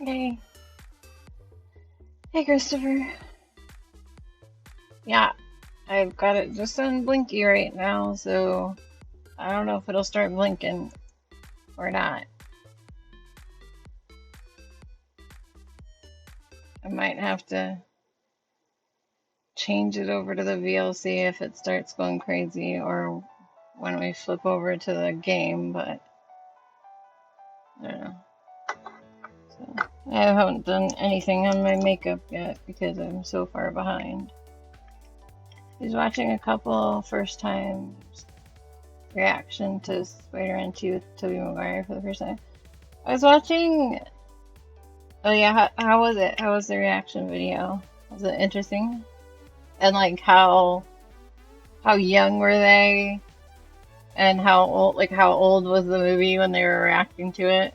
Hey. Hey, Christopher. Yeah, I've got it just on Blinky right now, so I don't know if it'll start blinking or not. I might have to change it over to the VLC if it starts going crazy or when we flip over to the game, but I don't know. So, I haven't done anything on my makeup yet because I'm so far behind. He's watching a couple first time reaction to Spider-Man 2 with Tobey Maguire for the first time. I was watching. Oh yeah, how was it? How was the reaction video? Was it interesting? And like how young were they? And how old was the movie when they were reacting to it?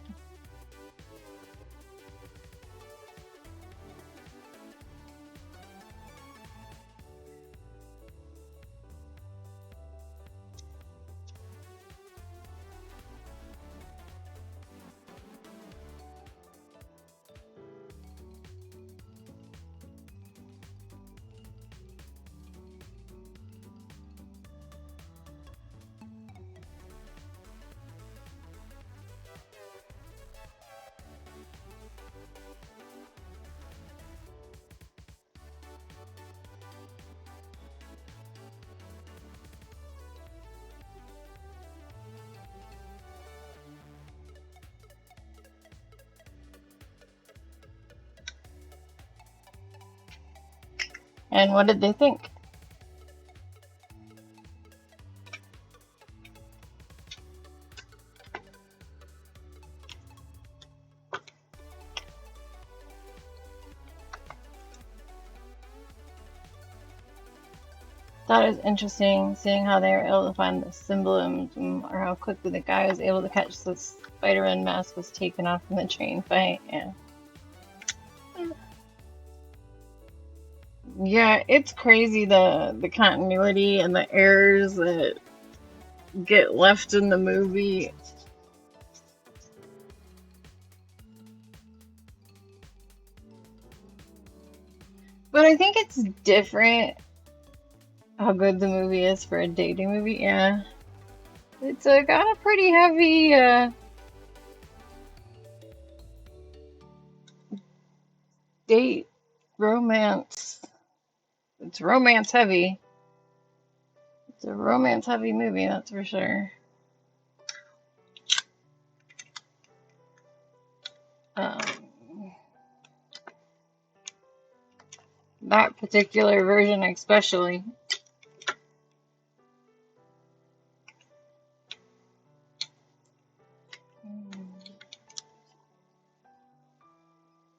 And what did they think? Thought it was interesting seeing how they were able to find the symbolism or how quickly the guy was able to catch the Spider-Man mask was taken off in the train fight. Yeah. Yeah, it's crazy the continuity and the errors that get left in the movie. But I think it's different how good the movie is for a dating movie. Yeah. It's got a pretty heavy date romance. It's romance heavy. It's a romance heavy movie, that's for sure. Um, that particular version, especially.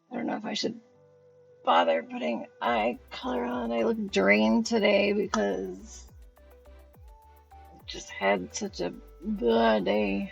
I don't know if I should bother putting eye color on. I look drained today because I just had such a bad day.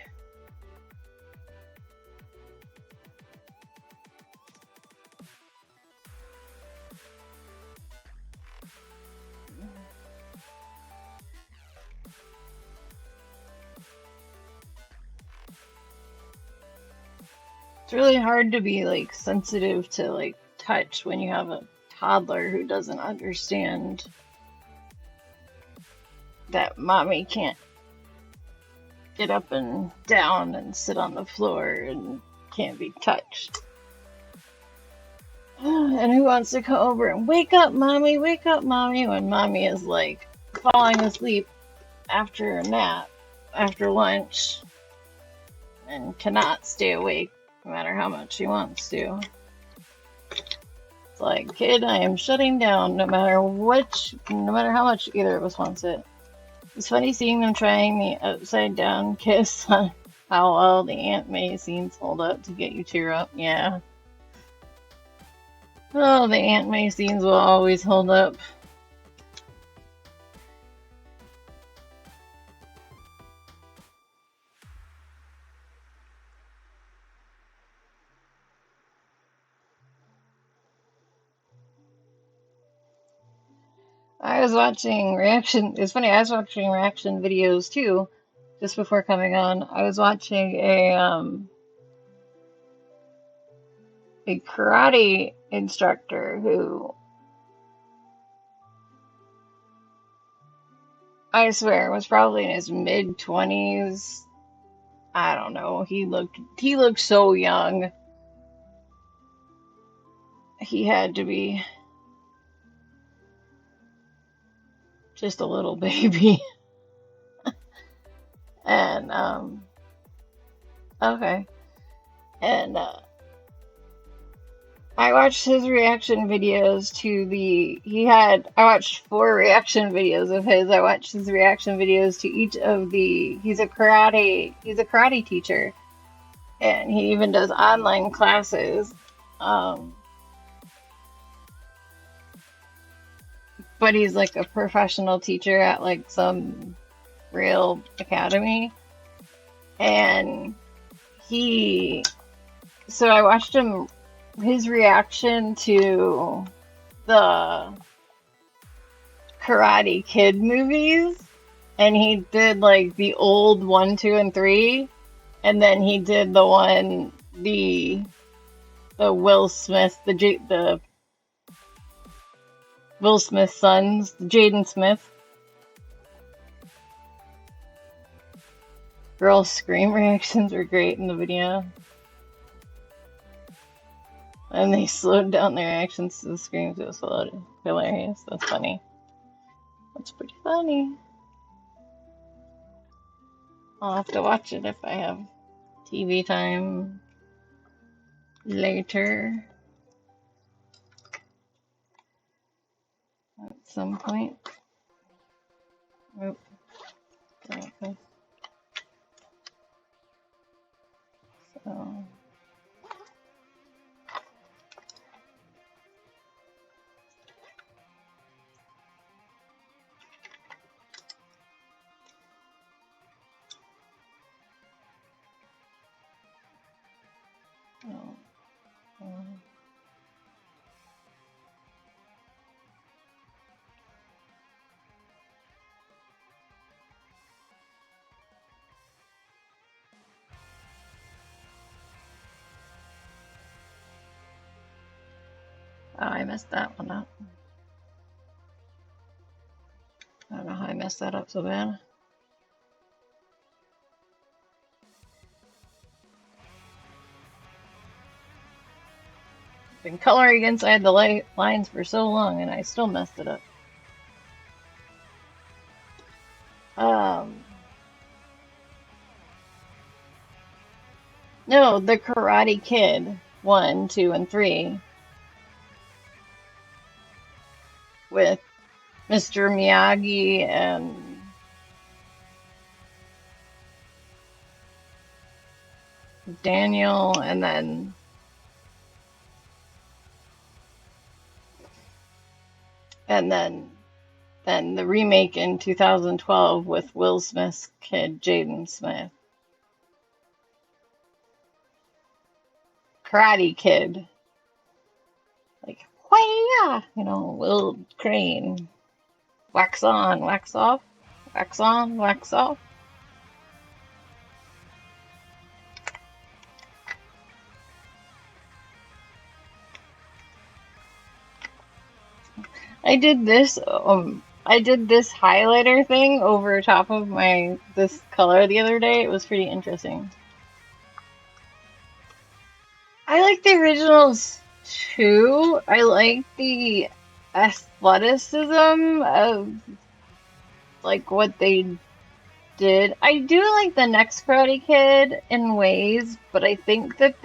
It's really hard to be like sensitive to like touch when you have a toddler who doesn't understand that mommy can't get up and down and sit on the floor and can't be touched. And who wants to come over and wake up mommy when mommy is like falling asleep after a nap after lunch and cannot stay awake no matter how much she wants to. It's like, kid, I am shutting down no matter how much either of us wants it. It's funny seeing them trying the upside down kiss on how well the Aunt May scenes hold up to get you tear up. Yeah. Oh, the Aunt May scenes will always hold up. I was watching reaction. It's funny. I was watching reaction videos too, just before coming on. I was watching a karate instructor who, I swear, was probably in his mid-20s. I don't know. He looked so young. He had to be just a little baby. And okay. And I watched his reaction videos to I watched 4 reaction videos of his. I watched his reaction videos to each of he's a karate teacher, and he even does online classes. But he's like a professional teacher at like some real academy. And so I watched his reaction to the Karate Kid movies, and he did like the old 1, 2, and 3, and then he did the Will Smith, the Will Smith sons, Jaden Smith. Girls' scream reactions were great in the video. And they slowed down their reactions to the screams. It was hilarious. That's funny. That's pretty funny. I'll have to watch it if I have TV time later. At some point. Oh, okay. So. Oh, I messed that one up. I don't know how I messed that up so bad. I've been coloring inside the lines for so long, and I still messed it up. No, the Karate Kid 1, 2, and 3 with Mr. Miyagi and Daniel, and then the remake in 2012 with Will Smith's kid, Jaden Smith. Karate Kid. Like, whaya! Will Crane. Wax on, wax off, wax on, wax off. I did this highlighter thing over top of this color the other day. It was pretty interesting. I like the originals too. I like the athleticism of like what they did. I do like the next Karate Kid in ways, but I think that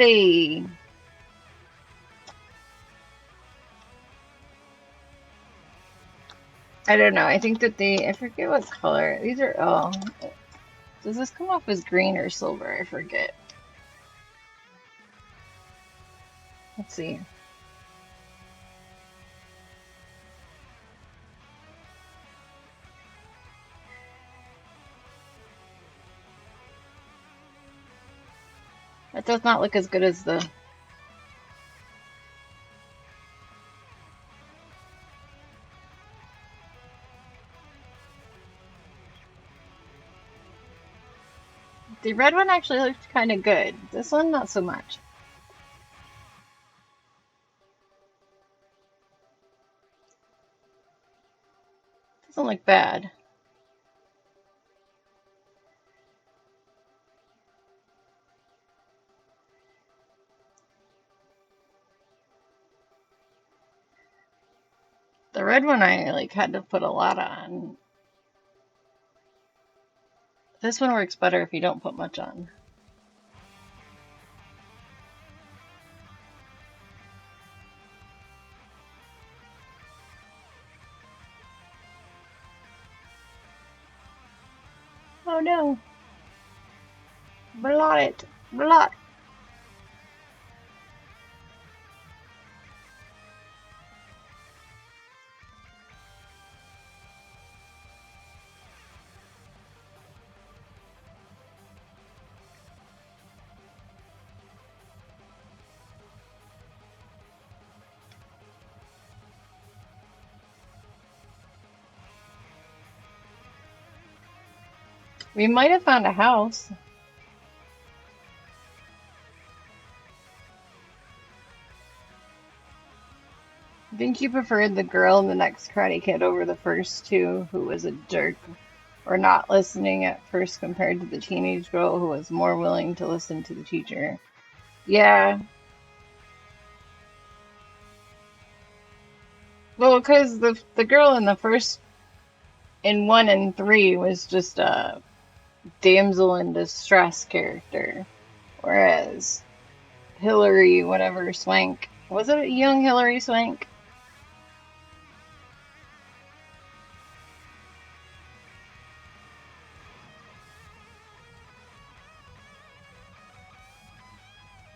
I don't know. I think that I forget what color. These are, does this come off as green or silver? I forget. Let's see. That does not look as good as the... The red one actually looked kind of good. This one, not so much. Doesn't look bad. The red one I like had to put a lot on. This one works better if you don't put much on. Oh no. Blot it. Blot. We might have found a house. I think you preferred the girl in the next Karate Kid over the first two, who was a jerk or not listening at first compared to the teenage girl who was more willing to listen to the teacher. Yeah. Well, because the girl in the first, in 1 and 3, was just a damsel in distress character. Whereas Hillary, whatever, Swank, was it a young Hillary Swank?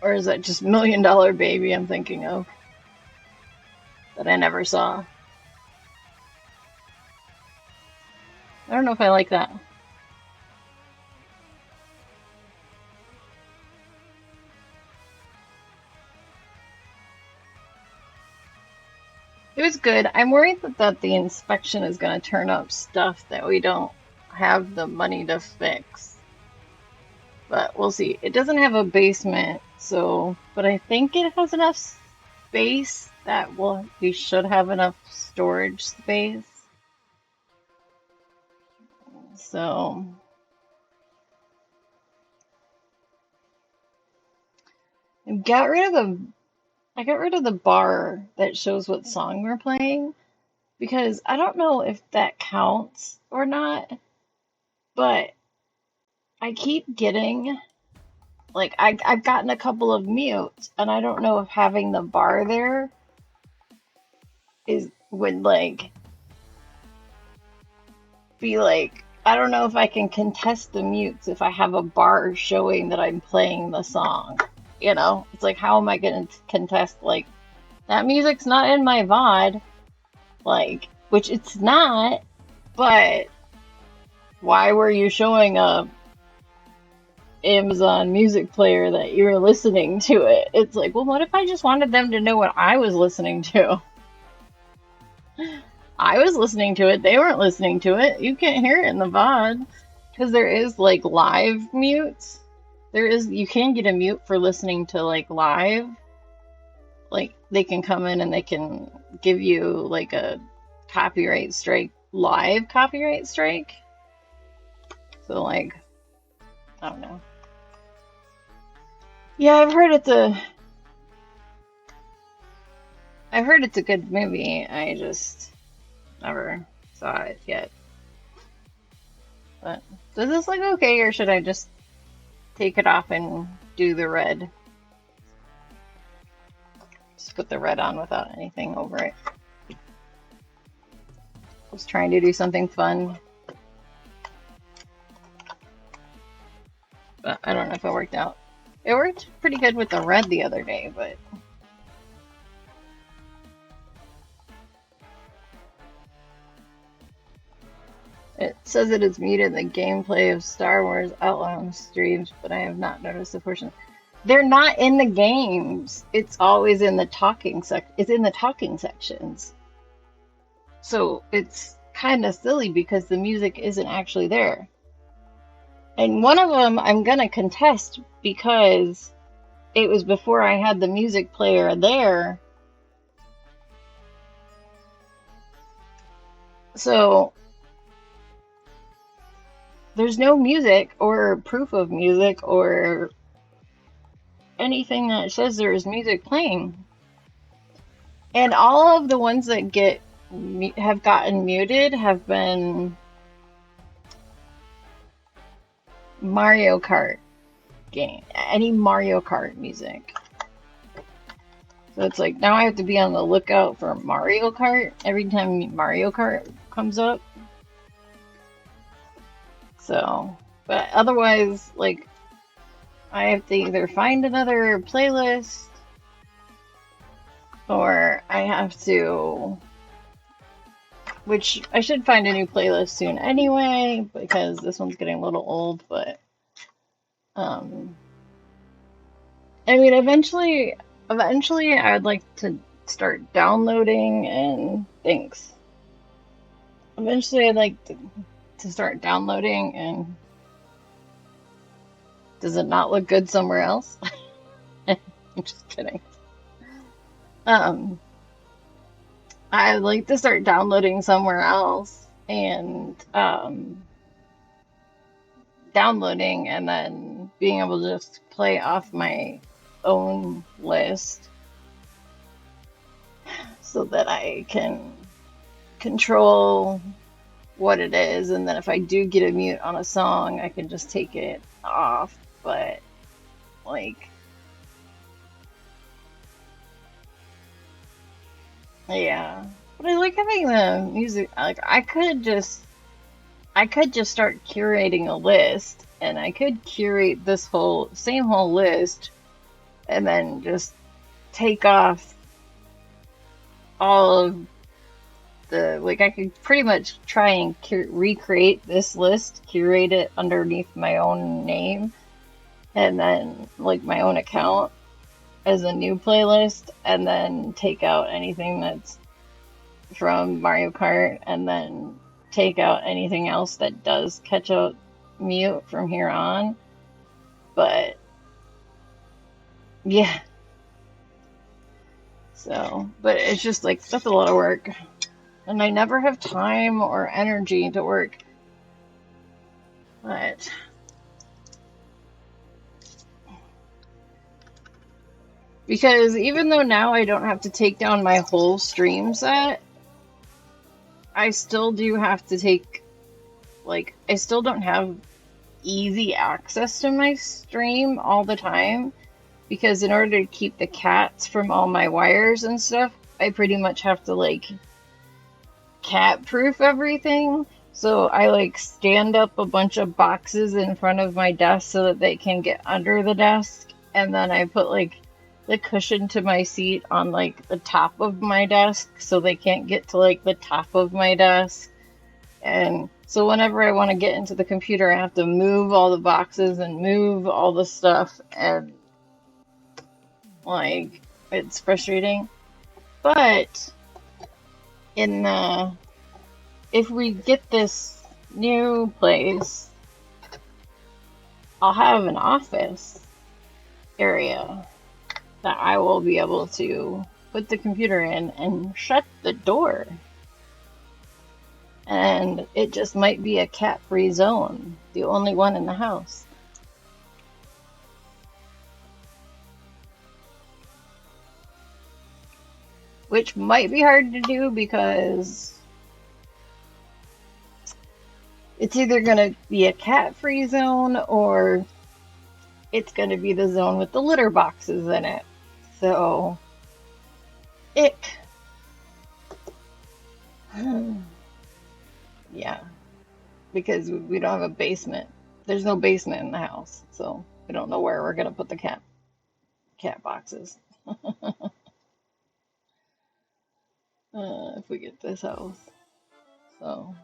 Or is that just Million Dollar Baby I'm thinking of that I never saw? I don't know if I like that. It was good. I'm worried that the inspection is going to turn up stuff that we don't have the money to fix. But we'll see. It doesn't have a basement, so, but I think it has enough space that we should have enough storage space. So I got rid of the bar that shows what song we're playing because I don't know if that counts or not, but I keep getting like I've gotten a couple of mutes and I don't know if having the bar there would like be like I don't know if I can contest the mutes if I have a bar showing that I'm playing the song. You know, it's like how am I going to contest like that music's not in my VOD, like which it's not, but why were you showing a Amazon music player that you were listening to it? It's like, well, what if I just wanted them to know what I was listening to? I was listening to it. They weren't listening to it. You can't hear it in the VOD because there is like live mutes. You can get a mute for listening to like live. Like they can come in and they can give you like a copyright strike, live copyright strike. So like, I don't know. Yeah, I've heard it's a good movie. I just never saw it yet. But does this look okay, or should I just take it off and do the red? Just put the red on without anything over it. Just trying to do something fun. But I don't know if it worked out. It worked pretty good with the red the other day, but it says it is muted the gameplay of Star Wars Outlaws streams, but I have not noticed the portion. They're not in the games. It's always in the talking It's in the talking sections. So it's kind of silly because the music isn't actually there. And one of them I'm gonna contest because it was before I had the music player there. So there's no music or proof of music or anything that says there is music playing. And all of the ones that have gotten muted have been Mario Kart game, any Mario Kart music. So it's like now I have to be on the lookout for Mario Kart every time Mario Kart comes up. So, but otherwise, like, I have to either find another playlist or I have to, which I should find a new playlist soon anyway, because this one's getting a little old, but, I mean, eventually I'd like to start downloading and things. Eventually I'd like to start downloading, and does it not look good somewhere else? I'm just kidding. I'd like to start downloading somewhere else and downloading and then being able to just play off my own list so that I can control what it is, and then if I do get a mute on a song, I can just take it off. But like, yeah, but I like having the music. Like, I could just start curating a list, and I could curate this whole list, and then just take off all of the, like, I could pretty much try and recreate this list, curate it underneath my own name, and then like my own account as a new playlist, and then take out anything that's from Mario Kart, and then take out anything else that does catch a mute from here on. But yeah, so, but it's just like, that's a lot of work, and I never have time or energy to work. But because even though now I don't have to take down my whole stream set, I still do have to take, like, I still don't have easy access to my stream all the time, because in order to keep the cats from all my wires and stuff, I pretty much have to, like, cat proof everything. So I, like, stand up a bunch of boxes in front of my desk so that they can get under the desk, and then I put, like, the cushion to my seat on, like, the top of my desk so they can't get to, like, the top of my desk. And so whenever I want to get into the computer, I have to move all the boxes and move all the stuff, and like, it's frustrating. But if we get this new place, I'll have an office area that I will be able to put the computer in and shut the door. And it just might be a cat-free zone, the only one in the house. Which might be hard to do because it's either going to be a cat-free zone or it's going to be the zone with the litter boxes in it. So, ick. Yeah, because we don't have a basement. There's no basement in the house, so we don't know where we're going to put the cat boxes. If we get this house. So,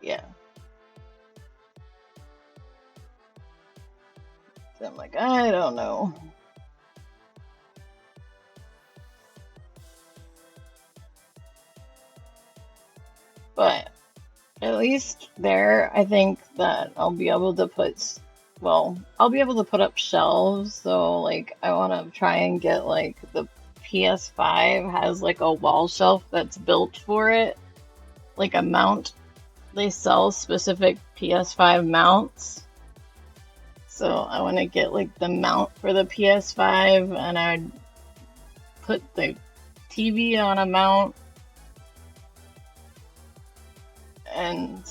yeah. So I'm like, I don't know. But at least there, I think that I'll be able to put, well, I'll be able to put up shelves. So, like, I want to try and get, like, the PS5 has, like, a wall shelf that's built for it. like a mount. They sell specific PS5 mounts. So I want to get like the mount for the PS5, and I'd put the TV on a mount. And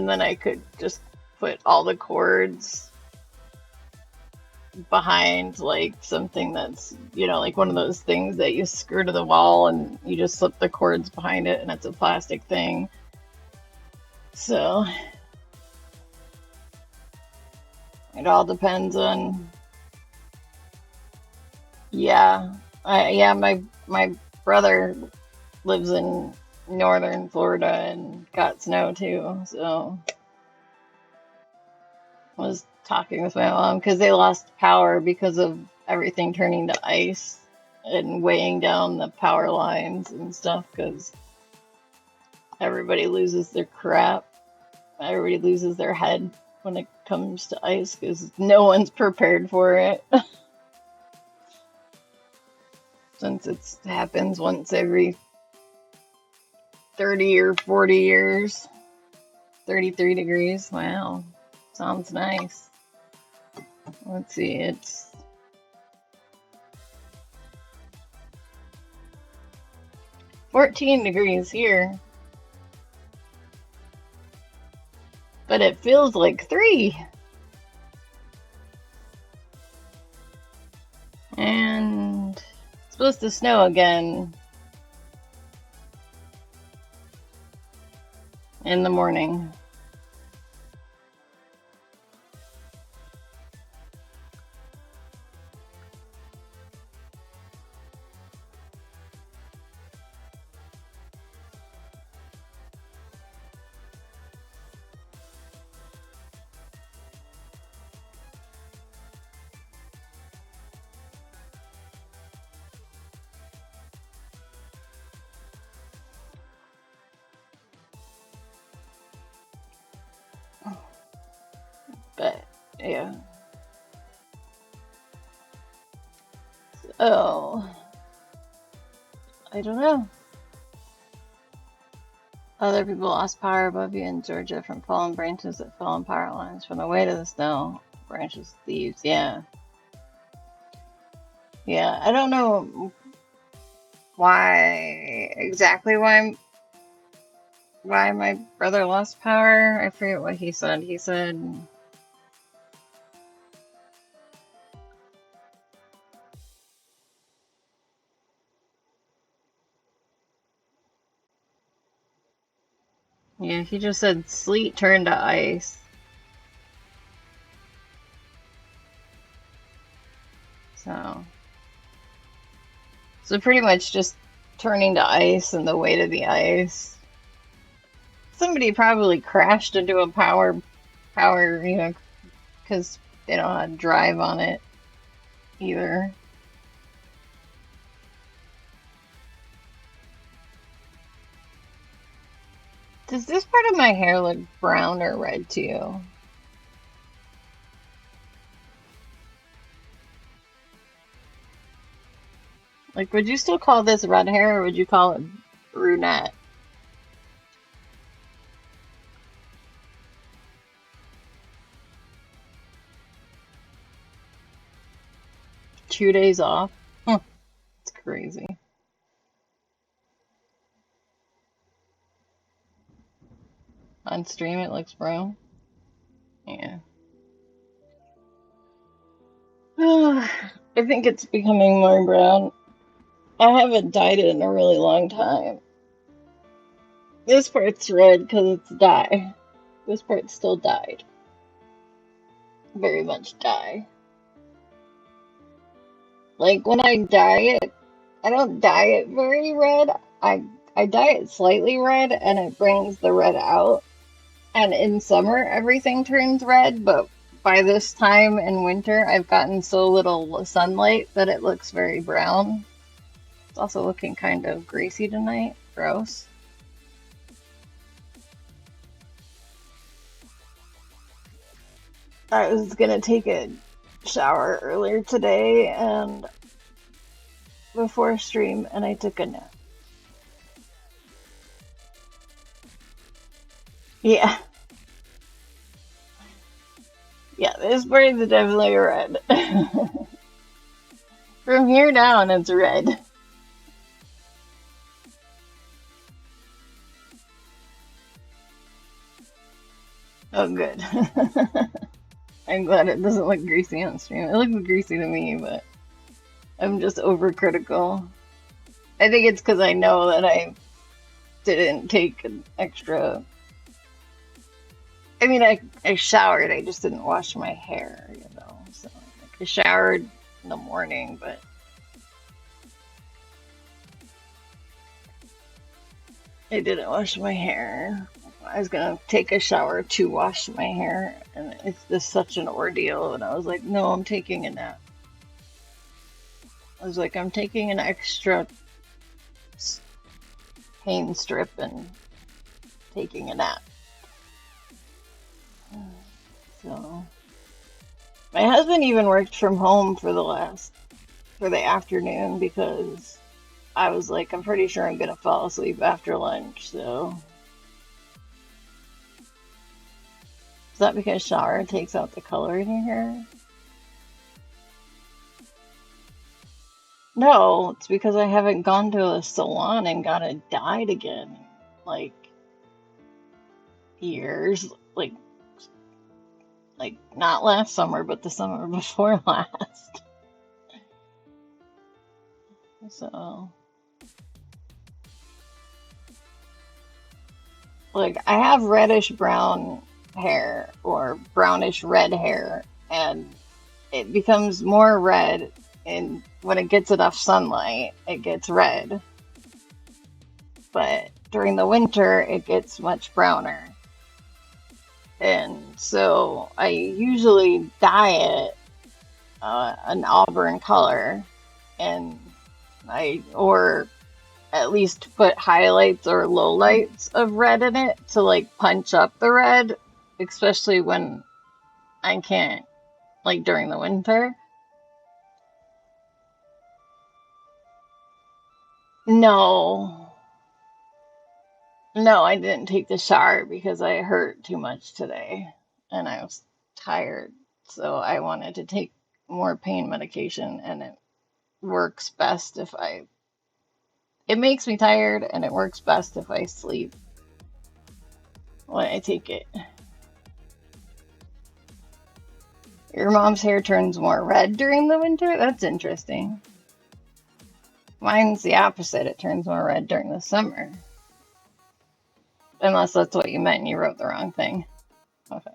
then I could just put all the cords behind like something that's, like one of those things that you screw to the wall and you just slip the cords behind it and it's a plastic thing. So it all depends on, yeah. My brother lives in northern Florida and got snow too, so I was talking with my mom because they lost power because of everything turning to ice and weighing down the power lines and stuff because everybody loses their crap. Everybody loses their head when it comes to ice because no one's prepared for it. Since it happens once every 30 or 40 years. 33 degrees. Wow. Sounds nice. Let's see, it's 14 degrees here. But it feels like 3. And it's supposed to snow again in the morning. But yeah. So I don't know. Other people lost power above you in Georgia from fallen branches that fell on power lines from the weight of the snow. Branches, leaves, yeah. Yeah, I don't know exactly why my brother lost power. I forget what he said. He said 'Yeah, he just said sleet turned to ice. So pretty much just turning to ice and the weight of the ice. Somebody probably crashed into a power, because they don't know how to drive on it either. Does this part of my hair look brown or red to you? Like, would you still call this red hair or would you call it brunette? Two days off? Huh, it's crazy. On stream, it looks brown. Yeah. I think it's becoming more brown. I haven't dyed it in a really long time. This part's red because it's dye. This part's still dyed. Very much dye. Like when I dye it, I don't dye it very red. I dye it slightly red and it brings the red out. And in summer, everything turns red, but by this time in winter, I've gotten so little sunlight that it looks very brown. It's also looking kind of greasy tonight. Gross. I was gonna take a shower earlier today and before stream, and I took a nap. Yeah. Yeah, this bird's definitely red. From here down, it's red. Oh, good. I'm glad it doesn't look greasy on stream. It looks greasy to me, but I'm just overcritical. I think it's because I know that I didn't take an extra. I mean, I showered, I just didn't wash my hair, you know. So like, I showered in the morning, but I didn't wash my hair. I was gonna take a shower to wash my hair, and it's just such an ordeal. And I was like, no, I'm taking a nap. I was like, I'm taking an extra pain strip and taking a nap. So my husband even worked from home for the afternoon because I was like, I'm pretty sure I'm gonna fall asleep after lunch. So is that because shower takes out the color in your hair? No, it's because I haven't gone to a salon and got it dyed again. Like years, like not last summer, but the summer before last. So, like I have reddish brown hair or brownish red hair, and it becomes more red, and when it gets enough sunlight, it gets red. But during the winter, it gets much browner. And so I usually dye it an auburn color, and or at least put highlights or lowlights of red in it to like punch up the red, especially when I can't, like during the winter. No, no, I didn't take the shower because I hurt too much today and I was tired. So I wanted to take more pain medication, and works best if I, it makes me tired and it works best if I sleep when I take it. Your mom's hair turns more red during the winter? That's interesting. Mine's the opposite. It turns more red during the summer. Unless that's what you meant and you wrote the wrong thing. Okay.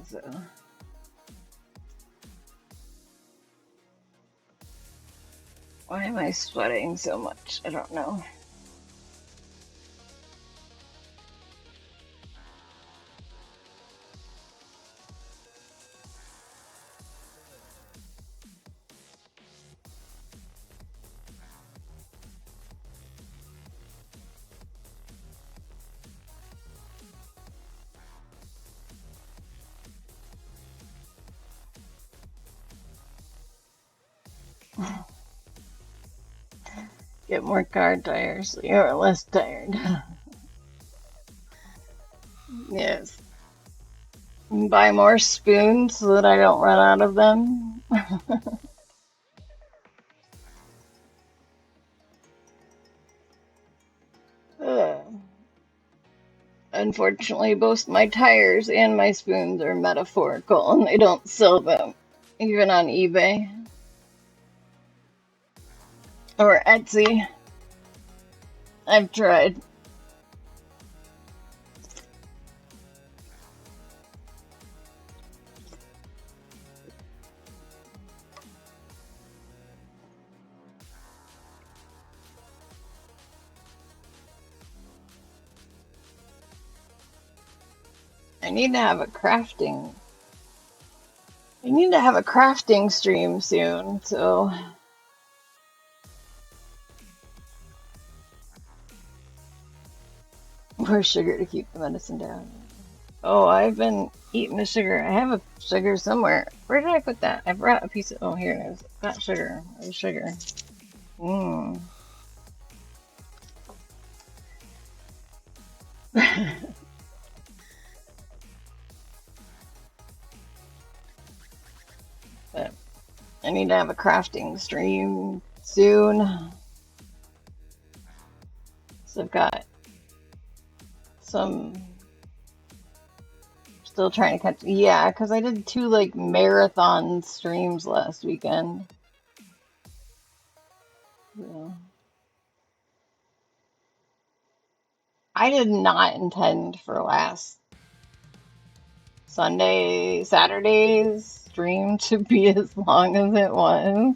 So, why am I sweating so much? I don't know. Get more car tires so you're less tired. Yes. Buy more spoons so that I don't run out of them. Unfortunately, both my tires and my spoons are metaphorical and they don't sell them, even on eBay or Etsy. I've tried. I need to have a crafting. I need to have a crafting stream soon, so more sugar to keep the medicine down. Oh, I've been eating the sugar. I have a sugar somewhere. Where did I put that? I brought a piece of. Oh, here it is. Got sugar. There's sugar. Mmm. But I need to have a crafting stream soon. So I've got some still trying to catch. Yeah, because I did two like marathon streams last weekend. So I did not intend for last Saturday's stream to be as long as it was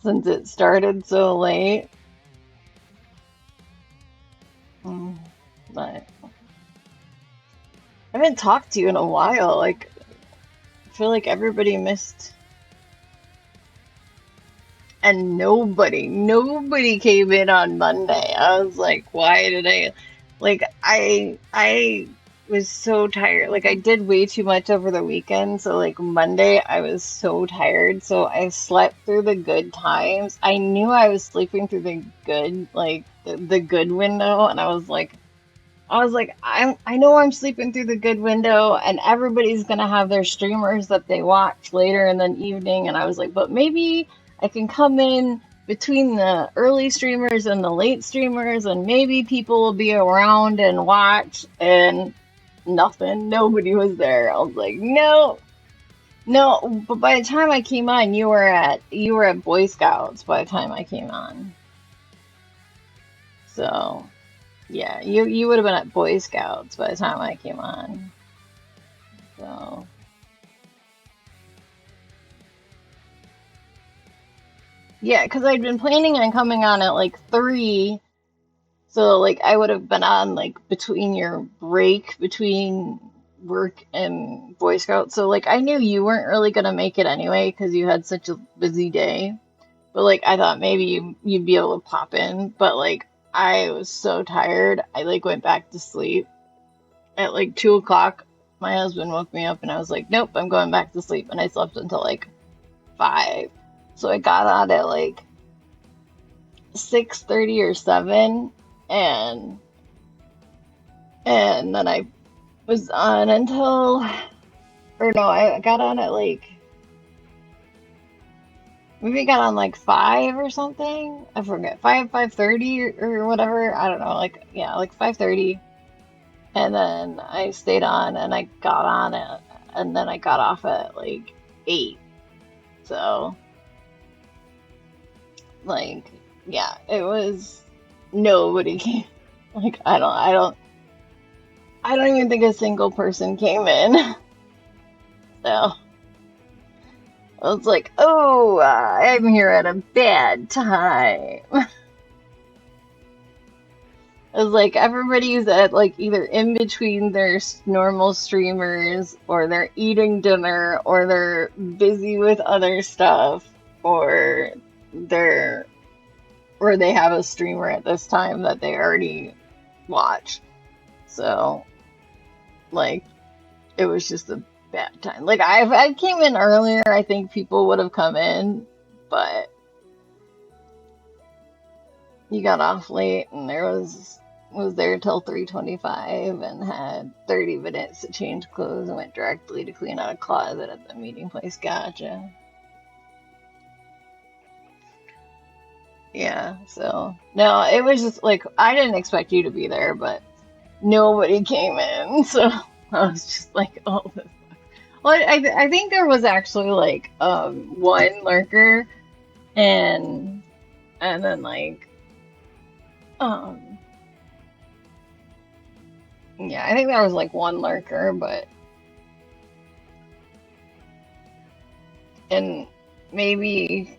since it started so late. Mm, But I haven't talked to you in a while. Like, I feel like everybody missed, and nobody came in on Monday. I was like, why did I was so tired. Like, I did way too much over the weekend. So, like, Monday, I was so tired. So, I slept through the good times. I knew I was sleeping through the good, like, the good window. And I know I'm sleeping through the good window, and everybody's gonna have their streamers that they watch later in the evening. And I was like, but maybe I can come in between the early streamers and the late streamers, and maybe people will be around and watch. And nothing, nobody was there. I was like, no, no. But by the time I came on, you were at Boy Scouts by the time I came on. So. Yeah, you would have been at Boy Scouts by the time I came on. So yeah, because I'd been planning on coming on at like 3, so like I would have been on like between your break between work and Boy Scouts. So like I knew you weren't really gonna make it anyway because you had such a busy day. But like I thought maybe you'd be able to pop in. But like I was so tired, I like went back to sleep. At like 2 o'clock, my husband woke me up and I was like, nope, I'm going back to sleep. And I slept until like 5. So I got on at like 6:30 or 7, and then I was on until, or no, I got on at like, maybe I got on like 5 or something. I forget, 5:30 or whatever. I don't know, like, yeah, like 5:30. And then I stayed on and I got on it, and then I got off at like 8. So, like, yeah, it was nobody came. Like, I don't even think a single person came in. So, I was like, oh, I'm here at a bad time. It was like everybody's at like either in between their normal streamers, or they're eating dinner, or they're busy with other stuff, or they're or they have a streamer at this time that they already watch. So like it was just a bad time. Like I came in earlier, I think people would have come in, but you got off late and there was there till 3:25 and had 30 minutes to change clothes and went directly to clean out a closet at the meeting place. Gotcha. Yeah, so no, it was just like I didn't expect you to be there, but nobody came in, so I was just like, oh, this. Well, I think there was actually like one lurker, and then like um yeah, I think there was like one lurker, but and maybe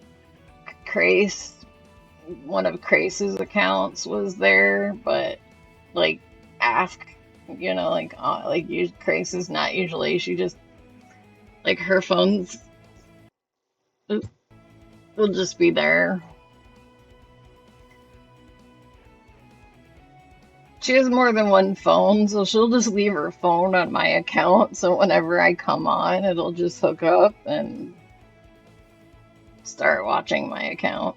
Crace, one of Crace's accounts was there, but like ask, like Crace is not usually. She just like her phones will just be there. She has more than one phone, so she'll just leave her phone on my account. So whenever I come on, it'll just hook up and start watching my account.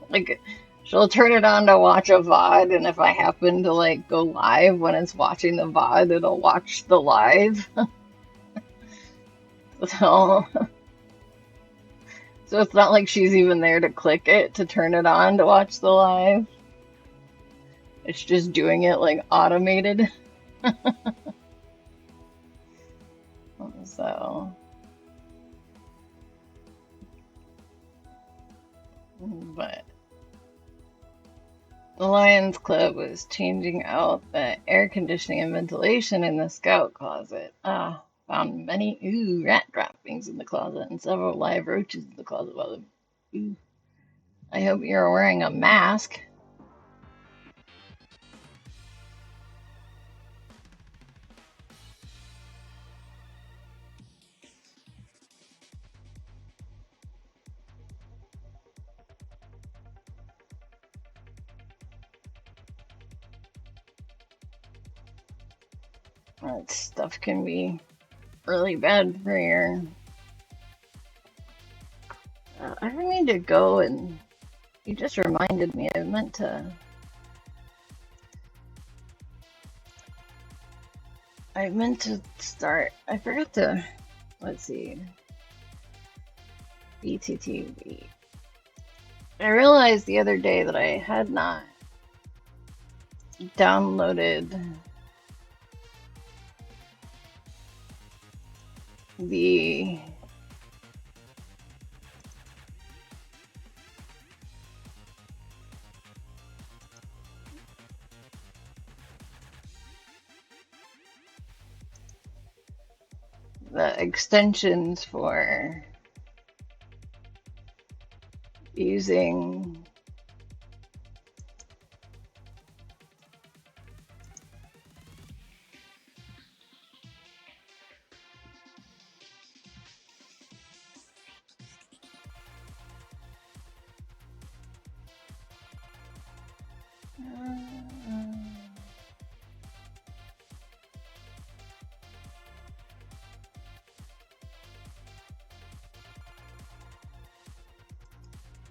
Like She'll turn it on to watch a VOD, and if I happen to like go live when it's watching the VOD, it'll watch the live. So, so it's not like she's even there to click it to turn it on to watch the live. It's just doing it like automated. So, but the Lions Club was changing out the air conditioning and ventilation in the scout closet. Found many rat droppings in the closet and several live roaches in the closet. Ooh, I hope you're wearing a mask. That stuff can be really bad for your. I need to go and. You just reminded me. I meant to. Start. I forgot to. Let's see. BTTV. I realized the other day that I had not downloaded the extensions for using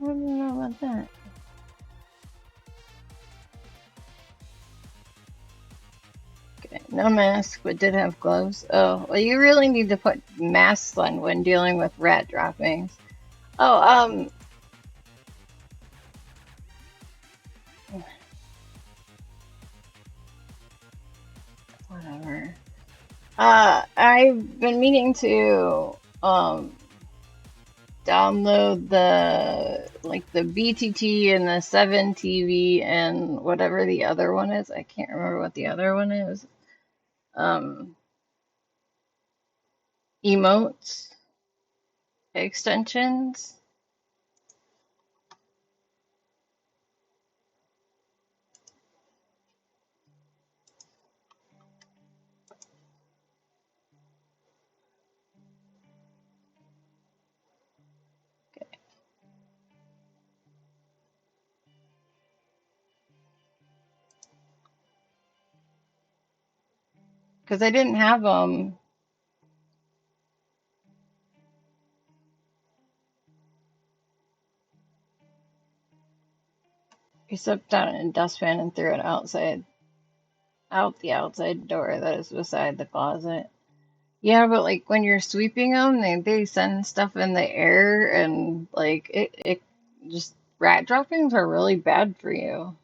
I don't know about that. Okay, no mask, but did have gloves. Oh, well, you really need to put masks on when dealing with rat droppings. Oh, whatever. I've been meaning to, download the BTT and the 7TV and whatever the other one is. I can't remember what the other one is. Emotes extensions. Because I didn't have them. He stepped down in a dustpan and threw it out the outside door that is beside the closet. Yeah, but like when you're sweeping them, they send stuff in the air and like it just rat droppings are really bad for you.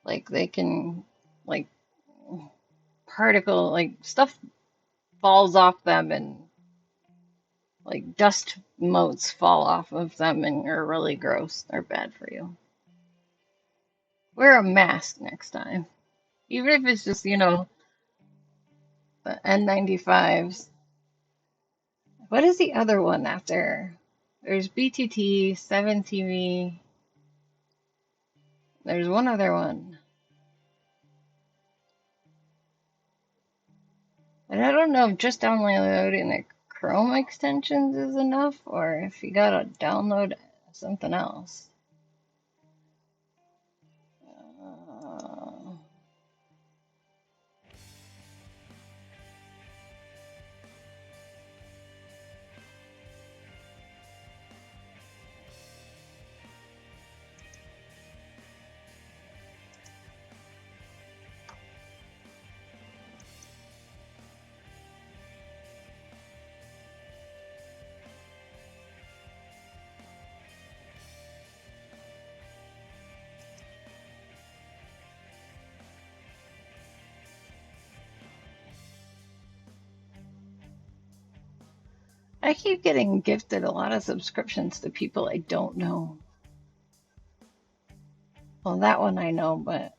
Like they can like like stuff falls off them and like dust motes fall off of them and are really gross. They're bad for you. Wear a mask next time. Even if it's just, the N95s. What is the other one after? There's BTT, 7TV. There's one other one. And I don't know if just downloading the Chrome extensions is enough or if you gotta download something else. I keep getting gifted a lot of subscriptions to people I don't know. Well, that one I know, but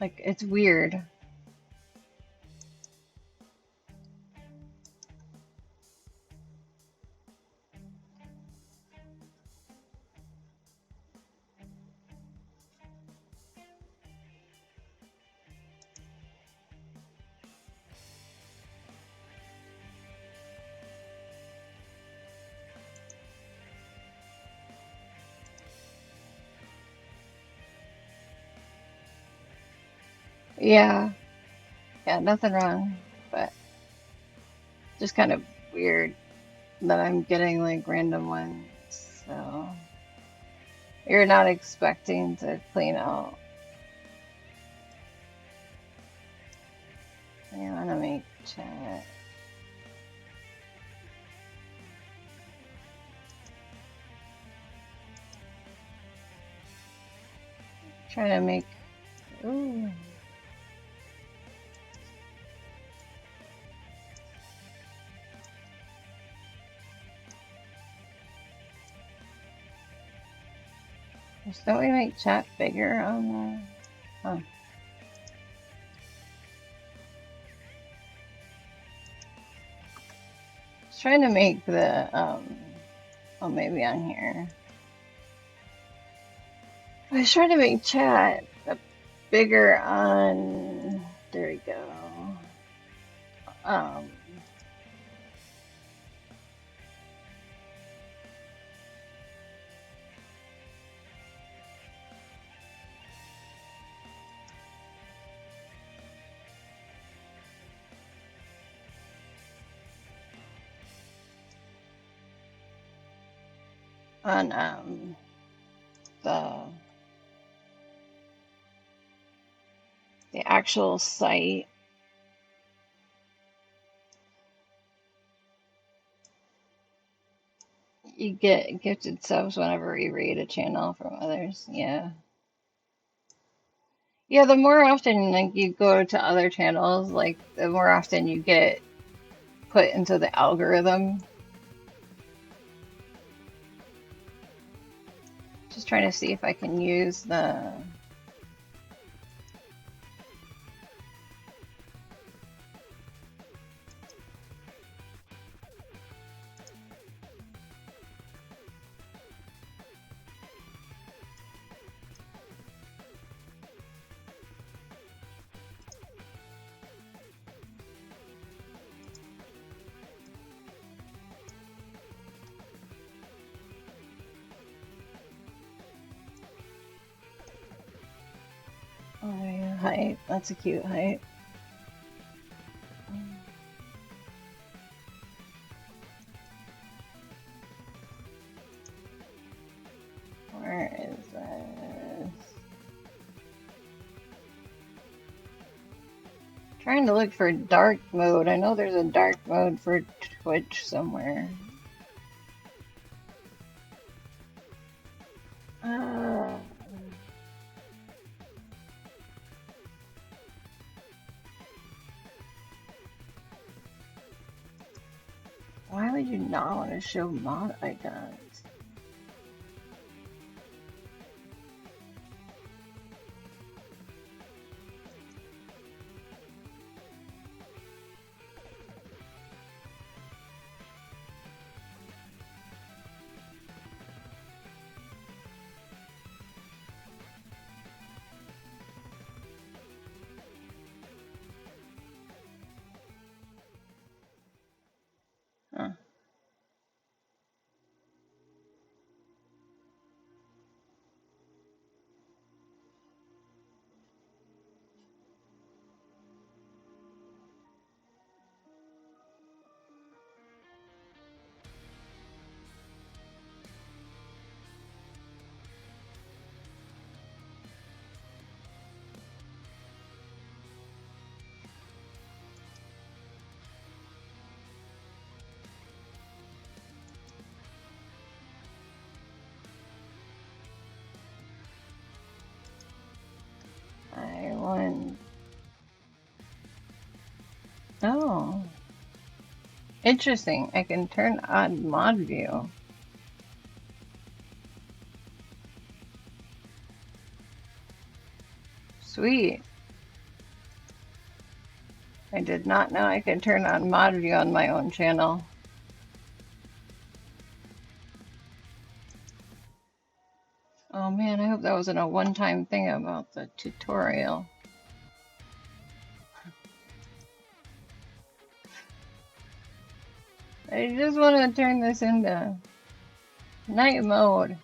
like it's weird. Yeah, yeah, nothing wrong, but just kind of weird that I'm getting like random ones. So you're not expecting to clean out. I want to make chat. Try to make. Ooh. Don't we make chat bigger on the? Oh. Just trying to make the oh, maybe on here. I was trying to make chat bigger on. There we go. Um, on the actual site. You get gifted subs whenever you raid a channel from others. Yeah. Yeah, the more often like you go to other channels, like the more often you get put into the algorithm. Just trying to see if I can use the oh, yeah, height. That's a cute height. Where is this? Trying to look for dark mode. I know there's a dark mode for Twitch somewhere. Uh, why would you not want to show mod icons? Huh. I want. Oh. Interesting. I can turn on mod view. Sweet. I did not know I could turn on mod view on my own channel. Oh man, I hope that wasn't a one-time thing about the tutorial. I just want to turn this into night mode.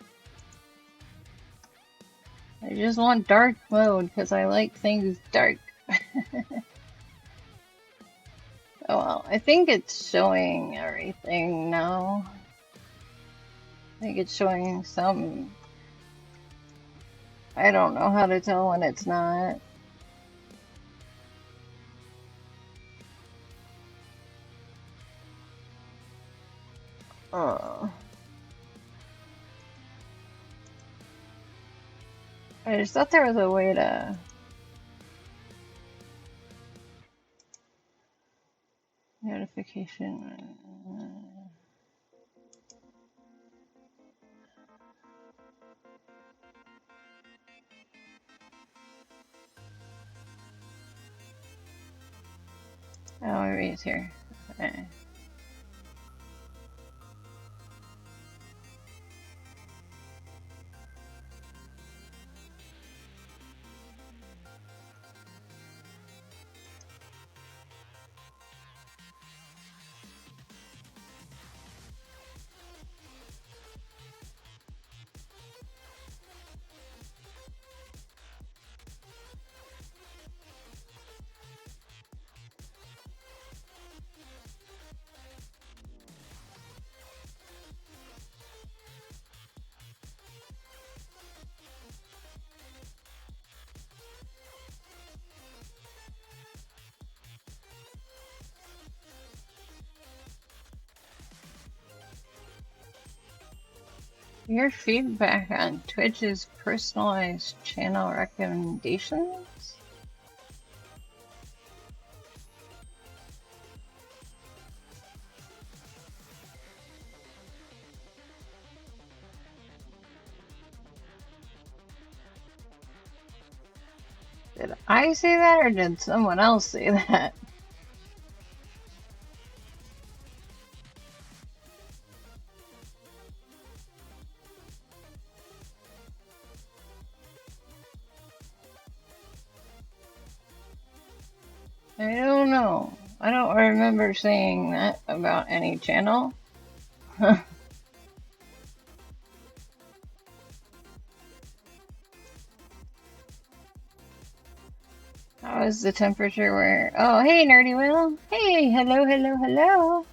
I just want dark mode because I like things dark. Oh well, I think it's showing everything now. I think it's showing some. I don't know how to tell when it's not. Oh. I just thought there was a way to. Notification. Oh, maybe it's here. Okay. Your feedback on Twitch is personalized channel recommendations? Did I say that or did someone else say that? I don't know. I don't remember saying that about any channel. How is the temperature where... Oh, hey, Nerdy Will. Hey, hello, hello, hello.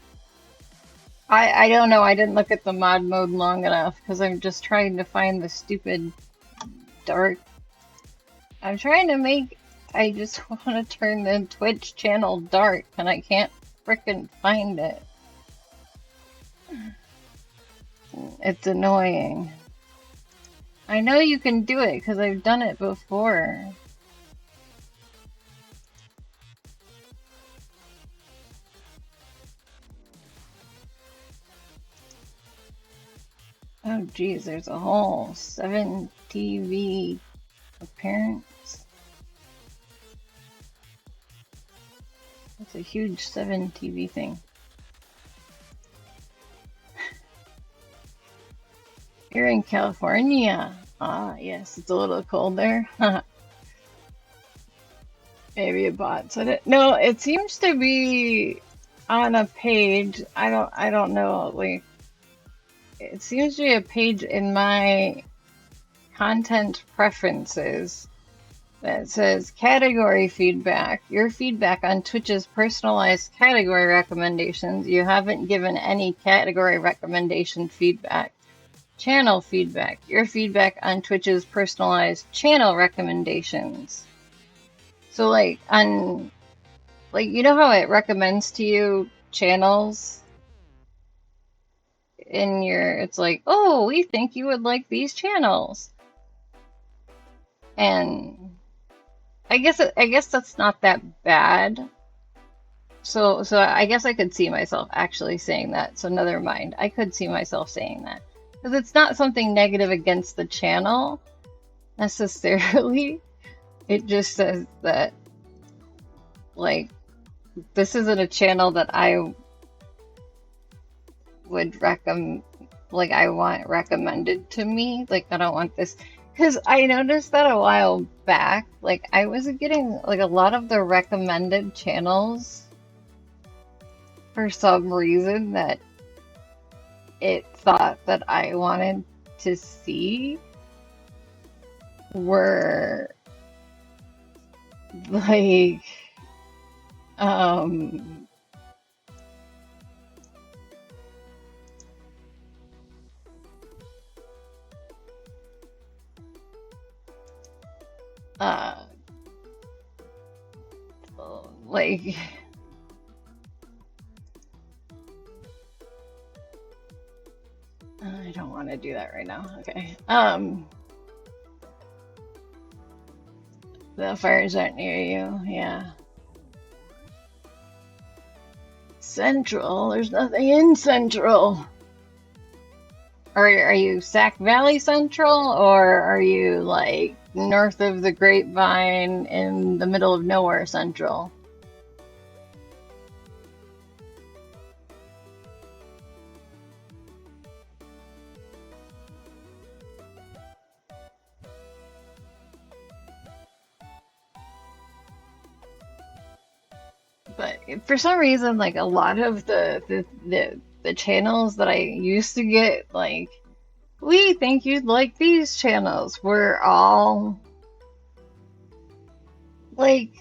I don't know. I didn't look at the mod mode long enough because I'm just trying to find the stupid dark... I'm trying to make... I just want to turn the Twitch channel dark and I can't frickin' find it. It's annoying. I know you can do it because I've done it before. Oh geez, there's a whole 7 TV appearance. It's a huge 7 TV thing. You're in California. Ah, yes, it's a little cold there. Maybe a bot said it. No, it seems to be on a page. I don't know. Like, it seems to be a page in my content preferences that says category feedback. Your feedback on Twitch's personalized category recommendations. You haven't given any category recommendation feedback. Channel feedback. Your feedback on Twitch's personalized channel recommendations. So like on, like, you know how it recommends to you channels in your, it's like, oh, we think you would like these channels. And I guess that's not that bad. So I guess I could see myself actually saying that. So never mind. I could see myself saying that. Because it's not something negative against the channel necessarily. It just says that, like, this isn't a channel that I would recommend, like, I want recommended to me. Like, I don't want this. Because I noticed that a while back, like, I was getting, like, a lot of the recommended channels for some reason that it thought that I wanted to see were, like, um, uh, like, I don't want to do that right now. Okay. The fires aren't near you. Yeah. Central. There's nothing in Central. Are you Sac Valley Central, or are you like north of the Grapevine in the middle of nowhere Central? But for some reason, like a lot of the channels that I used to get, like, we think you'd like these channels, were all like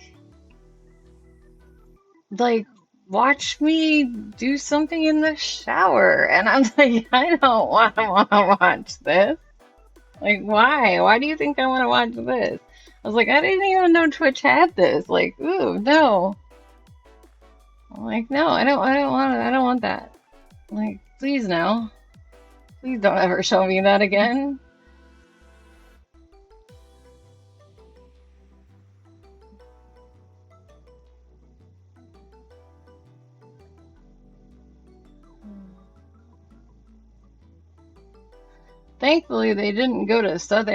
like watch me do something in the shower, and I'm like, I don't want to watch this. Like, why? Why do you think I want to watch this? I was like, I didn't even know Twitch had this. Like, ooh, no. I'm like, no, I don't want that. I'm like, please no. Please don't ever show me that again. Thankfully, they didn't go to South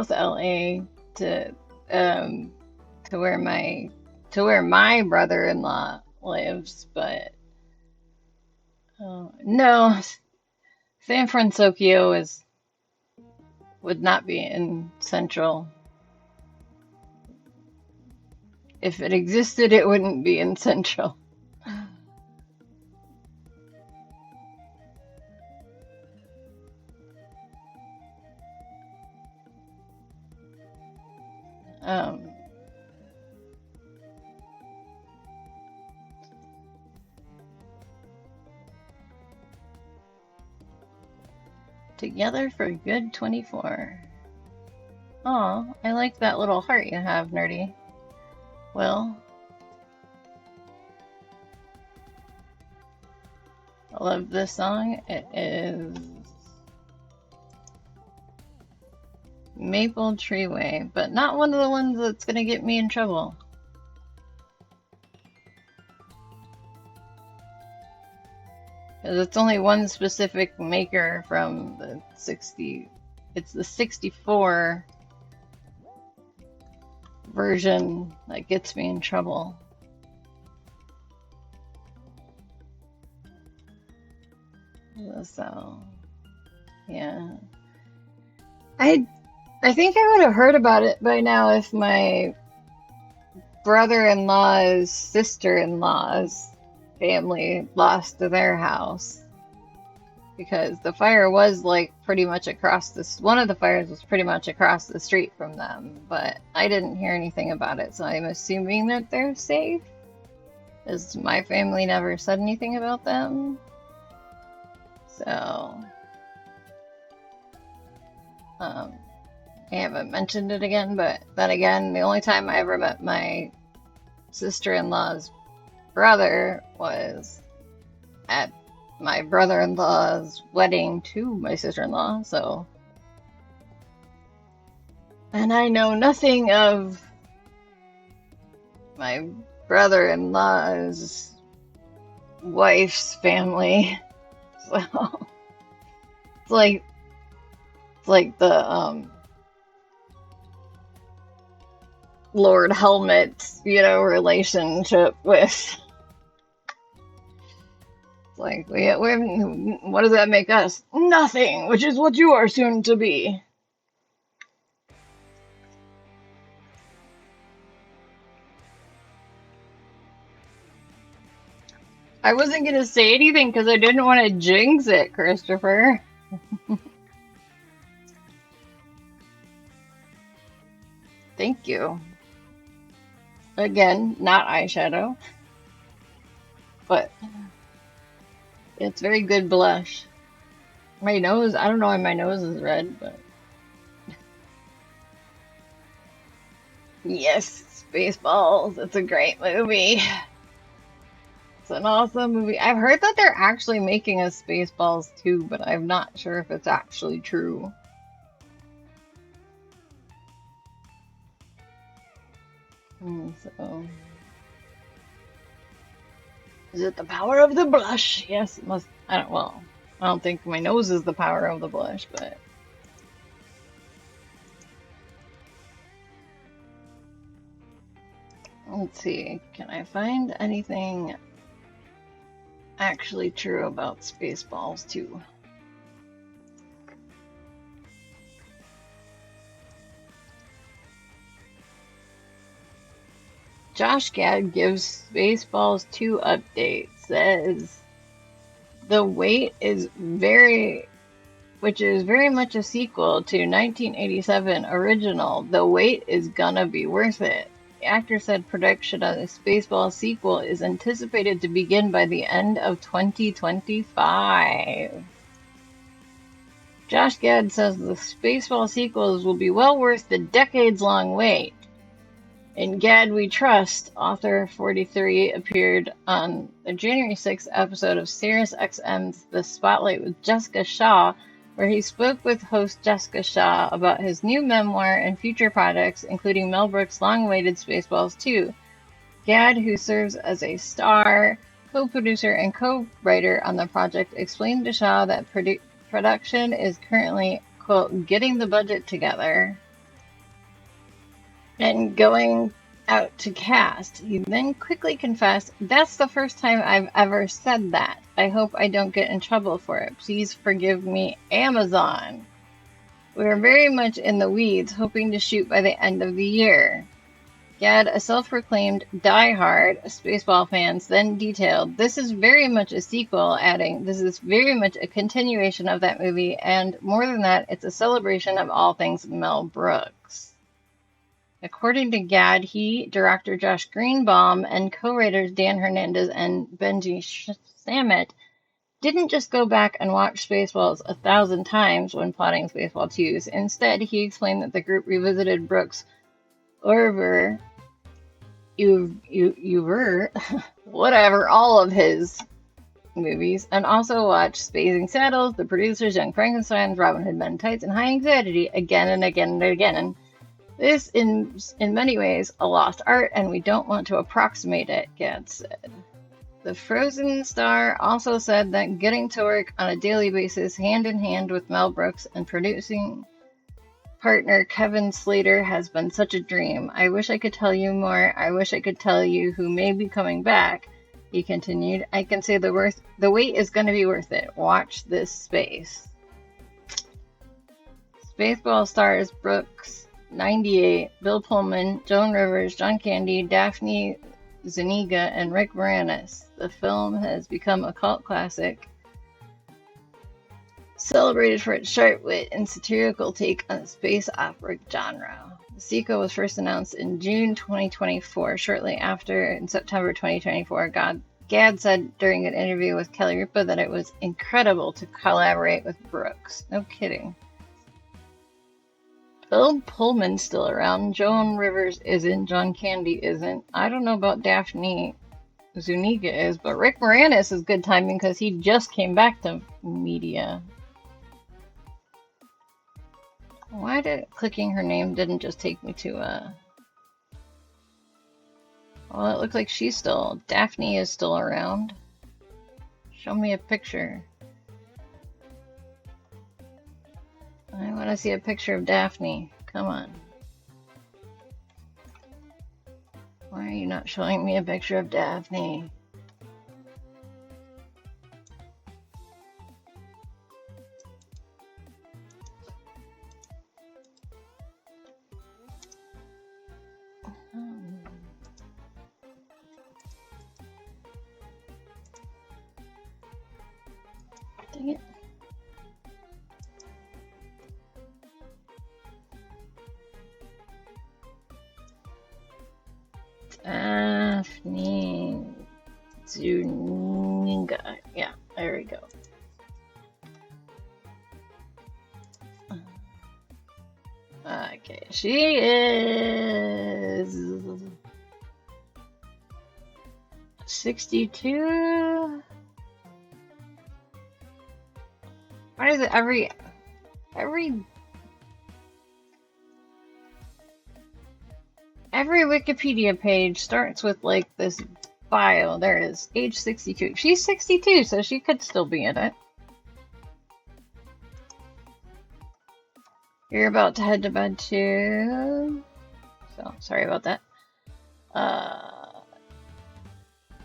LA um to where my brother-in-law lives, but no, San Francisco would not be in Central. If it existed, it wouldn't be in Central. Um, Together for a good 24. Aw, I like that little heart you have, Nerdy. Well, I love this song. It is Maple Tree Way, but not one of the ones that's gonna get me in trouble. Because it's only one specific maker from the 60, it's the 64 version that gets me in trouble. So, yeah. I think I would have heard about it by now if my brother-in-law's sister-in-law's family lost their house. Because the fire was like pretty much across this, one of the fires was pretty much across the street from them, but I didn't hear anything about it, so I'm assuming that they're safe, as my family never said anything about them. So, I haven't mentioned it again, but then again, the only time I ever met my sister-in-law's brother was at my brother-in-law's wedding to my sister-in-law, so. And I know nothing of my brother-in-law's wife's family. So it's like the Lord Helmet's, relationship with. Like, what does that make us? Nothing, which is what you are soon to be. I wasn't gonna say anything because I didn't want to jinx it, Christopher. Thank you. Again, not eyeshadow, but it's very good blush. My nose, I don't know why my nose is red, but yes, Spaceballs. It's a great movie. It's an awesome movie. I've heard that they're actually making a Spaceballs too, but I'm not sure if it's actually true. So, is it the power of the blush? Yes, it must. Well, I don't think my nose is the power of the blush, but. Let's see, can I find anything actually true about Spaceballs 2? Josh Gad gives Spaceballs 2 update, says the wait is which is very much a sequel to 1987 original. The wait is gonna be worth it. The actor said production of the Spaceballs sequel is anticipated to begin by the end of 2025. Josh Gad says the Spaceballs sequels will be well worth the decades-long wait. In Gad We Trust, author 43 appeared on the January 6th episode of SiriusXM's The Spotlight with Jessica Shaw, where he spoke with host Jessica Shaw about his new memoir and future projects, including Mel Brooks' long-awaited Spaceballs 2. Gad, who serves as a star, co-producer, and co-writer on the project, explained to Shaw that production is currently, quote, getting the budget together and going out to cast. He then quickly confessed, "That's the first time I've ever said that. I hope I don't get in trouble for it. Please forgive me, Amazon. We're very much in the weeds, hoping to shoot by the end of the year." Gad, a self-proclaimed die-hard Spaceball fans, then detailed, "This is very much a sequel," adding, "This is very much a continuation of that movie, and more than that, it's a celebration of all things Mel Brooks." According to Gad, he, director Josh Greenbaum, and co-writers Dan Hernandez and Benji Sammet didn't just go back and watch Spaceballs 1,000 times when plotting Spaceball 2s. Instead, he explained that the group revisited Brooks' over whatever, all of his movies, and also watched Spacing Saddles, The Producers, Young Frankensteins, Robin Hood Men in Tights, and High Anxiety again and again and again. And this, in many ways, a lost art, and we don't want to approximate it, Gad said. The Frozen star also said that getting to work on a daily basis hand in hand with Mel Brooks and producing partner Kevin Slater has been such a dream. "I wish I could tell you more. I wish I could tell you who may be coming back," he continued. "I can say the wait is going to be worth it. Watch this space." Spaceball stars Brooks, 98, Bill Pullman, Joan Rivers, John Candy, Daphne Zuniga, and Rick Moranis. The film has become a cult classic, celebrated for its sharp wit and satirical take on the space opera genre. The sequel was first announced in June 2024. Shortly after, in September 2024, Gad said during an interview with Kelly Ripa that it was incredible to collaborate with Brooks. No kidding. Bill Pullman's still around. Joan Rivers isn't. John Candy isn't. I don't know about Daphne Zuniga is, but Rick Moranis is good timing because he just came back to media. Why did clicking her name didn't just take me to Well, it looks like Daphne is still around. Show me a picture. I want to see a picture of Daphne. Come on. Why are you not showing me a picture of Daphne? Dang it. Daphne Zuniga. Yeah, there we go. Okay, she is 62. Why is it every Wikipedia page starts with like this bio? There it is, age 62. She's 62, so she could still be in it. You're about to head to bed too. So sorry about that.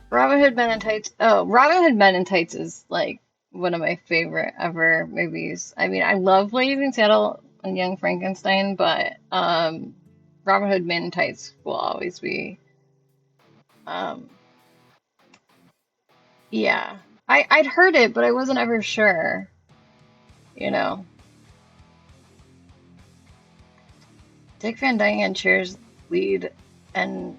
Robin Hood Men in Tights. Oh, Robin Hood Men in Tights is like one of my favorite ever movies. I mean, I love Blazing Saddle and Young Frankenstein, but Robin Hood Men in Tights will always be. Yeah, I'd heard it, but I wasn't ever sure. You know, Dick Van Dyke Cheers lead, and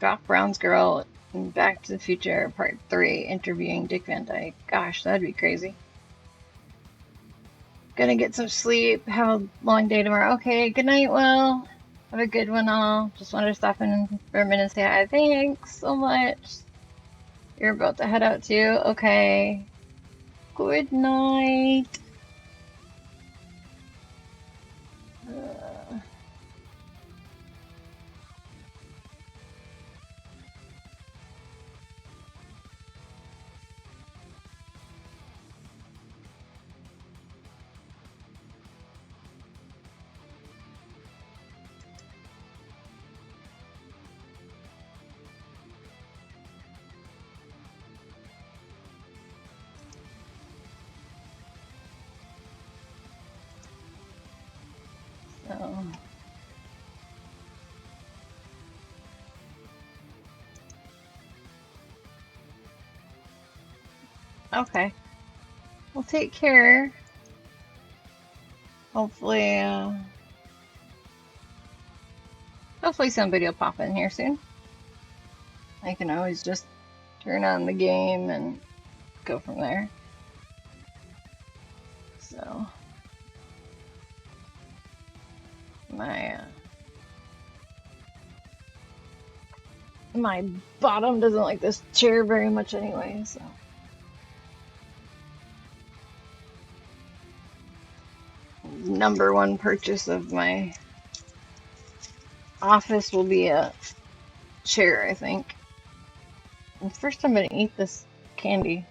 Doc Brown's girl in Back to the Future Part 3 interviewing Dick Van Dyke. Gosh, that'd be crazy. Gonna get some sleep, have a long day tomorrow. Okay, good night, Will. Have a good one, all. Just wanted to stop in for a minute and say hi. Thanks so much. You're about to head out too? Okay. Good night. So. Okay. Well, take care. Hopefully, hopefully somebody will pop in here soon. I can always just turn on the game and go from there. So, my bottom doesn't like this chair very much anyway, so. Number one purchase of my office will be a chair, I think. And first I'm gonna eat this candy.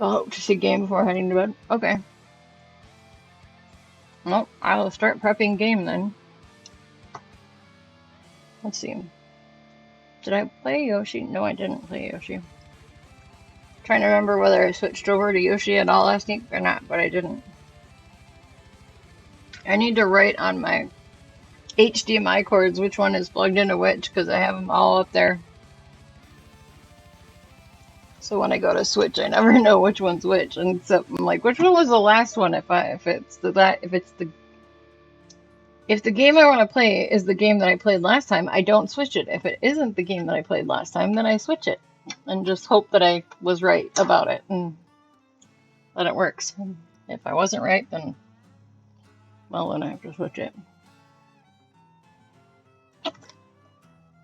I'll hope to see game before heading to bed. Okay. Well, I'll start prepping game then. Let's see. Did I play Yoshi? No, I didn't play Yoshi. Trying to remember whether I switched over to Yoshi at all last week or not, but I didn't. I need to write on my HDMI cords which one is plugged into which, because I have them all up there. So when I go to switch, I never know which one's which, and so I'm like, which one was the last one? If the game I want to play is the game that I played last time, I don't switch it. If it isn't the game that I played last time, then I switch it and just hope that I was right about it and that it works. If I wasn't right, then, well, then I have to switch it.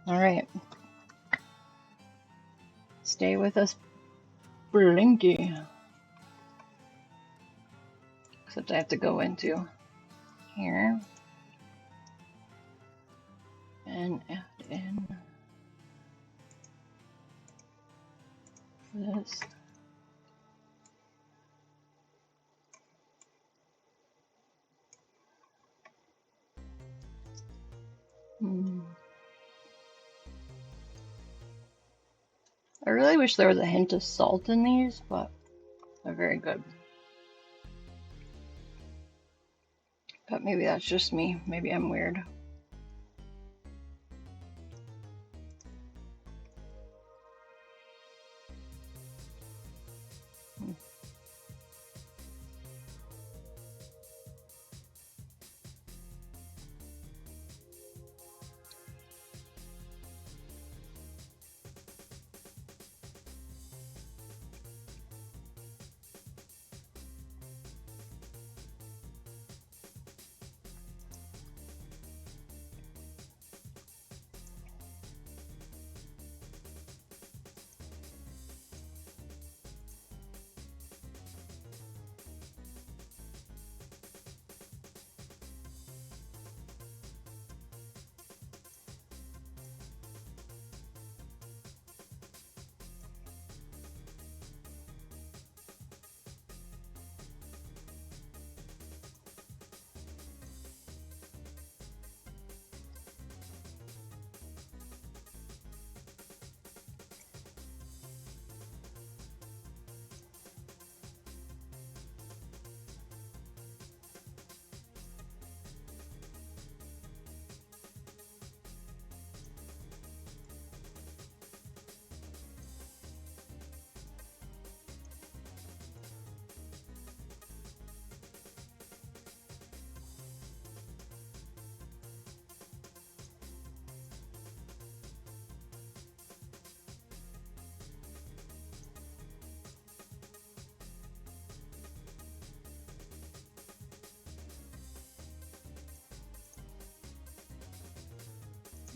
All right. Stay with us, Blinky. Except I have to go into here. and add in this. I really wish there was a hint of salt in these, but they're very good. But maybe that's just me. Maybe I'm weird.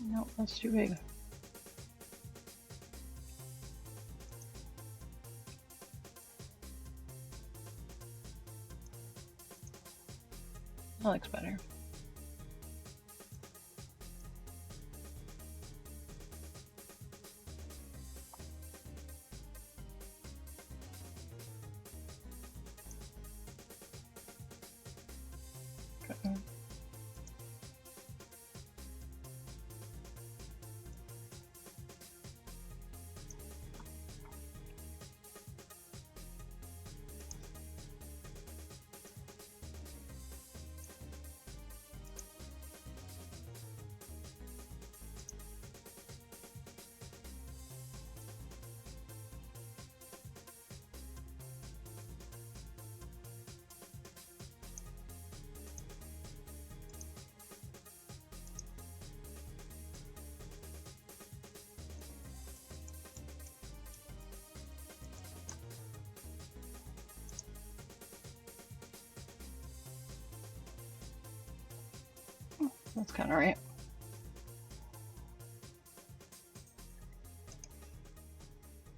No, that's too big. That looks better. Okay. That's kind of right.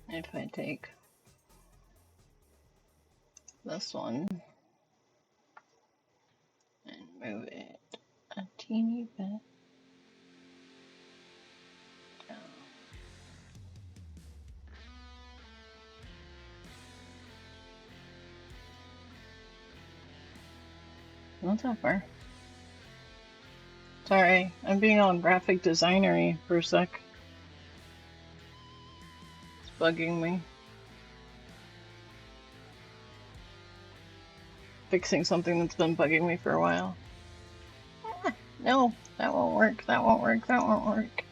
If I take this one and move it a teeny bit down. Not that far. Sorry, I'm being all graphic designery for a sec. It's bugging me. Fixing something that's been bugging me for a while. Ah, no, that won't work, that won't work, that won't work.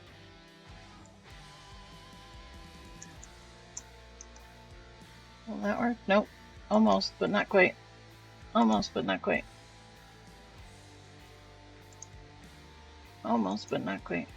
Will that work? Nope. Almost, but not quite. Almost, but not quite. Almost, but not quite.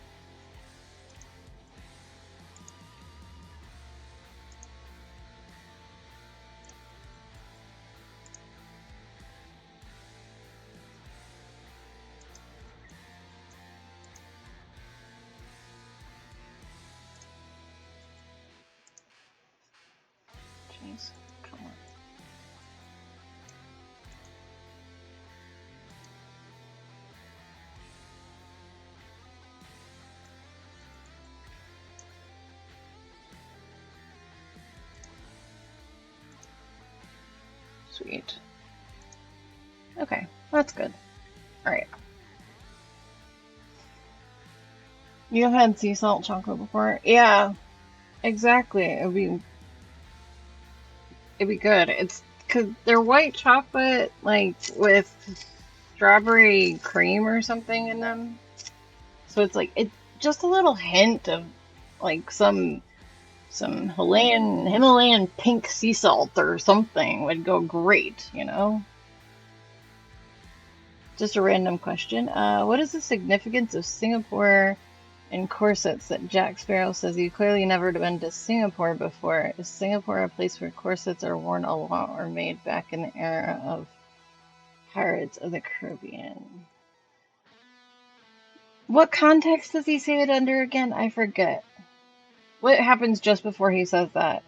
Jeez, come on. Sweet. Okay, that's good. Alright. You've had sea salt chocolate before? Yeah, exactly. It'd be good. It's because they're white chocolate, like with strawberry cream or something in them. So it's like it just a little hint of like some Himalayan pink sea salt or something would go great, you know? Just a random question. What is the significance of Singapore and corsets that Jack Sparrow says you clearly never been to Singapore before? Is Singapore a place where corsets are worn a lot or made back in the era of Pirates of the Caribbean? What context does he say it under again? I forget. What happens just before he says that?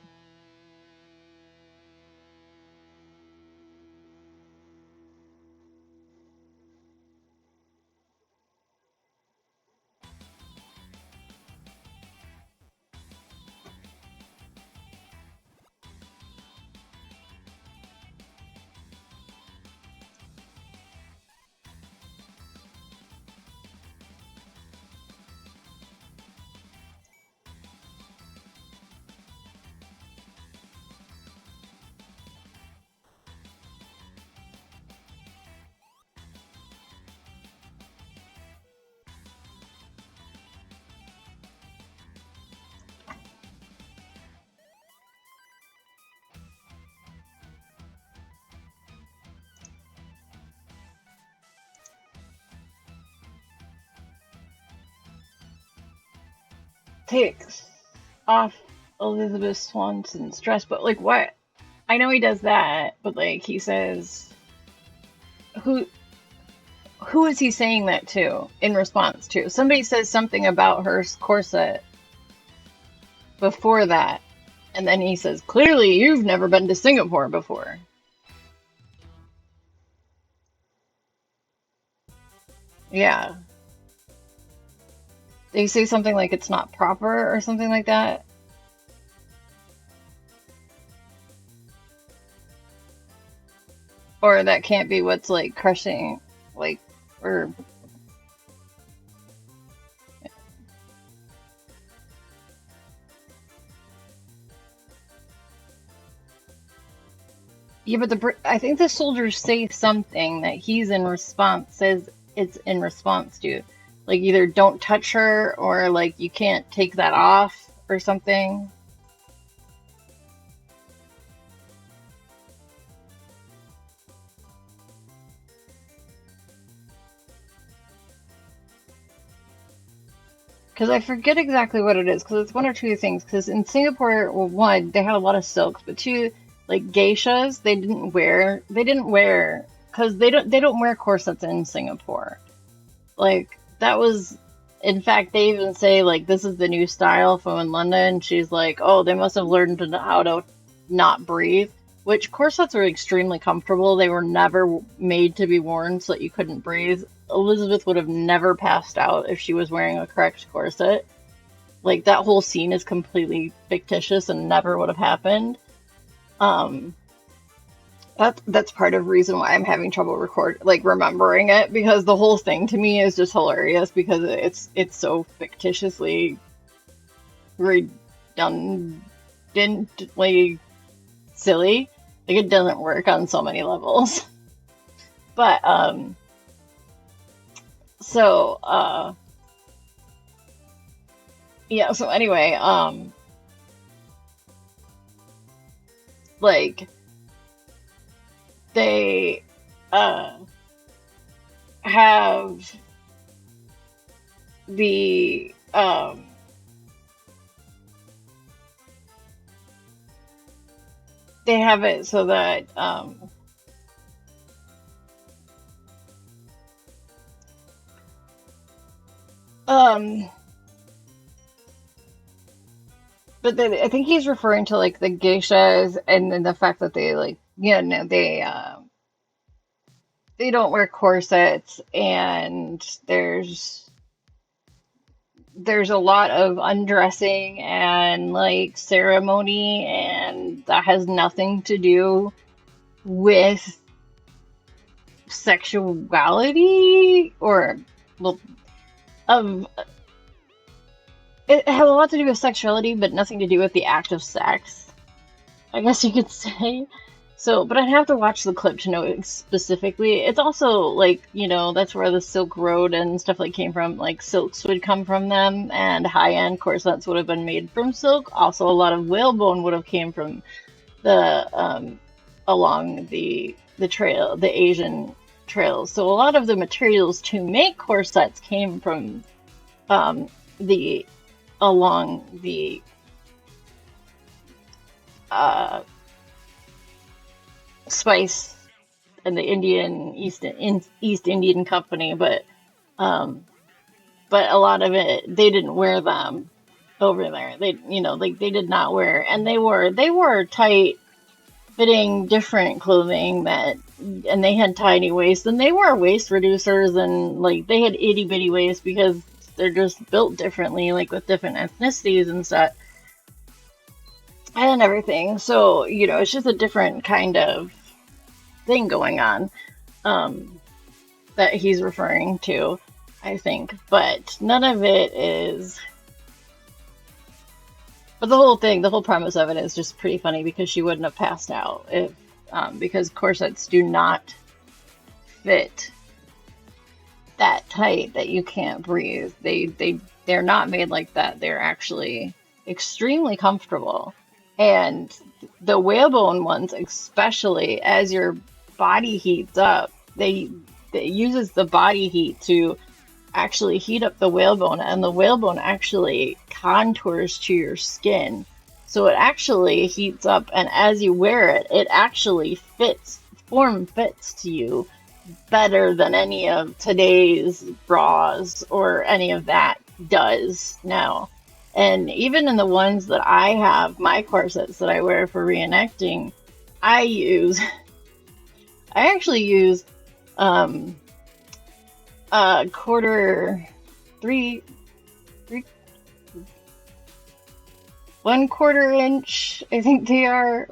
Takes off Elizabeth Swanson's dress, but like what? I know he does that, but like he says, who who is he saying that to in response to? Somebody says something about her corset before that, and then he says, clearly you've never been to Singapore before. Yeah. They say something like it's not proper or something like that. Or that can't be what's like crushing, like, or yeah, but I think the soldiers say something that he's in response, says it's in response to, like either don't touch her or like you can't take that off or something. Because I forget exactly what it is. Because it's one or two things. Because in Singapore, well, one, they had a lot of silks, but two, like geishas, they didn't wear because they don't wear corsets in Singapore. Like that was, in fact, they even say like this is the new style from in London. She's like, oh, they must have learned how to not breathe. Which corsets are extremely comfortable. They were never made to be worn so that you couldn't breathe. Elizabeth would have never passed out if she was wearing a correct corset. Like that whole scene is completely fictitious and never would have happened. Um, that's part of the reason why I'm having trouble remembering it because the whole thing to me is just hilarious because it's so fictitiously redundantly silly. Like it doesn't work on so many levels. But so yeah, so anyway, like they uh have the they have it so that um but I think he's referring to like the geishas and then the fact that they like you know they don't wear corsets and there's a lot of undressing and like ceremony and that has nothing to do with sexuality, or well, um, it has a lot to do with sexuality, but nothing to do with the act of sex, I guess you could say. So, but I'd have to watch the clip to know it specifically. It's also like, that's where the Silk Road and stuff like came from. Like silks would come from them, and high-end corsets would have been made from silk. Also, a lot of whalebone would have came from the along the trail, the Asian trails. So a lot of the materials to make corsets came from the along the uh, spice and the East Indian Company, um, but a lot of it they didn't wear them over there. Like they did not wear, and they wore tight fitting different clothing and they had tiny waists, and they wore waist reducers, and like they had itty bitty waists because they're just built differently, like with different ethnicities and stuff and everything. So, it's just a different kind of thing going on, um, that he's referring to, I think. But none of it is. But the whole premise of it is just pretty funny because she wouldn't have passed out if, because corsets do not fit that tight that you can't breathe. They're not made like that. They're actually extremely comfortable. And the whalebone ones, especially as your body heats up, they uses the body heat to actually heat up the whalebone, and the whalebone actually contours to your skin. So it actually heats up, and as you wear it, it actually form fits to you better than any of today's bras or any of that does now. And even in the ones that I have, my corsets that I wear for reenacting, I use, I actually use um, a quarter, three, three, 1/4 inch, I think they are,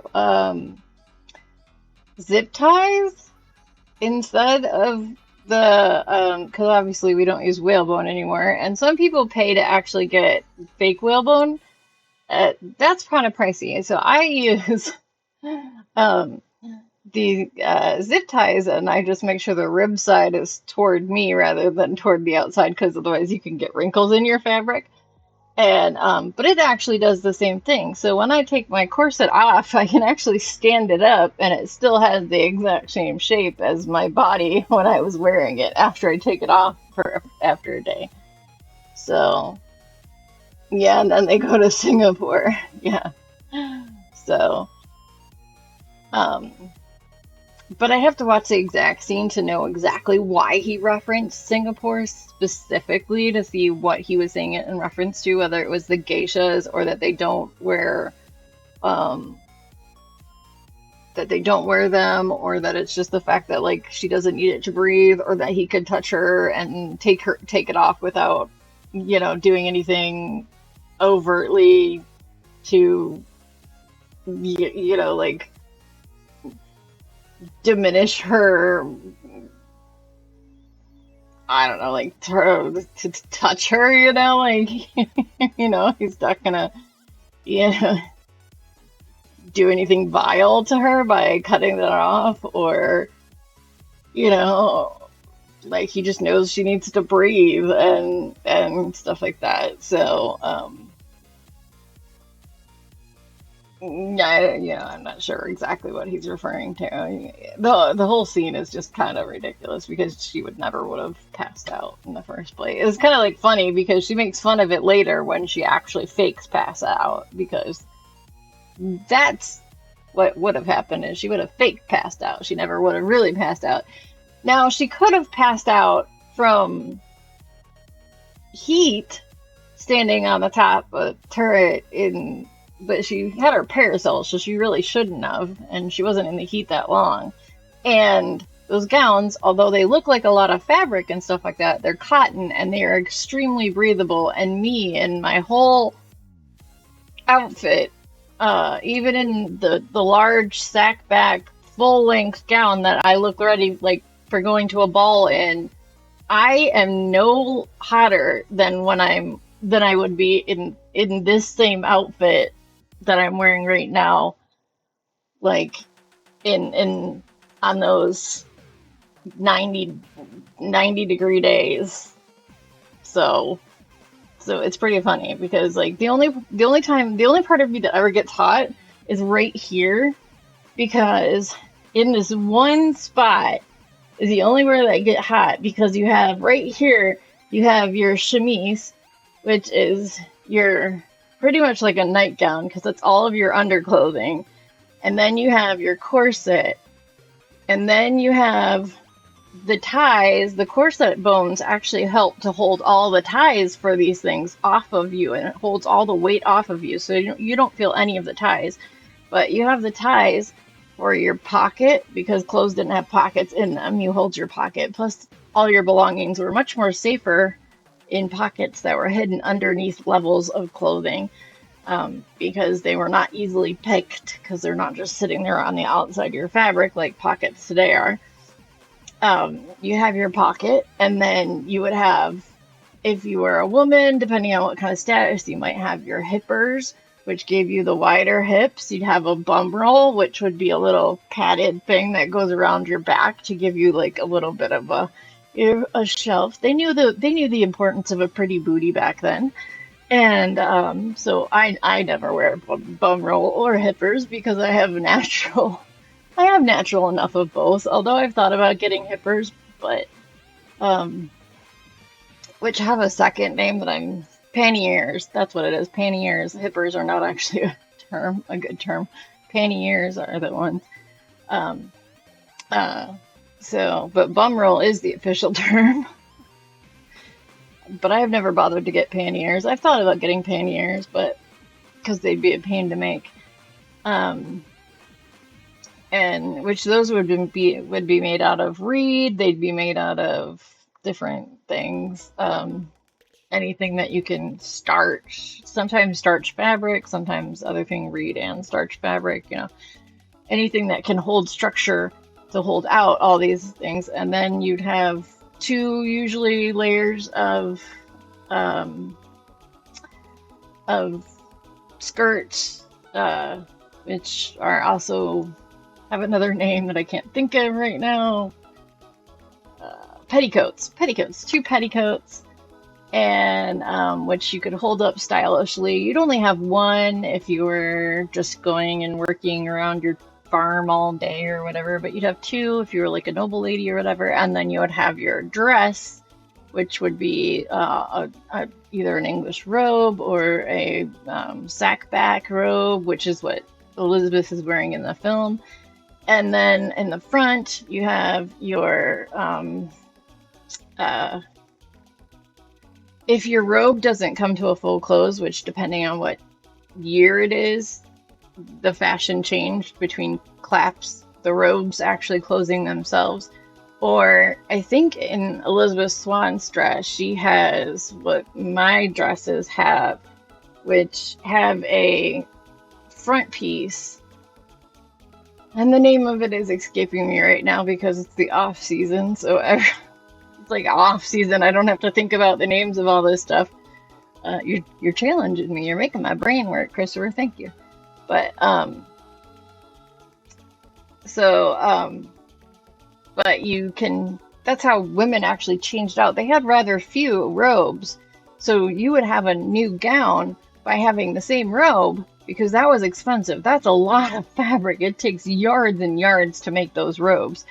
zip ties instead of because obviously we don't use whalebone anymore, and some people pay to actually get fake whalebone. That's kind of pricey, so I use um, the zip ties, and I just make sure the rib side is toward me rather than toward the outside, because otherwise you can get wrinkles in your fabric. And but it actually does the same thing. So when I take my corset off, I can actually stand it up, and it still has the exact same shape as my body when I was wearing it after I take it off for after a day. So yeah, and then they go to Singapore. Yeah. So um but I have to watch the exact scene to know exactly why he referenced Singapore specifically, to see what he was saying it in reference to, whether it was the geishas or um that they don't wear them, or that it's just the fact that like she doesn't need it to breathe, or that he could touch her and take it off without, doing anything overtly to like diminish her. I don't know, like to touch her, like he's not gonna, you know, do anything vile to her by cutting that off, or you know, like he just knows she needs to breathe and stuff like that. So, yeah, I'm not sure exactly what he's referring to. The whole scene is just kind of ridiculous because she would have passed out in the first place. It's kind of like funny because she makes fun of it later when she actually fakes pass out, because that's what would have happened, is she would have faked passed out. She never would have really passed out. Now, she could have passed out from heat standing on the top of a turret but she had her parasol, so she really shouldn't have, and she wasn't in the heat that long. And those gowns, although they look like a lot of fabric and stuff like that, they're cotton and they are extremely breathable. And me and my whole outfit, even in the large sack back full length gown that I look ready like for going to a ball in, I am no hotter than than I would be in this same outfit that I'm wearing right now, like in on those 90 90-degree days. So so it's pretty funny because like the only part of me that ever gets hot is right here because in this one spot is the only where that I get hot because you have right here, you have your chemise, which is your pretty much like a nightgown because that's all of your underclothing. And then you have your corset. And then you have the ties. The corset bones actually help to hold all the ties for these things off of you, and it holds all the weight off of you. So you don't feel any of the ties. But you have the ties for your pocket because clothes didn't have pockets in them. You hold your pocket. Plus, all your belongings were much more safer in pockets that were hidden underneath levels of clothing because they were not easily picked because they're not just sitting there on the outside of your fabric like pockets today are. You have your pocket, and then you would have, if you were a woman, depending on what kind of status, you might have your hippers, which gave you the wider hips. You'd have a bum roll, which would be a little padded thing that goes around your back to give you like a little bit of a shelf. They knew the importance of a pretty booty back then. And so I never wear bum roll or hippers because I have natural enough of both. Although I've thought about getting hippers, but um, which have a second name that I'm panniers. That's what it is. Panniers. Hippers are not actually a good term. Panniers are the ones. Um, but bum roll is the official term. But I have never bothered to get panniers. I've thought about getting panniers, but because they'd be a pain to make. Um, and which those would be made out of reed. They'd be made out of different things. Anything that you can starch. Sometimes starch fabric, sometimes other thing reed and starch fabric. Anything that can hold structure to hold out all these things. And then you'd have two usually layers of skirts, which are also have another name that I can't think of right now. Petticoats, two petticoats, and which you could hold up stylishly. You'd only have one if you were just going and working around your farm all day or whatever, but you'd have two if you were like a noble lady or whatever, and then you would have your dress, which would be either an English robe or a sack back robe, which is what Elizabeth is wearing in the film. And then in the front, you have your if your robe doesn't come to a full close, which depending on what year it is, the fashion changed between claps, the robes actually closing themselves. Or I think in Elizabeth Swan's dress, she has what my dresses have, which have a front piece. And the name of it is escaping me right now because it's the off season. So it's like off season. I don't have to think about the names of all this stuff. You're challenging me. You're making my brain work, Christopher. Thank you. But but you can, that's how women actually changed out. They had rather few robes. So you would have a new gown by having the same robe because that was expensive. That's a lot of fabric. It takes yards and yards to make those robes.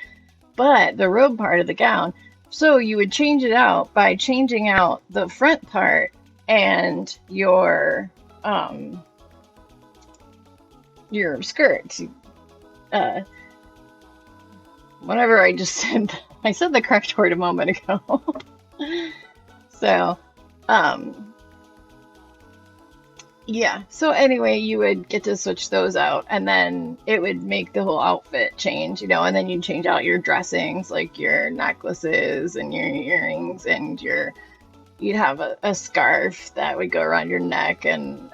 But the robe part of the gown, so you would change it out by changing out the front part and your skirts. Whatever I just said, I said the correct word a moment ago. So, yeah. So anyway, you would get to switch those out, and then it would make the whole outfit change, and then you'd change out your dressings, like your necklaces and your earrings, and you'd have a scarf that would go around your neck, and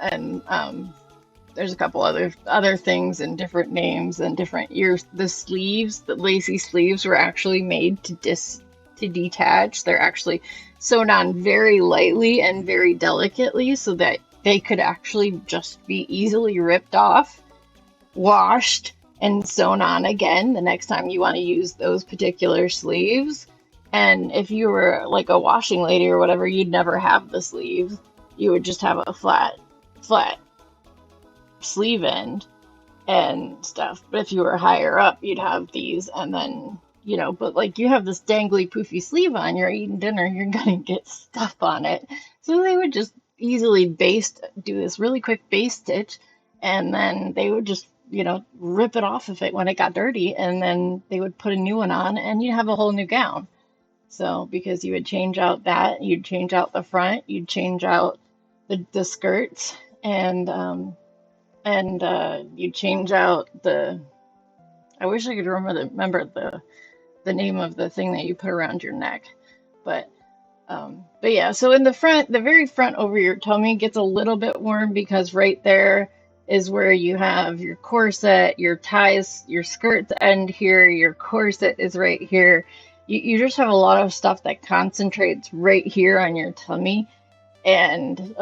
there's a couple other things and different names and different years. The sleeves, the lacy sleeves, were actually made to detach. They're actually sewn on very lightly and very delicately so that they could actually just be easily ripped off, washed, and sewn on again the next time you want to use those particular sleeves. And if you were like a washing lady or whatever, you'd never have the sleeves. You would just have a flat sleeve end and stuff. But if you were higher up, you'd have these, and then, but like you have this dangly, poofy sleeve on, you're eating dinner, you're gonna get stuff on it. So they would just easily do this really quick base stitch, and then they would just, rip it off when it got dirty, and then they would put a new one on, and you have a whole new gown. So, because you would change out you'd change out the front, you'd change out the skirts, and you change out I wish I could remember the name of the thing that you put around your neck, but yeah. So in the front, the very front over your tummy gets a little bit warm because right there is where you have your corset, your ties, your skirts end here, your corset is right here. You just have a lot of stuff that concentrates right here on your tummy. And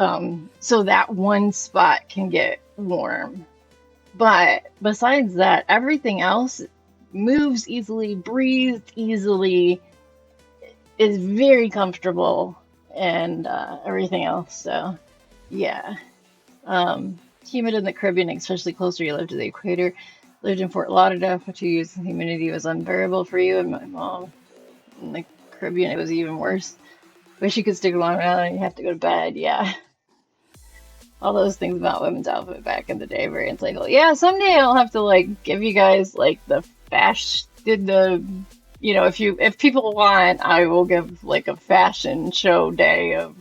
so that one spot can get warm. But besides that, everything else moves easily, breathes easily, is very comfortable, and everything else. So, yeah. Humid in the Caribbean, especially closer you live to the equator. Lived in Fort Lauderdale for 2 years. The humidity was unbearable for you and my mom. In the Caribbean, it was even worse. Wish you could stick around and you have to go to bed. Yeah. All those things about women's outfit back in the day, very insightful. Yeah, someday I'll have to like give you guys like if people want, I will give like a fashion show day of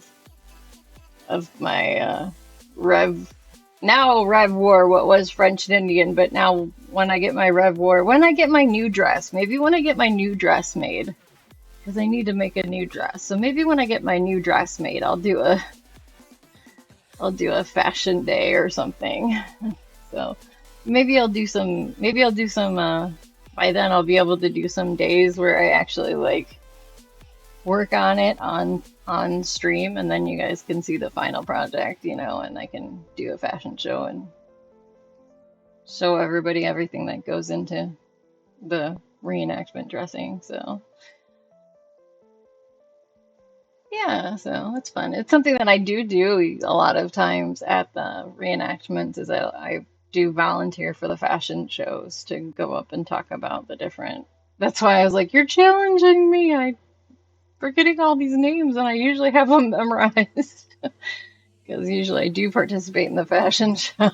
my Rev War, what was French and Indian, but now when I get my Rev War, when I get my new dress, maybe when I get my new dress made, because I need to make a new dress. So maybe when I get my new dress made, I'll do a fashion day or something. So maybe I'll do some by then I'll be able to do some days where I actually like work on it on stream, and then you guys can see the final project, and I can do a fashion show and show everybody everything that goes into the reenactment dressing. So yeah, so it's fun. It's something that I do a lot of times at the reenactments, is that I do volunteer for the fashion shows to go up and talk about the different. That's why I was like, you're challenging me. I'm forgetting all these names, and I usually have them memorized because usually I do participate in the fashion show.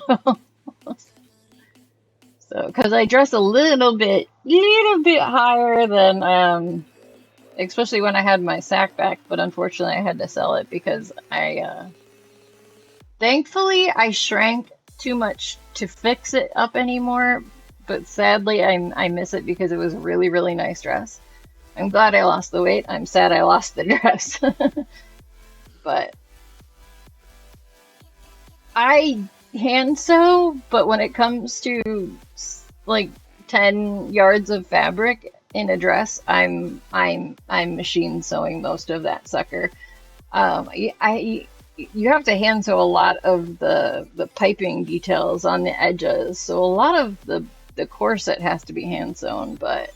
So, because I dress a little bit higher than especially when I had my sack back, but unfortunately I had to sell it because thankfully I shrank too much to fix it up anymore, but sadly I miss it because it was a really, really nice dress. I'm glad I lost the weight. I'm sad I lost the dress. But I hand sew, but when it comes to like 10 yards of fabric in a dress, I'm machine sewing most of that sucker. You have to hand sew a lot of the piping details on the edges, so a lot of the corset has to be hand sewn. But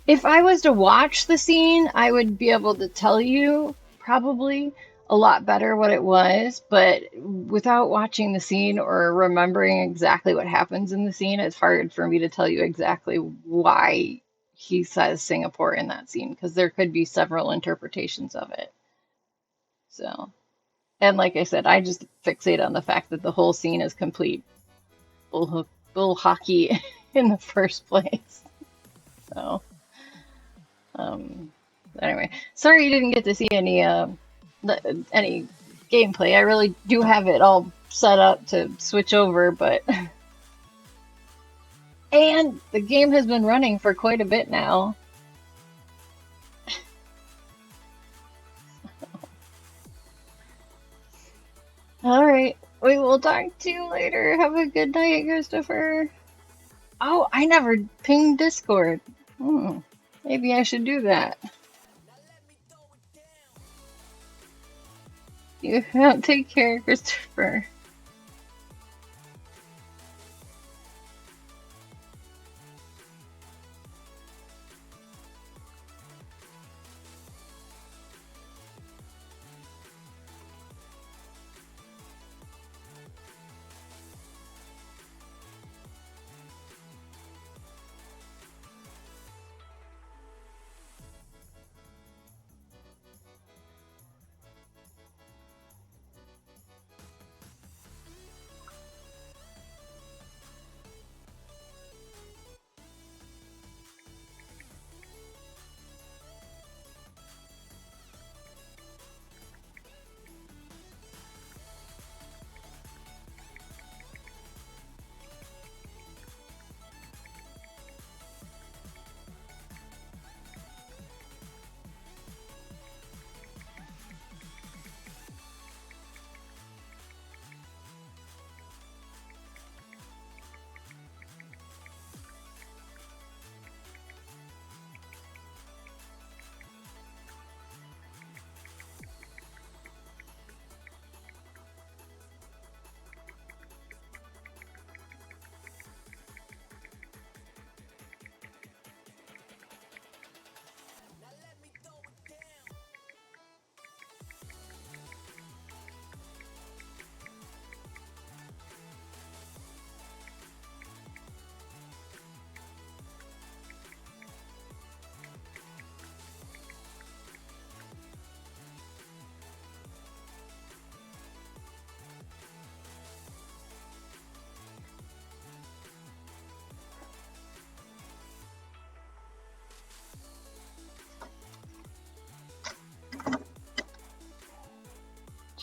if I was to watch the scene, I would be able to tell you probably a lot better what it was, but without watching the scene or remembering exactly what happens in the scene, it's hard for me to tell you exactly why he says Singapore in that scene, because there could be several interpretations of it. So, and like I said, I just fixate on the fact that the whole scene is complete bull hockey in the first place. So, anyway, sorry you didn't get to see any gameplay. I really do have it all set up to switch over, but and the game has been running for quite a bit now. right. We will talk to you later. Have a good night, Christopher. Oh, I never pinged Discord. Hmm. Maybe I should do that. You don't take care, Christopher.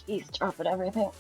Jeez, dropping everything.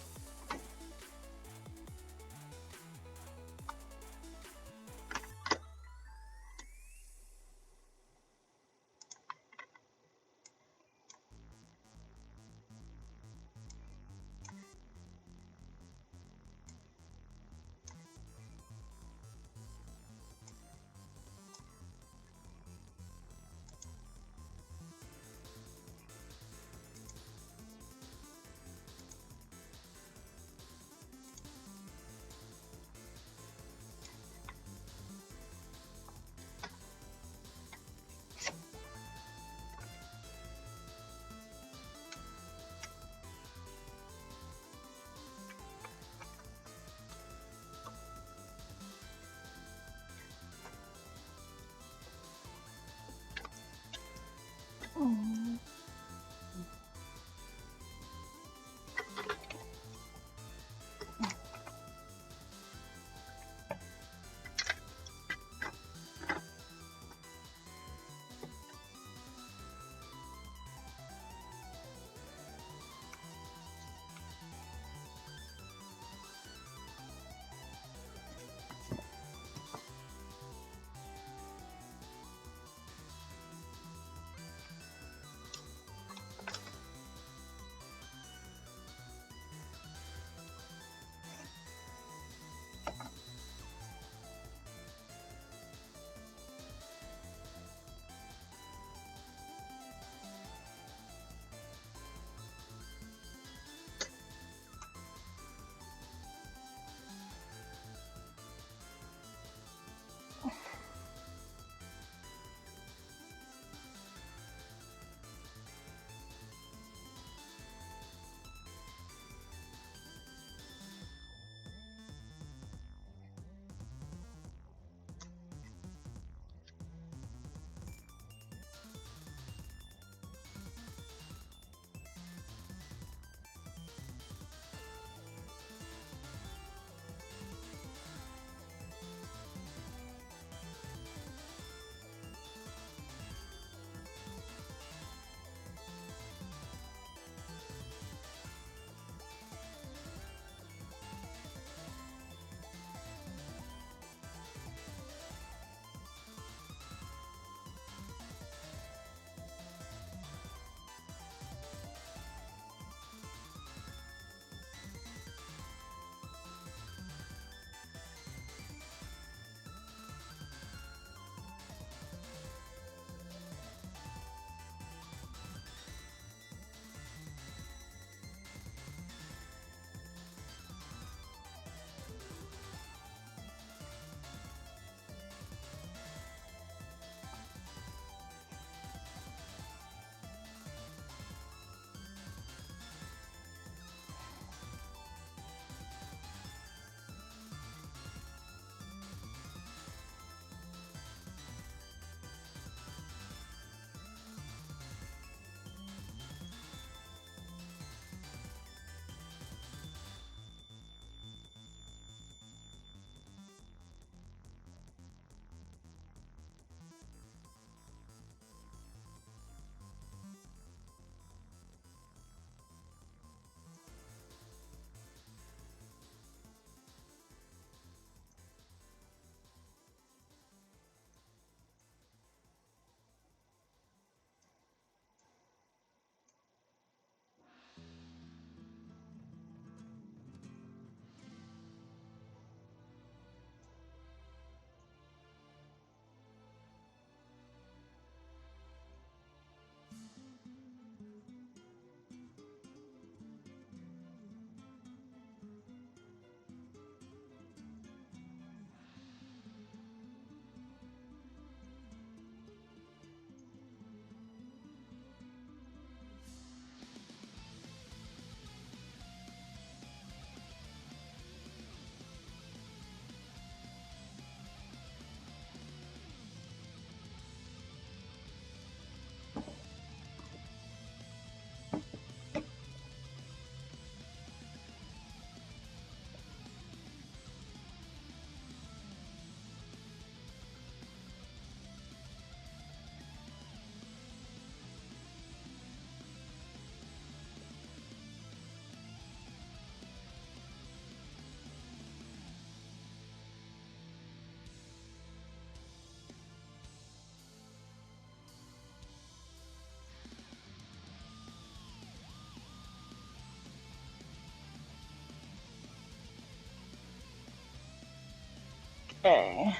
Okay.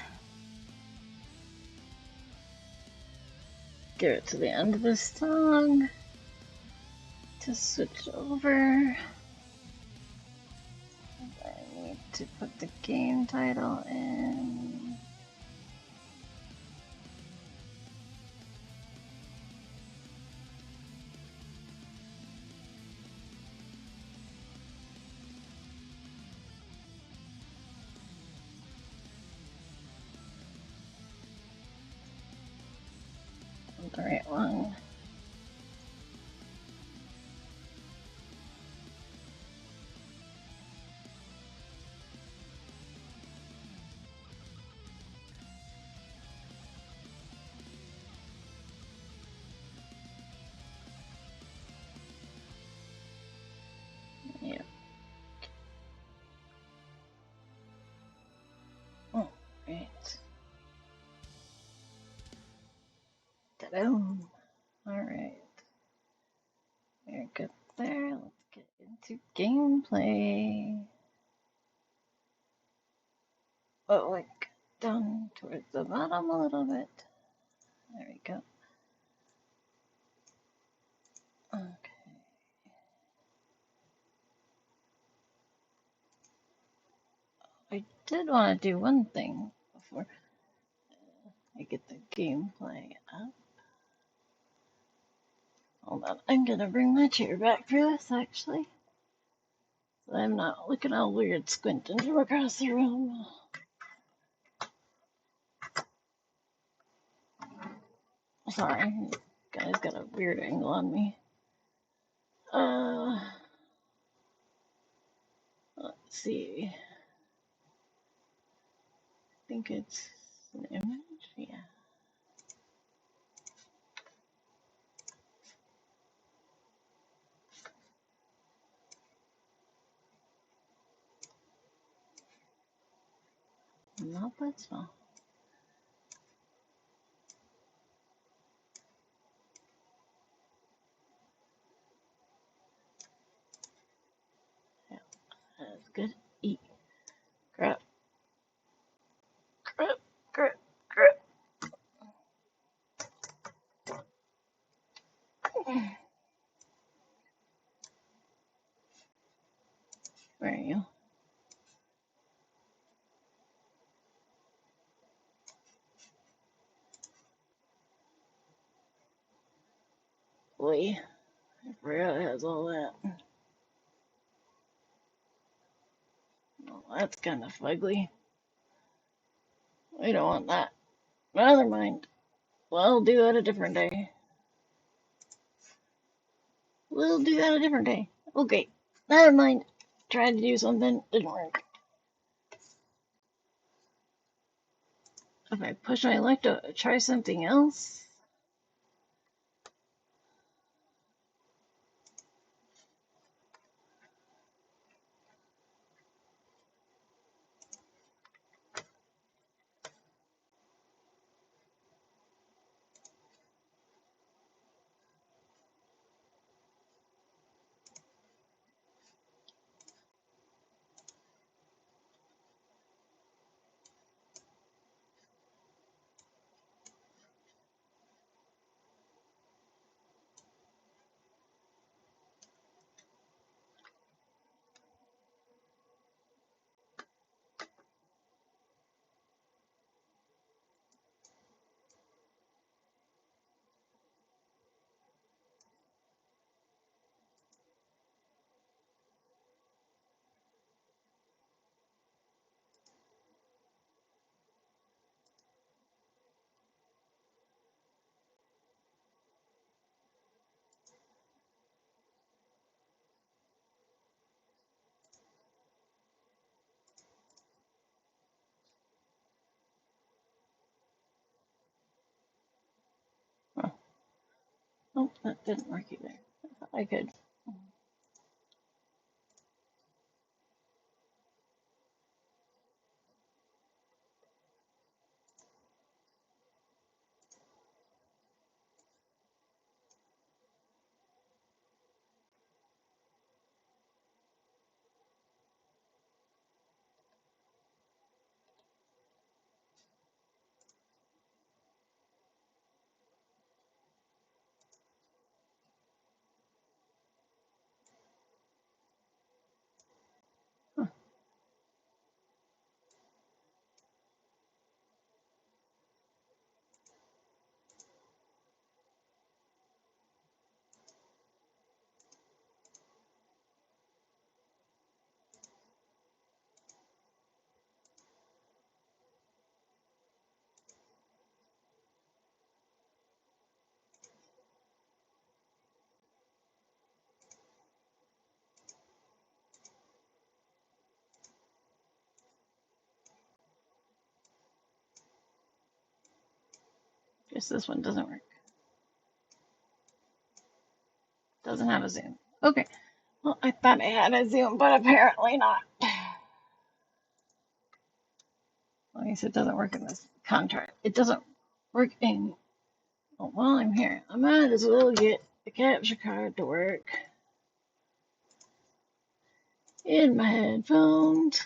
Give it to the end of the song to switch over. I need to put the game title in. The right one. Yeah. Oh, right. Ta-da! Alright. We're good there. Let's get into gameplay. Oh, like down towards the bottom a little bit. There we go. Okay. I did want to do one thing before I get the gameplay up. Hold on, I'm gonna bring my chair back for this actually. So I'm not looking all weird squinting from across the room. Sorry, guys got a weird angle on me. Let's see. I think it's an image, yeah. Not that small. Yeah, that's good. Eat. Crap. Crap. Crap. Crap. Where are you? Boy, I forgot it has all that. Well, that's kind of fugly. We don't want that. Never mind. We'll do that a different day. We'll do that a different day. Okay. Never mind. Tried to do something, didn't work. If I push my luck to try something else. Huh. Nope, that didn't work either. I thought I could. Guess this one doesn't work. Doesn't have a zoom. Okay. Well, I thought I had a zoom, but apparently not. At least it doesn't work in this contract. It doesn't work in. Well, while I'm here, I might as well get the capture card to work in my headphones.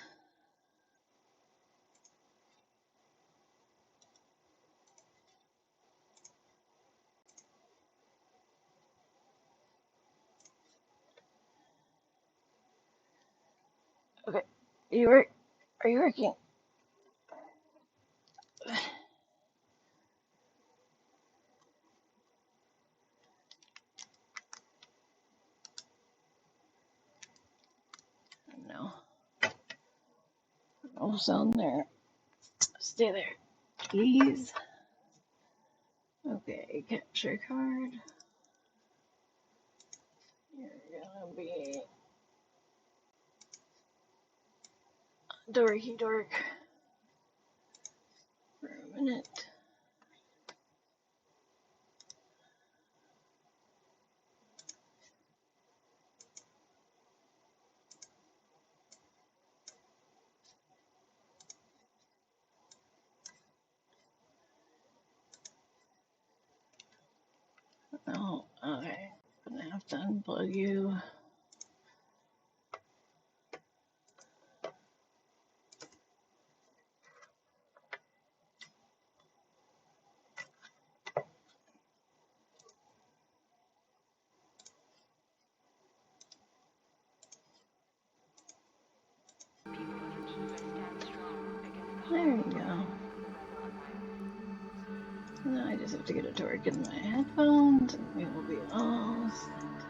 Okay. Are you working? No. No sound there. Stay there, please. Okay, capture card. You're gonna be dorky dork for a minute. Oh, okay. Gonna have to unplug you. There we go. Now I just have to get it to work in my headphones and we will be all set.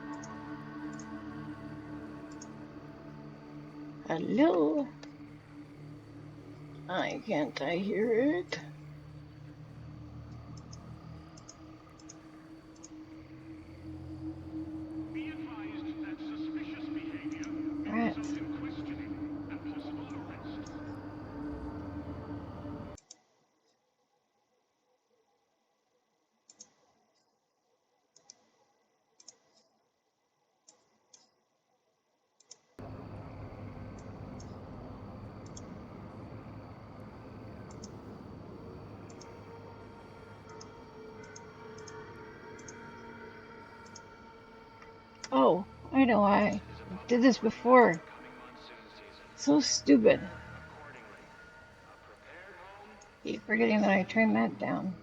Hello? Can't I hear it? Right. Oh, I know I did this before. So stupid. Keep forgetting that I turned that down.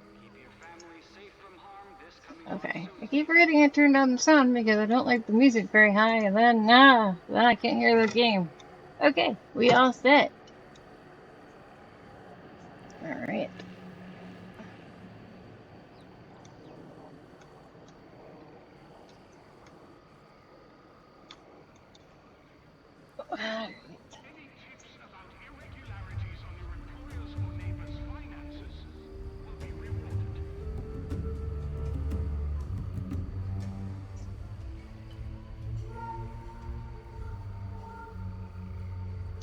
Okay, I keep forgetting I turned down the sound because I don't like the music very high, and then I can't hear the game. Okay, we all set. All right. All right.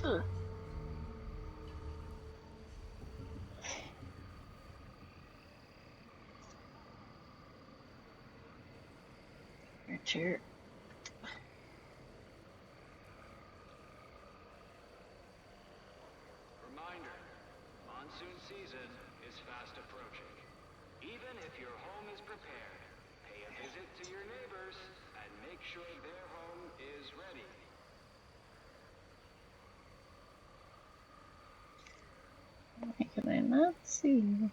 Ugh. Your chair. Reminder, monsoon season is fast approaching. Even if your home is prepared, pay a visit to your neighbors and make sure their home is ready. Why can I not see?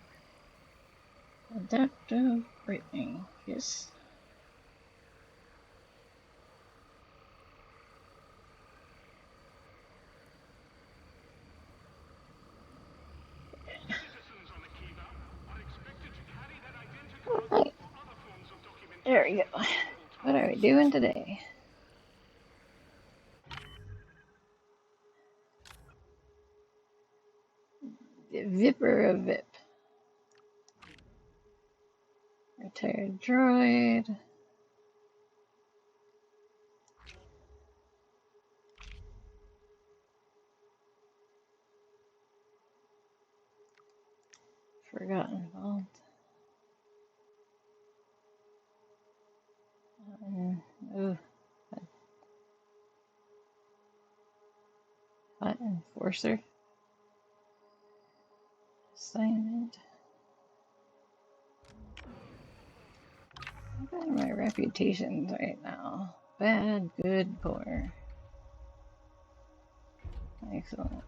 Adaptive Brittany. Yes. Right. There we go. What are we doing today? Vipper of Vip. Retired droid. Forgotten vault. Enforcer. Assignment. What are my reputations right now? Bad, good, poor. Excellent.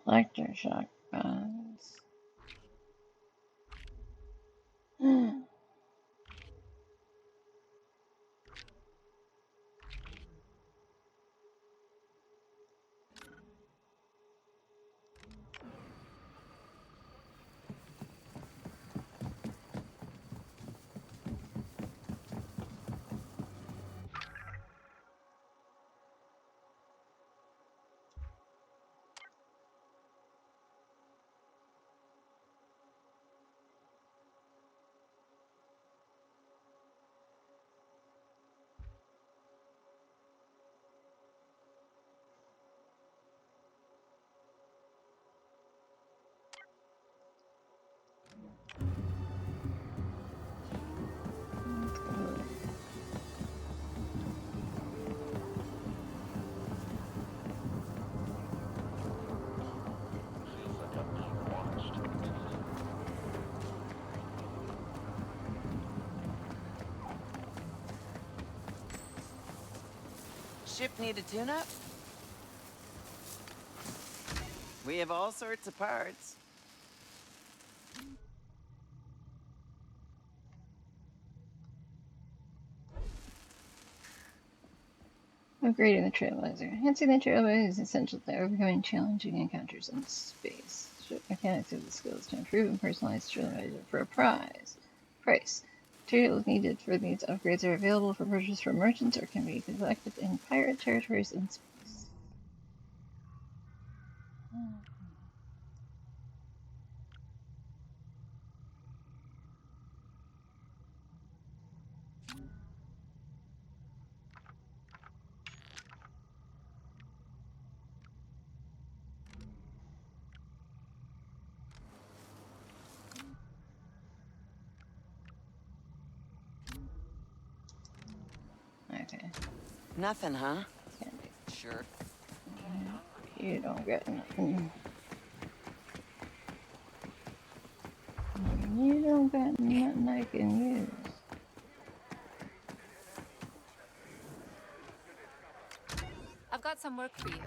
Electroshock guns. Ship need a tune-up? We have all sorts of parts. Upgrading the Trailblazer. Enhancing the Trailblazer is essential to overcoming challenging encounters in space. Ship mechanics have the skills to improve and personalize the Trailblazer for a price. Materials needed for these upgrades are available for purchase from merchants or can be collected in pirate territories in space. Okay. Nothing, huh? Can't do. Sure. You don't get nothing. You don't got nothing I can use. I've got some work for you.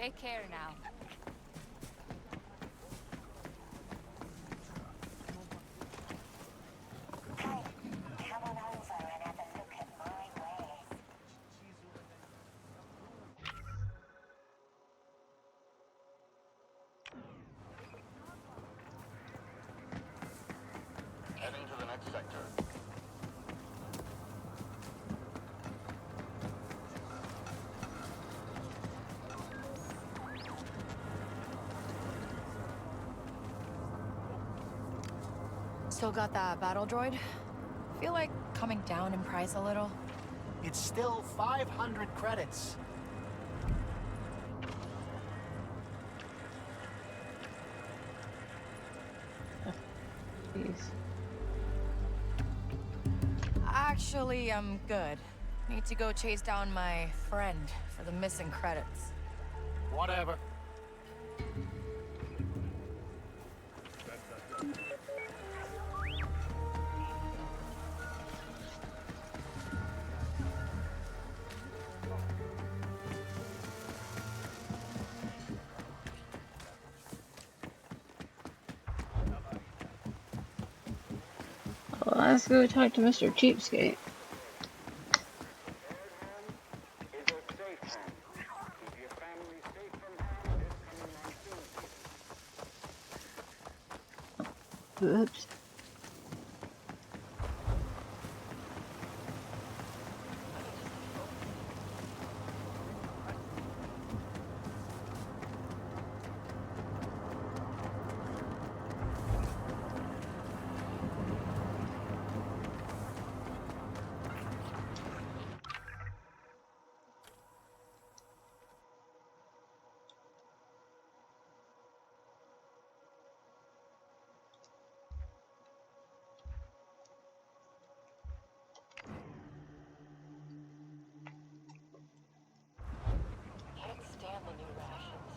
Take care now. Heading to the next sector. Still got that battle droid? Feel like coming down in price a little. It's still 500 credits. Jeez. Actually, I'm good. Need to go chase down my friend for the missing credits. Whatever. Well, let's go talk to Mr. Cheapskate. Is a safe home. Keep your family safe from harm this coming monsoon season. Oops. Can't stand the new rations.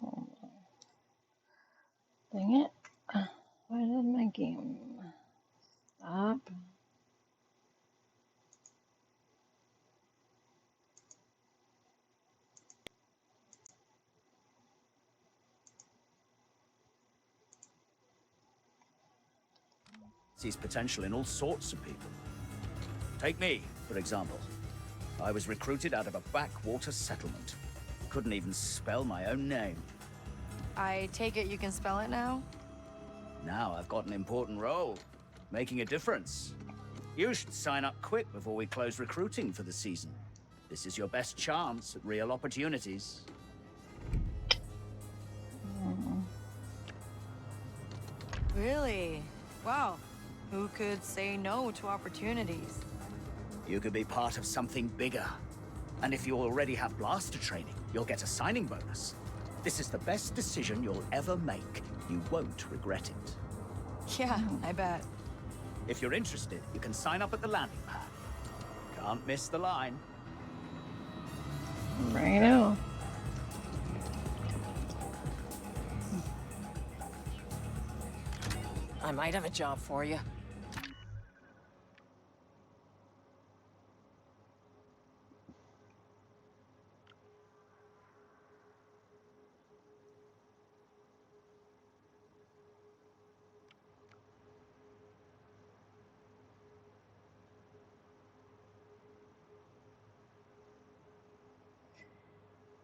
Oh, dang it. Why did my game stop? Sees potential in all sorts of people. Take me, for example. I was recruited out of a backwater settlement. Couldn't even spell my own name. I take it you can spell it now? Now I've got an important role, making a difference. You should sign up quick before we close recruiting for the season. This is your best chance at real opportunities. Really? Wow. Who could say no to opportunities? You could be part of something bigger. And if you already have blaster training, you'll get a signing bonus. This is the best decision you'll ever make. You won't regret it. Yeah, I bet. If you're interested, you can sign up at the landing pad. Can't miss the line. Righto. I might have a job for you.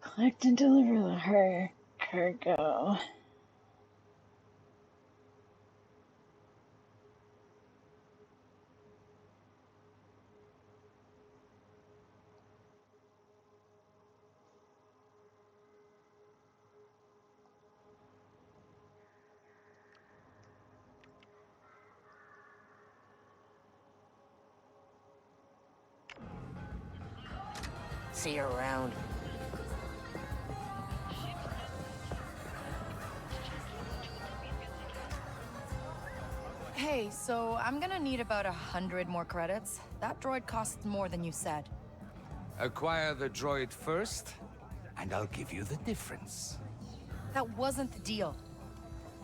Collect and deliver the hard cargo. See you around. Hey, so I'm gonna need about 100 more credits. That droid costs more than you said. Acquire the droid first, and I'll give you the difference. That wasn't the deal.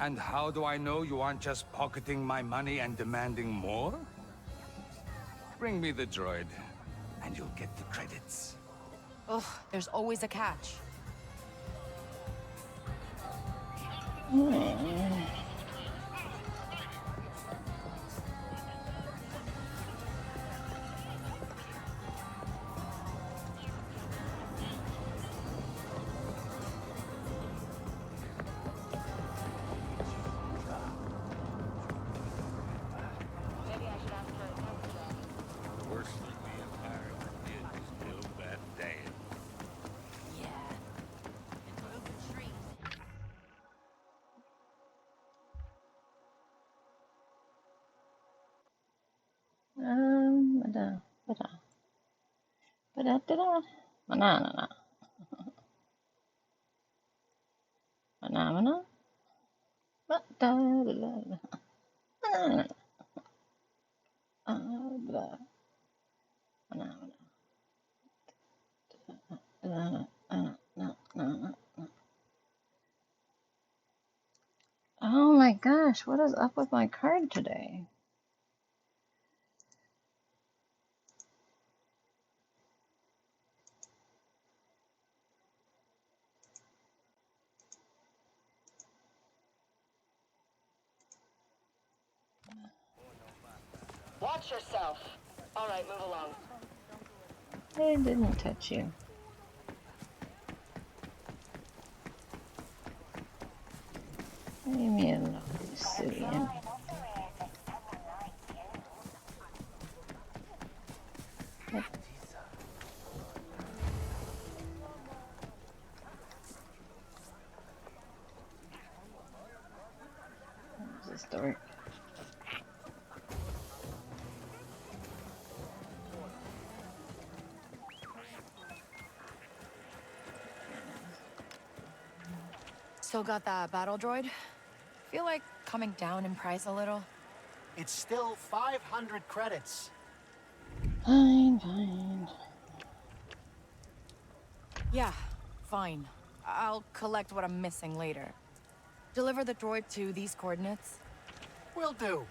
And how do I know you aren't just pocketing my money and demanding more? Bring me the droid, and you'll get the credits. Ugh, there's always a catch. Worse than the Empire is still that damn. Bada, bada, bada, da, banana, banana, bada, da, banana, bada, banana, Oh my gosh, what is up with my card today? Watch yourself. All right, move along. I didn't touch you. Leave me alone, you silly imp. Where's this door? Still got that battle droid? Feel like coming down in price a little? It's still 500 credits. Fine, fine. Yeah, fine. I'll collect what I'm missing later. Deliver the droid to these coordinates. Will do.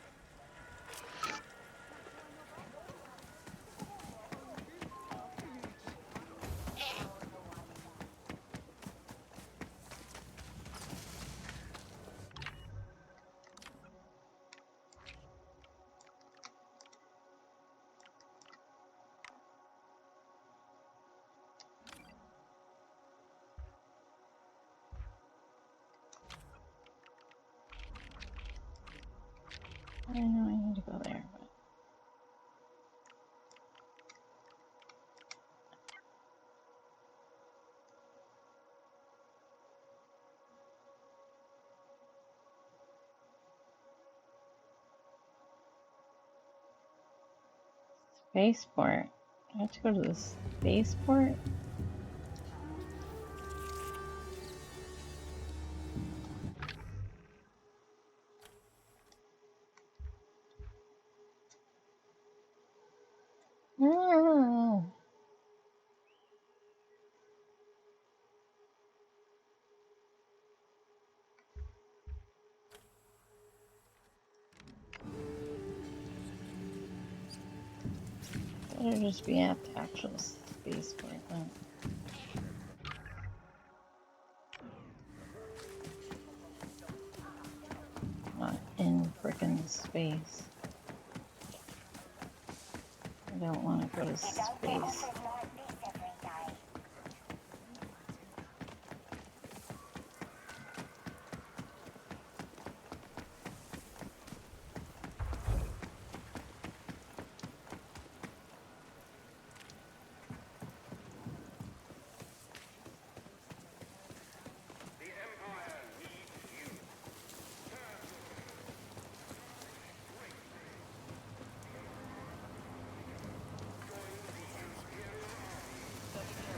I know I need to go there, but spaceport. I have to go to the spaceport? No. Better just be at the actual spaceport, not in frickin' space. I don't want to go to space.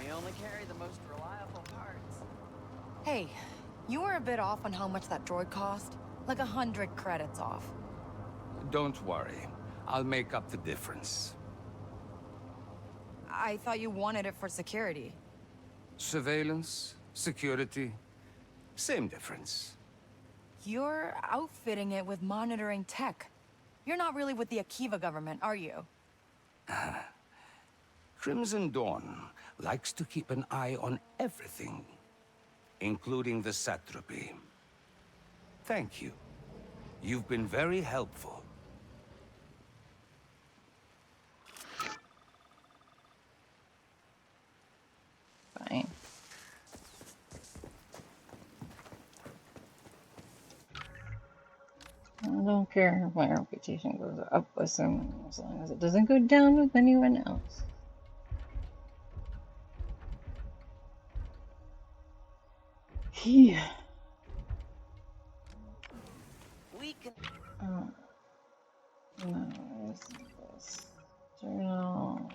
We only carry the most reliable parts. Hey, you were a bit off on how much that droid cost. Like 100 credits off. Don't worry. I'll make up the difference. I thought you wanted it for security. Surveillance, security, same difference. You're outfitting it with monitoring tech. You're not really with the Akiva government, are you? Crimson Dawn likes to keep an eye on everything, including the satrapy. Thank you. You've been very helpful. Fine. I don't care if my reputation goes up with someone, as long as it doesn't go down with anyone else. Yeah. We can. No, this journal.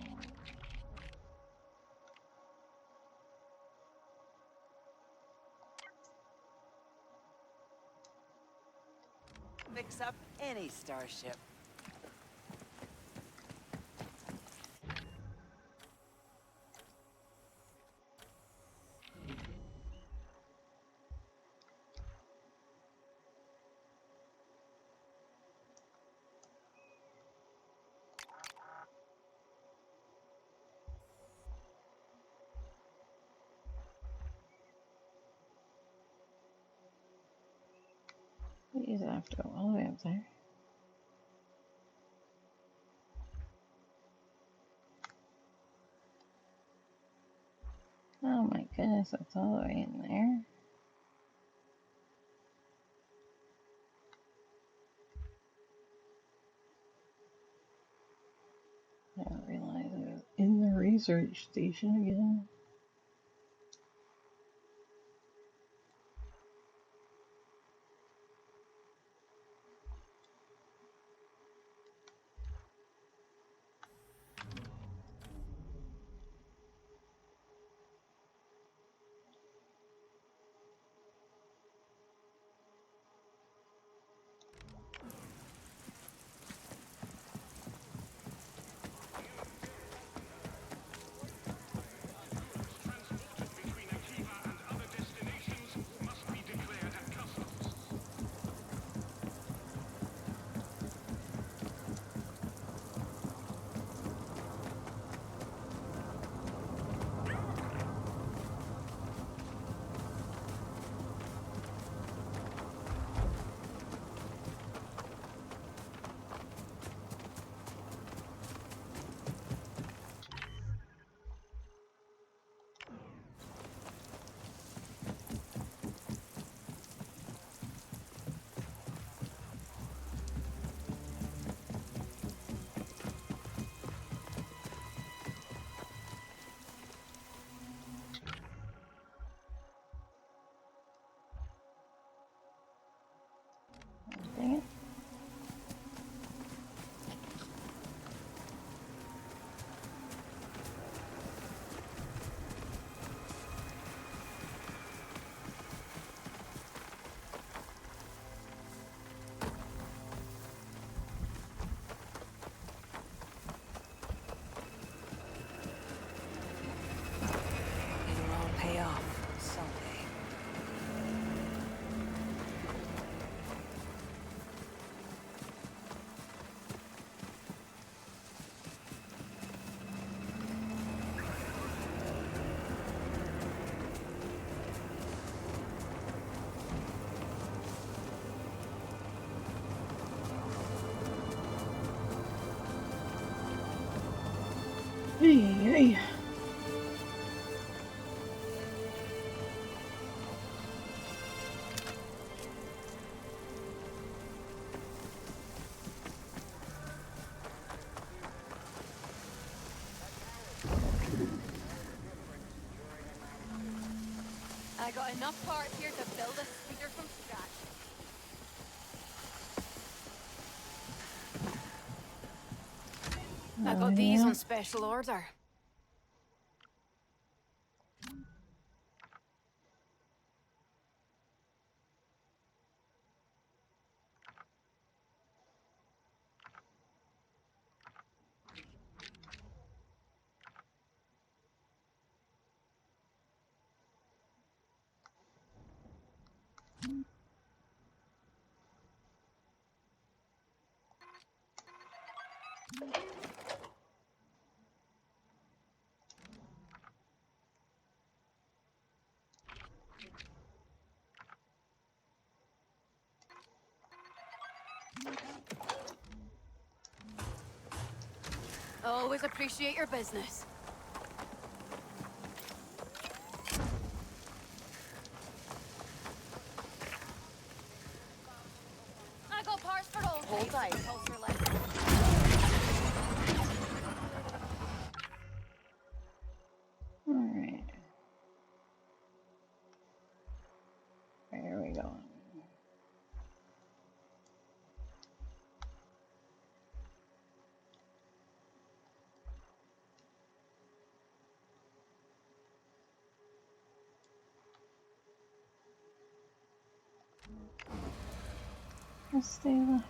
Fix up any starship. Please have to go all the way up there. Oh my goodness, that's all the way in there. I didn't realize I was in the research station again. Dang it. It'll all pay off someday. Hey, hey. I got enough parts here to build a speeder from scratch. I got these on special order. Always appreciate your business. I got parts for all. Hold tight. Alright. Where are we going? Let's stay left.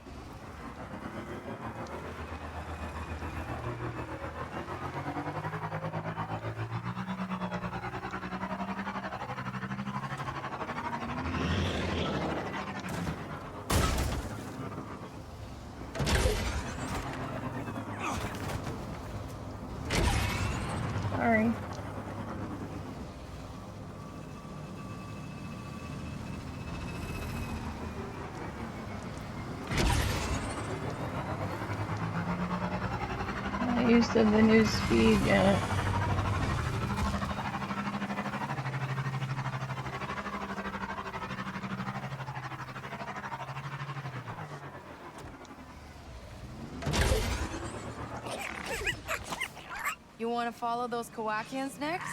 Sorry. Not used to the new speed yet. You want to follow those Kowakians next?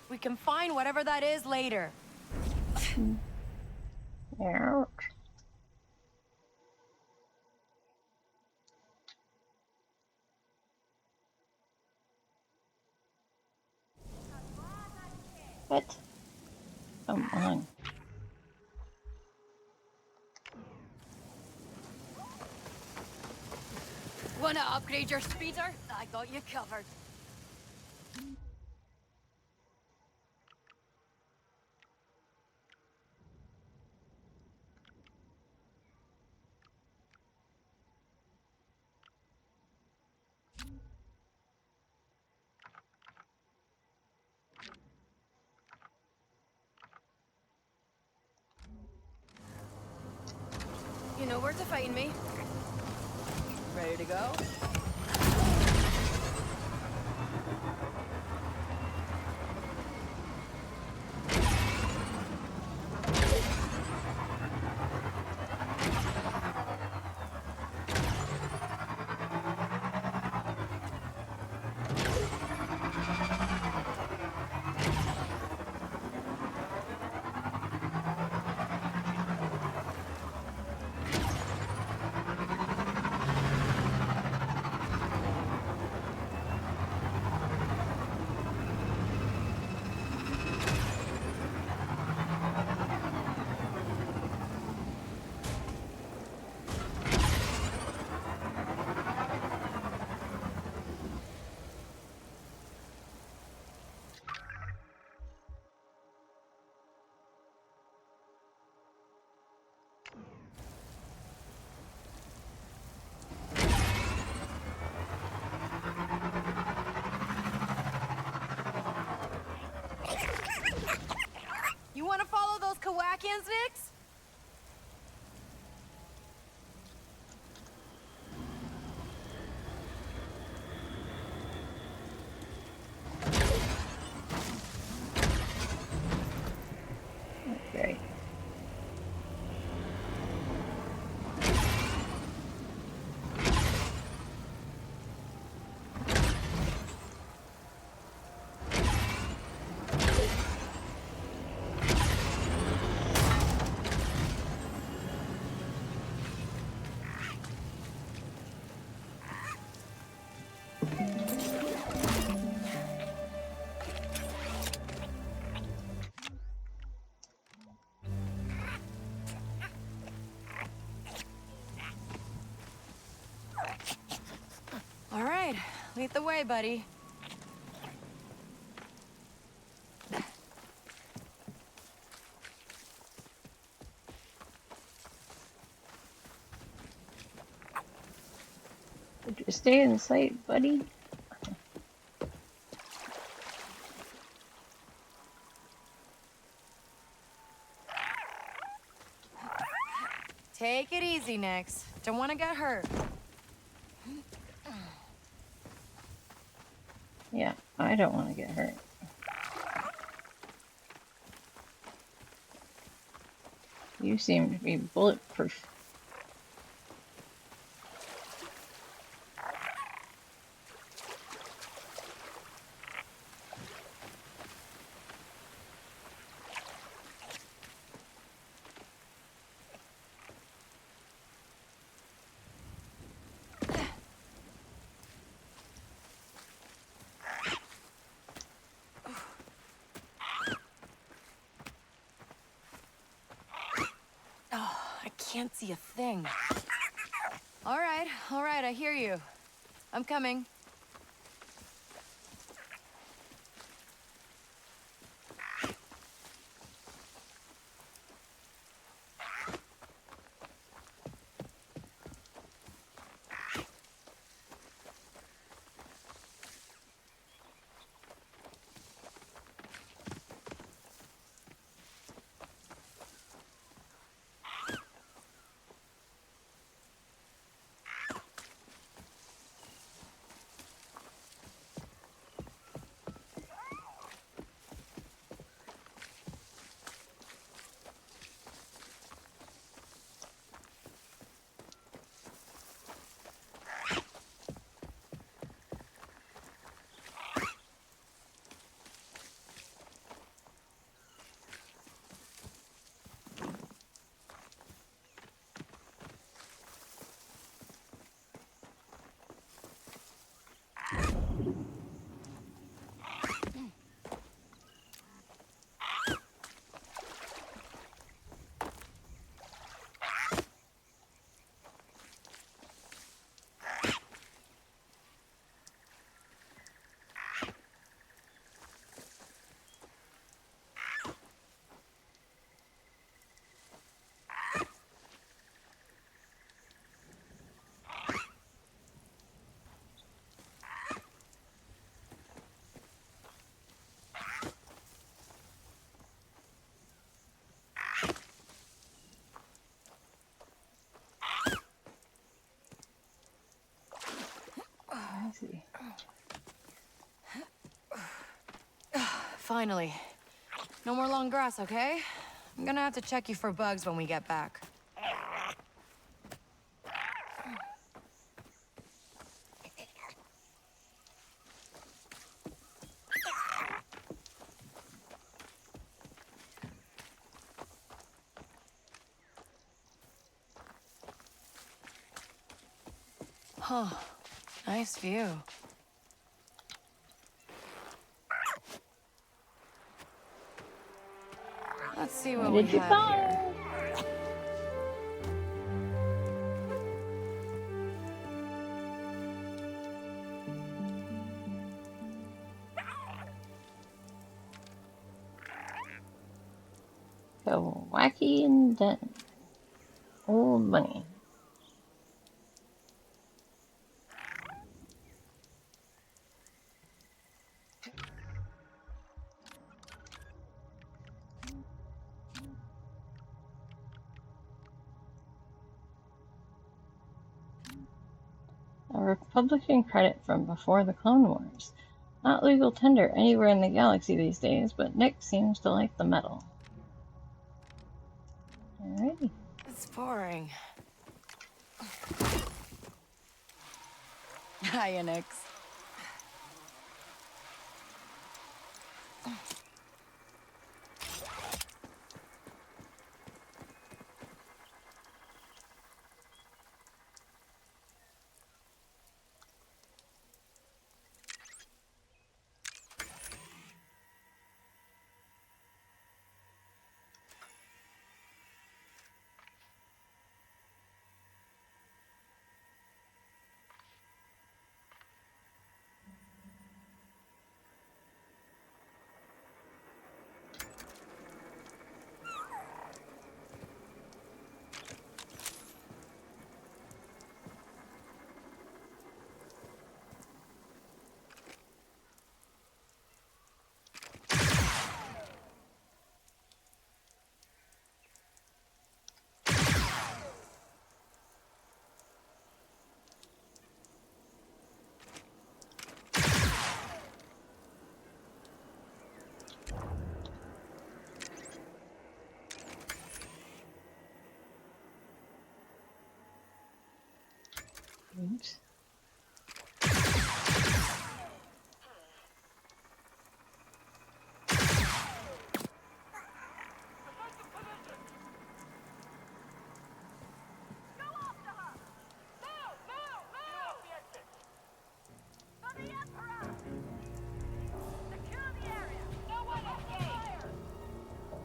We can find whatever that is later. Ouch. What? Come on. Wanna upgrade your speeder? I got you covered. You know where to find me. Ready to go? You want to follow those Kowakians, Nix? Okay. All right, lead the way, buddy. stay in sight, buddy. Take it easy, Nix. Don't want to get hurt. Yeah, I don't want to get hurt. You seem to be bulletproof. I can't see a thing. All right, I hear you. I'm coming. I see. Finally. No more long grass, okay? I'm gonna have to check you for bugs when we get back. Huh. Nice view. Let's see Where what we did you have here. go? Go wacky and done. Old bunny. A Republican credit from before the Clone Wars. Not legal tender anywhere in the galaxy these days, but Nick seems to like the metal. Alrighty. It's boring. Hiya, Nix. Oops.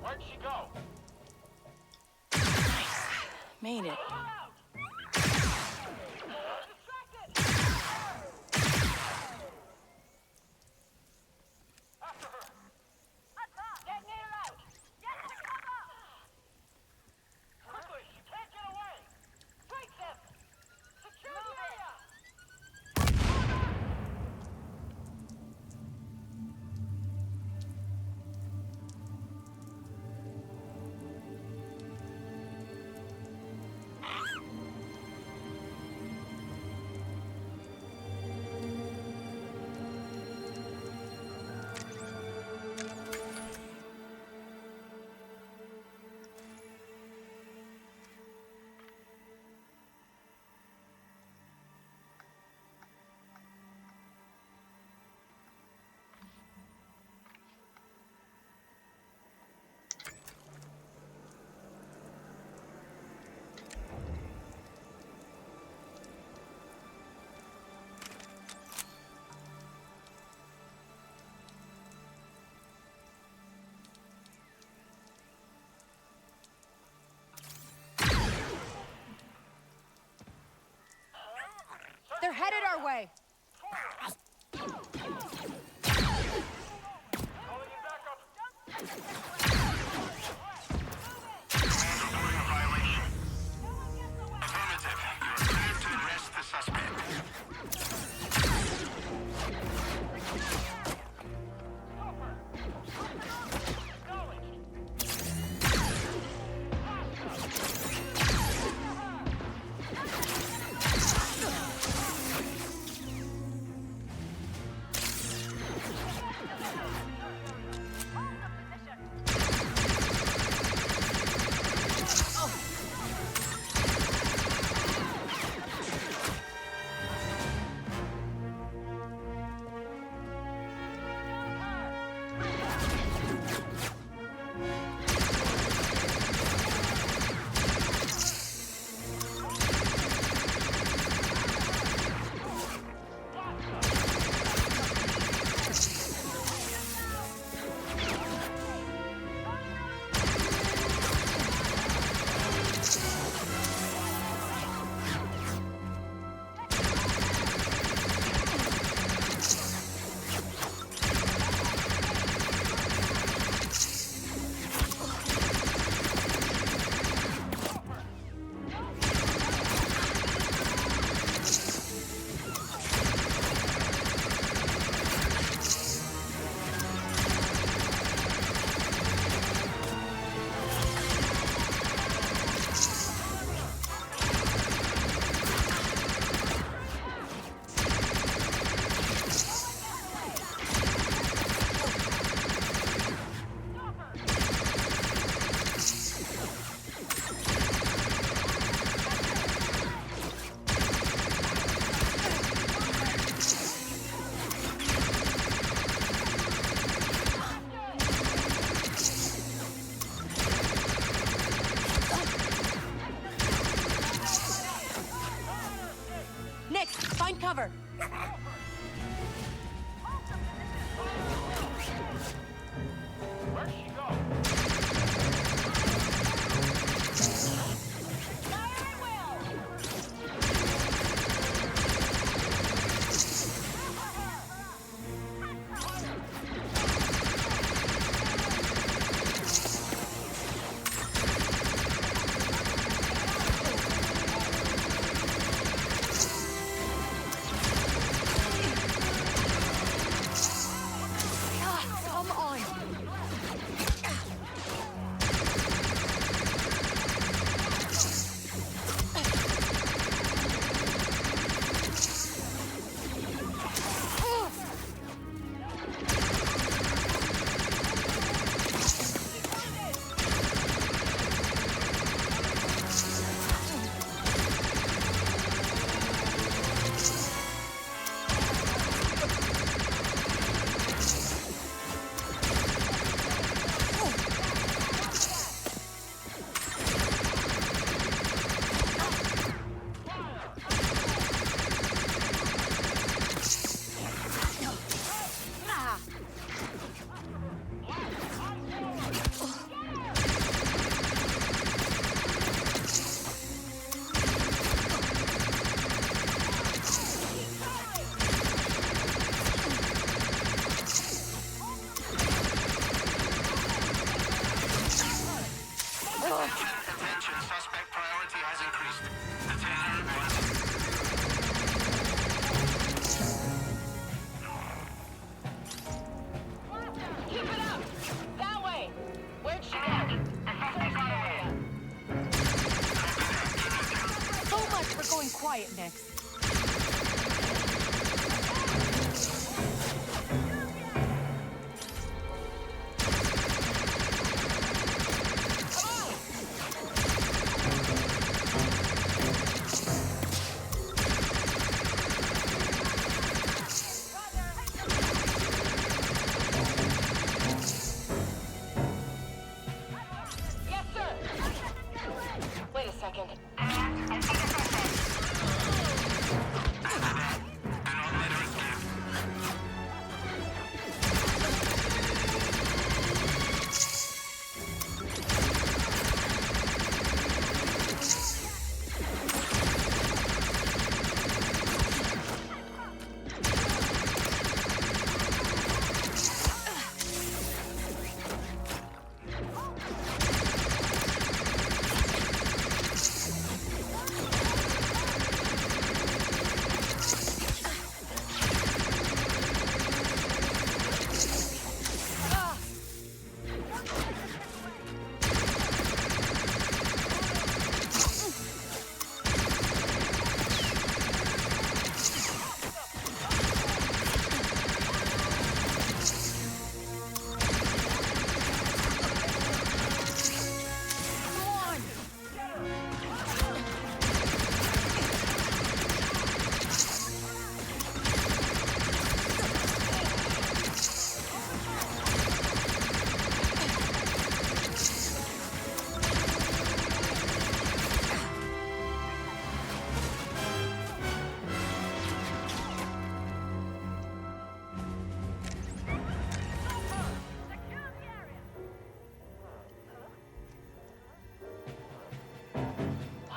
Where'd she go? Made it. They're headed our way. quiet, Nix. Yes, sir. Wait a second.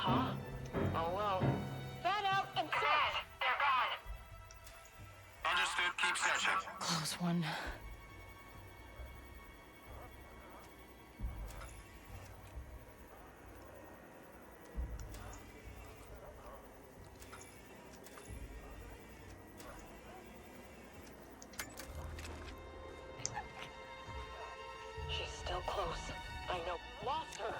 Huh? Oh well. Fan out and search. They're gone. Understood. Keep searching. Close one. She's still close. I know. Lost her.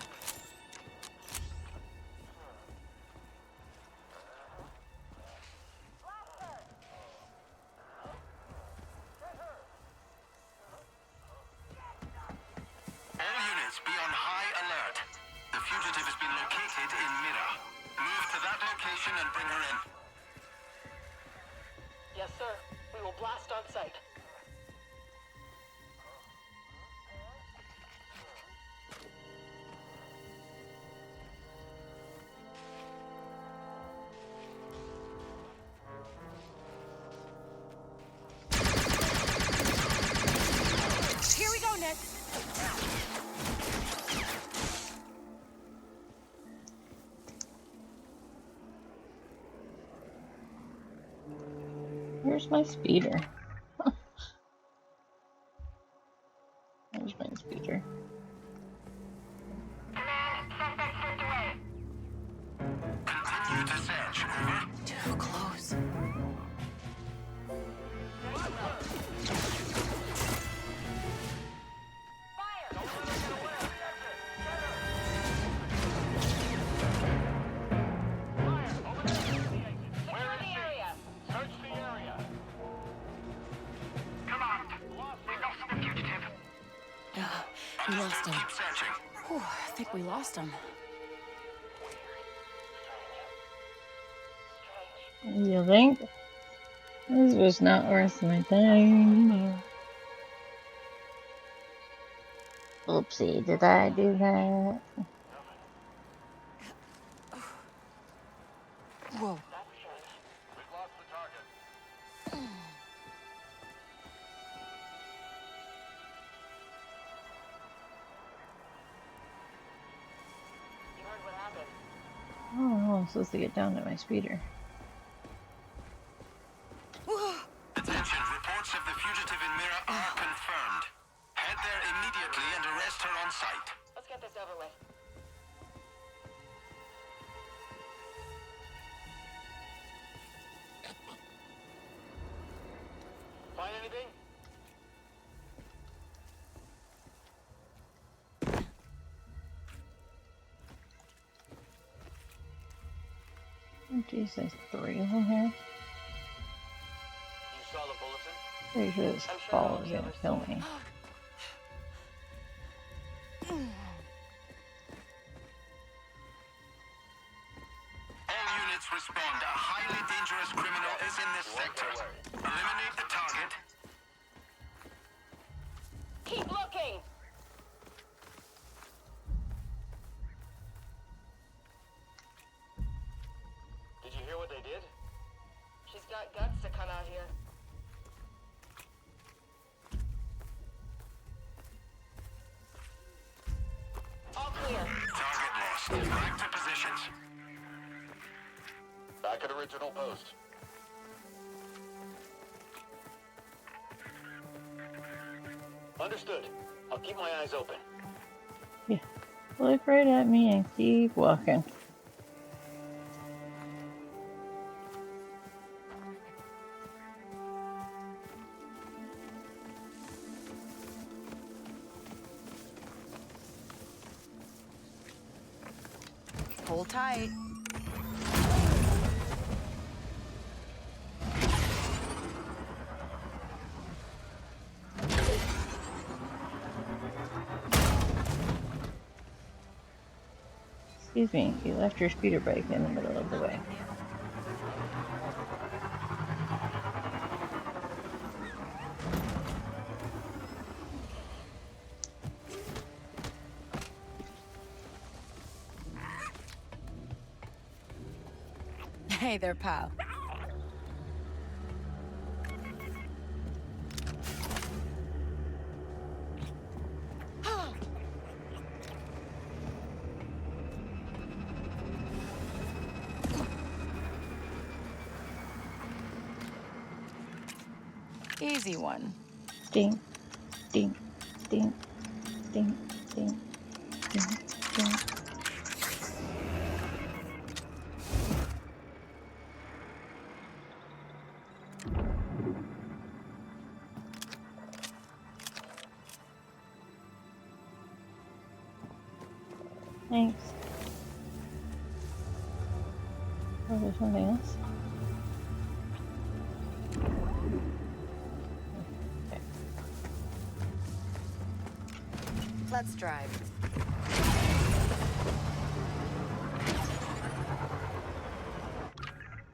All units be on high alert. The fugitive has been located in Mira. Move to that location and bring her in. Yes, sir. We will blast on sight. Here we go, Nix. Where's my speeder? Where's my speeder? Continue to search. Over. Too close. Search the area. Come on. We lost the fugitive. We lost him. Keep searching. Whew, I think we lost him. You think? This was not worth my time. Oopsie, did I do that? Whoa. We've lost the target. You heard what happened. Oh, I'm supposed to get down to my speeder. Attention, reports of the fugitive in Mira are confirmed. Head there immediately and arrest her on site. Let's get this over with. Find anything? Geez, there's 3 of them here. You saw the bulletin? Pretty sure this ball is gonna kill me. All units respond. A highly dangerous criminal is in this sector. Eliminate the target. Keep looking! Did you hear what they did? She's got guts to come out here. All clear. Target lost. Back to positions. Back at original post. Understood. I'll keep my eyes open. Yeah. Look right at me and keep walking. Hold tight. Excuse me, you left your speeder bike in the middle of the way. Hey there, pal. Easy one. Ding, ding, ding, ding, ding, ding, ding. Thanks. Oh, there's something else. Okay. Let's drive.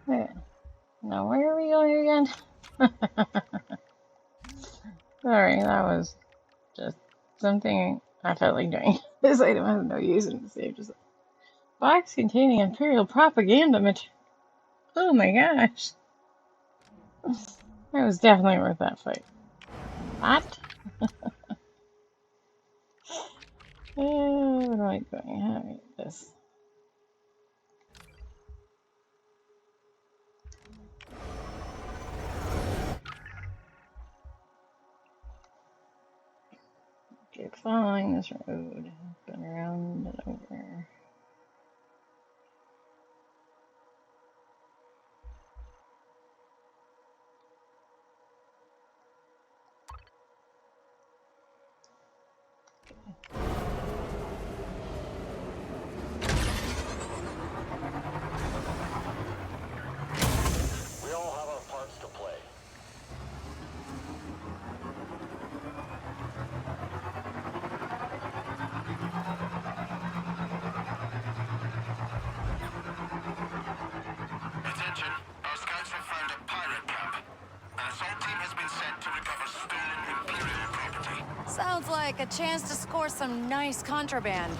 Okay. Now where are we going again? Sorry, that was just something I felt like doing. This item has no use in the save. Just box containing Imperial propaganda material. Oh my gosh. That was definitely worth that fight. What? Where am I going? How do I read this? Keep following this road. Been around and over. We all have our parts to play. Attention, our scouts have found a pirate camp. An assault team has been sent to recover stolen Imperial property. Sounds like a chance to score some nice contraband.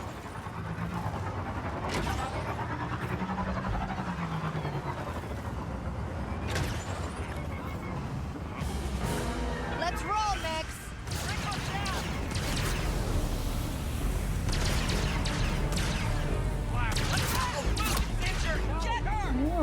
Let's roll, Mix! No.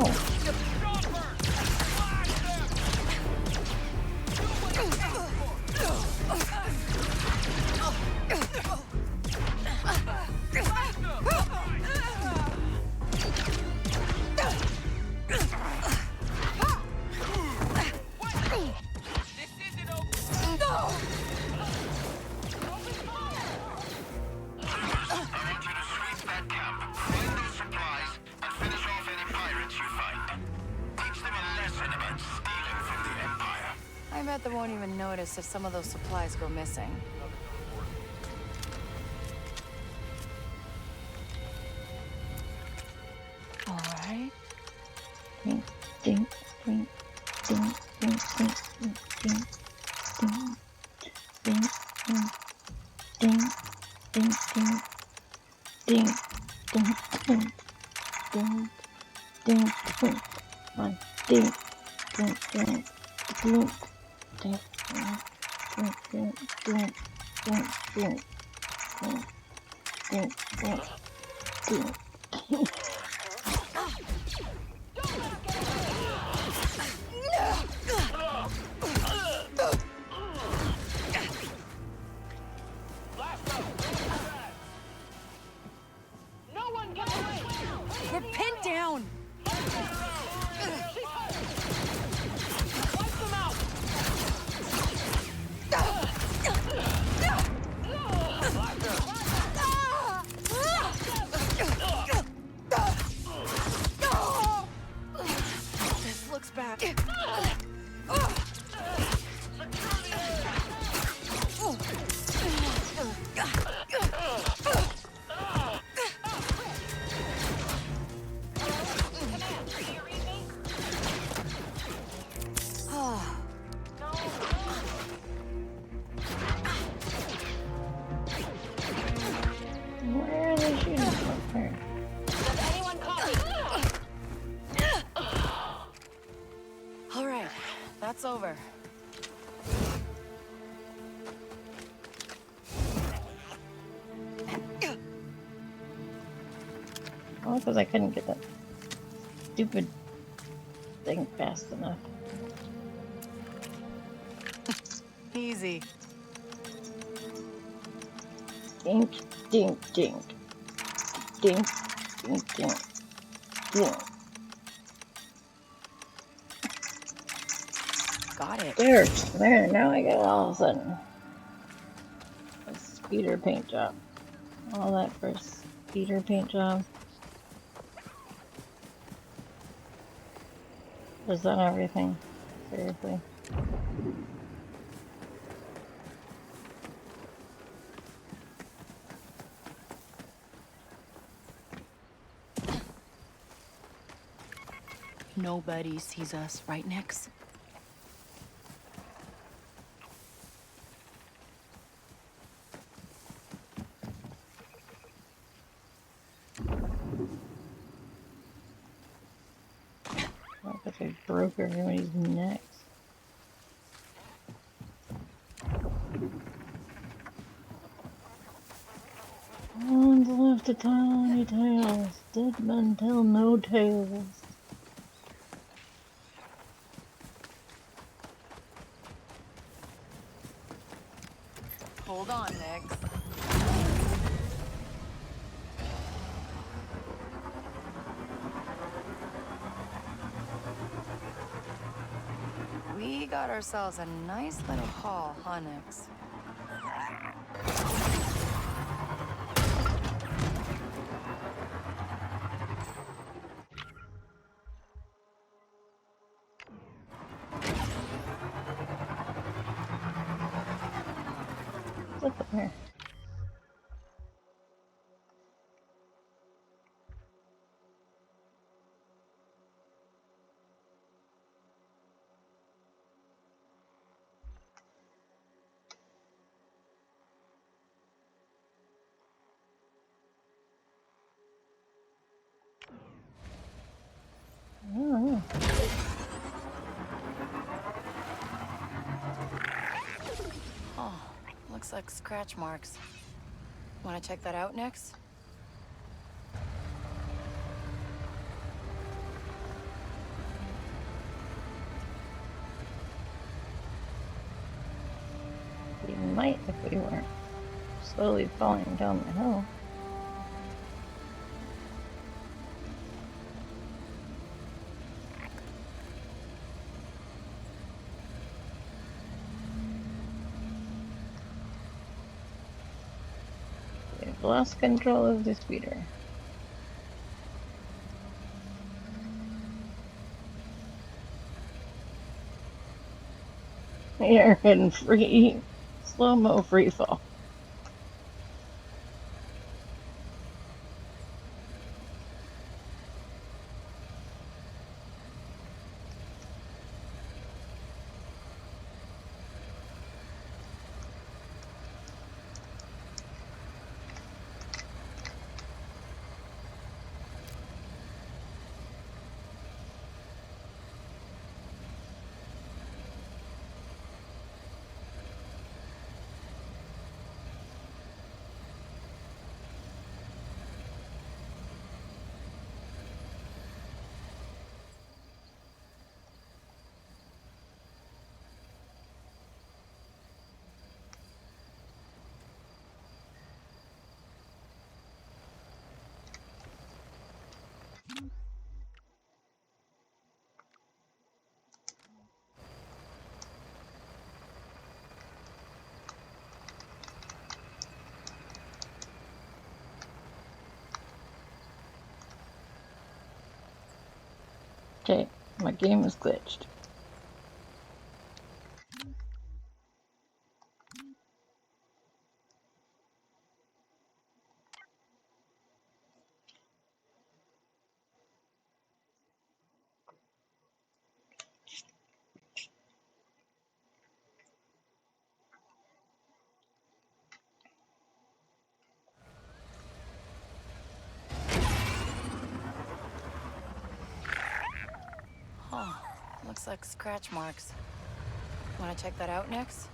notice if some of those supplies go missing. All right. Ding, ding, ding, ding, ding, ding, ding, ding, ding, ding, ding, ding, ding, ding, ding, ding, ding, one, ding, ding, ding, ding, ding, ding, ding, ding, ding, ding, ding, ding, ding, ding. We're pinned down! This looks bad. Where are they shooting from her? Does anyone copy? All right, that's over. All because I couldn't get that stupid thing fast enough. Easy. Dink, dink, dink. Dink, dink, dink, dink. Got it. There, now I got it all of a sudden. A speeder paint job. All that for a speeder paint job. Is that everything? Seriously. Nobody sees us, right, Nix? Not because I broke everybody's necks. No one's left to tell any tales. Dead men tell no tales. Hold on, Nix. We got ourselves a nice little haul, huh, Nix? What's up here? Oh, Oh, looks like scratch marks. Want to check that out next? we might if we weren't slowly falling down the hill. We've lost control of the speeder. You're in free slow-mo free fall. Okay, my game is glitched. Huh. Looks like scratch marks. Wanna check that out next?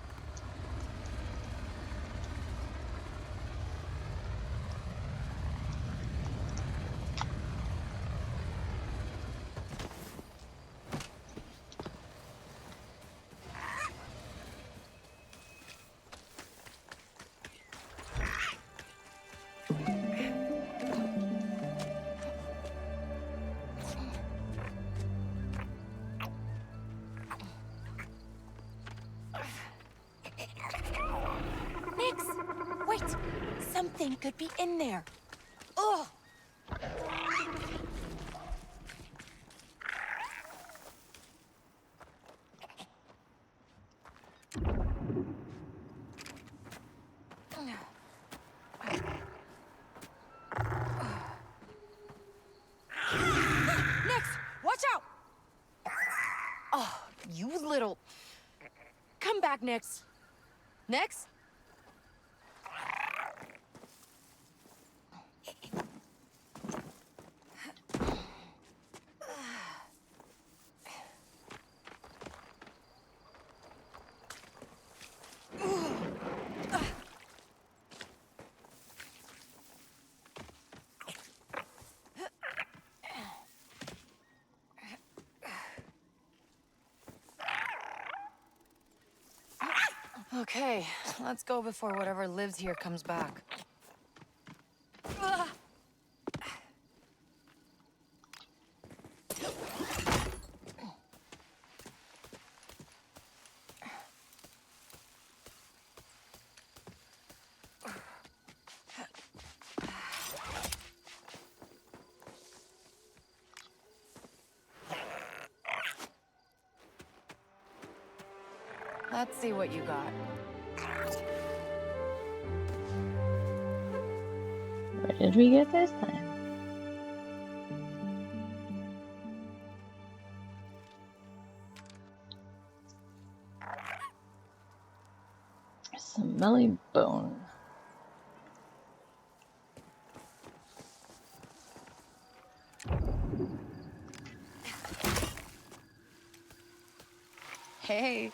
Nix! Wait! Something could be in there. Ugh! Nix! Watch out! Oh, you little... Come back, Nix. Nix? Okay, let's go before whatever lives here comes back. Let's see what you got. What did we get this time? Smelly bone. Hey.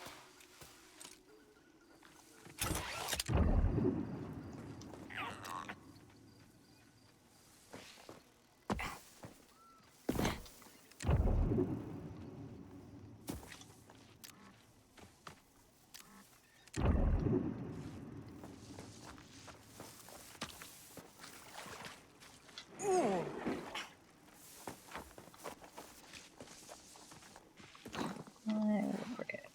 I will forget.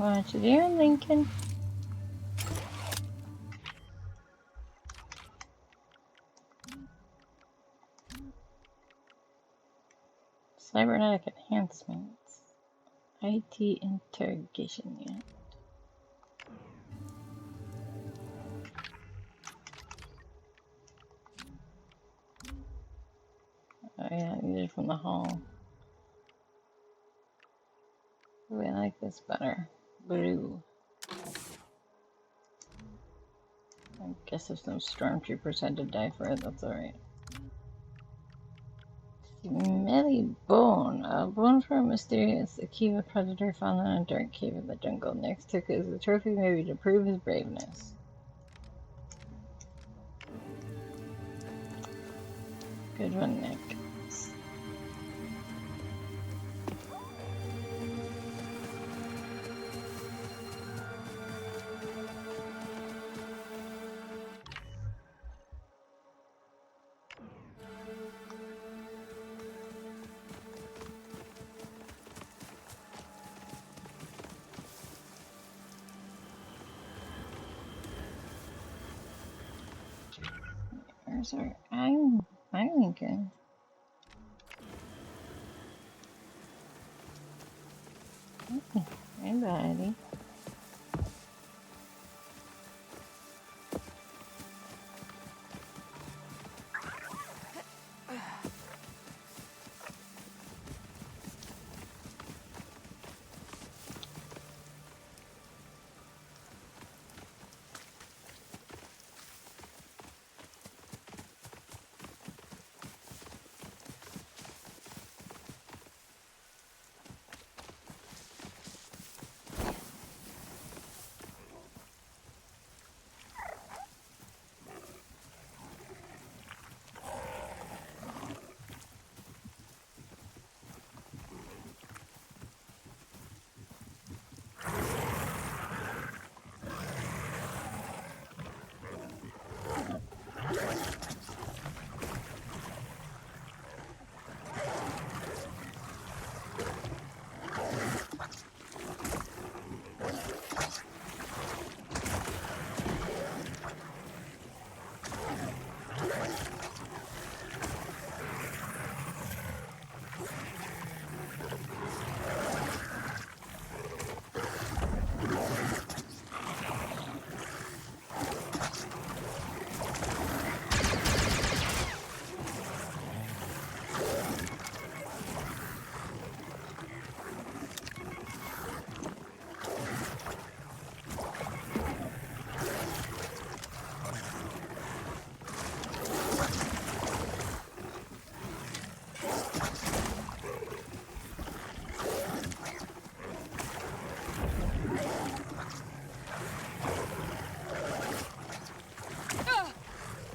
What you doing, Lincoln? Cybernetic enhancements. IT interrogation unit. Oh yeah, these are from the hall. Ooh, I like this better. Blue. I guess if some stormtroopers had to die for it, that's alright. Smelly bone. A bone from a mysterious Akiva predator found in a dark cave in the jungle. Next took as a trophy, maybe to prove his braveness. Good one, Nick. Where's our eye Lincoln? Hey, buddy.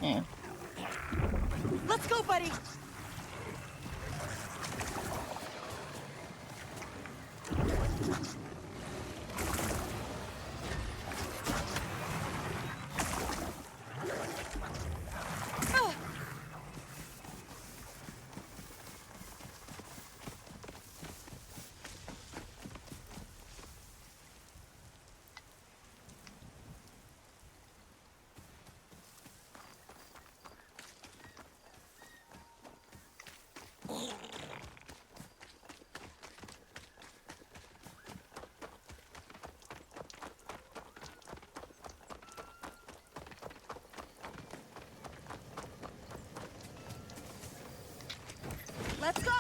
Yeah. Let's go, buddy! Let's go!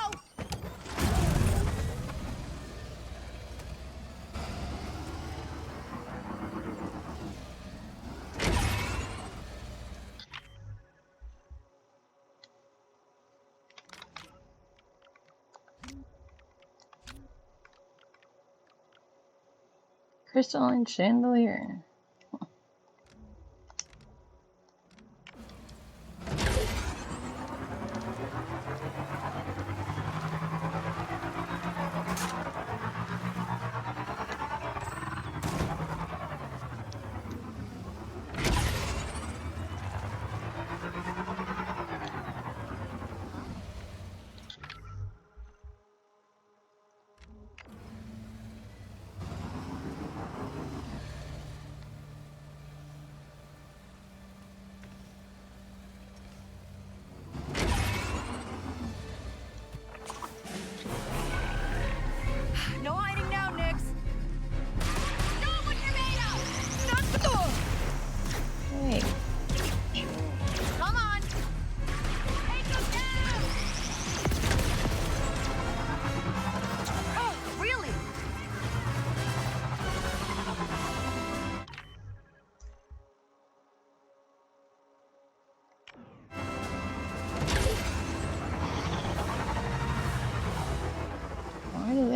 Crystalline chandelier.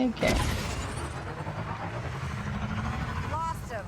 Take care. Lost him.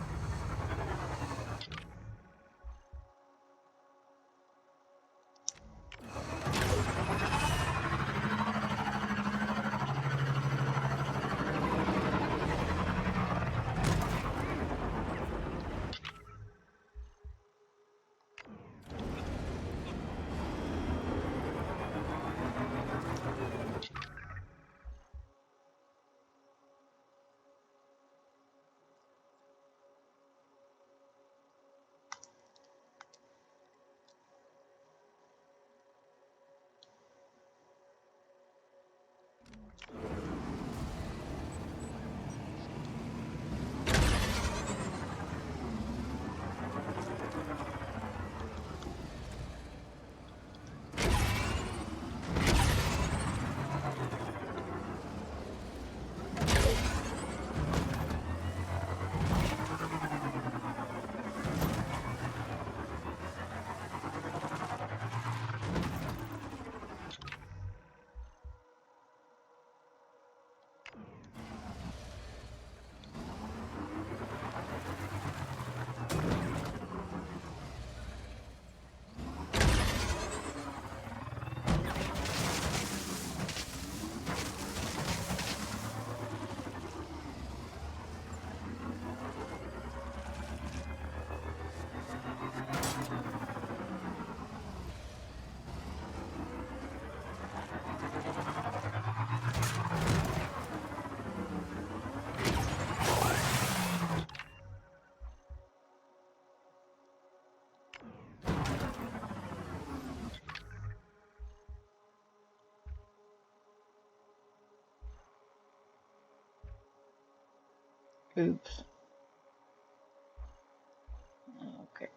Oops. Okay.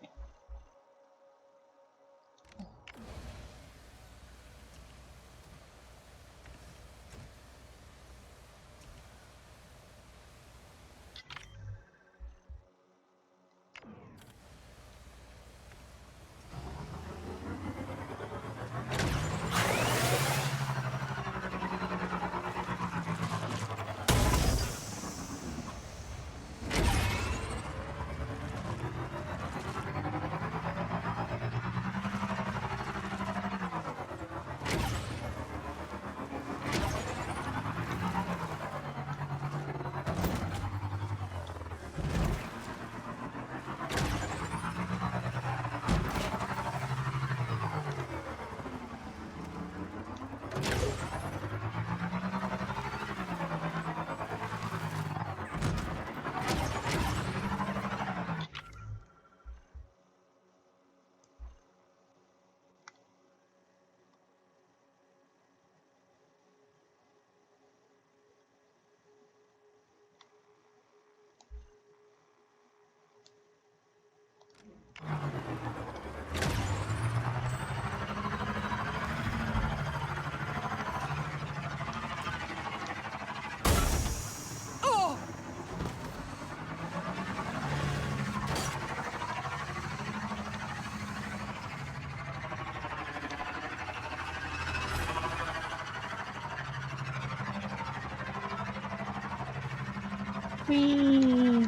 Whee!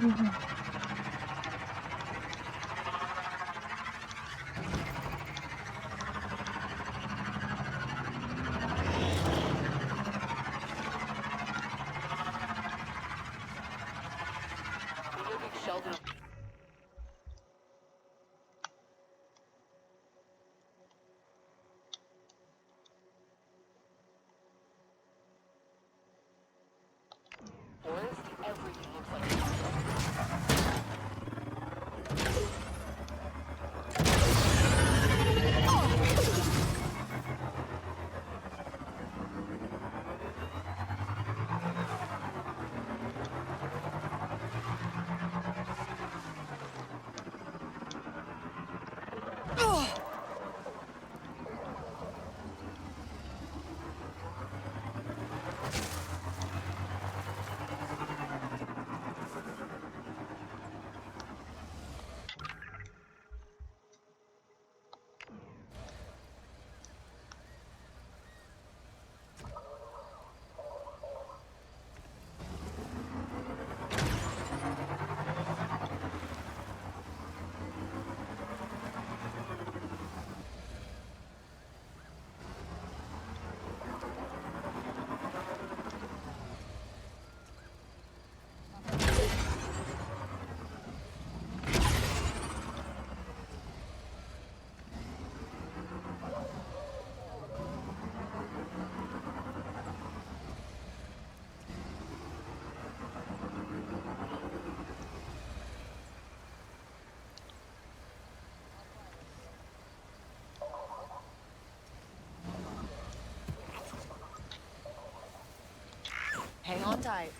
Sheldon. Forest, everything looks like Hang on tight.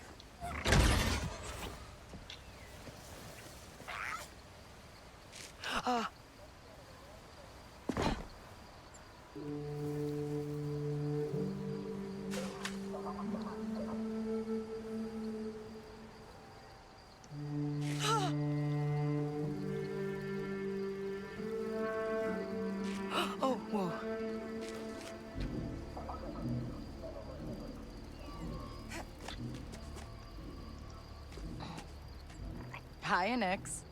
Oh, whoa. Hi, Nix.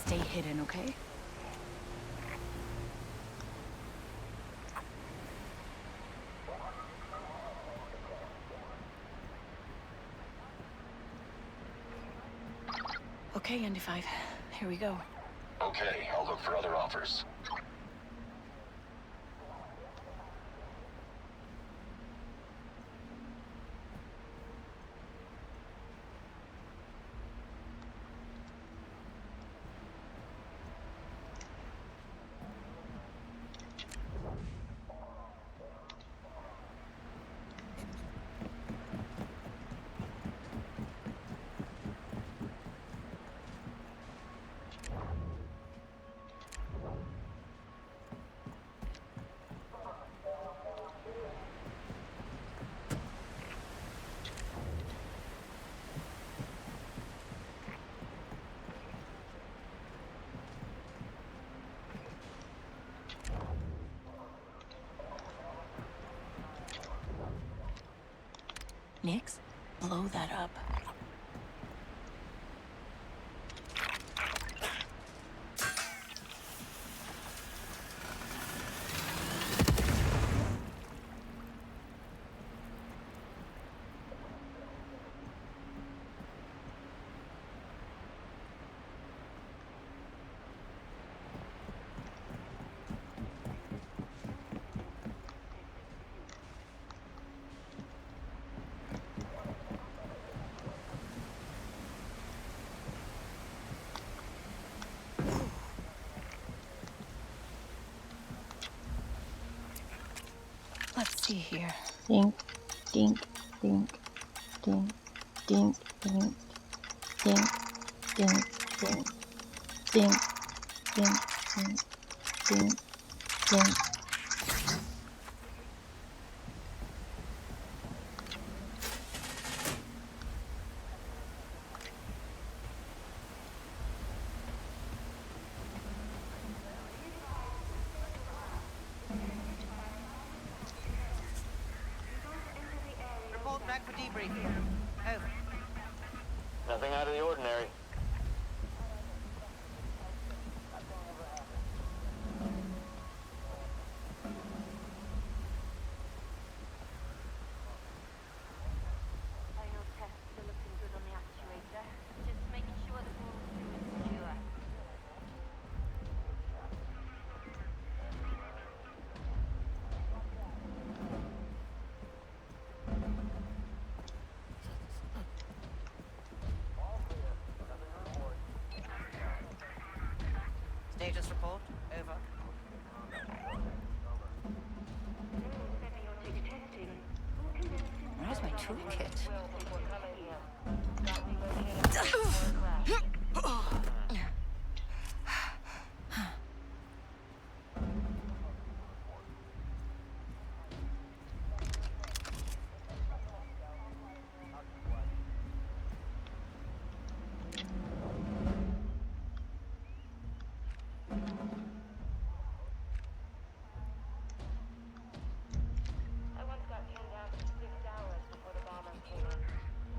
Stay hidden, okay? Okay, ND5. Here we go. Okay, I'll look for other offers. Nix, blow that up. Let's see here. Dink, dink, dink, dink, dink, dink, dink, dink, dink, dink, dink, dink, dink, dink. Report back for debrief. Over. Nothing out of the ordinary. Final tests are looking good on the actuator. Just making sure the ball's through and secure. Status report. Over. Semiotic testing. Where's my toolkit? I once got pinned down for 6 hours before the bombers came in.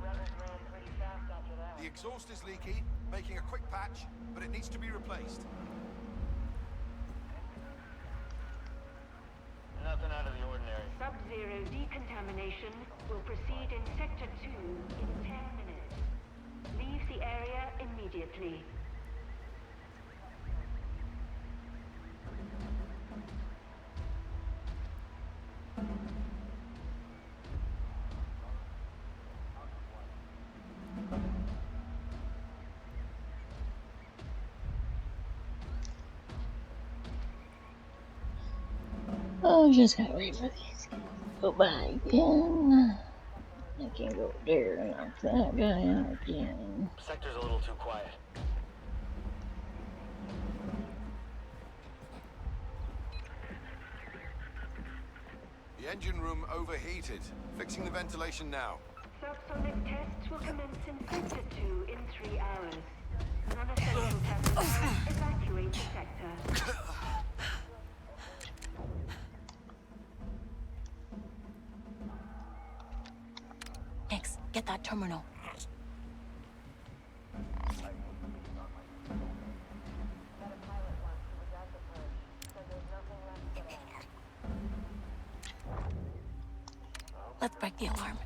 Rebels ran pretty fast after that. The exhaust is leaky, making a quick patch, but it needs to be replaced. Fibro decontamination will proceed in Sector 2 in 10 minutes. Leave the area immediately. Oh, just gotta wait for these guys to go by again. I can't go there and knock that guy out again. Sector's a little too quiet. The engine room overheated. Fixing the ventilation now. Subsonic tests will commence in Sector 2 in 3 hours. Non-essential personnel evacuate the sector. Nix, get that terminal. Let's break the alarm.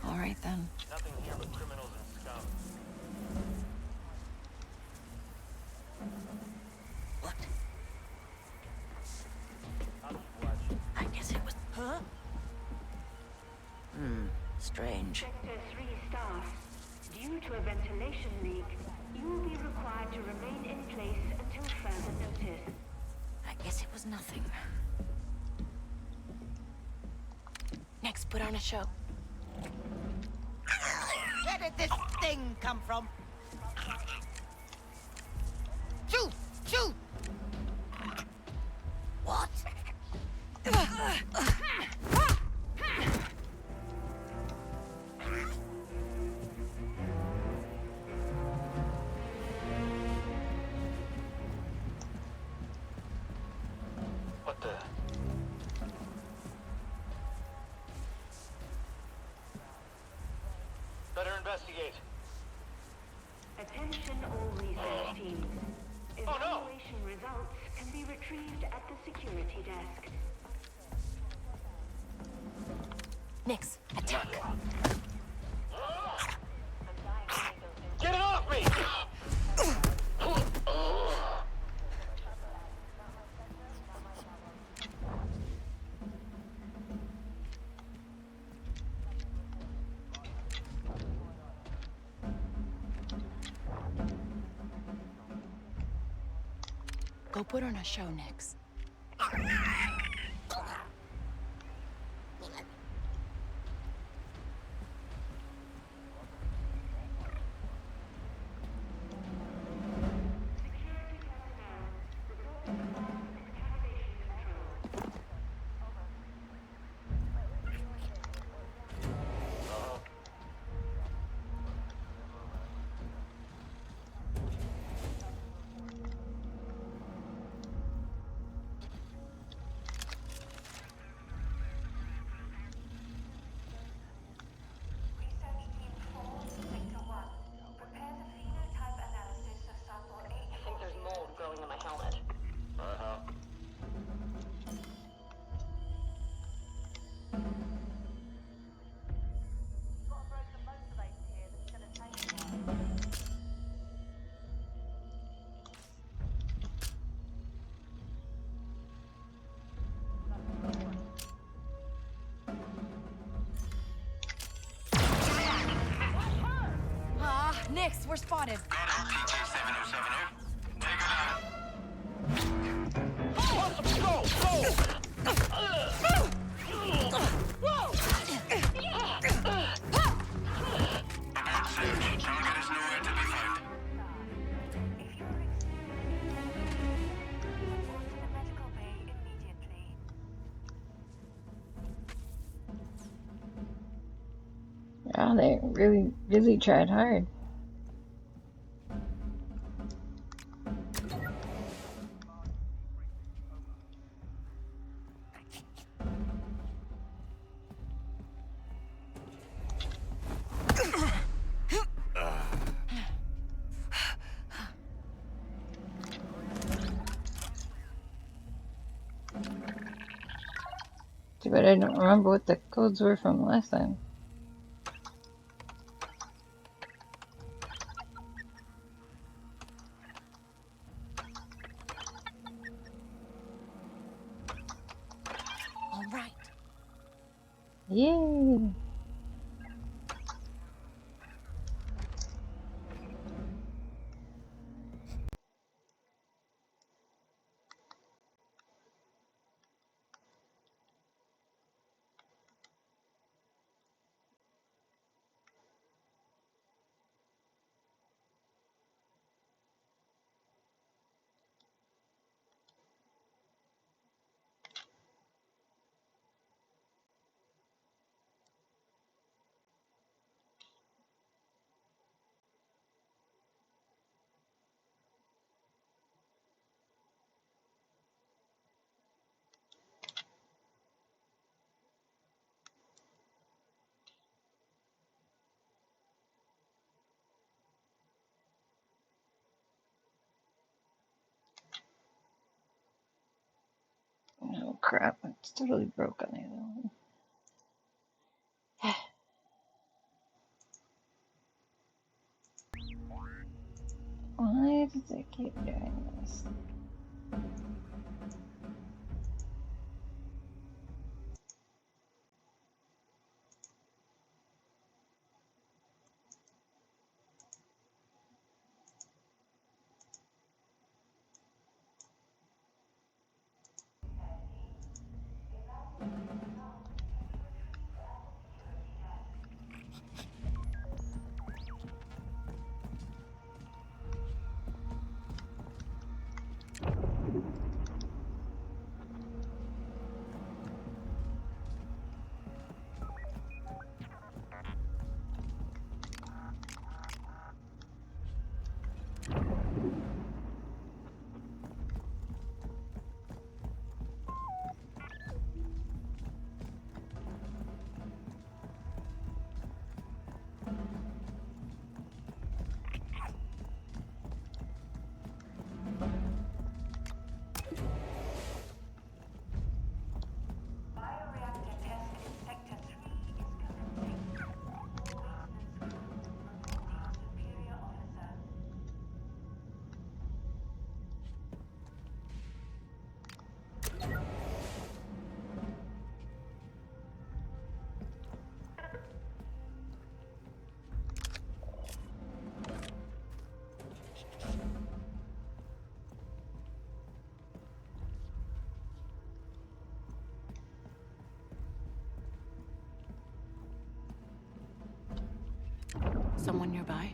All right then. Nothing here but criminals and scum. What? I guess it was. Huh? Strange. Sector 3 staff, due to a ventilation leak, you will be required to remain in place until further notice. I guess it was nothing. Next, put on a show. Where did this thing come from? Shoot! Shoot! What? What the? Better investigate. Attention all research teams. Oh, no! Evaluation results can be retrieved at the security desk. Nix, attack. Get it off me! Go put on a show, Nix. Research team 4, Sector 1. Prepare the phenotype analysis of sample 8. I think there's mold growing in my helmet. Uh-huh. Nix, we're spotted. Got it, TJ7070. Take Target is nowhere to be found. If you are experiencing report to the medical bay immediately. Yeah, they really tried hard. Too bad I don't remember what the codes were from last time. All right. Yay! Oh crap, it's totally broke on the other one. Why does it keep doing this? Someone nearby?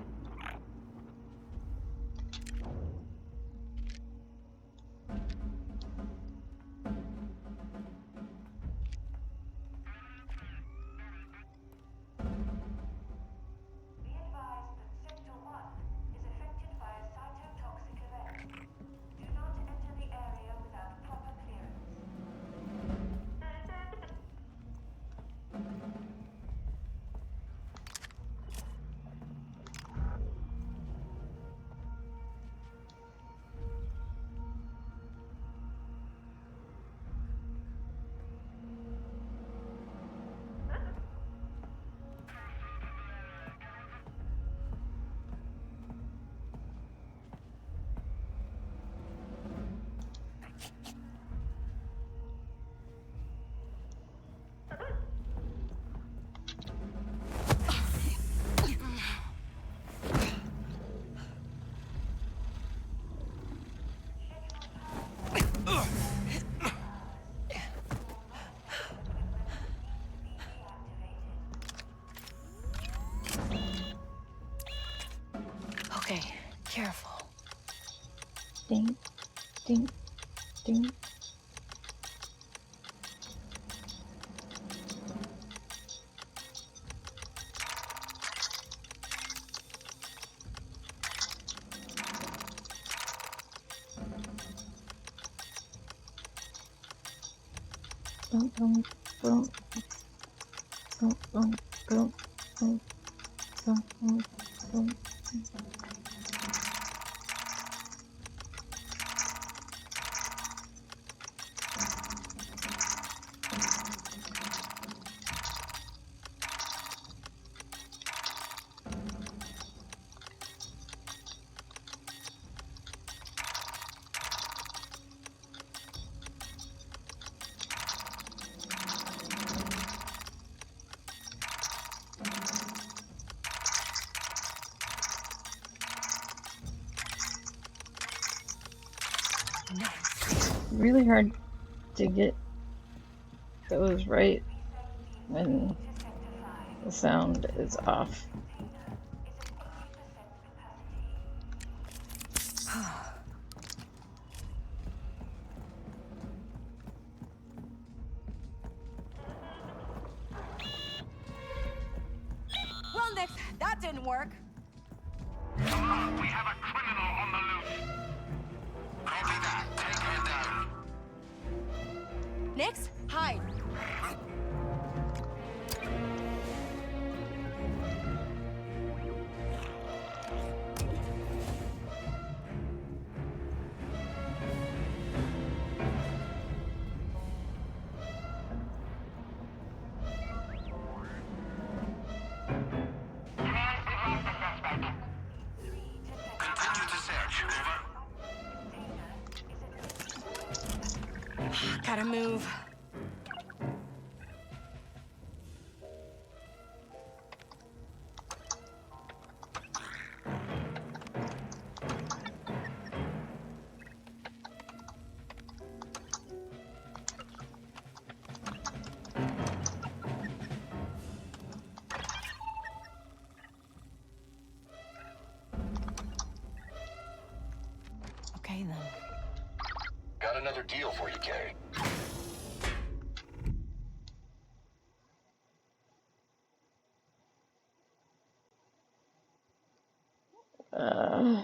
Okay, careful. Ding, ding, ding. Boom, boom, boom. Boom, boom, boom, boom, boom, boom, boom. really hard to get those right when the sound is off. Well, Nick, that didn't work. We have a criminal on the loose. Copy that. Take her down. Nix, hide. Continue to search. Over. Gotta move. Okay, then. Got another deal for you, Kay. Uh,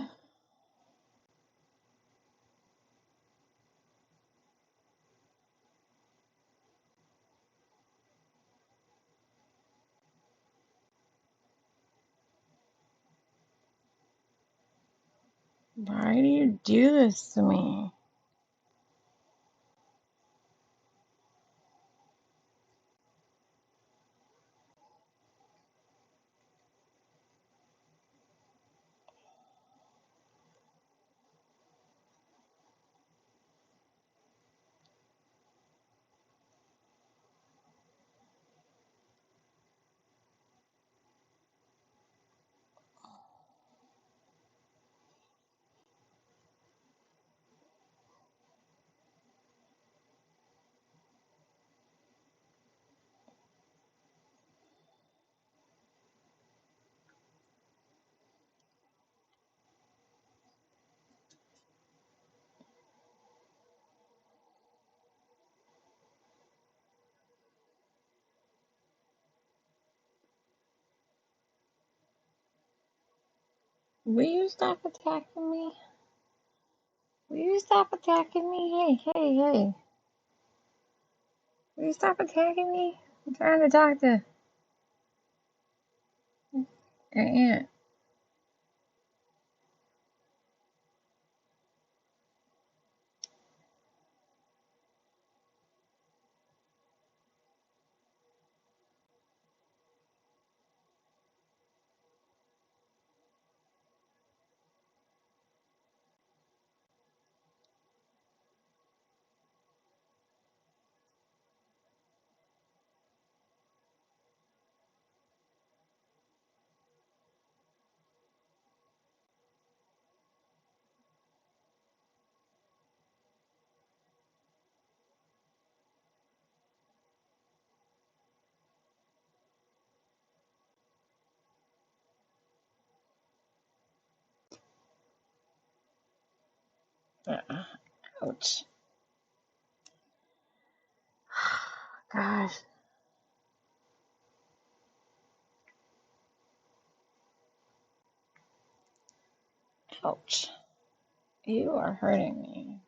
why do you do this to me? Will you stop attacking me? Will you stop attacking me? Hey, hey, hey. Will you stop attacking me? I'm trying to talk to your aunt. Ouch. Gosh. Ouch. You are hurting me.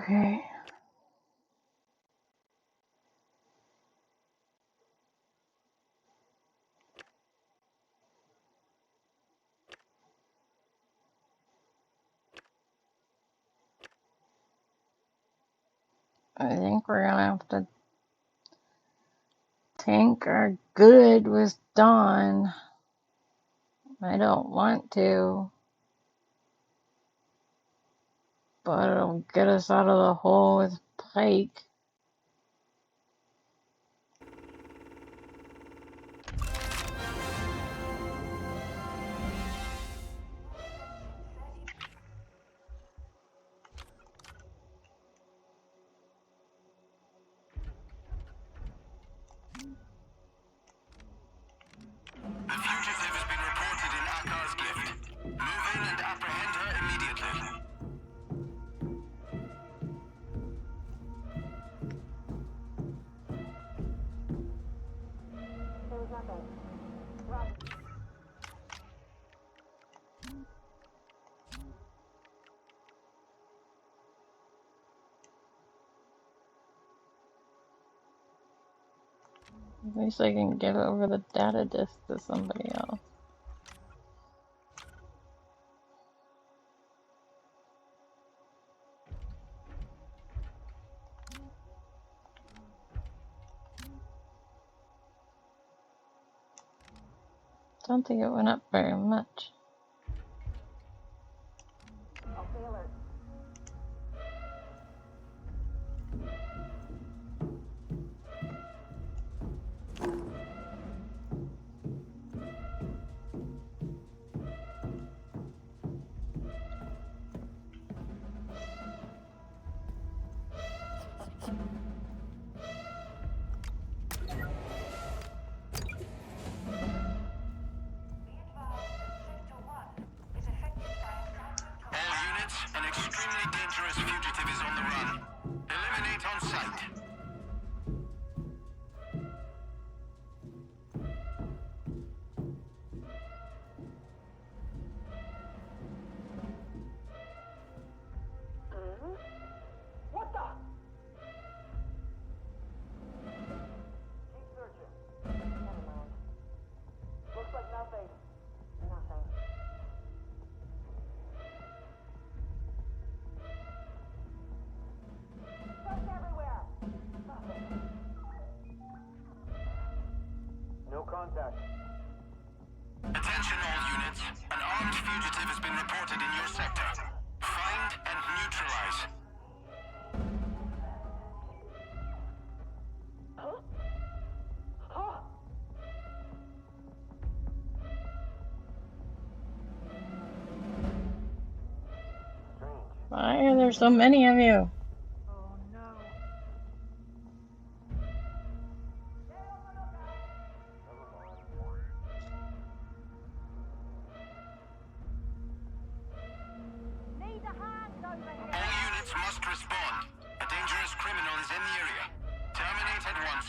Okay. I think we're gonna have to tank our good with Dawn. I don't want to, but it'll get us out of the hole with Pike. The fugitive has been reported in Akar's gift. Move in and apprehend her immediately. At least I can give over the data disk to somebody else. Don't think it went up very much. All units, an extremely dangerous fugitive is on the run. Eliminate on sight. What the? Keep searching. Never mind. Looks like nothing. Nothing. Search everywhere. Nothing. No contact. Attention all units. An armed fugitive has been reported in your sector. Find and neutralize. Why are there so many of you? Oh no. Need a hand over here. All units must respond. A dangerous criminal is in the area. Terminate at once.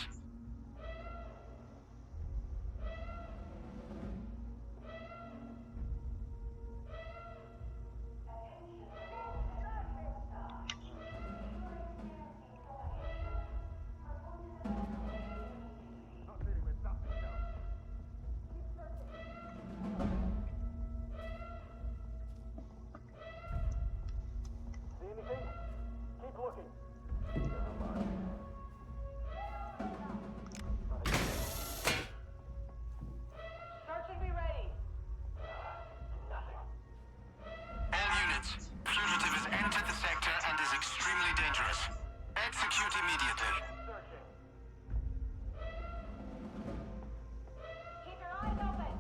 See anything? Keep looking. Search and be ready. Nothing. All units, fugitive has entered the sector and is extremely dangerous. Execute immediately. Searching. Keep your eyes open.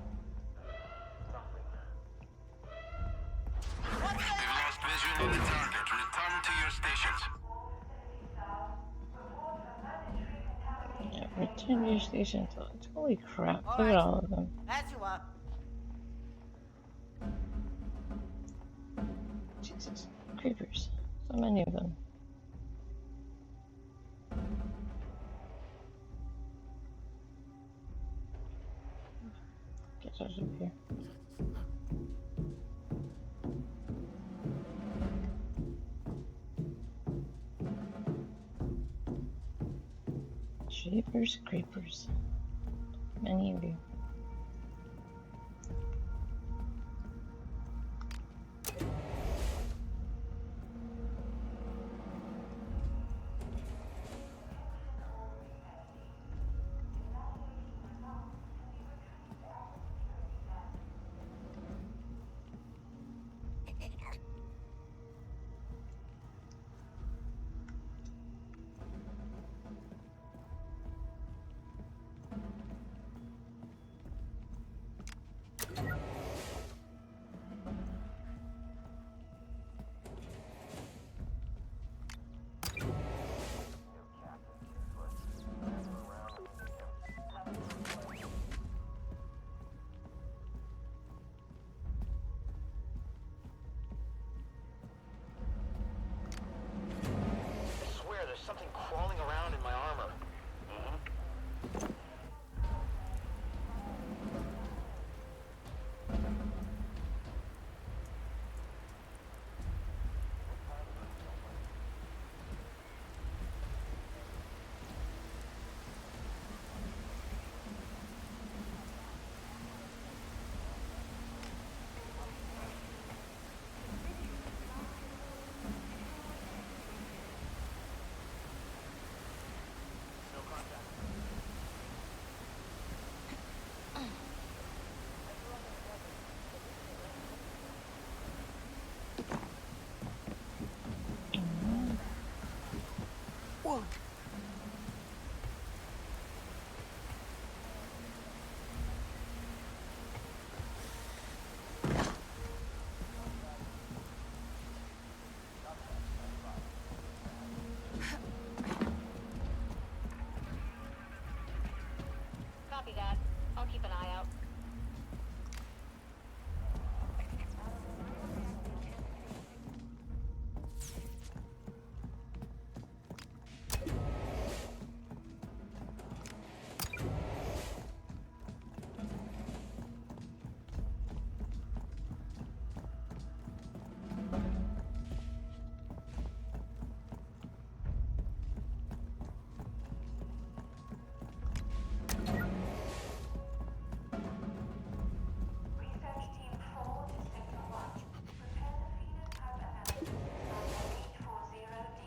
We've lost visual on the target. Return to your stations. Yeah, return to your station. Holy crap, look at all of them. As you are. Jesus, creepers. So many of them. Get out of here. Jeepers creepers. Many of you. I swear there's something crawling around in my armor. Whoa. Copy that. I'll keep an eye out. Research Team 4 to Signal 1. Prepare the phenotype analysis on 840D.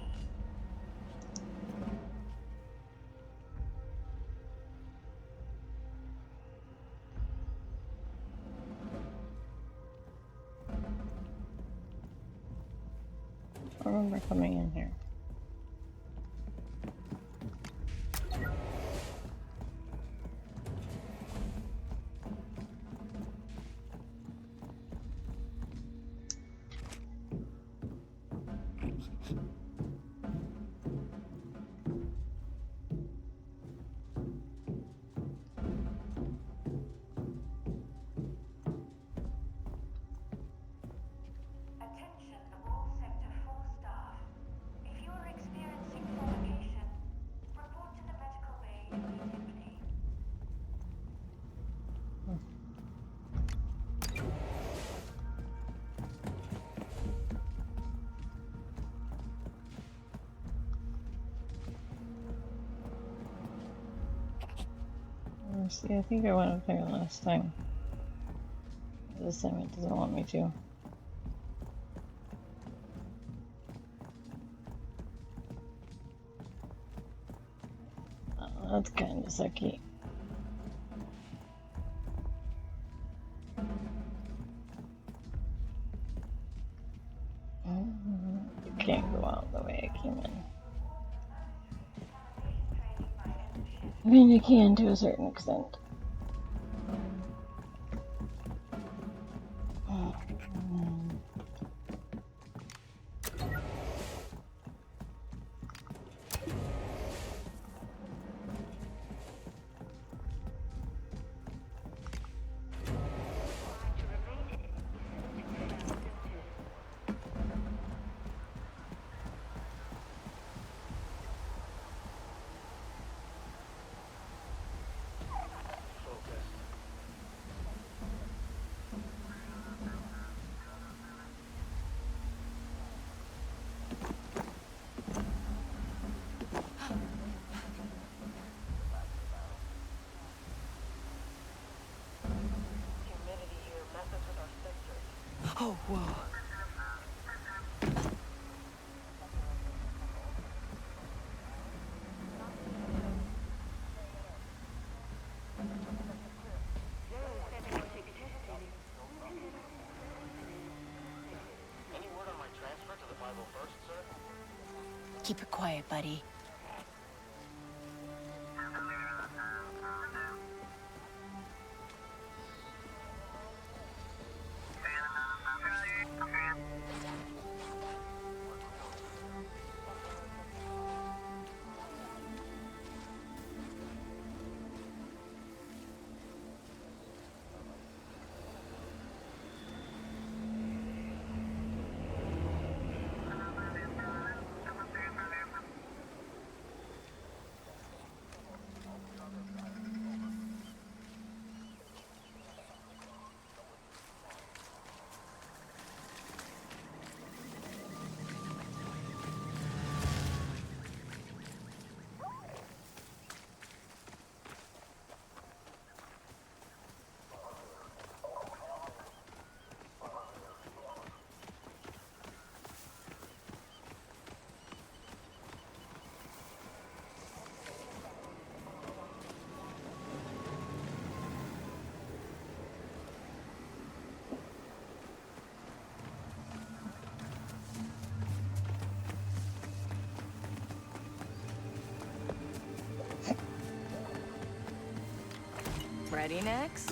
I remember coming in here. Attention, all Sector 4 staff. If you are experiencing provocation, report to the medical bay immediately. See, I think I went up there last time. This time it doesn't want me to. Oh, that's kind of sucky. Can't go out the way I came in. I mean, you can to a certain extent. Oh, whoa. Any word on my transfer to the 501st, sir? Keep it quiet, buddy. Ready next?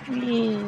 Whee!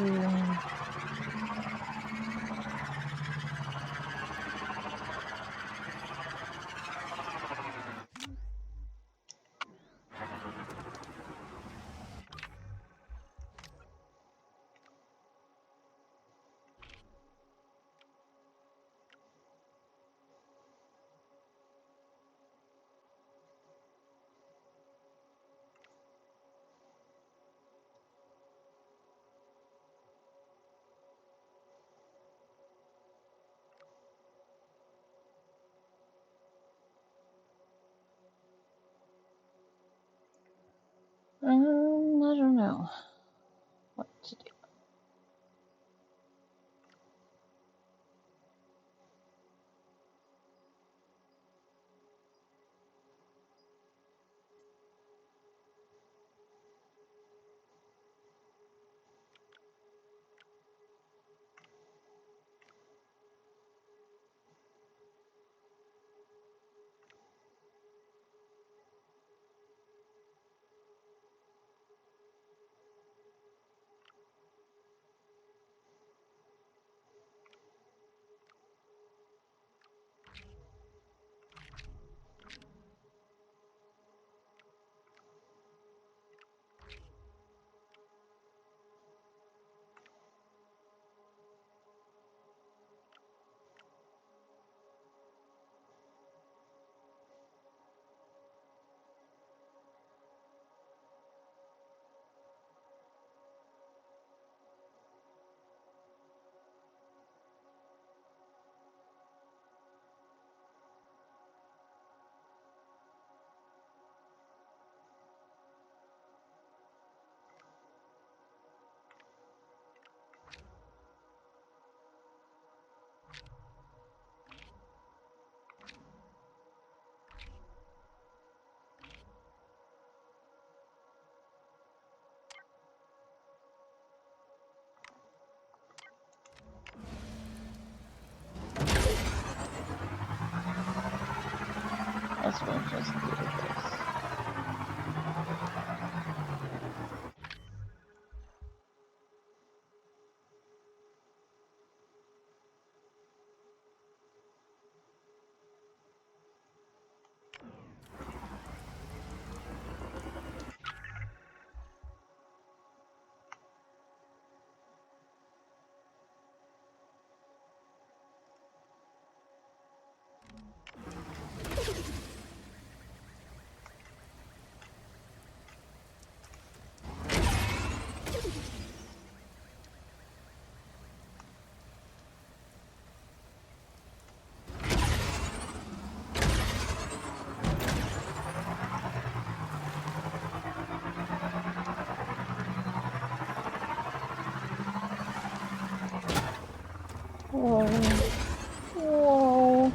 I don't know what to do. Guess we'll just do this. Whoa. Whoa.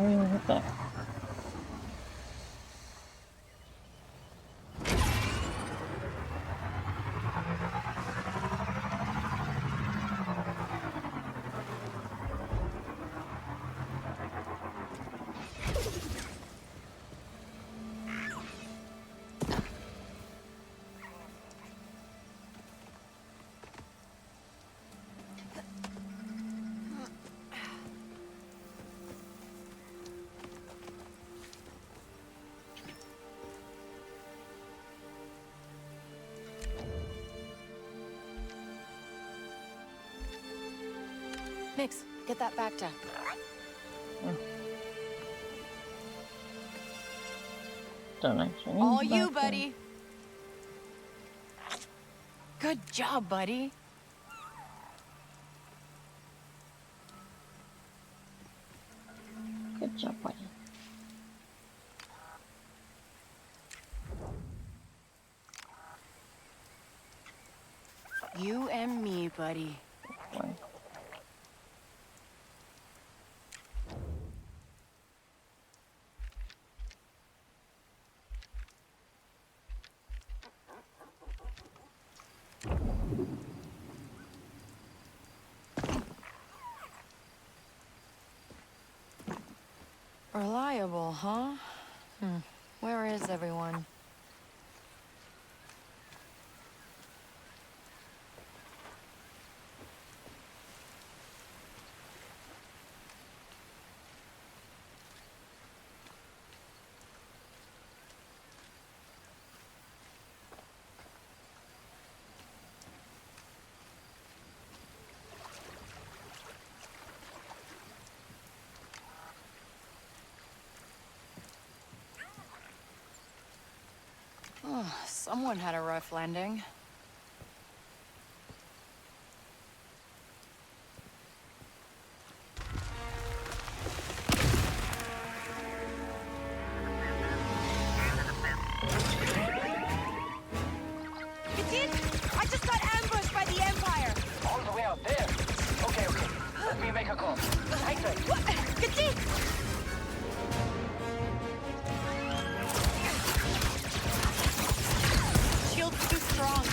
What the? Nix, get that back to. Don't actually need All the you, back buddy. Good job, buddy. Good job, buddy. You and me, buddy. One. Reliable, huh? Where is everyone? Oh, someone had a rough landing. I just got ambushed by the Empire! All the way out there. Okay. Let me make a call. Tighter. What? Katit! Shield's too strong.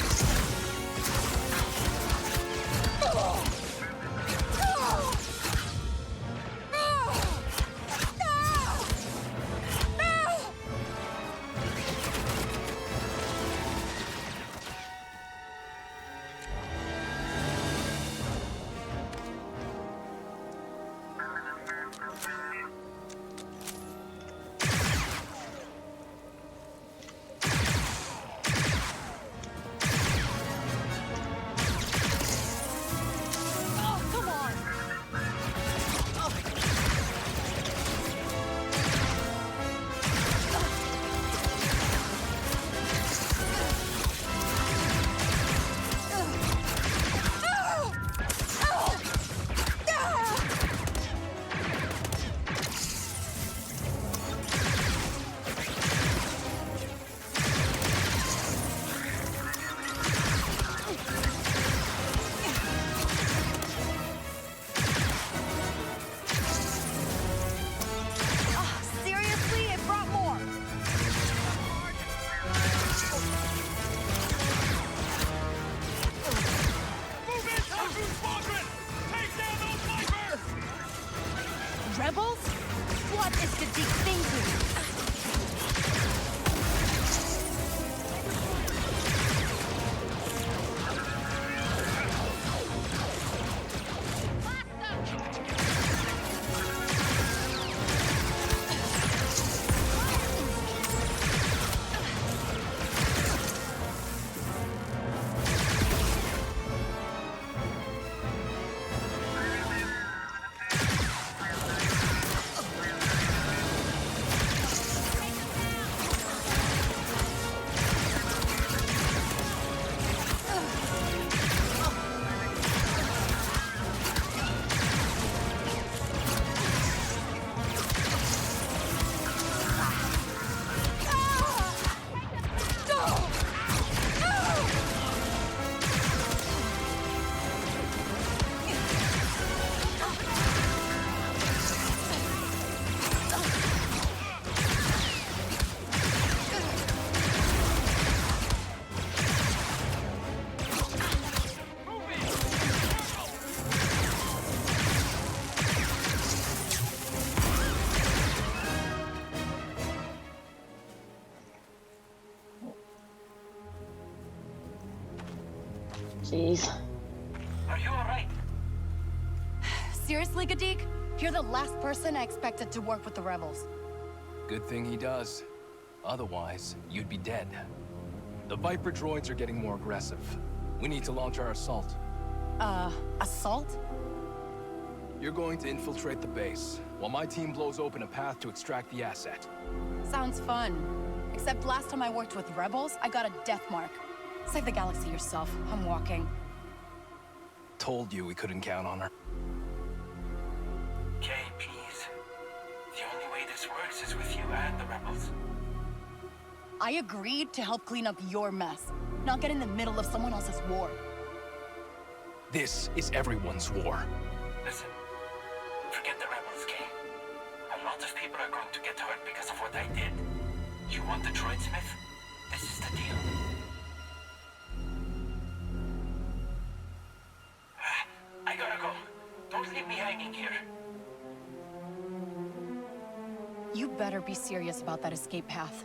Jeez. Are you alright? Seriously, Gadik? You're the last person I expected to work with the rebels. Good thing he does. Otherwise, you'd be dead. The Viper droids are getting more aggressive. We need to launch our assault. Assault? You're going to infiltrate the base, while my team blows open a path to extract the asset. Sounds fun. Except last time I worked with rebels, I got a death mark. Save the galaxy yourself. I'm walking. Told you we couldn't count on her. Kay, please. The only way this works is with you and the rebels. I agreed to help clean up your mess, not get in the middle of someone else's war. This is everyone's war. Listen, forget the rebels, Kay. A lot of people are going to get hurt because of what I did. You want the droidsmith? This is the deal. I gotta go. Don't leave me hanging here. You better be serious about that escape path.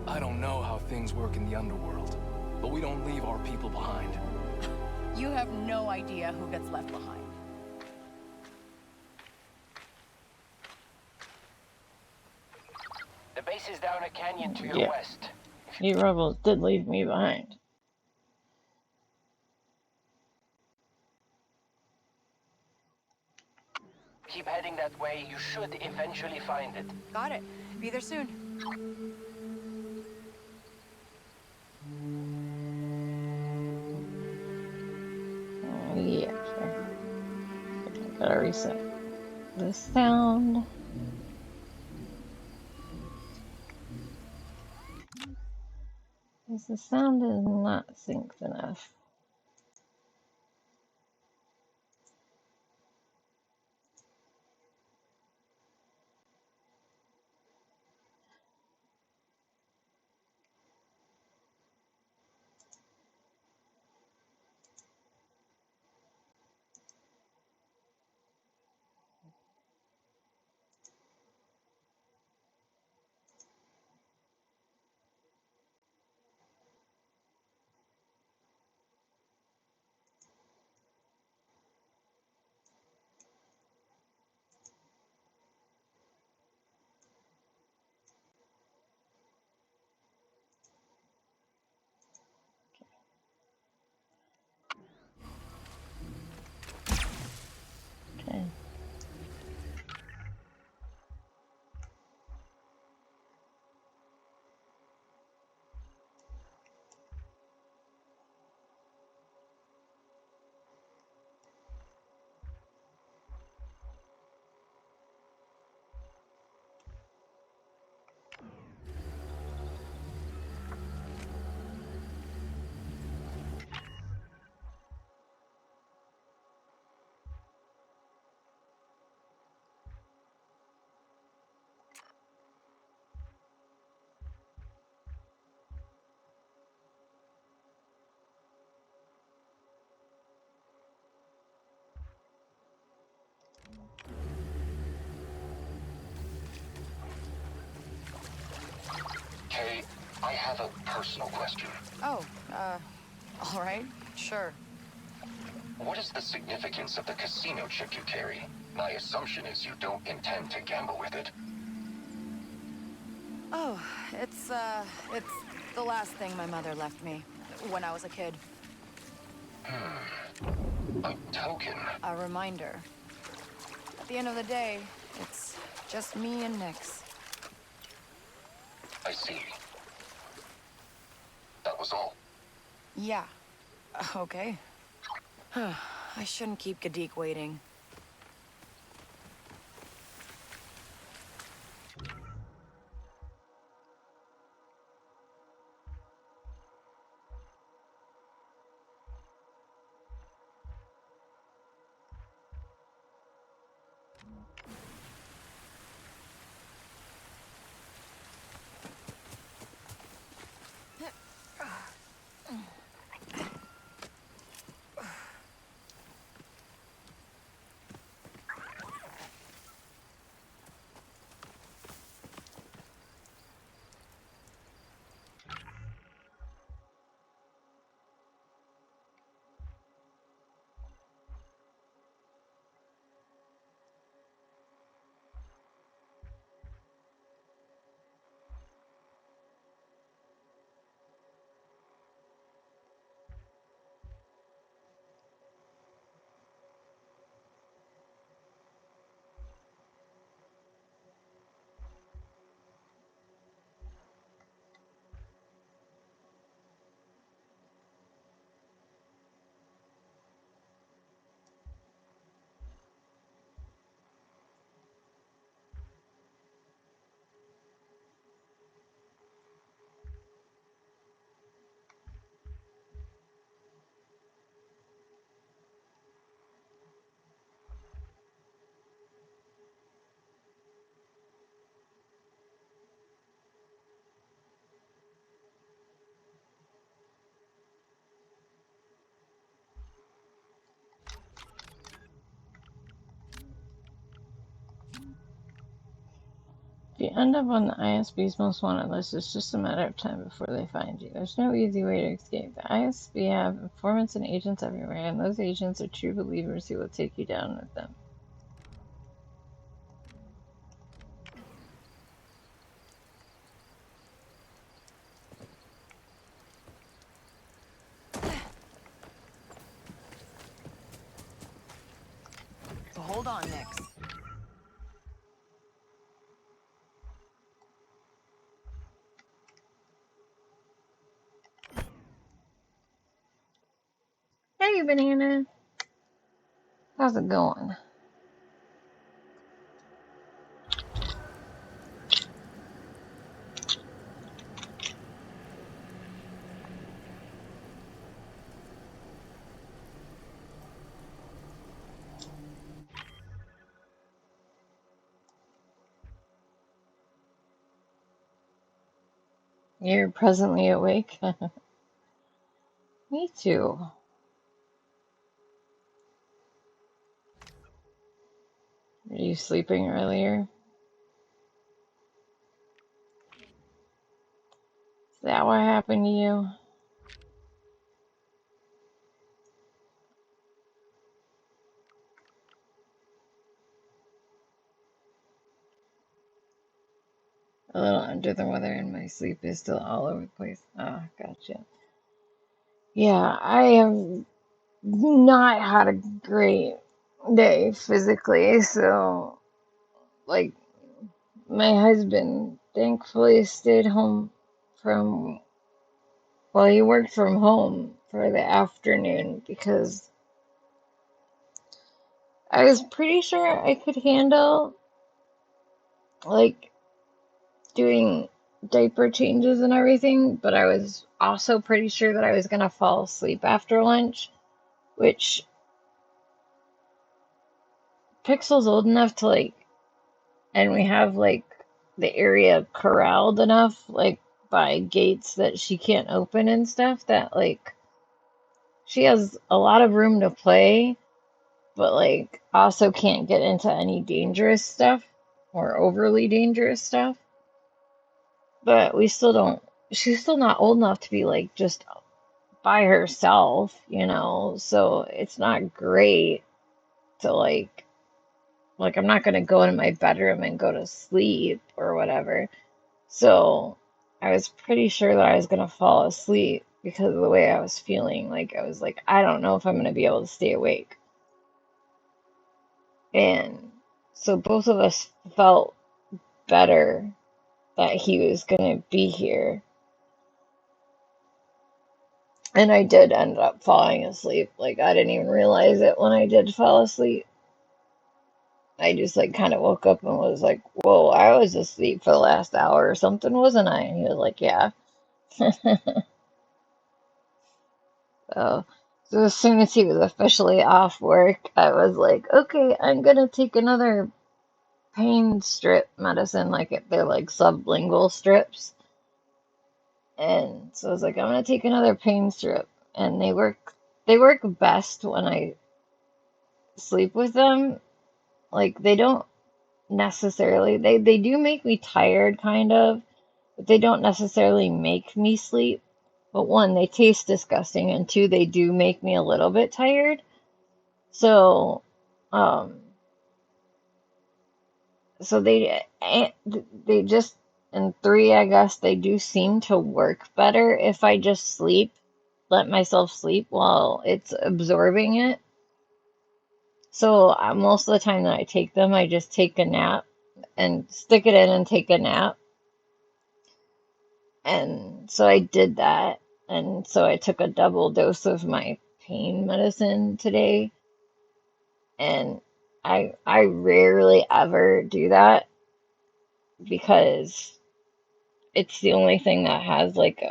I don't know how things work in the underworld, but we don't leave our people behind. You have no idea who gets left behind. The base is down a canyon to your west. You rebels did leave me behind. Keep heading that way. You should eventually find it. Got it. Be there soon. Yeah, sure. Gotta reset the sound. Because the sound is not synced enough. Okay. Kay, I have a personal question. Oh, all right, sure. What is the significance of the casino chip you carry? My assumption is you don't intend to gamble with it. Oh, it's the last thing my mother left me when I was a kid. A token? A reminder. At the end of the day, it's just me and Nix. I see. That was all. Yeah. Okay. I shouldn't keep Gadik waiting. If you end up on the ISB's most wanted list, it's just a matter of time before they find you. There's no easy way to escape. The ISB have informants and agents everywhere, and those agents are true believers who will take you down with them. So hold on, Nix. Hey, Banana. How's it going? You're presently awake? Me too. Were you sleeping earlier? Is that what happened to you? A little under the weather and my sleep is still all over the place. Ah, gotcha. Yeah, I have not had a great day physically, so, like, my husband thankfully stayed home from, well, he worked from home for the afternoon because I was pretty sure I could handle, like, doing diaper changes and everything, but I was also pretty sure that I was gonna fall asleep after lunch, which Pixel's old enough to, like, and we have, like, the area corralled enough, like, by gates that she can't open and stuff, that, like, she has a lot of room to play, but, like, also can't get into any dangerous stuff or overly dangerous stuff. But we still don't, she's still not old enough to be, like, just by herself, you know, so it's not great to, like, I'm not gonna go in my bedroom and go to sleep or whatever. So I was pretty sure that I was gonna fall asleep because of the way I was feeling. Like, I was like, I don't know if I'm gonna be able to stay awake. And so both of us felt better that he was gonna be here. And I did end up falling asleep. Like, I didn't even realize it when I did fall asleep. I just, like, kind of woke up and was like, whoa, I was asleep for the last hour or something, wasn't I? And he was like, yeah. So, so as soon as he was officially off work, I was like, okay, I'm gonna take another pain strip medicine. Like, they're like sublingual strips. And so I was like, I'm gonna take another pain strip. And they work best when I sleep with them. Like, they don't necessarily, they do make me tired, kind of, but they don't necessarily make me sleep. But one, they taste disgusting, and two, they do make me a little bit tired. So, so they just, and three, I guess, they do seem to work better if I just sleep, let myself sleep while it's absorbing it. So most of the time that I take them, I just take a nap and stick it in and take a nap. And so I did that. And so I took a double dose of my pain medicine today. And I rarely ever do that because it's the only thing that has like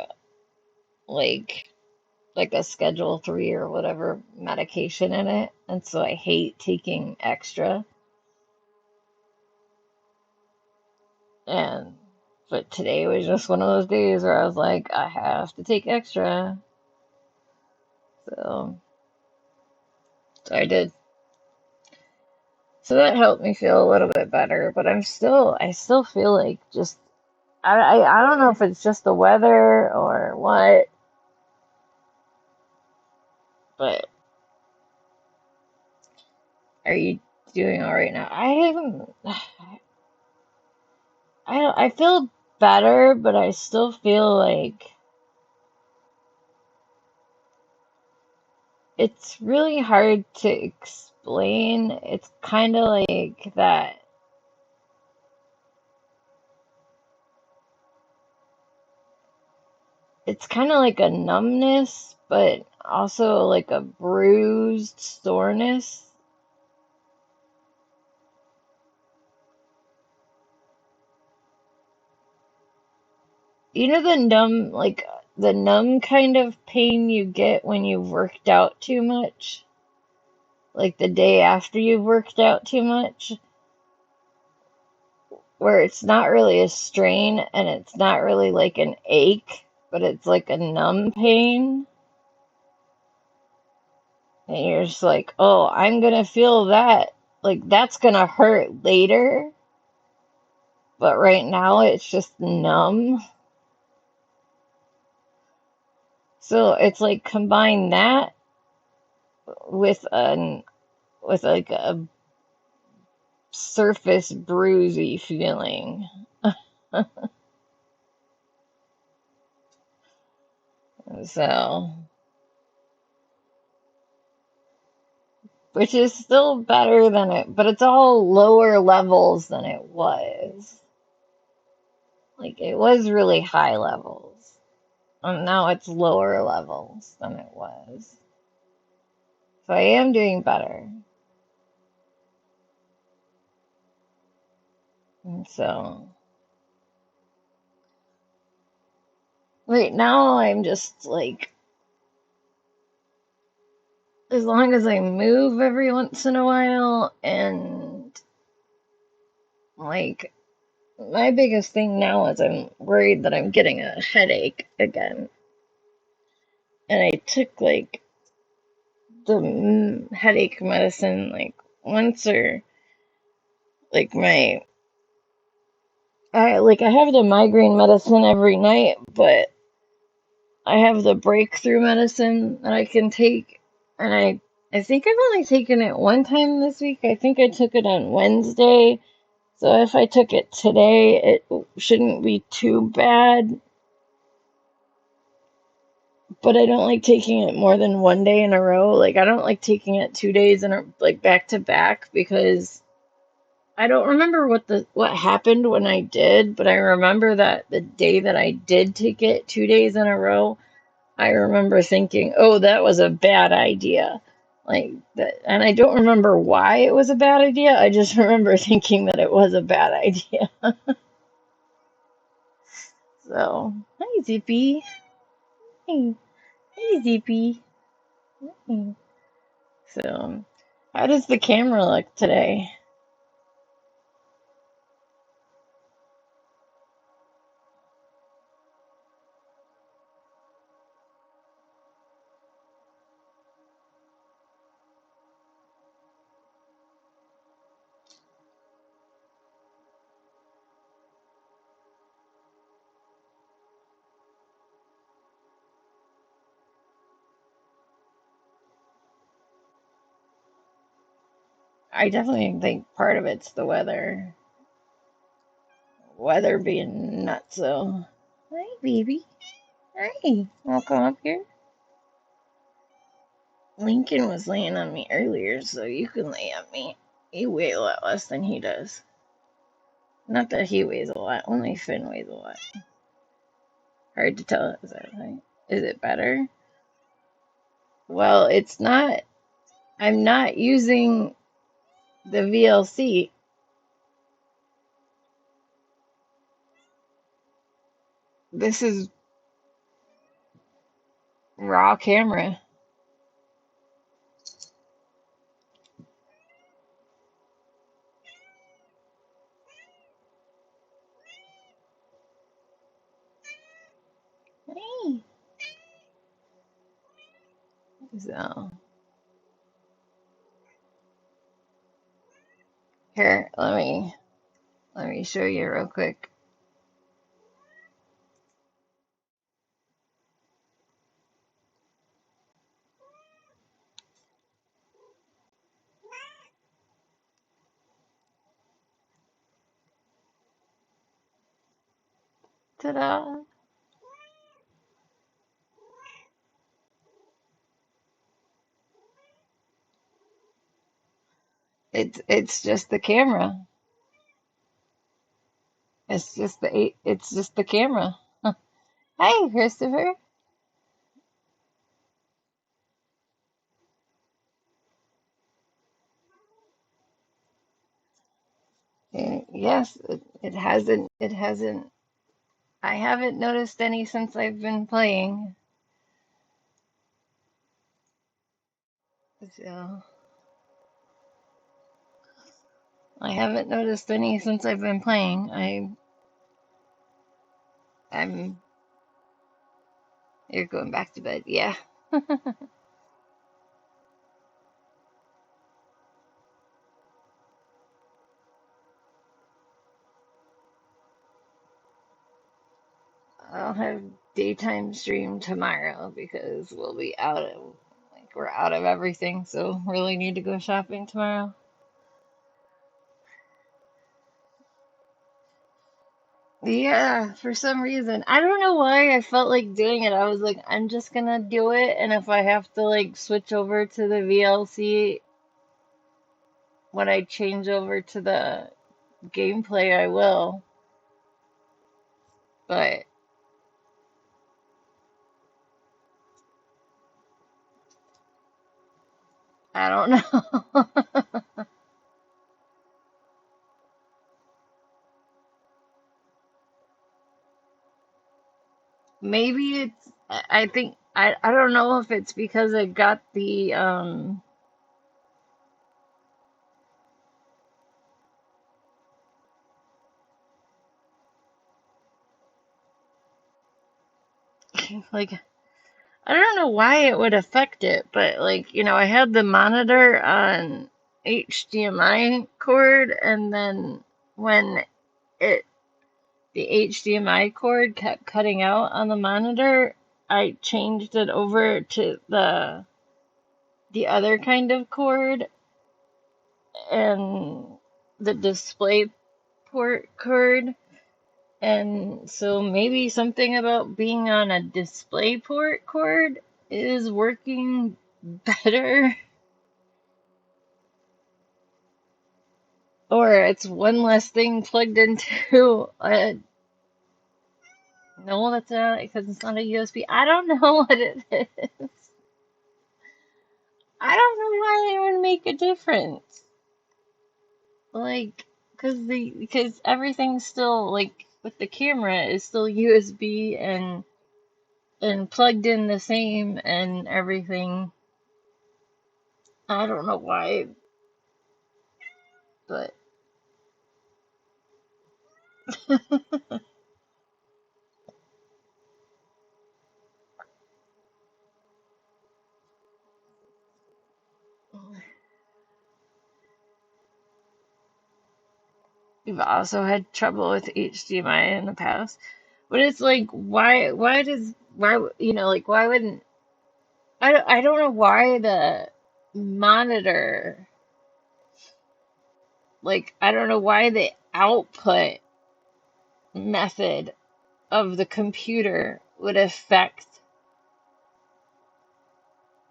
a Schedule 3 or whatever medication in it. And so I hate taking extra. And but today was just one of those days where I was like, I have to take extra. So I did. So that helped me feel a little bit better, but I still feel like just, I don't know if it's just the weather or what, but are you doing all right now? I haven't, I feel better, but I still feel like it's really hard to explain. It's kind of like that. It's kind of like a numbness, but also like a bruised soreness. You know the numb kind of pain you get when you've worked out too much? Like the day after you've worked out too much, where it's not really a strain and it's not really like an ache, but it's like a numb pain. And you're just like, oh, I'm gonna feel that. Like that's gonna hurt later, but right now it's just numb. So it's like combine that with like a surface bruisey feeling. So, which is still better than it, but it's all lower levels than it was. Like it was really high levels, and now it's lower levels than it was. So I am doing better. And so right now I'm just like, as long as I move every once in a while, and like my biggest thing now is I'm worried that I'm getting a headache again. And I took like the headache medicine like once, or like I have the migraine medicine every night, but I have the breakthrough medicine that I can take, and I think I've only taken it one time this week. I think I took it on Wednesday. So if I took it today, it shouldn't be too bad. But I don't like taking it more than one day in a row. Like I don't like taking it 2 days in a like back to back, because I don't remember what happened when I did, but I remember that the day that I did take it 2 days in a row, I remember thinking, "Oh, that was a bad idea." Like that, and I don't remember why it was a bad idea. I just remember thinking that it was a bad idea. So, hi Zippy. Hey, hey Zippy. Hey. So, how does the camera look today? I definitely think part of it's the weather. Weather being nuts, so. Hi, baby. Hi. Wanna come up here? Lincoln was laying on me earlier, so you can lay on me. You weigh a lot less than he does. Not that he weighs a lot, only Finn weighs a lot. Hard to tell, is that right? Is it better? Well, it's not. I'm not using the VLC. This is raw camera. Hey. So, Here, let me show you real quick. Ta-da! It's just the camera. It's just the camera. Hi, Christopher. Yes, it hasn't I haven't noticed any since I've been playing. So I haven't noticed any since I've been playing. I'm You're going back to bed. Yeah. I'll have daytime stream tomorrow because we're out of everything, so really need to go shopping tomorrow. Yeah, for some reason. I don't know why I felt like doing it. I was like, I'm just gonna do it, and if I have to like switch over to the VLC when I change over to the gameplay, I will. But I don't know. Maybe I think I don't know if it's because I got the like I don't know why it would affect it, but like, I had the monitor on HDMI cord, and then when it the HDMI cord kept cutting out on the monitor, I changed it over to the other kind of cord, and the display port cord. And so maybe something about being on a display port cord is working better, or it's one less thing plugged into a. No, that's not because it's not a USB. I don't know what it is. I don't know why it would make a difference. Like, because everything's still like with the camera is still USB and plugged in the same and everything. I don't know why, but we've also had trouble with HDMI in the past. But it's like, why wouldn't, I don't know why the monitor, like, I don't know why the output method of the computer would affect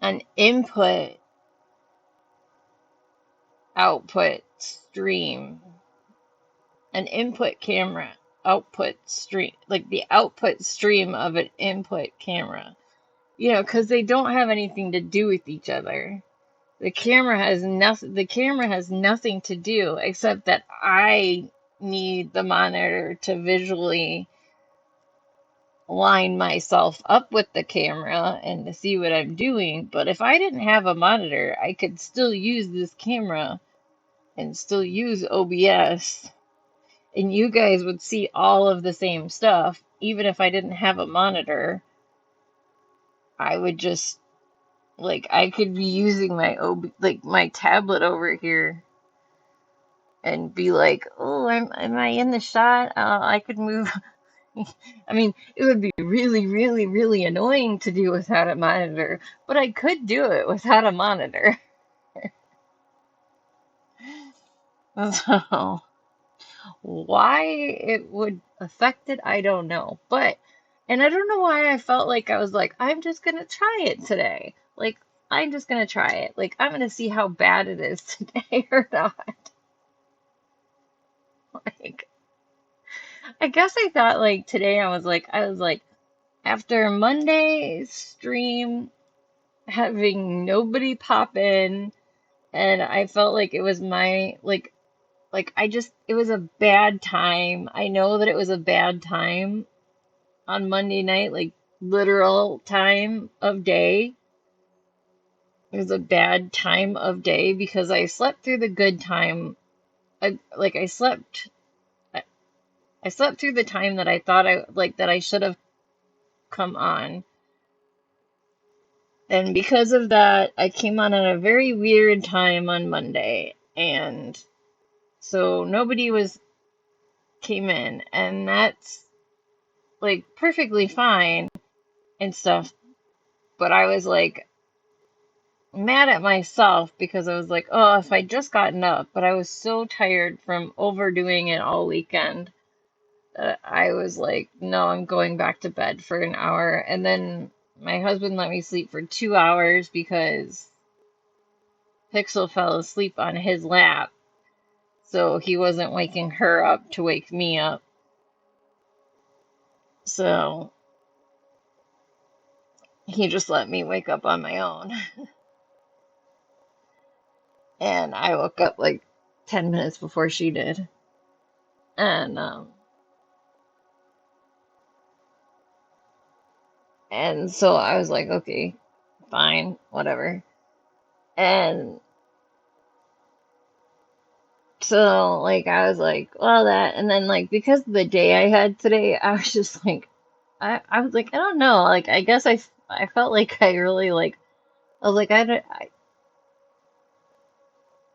an input output stream, an input camera output stream, like the output stream of an input camera. Because they don't have anything to do with each other. The camera has nothing to do except that I need the monitor to visually line myself up with the camera and to see what I'm doing. But if I didn't have a monitor, I could still use this camera and still use OBS, and you guys would see all of the same stuff. Even if I didn't have a monitor, I would just, like, I could be using my my tablet over here and be like, oh, am I in the shot? I could move. I mean, it would be really, really, really annoying to do without a monitor, but I could do it without a monitor. So, why it would affect it, I don't know. And I don't know why I felt like I was like, I'm just gonna try it today. Like, I'm just gonna try it. Like, I'm gonna see how bad it is today or not. Like, I guess I thought like today I was like, after Monday's stream, having nobody pop in, and I felt like it was my like I just it was a bad time. I know that it was a bad time on Monday night, like literal time of day. It was a bad time of day because I slept through the good time. I slept I slept through the time that I thought that I should have come on. And because of that, I came on at a very weird time on Monday. And so nobody came in, and that's like perfectly fine and stuff. But I was like mad at myself because I was like, oh, if I just gotten up, but I was so tired from overdoing it all weekend that I was like, no, I'm going back to bed for an hour. And then my husband let me sleep for 2 hours because Pixel fell asleep on his lap. So he wasn't waking her up to wake me up. So he just let me wake up on my own. And I woke up like 10 minutes before she did. And so I was like, okay, fine, whatever. And so like I was like, well that and then like because of the day I had today, I was just like I was like, I don't know, like I guess I felt like I really like I was like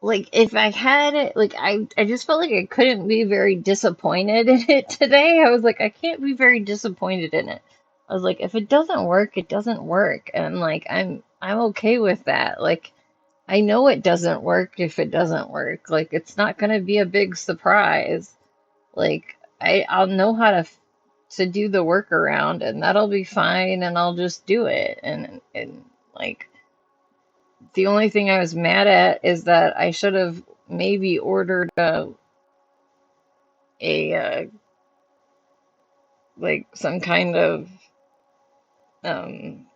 like if I had it like I just felt like I couldn't be very disappointed in it today. I was like I can't be very disappointed in it. I was like if it doesn't work, it doesn't work. And like I'm okay with that. Like I know it doesn't work if it doesn't work. Like it's not going to be a big surprise. Like I'll know how to do the workaround and that'll be fine and I'll just do it. And like the only thing I was mad at is that I should have maybe ordered a like some kind of um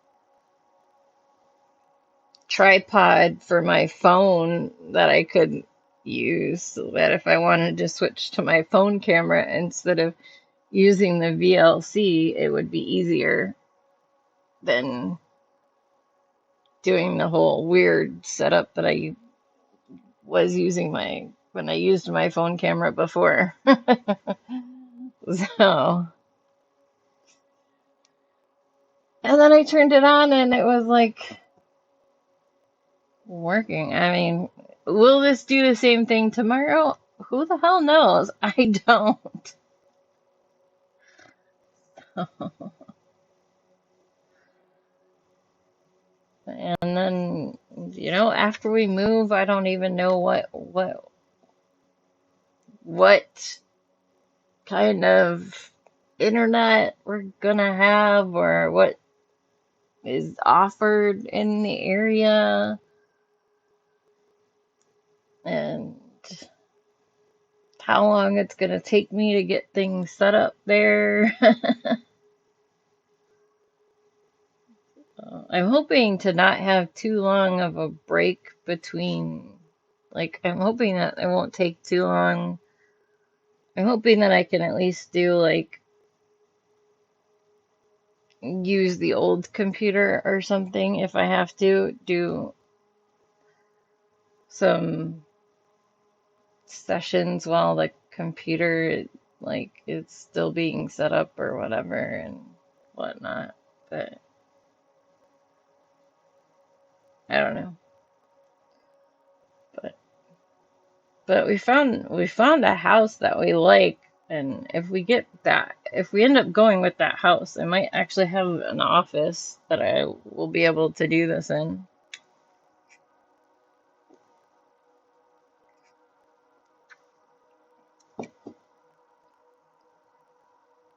tripod for my phone that I could use so that if I wanted to switch to my phone camera instead of using the VLC, it would be easier than doing the whole weird setup that I was using when I used my phone camera before. So, and then I turned it on and it was like working. I mean, will this do the same thing tomorrow? Who the hell knows? I don't. And then, after we move, I don't even know what kind of internet we're gonna have or what is offered in the area and how long it's gonna take me to get things set up there. I'm hoping to not have too long of a break between, like, I'm hoping that it won't take too long. I'm hoping that I can at least do, like, use the old computer or something if I have to do some sessions while the computer, like, is still being set up or whatever and whatnot. But I don't know. But we found a house that we like, and if we end up going with that house, I might actually have an office that I will be able to do this in.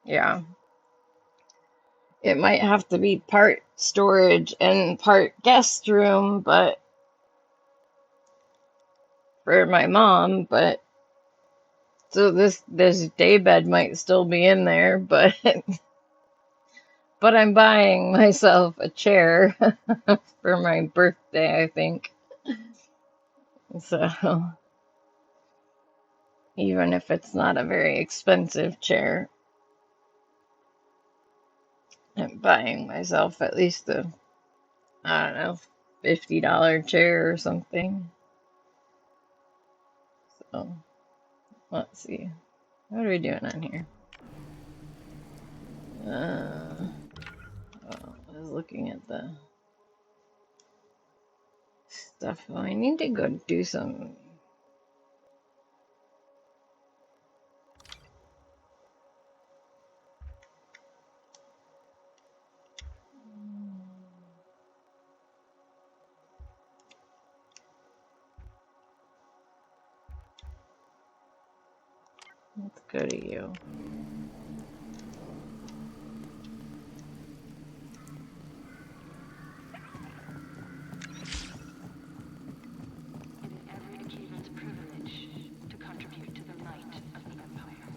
Yeah. It might have to be part storage and part guest room, but for my mom, but so this day bed might still be in there, but but I'm buying myself a chair for my birthday, I think. So even if it's not a very expensive chair, I'm buying myself at least a, I don't know, $50 chair or something. So let's see. What are we doing on here? Oh, I was looking at the stuff. Oh, I need to go do some. Let's go to you. Every achievement's privilege to contribute to the light of the Empire.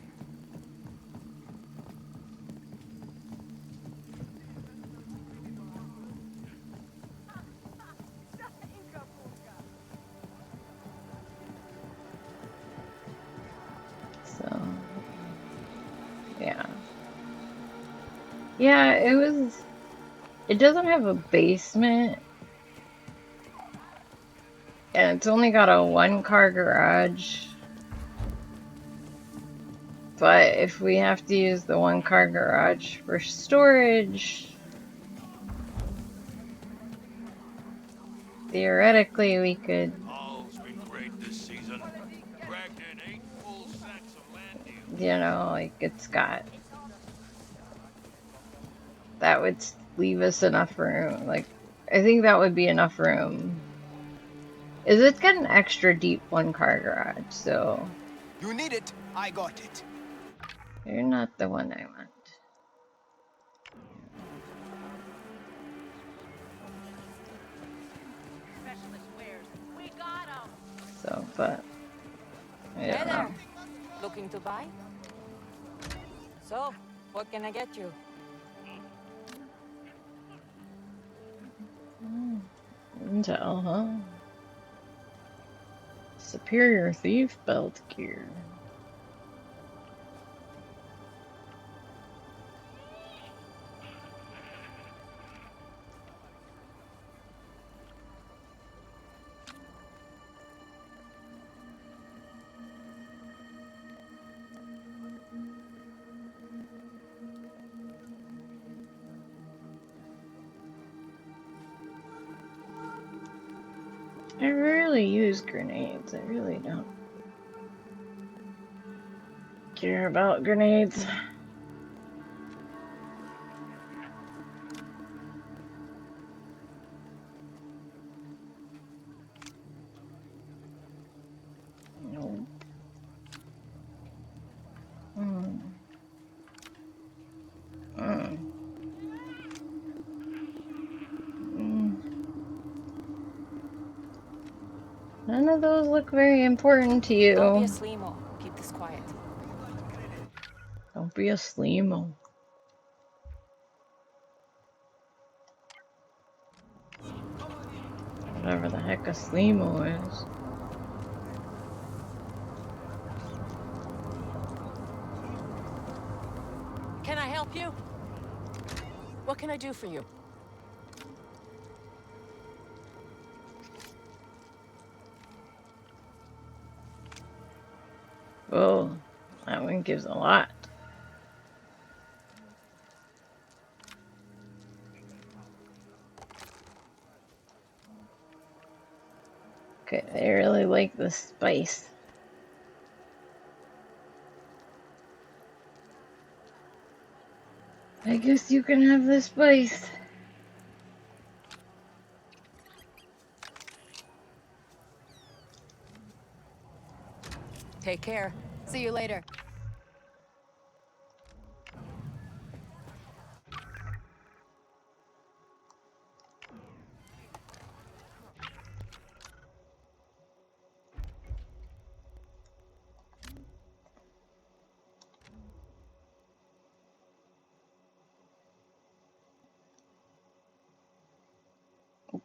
So, yeah. Yeah, it doesn't have a basement, and it's only got a one-car garage. But if we have to use the one-car garage for storage, theoretically we could, All's been great this season. Dragged in 8 full sacks of land deals. you know, like it's got, that would leave us enough room. Like, I think that would be enough room. It's got an extra deep one-car garage, so. You need it, I got it. You're not the one I want. So, but I Hey don't know. there. Looking to buy? So, what can I get you? Intel, huh? Superior thief belt gear. I rarely use grenades. I really don't care about grenades. No. Mm. Mm. Mm. None of those look very important to you. Don't be a slimo. Keep this quiet. Don't be a slimo. Whatever the heck a slimo is. Can I help you? What can I do for you? Oh, that one gives a lot. Okay, they really like the spice. I guess you can have this place. Take care. See you later.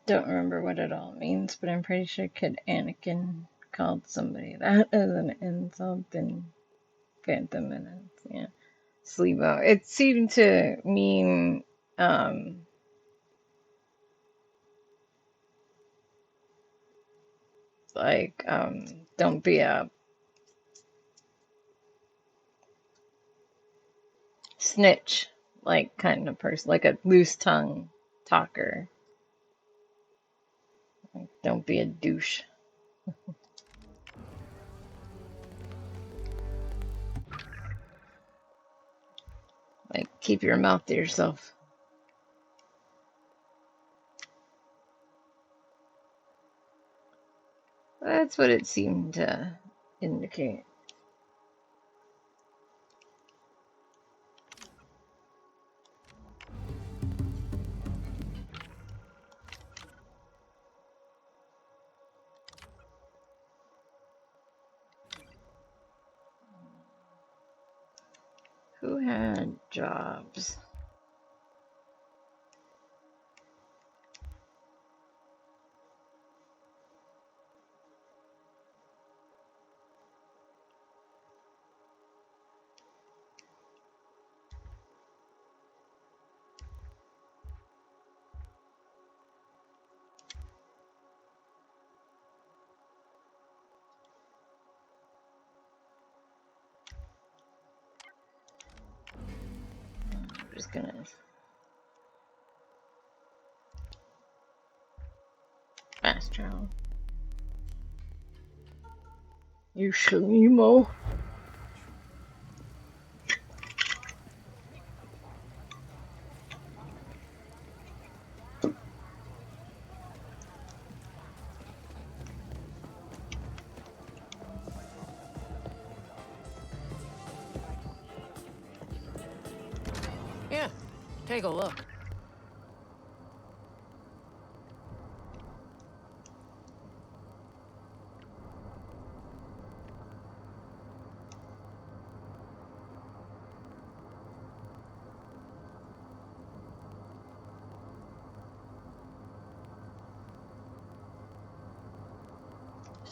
Don't remember what it all means, but I'm pretty sure Kid Anakin called somebody that as an insult in Phantom Menace. Yeah. SWO. It seemed to mean, like, don't be a snitch, like, kind of person, like a loose tongue talker. Like, don't be a douche. Like, keep your mouth to yourself. That's what it seemed to indicate. Who had jobs? I'm just gonna fast travel. You Shalimo. Yeah, take a look.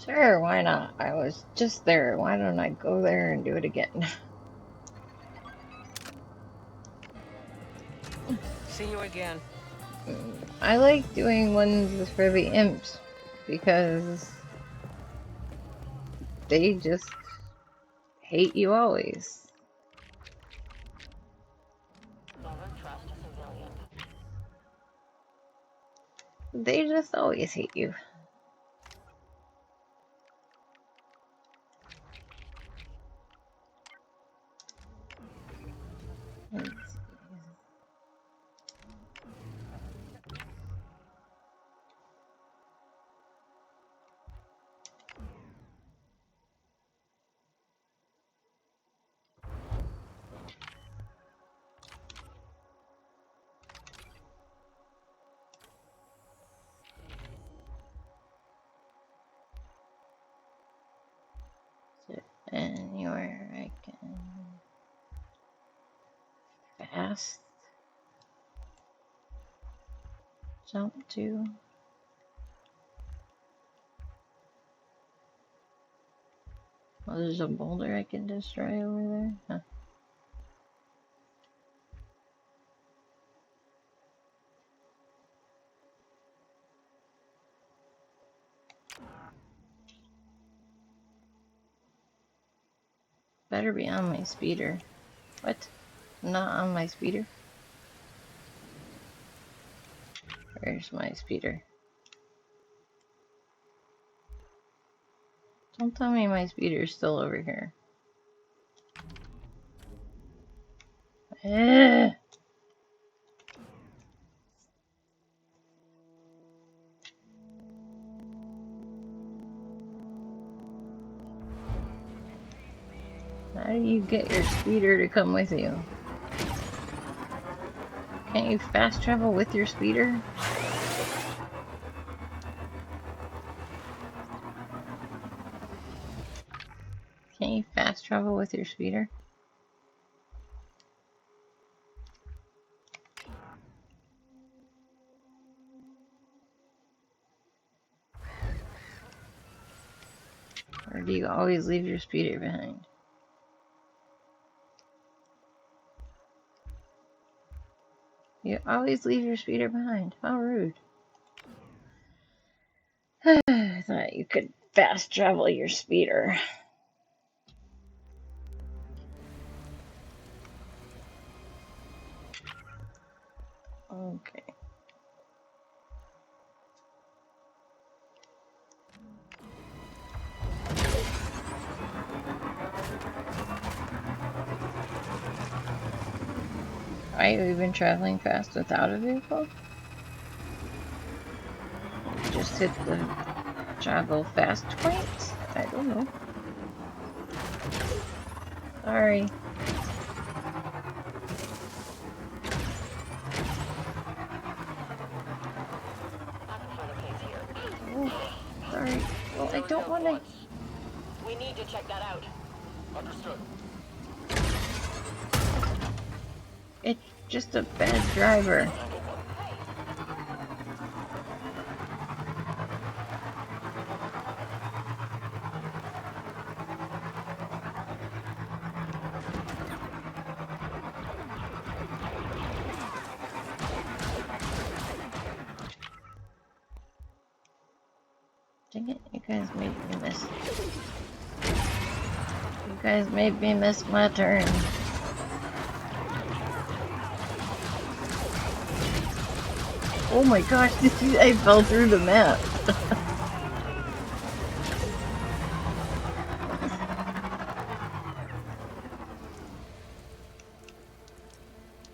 Sure, why not? I was just there. Why don't I go there and do it again? See you again. I like doing ones for the imps because they just hate you always. Never trust a civilian. They just always hate you. Let's see. Is there anywhere I can fast jump to? Oh, there's a boulder I can destroy over there? Huh. Better be on my speeder. What? Not on my speeder? Where's my speeder? Don't tell me my speeder's still over here. How do you get your speeder to come with you? Can't you fast travel with your speeder? Can't you fast travel with your speeder? Or do you always leave your speeder behind? You always leave your speeder behind. How rude. I thought you could fast travel your speeder. Okay. Right, we've been traveling fast without a vehicle? Just hit the travel fast point? I don't know. Sorry. Oh, sorry. Well, I don't want to... We need to check that out. Understood. It's just a bad driver. Dang it, you guys made me miss. You guys made me miss my turn. Oh my gosh, did you, I fell through the map.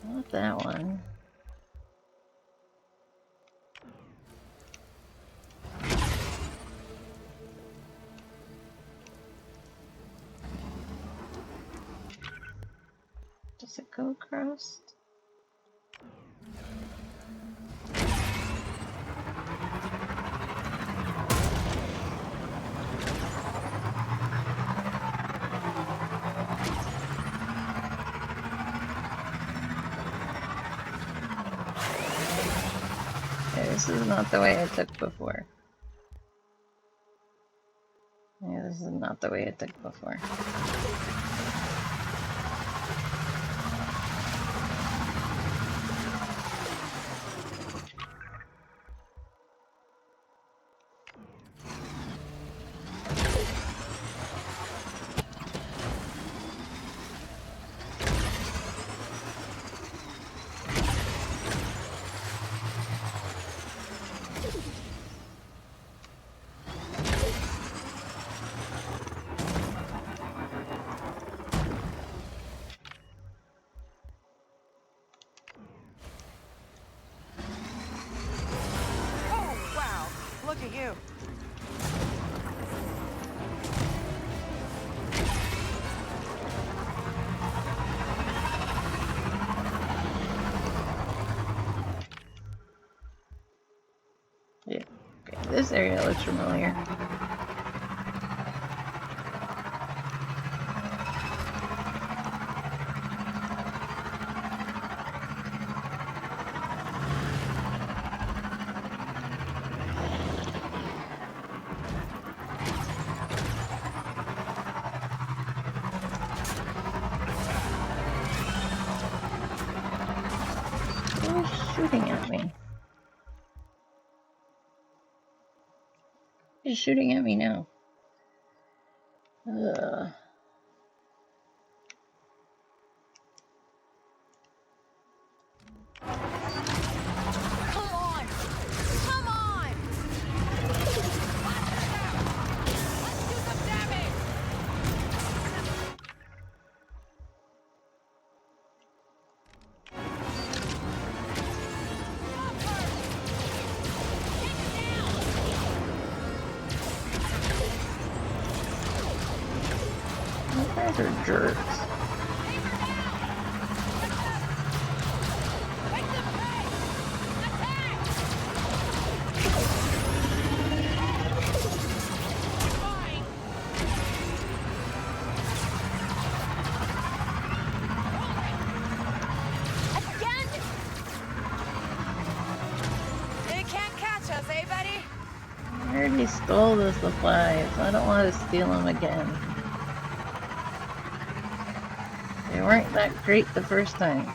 Not that one. Does it go across? Okay, this is not the way I took before. Yeah, this is not the way I took before. Look at you. Yeah, okay, this area looks familiar. Who's shooting at me? He's shooting at me now. Ugh. Come on! Come on! Let's do some damage! guys are jerks. They can't catch us, eh, buddy? I already stole the supplies. I don't want to steal them again. They weren't that great the first time.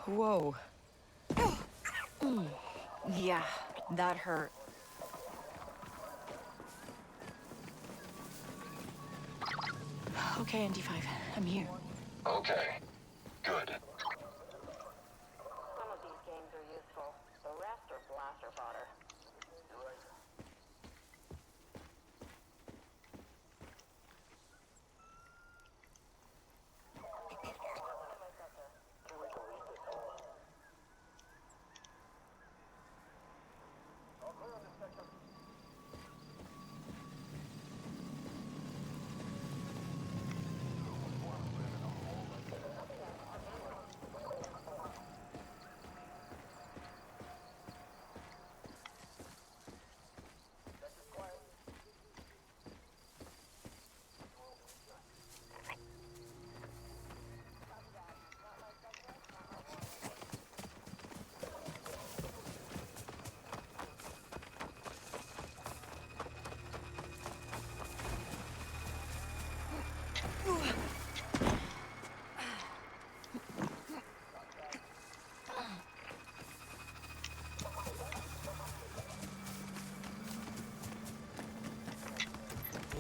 Whoa. Yeah, that hurt. Okay, ND5, I'm here. Okay, good. Some of these games are useful. The rest are blaster fodder.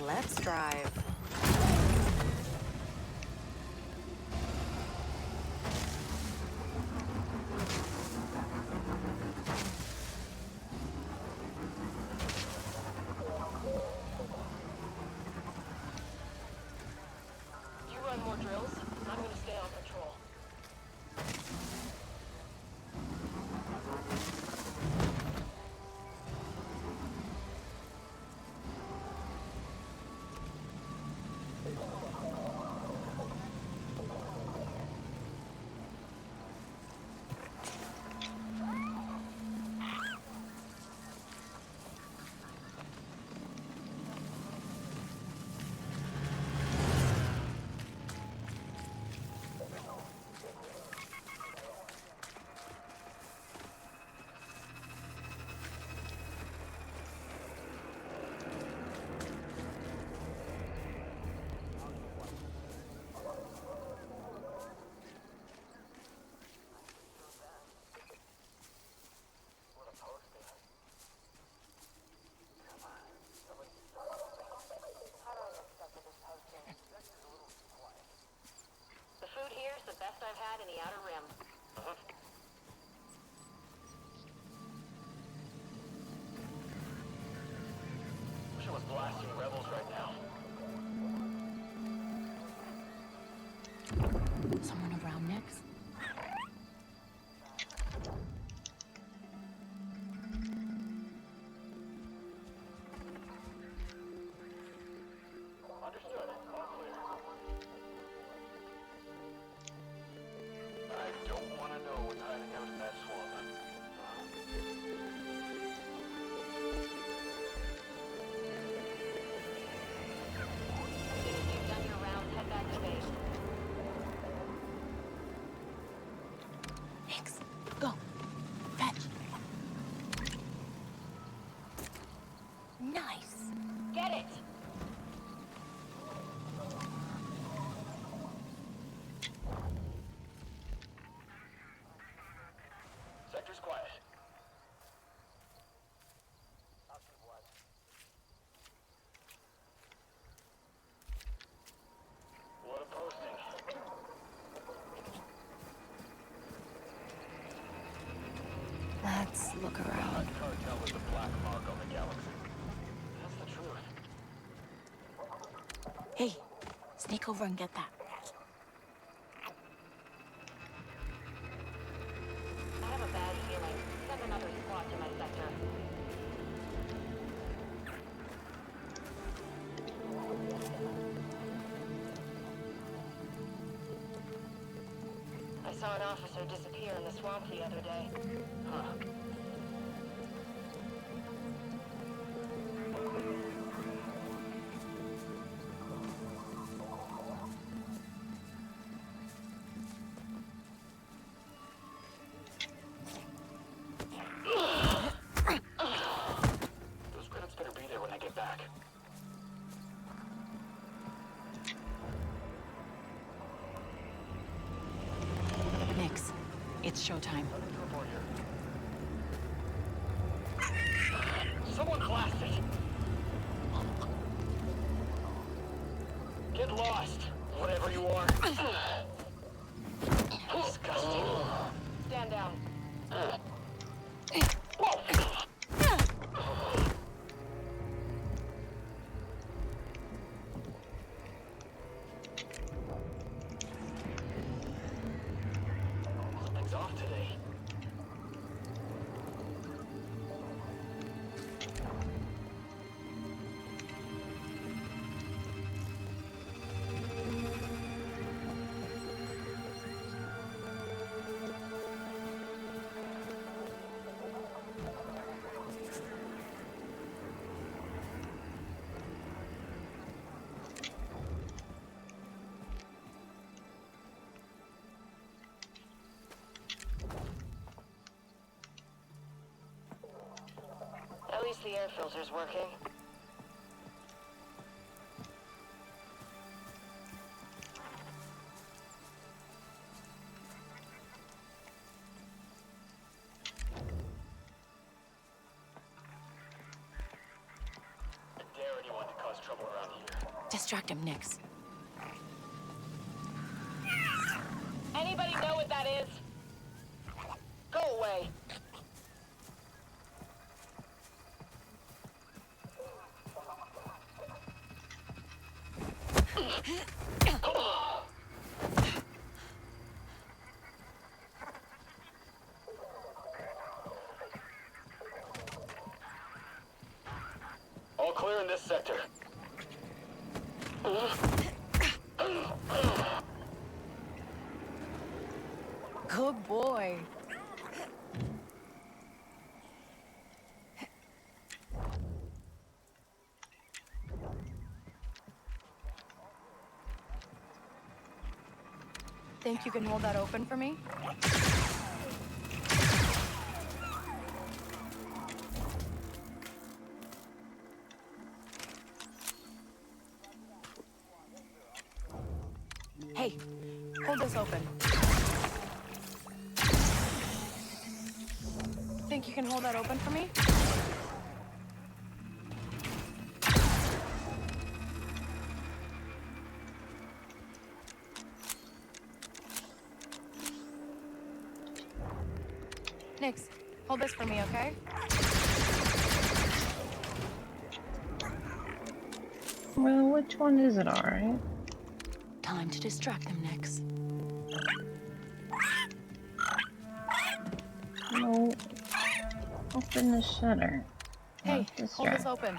Let's drive. You run more drills. I'm gonna stay on patrol. The food here's the best I've had in the Outer Rim. Wish I was blasting rebels right now. Someone around next? Let's look around. Cartel is a black mark on the galaxy. That's the truth. Hey, sneak over and get that. I have a bad feeling. Send another squad to my sector. I saw an officer disappear in the swamp the other day. Huh. Those credits better be there when I get back. Nix, it's showtime. Nothing to report here. Someone blast it! Get lost, whatever you are. Disgusting. Stand down. Something's off today. At least the air filter's working. I dare anyone to cause trouble around here. Distract him, Nix. Anybody know what that is? Go away. All clear in this sector. Good boy. Think you can hold that open for me? Hey, hold this open. Think you can hold that open for me? Nix, hold this for me, okay? Well, which one is it, alright? Time to distract them, Nix. No. Open the shutter. Hey, Not hold this distract. open.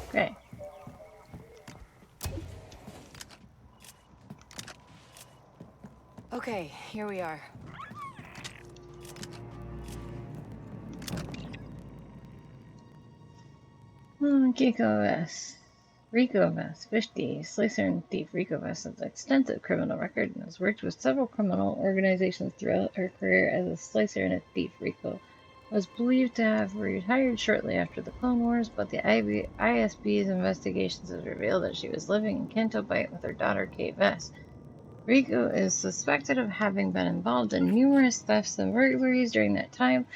Okay. Okay, here we are. Geeko S. Rico Vest, Fish D, Slicer and Thief Rico Vest has an extensive criminal record and has worked with several criminal organizations throughout her career as a slicer and a thief. Rico was believed to have retired shortly after the Clone Wars, but the ISB's investigations have revealed that she was living in Canto Bight with her daughter Kate Vest. Rico is suspected of having been involved in numerous thefts and burglaries during that time,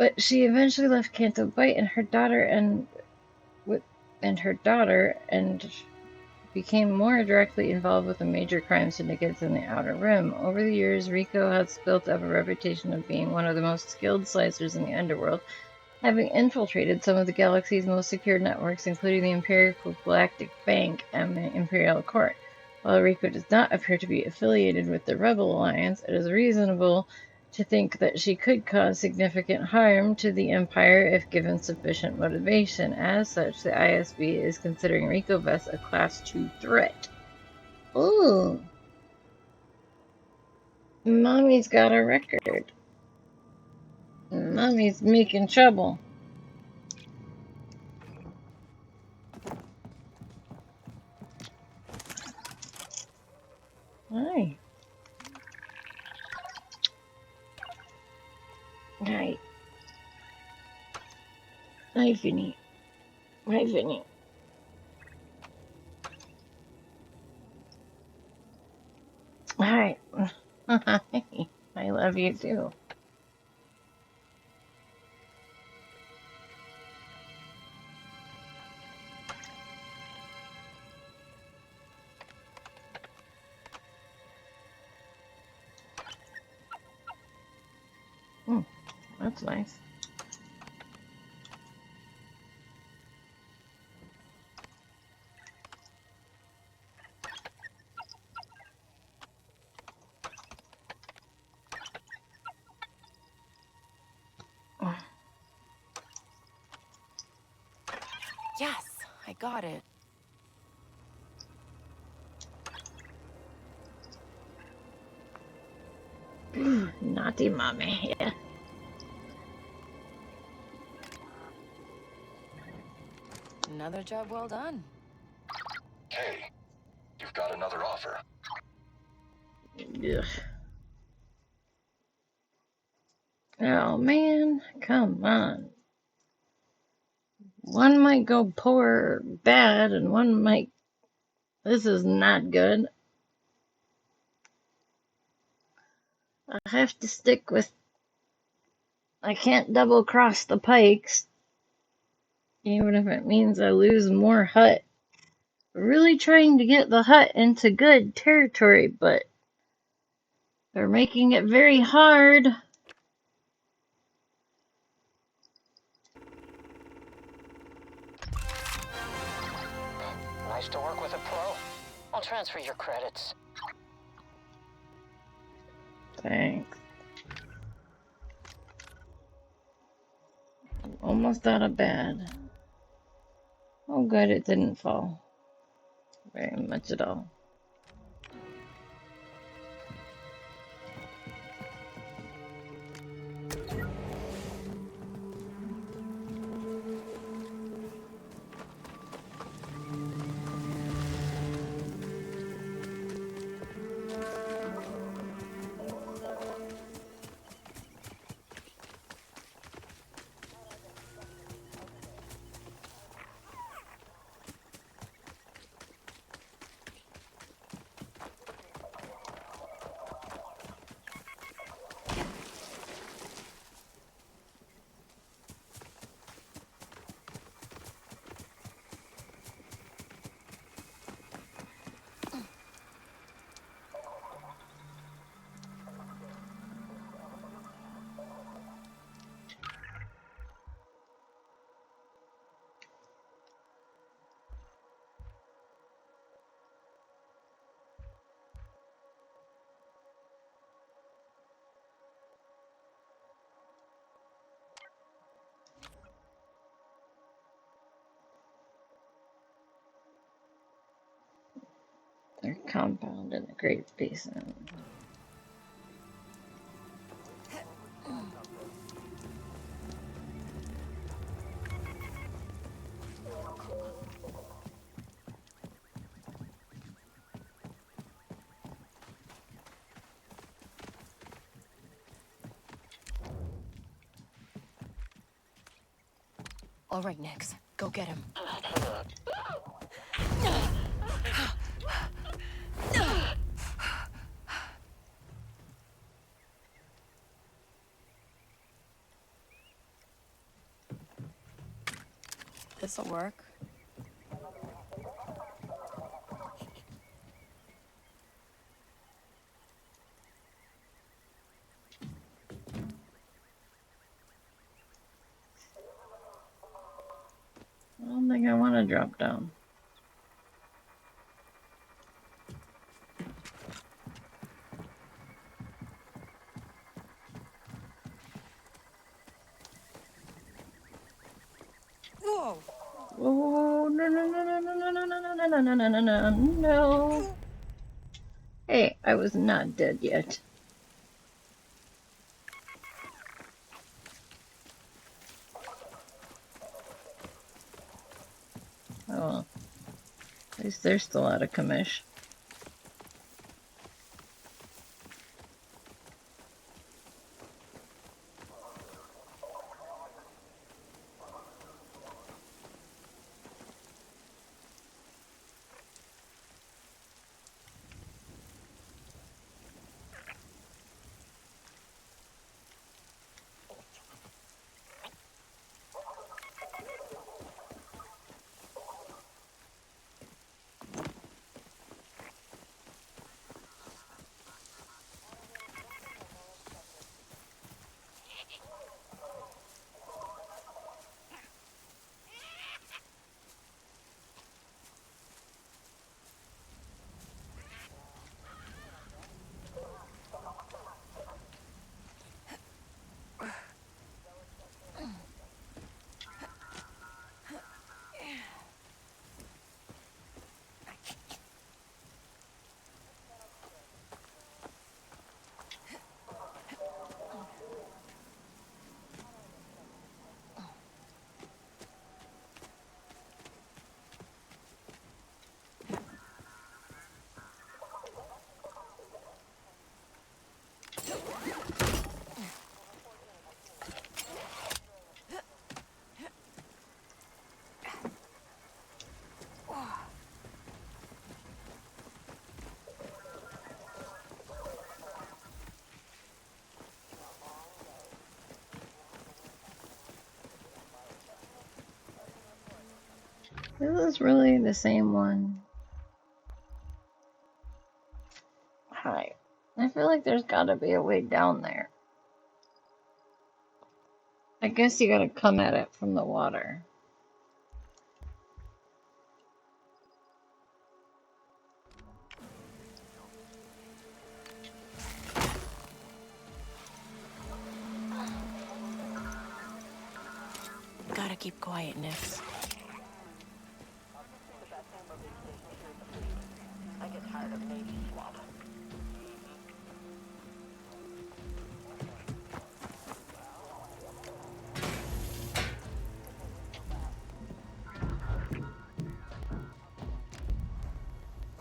But she eventually left Canto Bight and her daughter and became more directly involved with the major crime syndicates in the Outer Rim. Over the years, Rico has built up a reputation of being one of the most skilled slicers in the underworld, having infiltrated some of the galaxy's most secure networks, including the Imperial Galactic Bank and the Imperial Court. While Rico does not appear to be affiliated with the Rebel Alliance, it is reasonable to think that she could cause significant harm to the Empire if given sufficient motivation. As such, the ISB is considering Rico Vess a Class 2 threat. Ooh. Mommy's got a record. Mommy's making trouble. Hi. Hi. Hi, Vinny. Hi, Vinny. Hi. Hi. I love you too. That's nice. Yes, I got it. Naughty mommy, yeah. Another job well done. Hey, you've got another offer. Ugh. Oh man, come on. One might go poor or bad, and one might. This is not good. I have to stick with. I can't double cross the Pikes, even if it means I lose more Hut. Really trying to get the Hut into good territory, but they're making it very hard. Nice to work with a pro. I'll transfer your credits. Thanks. I'm almost out of bad. Oh good, it didn't fall. Very much at all. Their compound in the Great Basin. All right, Nix, go get him. This'll work. I don't think I want to drop down. Whoa! Oh, no, no, no, no, no, no, no, no, no, no, no, no, no, no. Hey, I was not dead yet. Oh, at least they're still out of commish. Is this really the same one? Hi. I feel like there's gotta be a way down there. I guess you gotta come at it from the water. Gotta keep quiet, Nix. I get tired of Navy swap.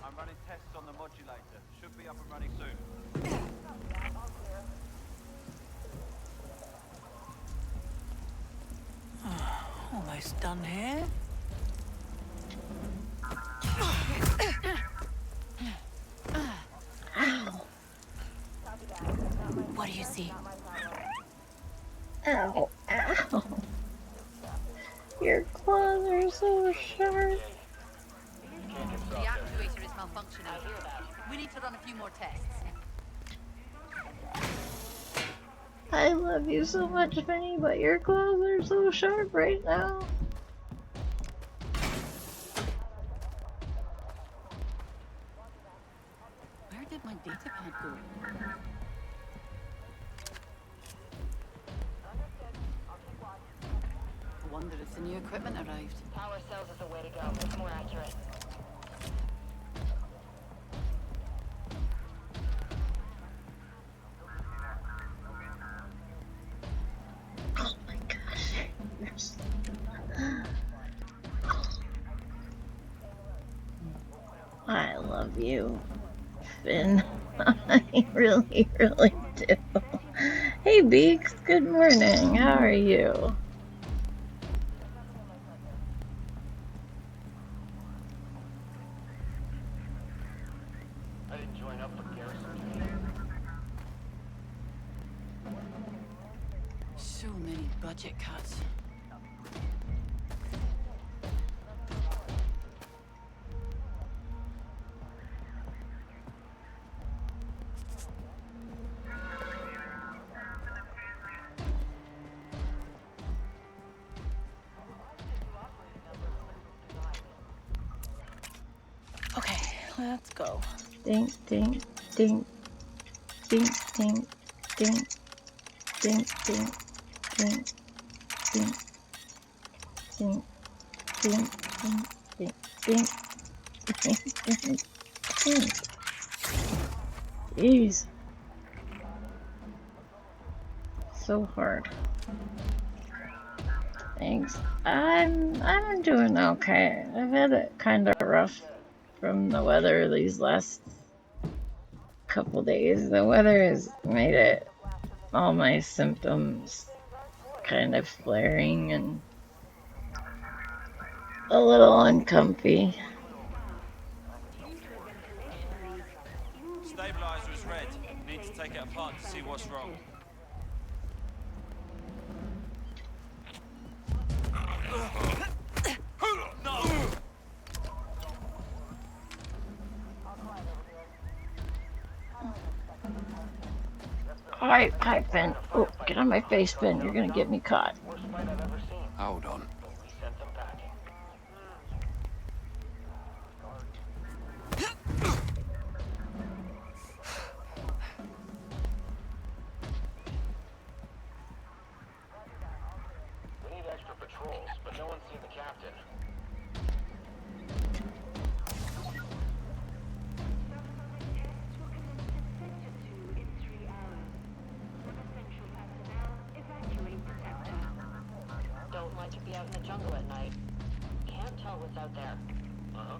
I'm running tests on the modulator. Should be up and running soon. Almost done here. Ow. What do you see? Ow. Ow. Your claws are so sharp. The actuator is malfunctioning. We need to run a few more tests. I love you so much, Penny, but your claws are so sharp right now. Where did my data pad go? I wonder if the new equipment arrived. Power cells is the way to go. It's more accurate. Oh my gosh. I love you, Finn. I really, really do. Hey, Beaks. Good morning. How are you? I didn't join up for garrison. So many budget cuts. Let's go. Ding, ding, ding, ding, ding, ding, ding, ding, ding, ding, ding, ding, ding, ding, ding, ding, ding. Jeez. So hard. Thanks. I'm doing okay. I've had it kind of rough from the weather these last couple days. The weather has made it all my symptoms kind of flaring and a little uncomfy. Stabilizer is red. Need to take it apart to see what's wrong. No! Hi, Finn. Oh, get on my face, Finn. You're gonna get me caught. Hold on. We need extra patrols, but no one's seen the captain. Don't like to be out in the jungle at night. Can't tell what's out there. Uh-huh.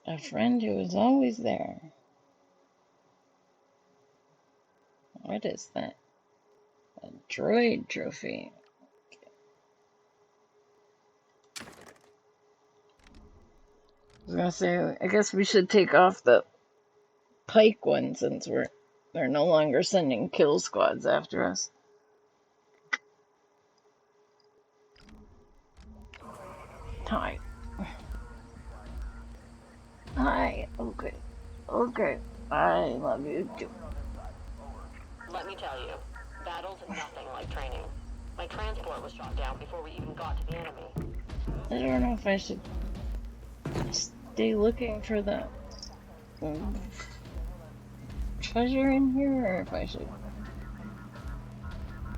A friend who is always there. What is that? A droid trophy. I was gonna say, I guess we should take off the Pike one since they're no longer sending kill squads after us. Hi. Hi. Okay. Okay. I love you too. Let me tell you, battle's nothing like training. My transport was shot down before we even got to the enemy. I don't know if I should stay looking for the treasure in here or if I should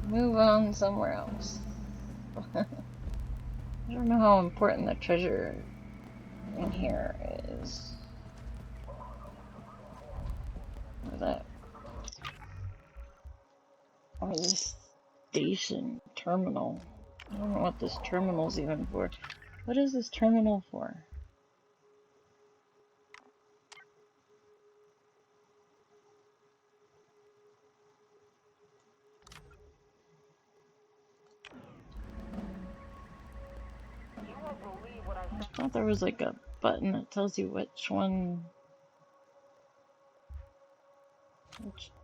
move on somewhere else. I don't know how important the treasure in here is. Or that. Or this station terminal. I don't know what this terminal's even for. What is this terminal for? I thought there was like a button that tells you which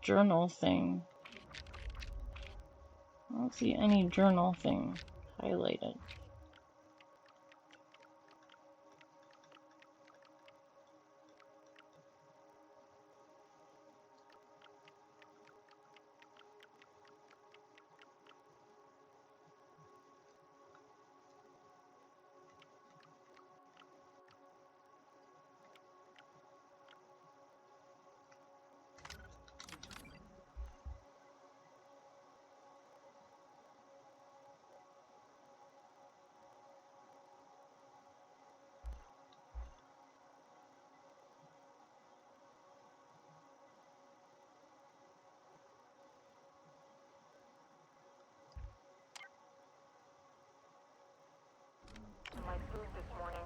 journal thing. I don't see any journal thing highlighted. food this morning.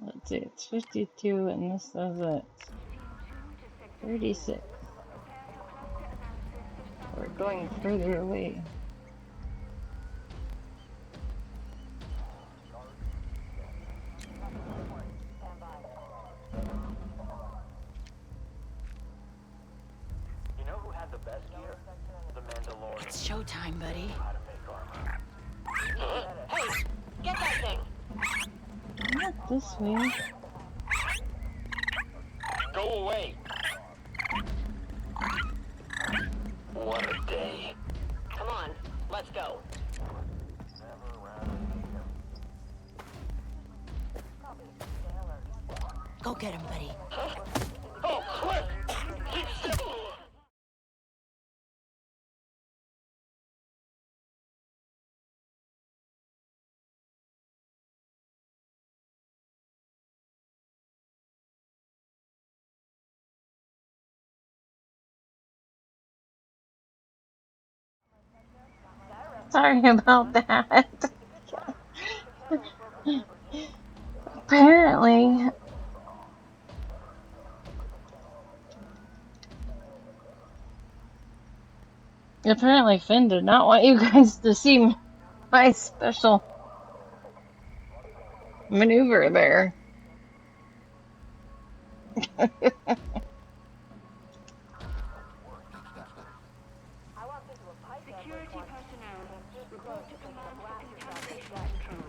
Let's see, it's 52 and this says it's 36. We're going further away. You know who had the best gear? The Mandalorian. It's showtime, buddy. How to make armor. Hey, get that thing! Not this way. Go away! What a day. Come on, let's go. Go get him, buddy. Oh, quick! Keep still! Sorry about that. Apparently, Finn did not want you guys to see my special maneuver there. Security personnel, report to command for contamination control.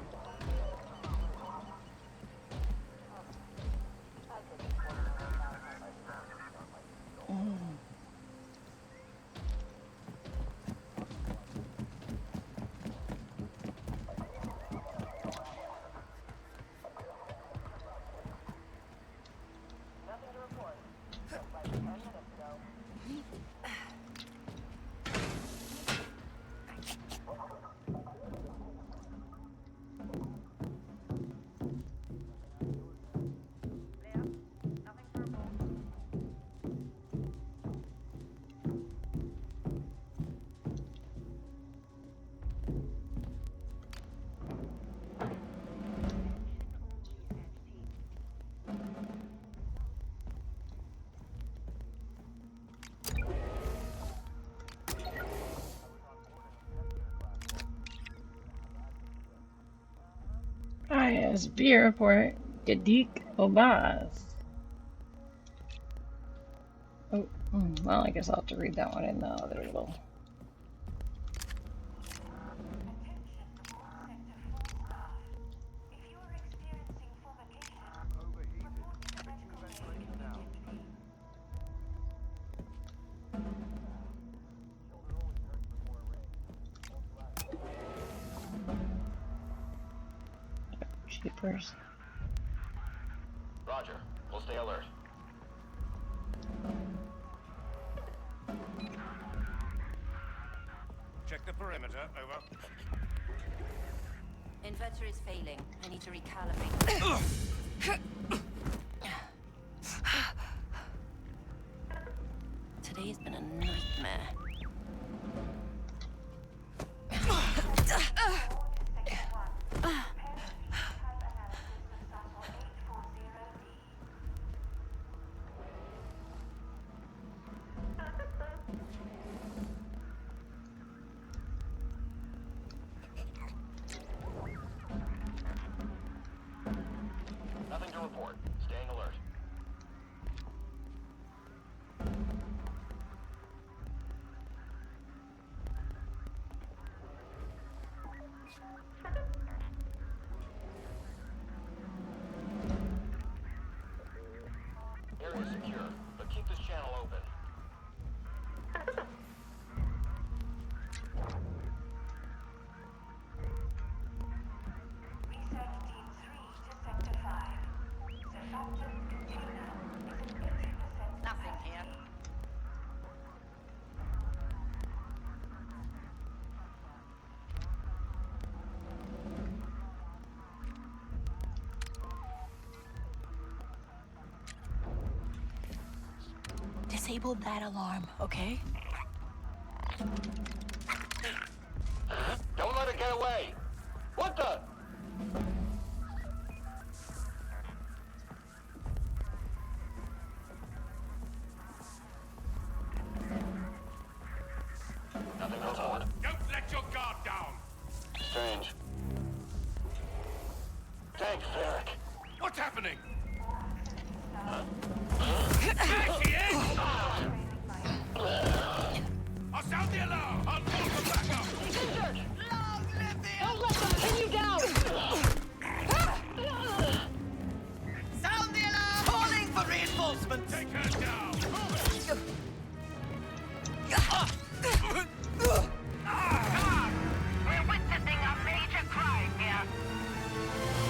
ISB report, Gadik Obaz. Oh, well, I guess I'll have to read that one in the other little. Cheapers. Roger. We'll stay alert. Check the perimeter. Over. Inverter is failing. I need to recalibrate. Today has been a nightmare. Nothing to report. Staying alert. Area secure, but keep this channel open. Research Team 3 to Sector 5. Surfactant container is at 80% Nothing here. Disable that alarm, okay? Don't away! What the? Nothing on board. Don't let your guard down! Strange. Thanks, Eric. What's happening? I'll sound the alarm! I'll call for backup! Don't let them pin you down! Sound the alarm! Calling for reinforcements! Take her down! We're witnessing a major crime here.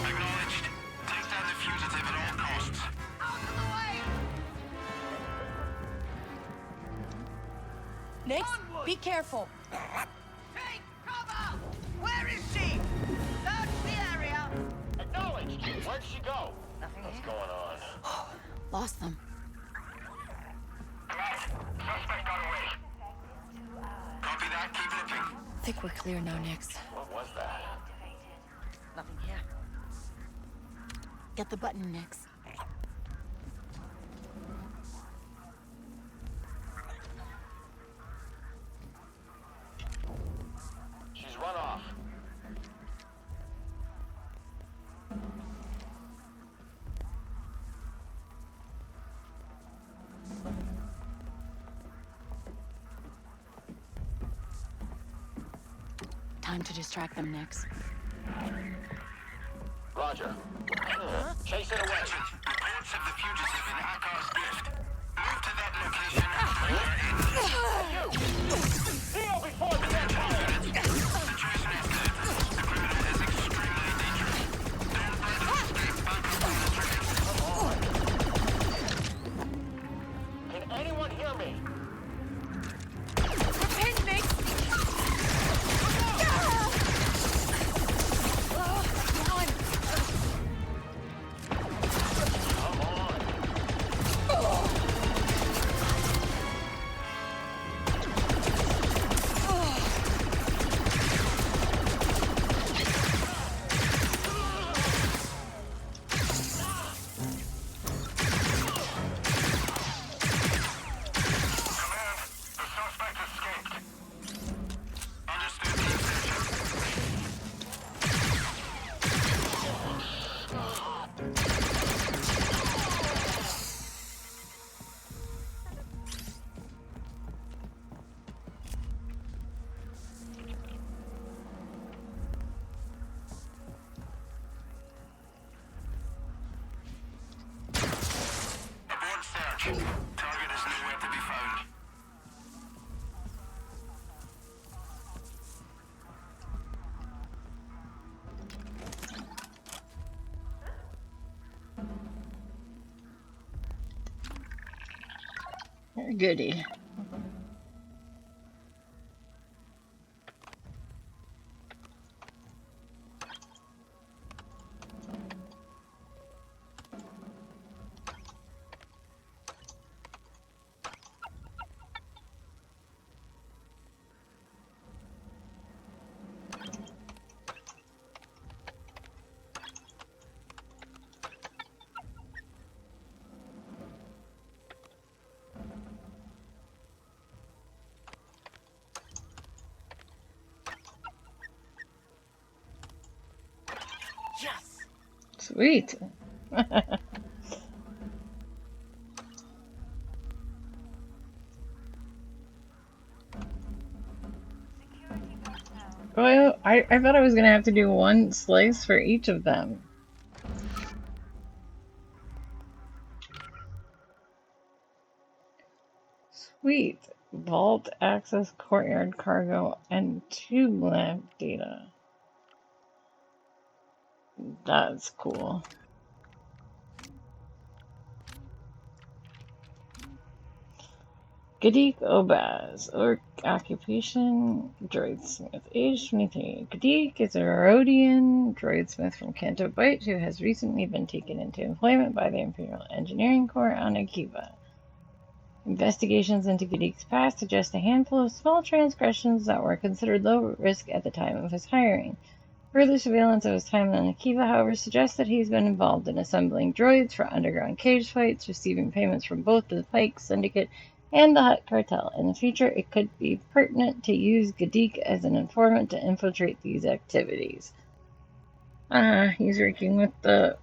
Acknowledged. Take down the fugitive at all costs. Out of the way! Nix, be careful. Take cover! Where is she? Search the area! Acknowledged. Where'd she go? What's going on? Lost them. Suspect got away. Copy that. Keep looking. I think we're clear now, Nix. What was that? Nothing here. Get the button, Nix. She's run off. Time to distract them, Nix. Roger. Chase it away. Reports of the fugitive in Akar's drift. Move to that location and bring her in. Heal before the get fired! Situation is good. The criminal is extremely dangerous. Don't let him escape back from the trail. Can anyone hear me? We're pinned, Nix! Come on. Command, the suspect escaped. Understood. Keep searching. Abort search. Target is nowhere to be found. Goody. Yes! Sweet. Well, I thought I was gonna have to do one slice for each of them. Sweet. Vault access, courtyard cargo, and tube lamp data. That's cool. Gadik Obaz, or occupation, droidsmith, age 23. Gadik is a Rhodian droidsmith from Canto Bight who has recently been taken into employment by the Imperial Engineering Corps on Akiva. Investigations into Gadeek's past suggest a handful of small transgressions that were considered low risk at the time of his hiring. Further surveillance of his time on Akiva, however, suggests that he's been involved in assembling droids for underground cage fights, receiving payments from both the Pike Syndicate and the Hutt Cartel. In the future, it could be pertinent to use Gadeek as an informant to infiltrate these activities. He's working with the...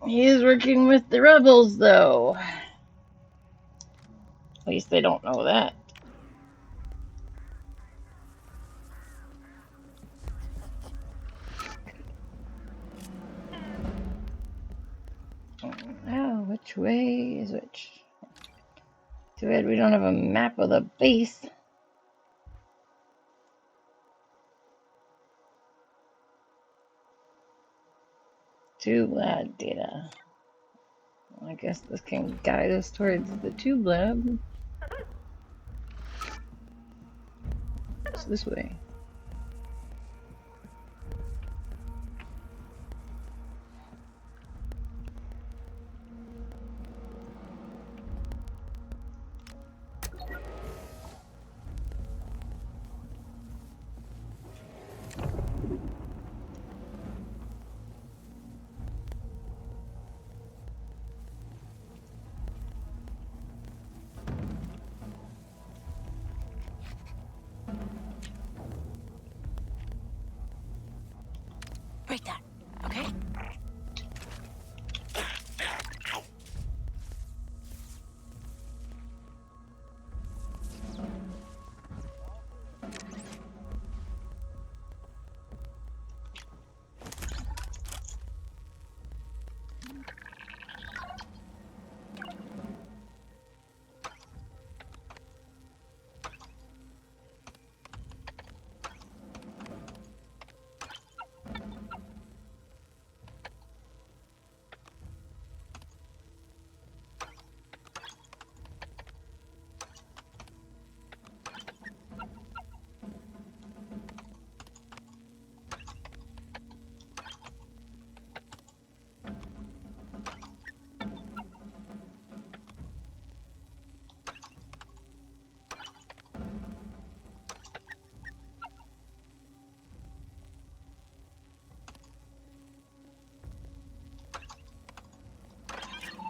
He is working with the rebels, though. At least they don't know that. Oh, which way is which? Too bad we don't have a map of the base. Tube lab data. Well, I guess this can guide us towards the tube lab. It's this way. Break that, okay?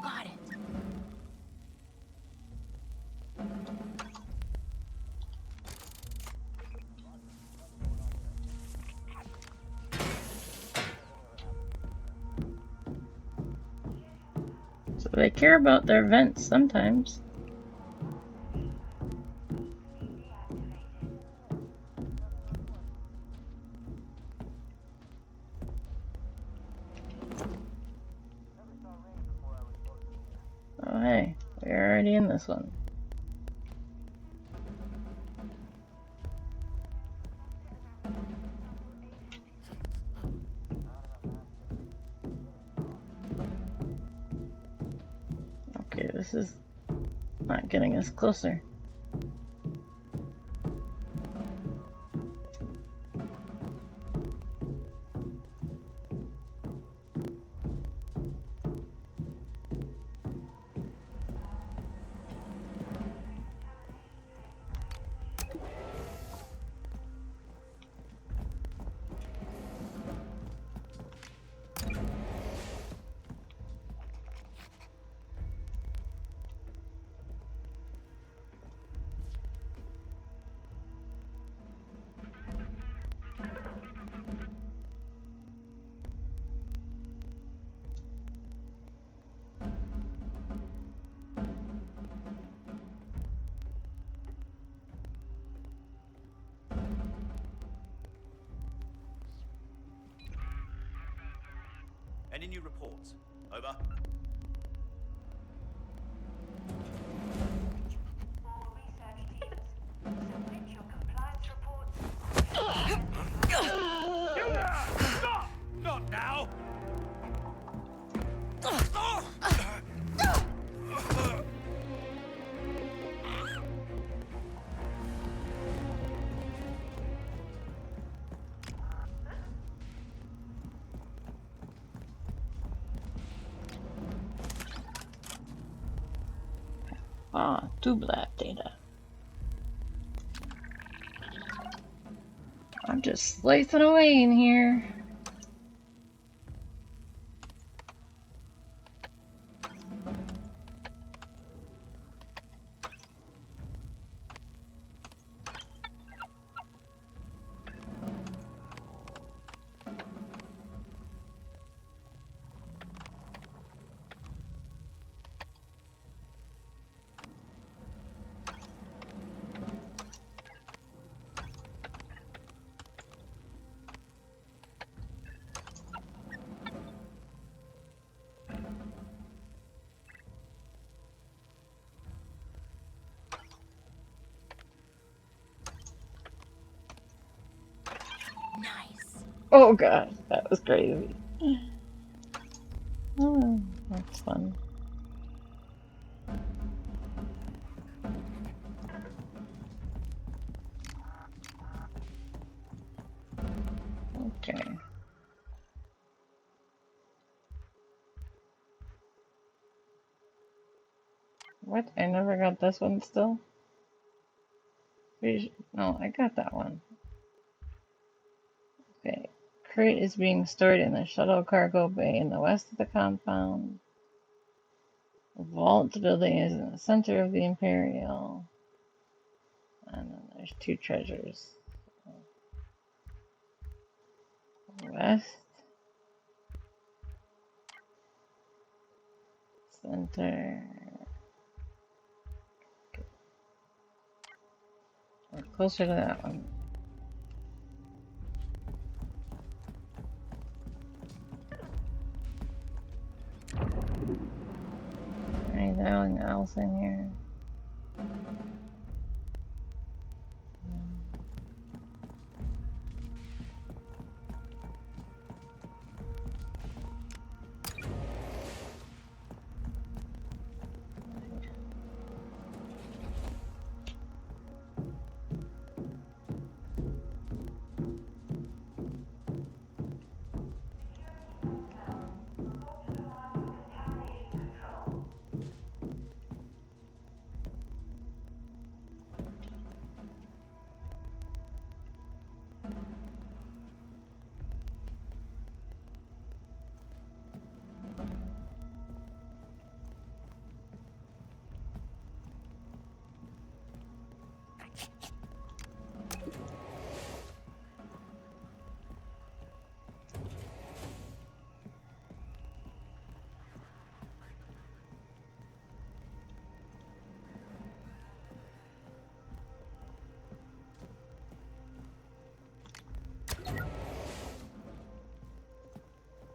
Got it. So they care about their vents sometimes. Oh hey, we're already in this one. Okay, this is not getting us closer. Any new reports? Over. All research teams, submit your compliance reports. Stop! Not now! Ah, tube lab data. I'm just slicing away in here. Nice. Oh god, that was crazy. Oh, that's fun. Okay. What? I never got this one still? No, I got that one. Okay. Crate is being stored in the shuttle cargo bay in the west of the compound. The vault building is in the center of the Imperial. And then there's two treasures. West, center. We're closer to that one. Anything else in here?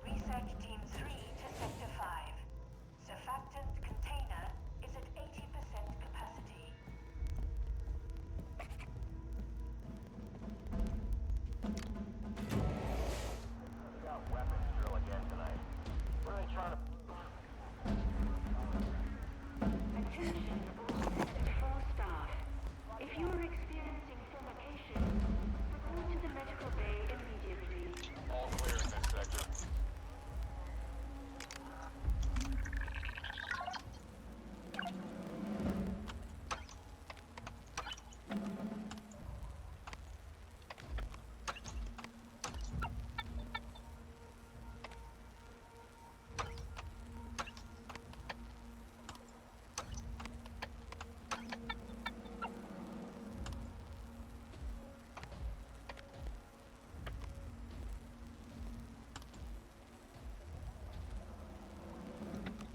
Research Team 3 to Sector 5. Surfactant container is at 80% capacity. We got weapons drill again tonight. What are they trying to... Attention all Sector 4 staff. If you are experiencing suffocation, report to the medical bay immediately. All clear in this sector.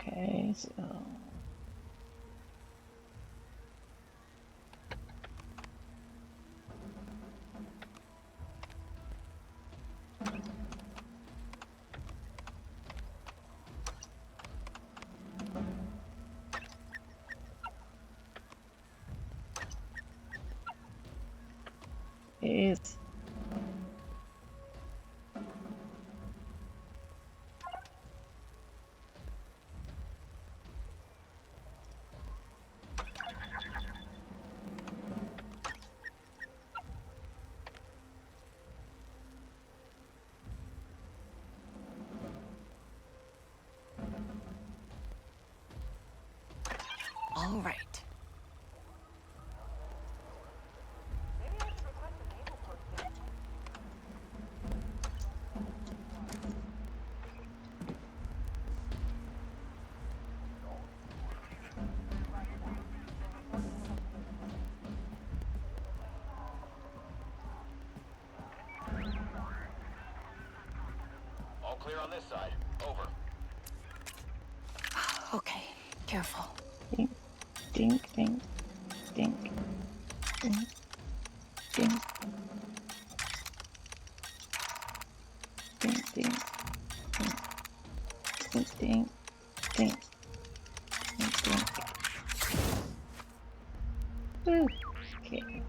Okay, so. Is All right. Clear on this side. Over. Okay, careful. Dink, dink, dink, dink, dink, dink, dink, dink, dink, dink, dink, dink, dink. Ooh, okay.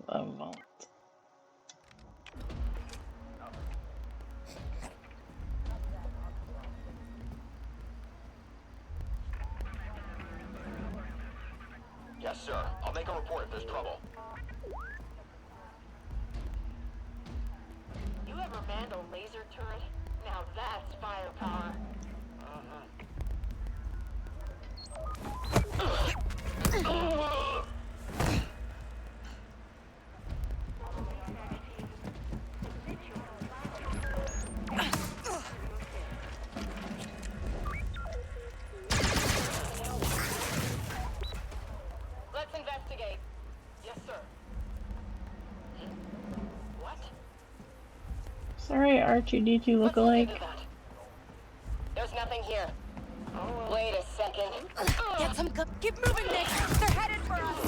The vault. Yes, sir. I'll make a report if there's trouble. You ever manned a laser turret? Now that's firepower. Let's investigate. Yes, sir. What? Sorry, R2D2 look alike. There's nothing here. Wait a second. Get some. Keep moving, Nick. They're headed for us.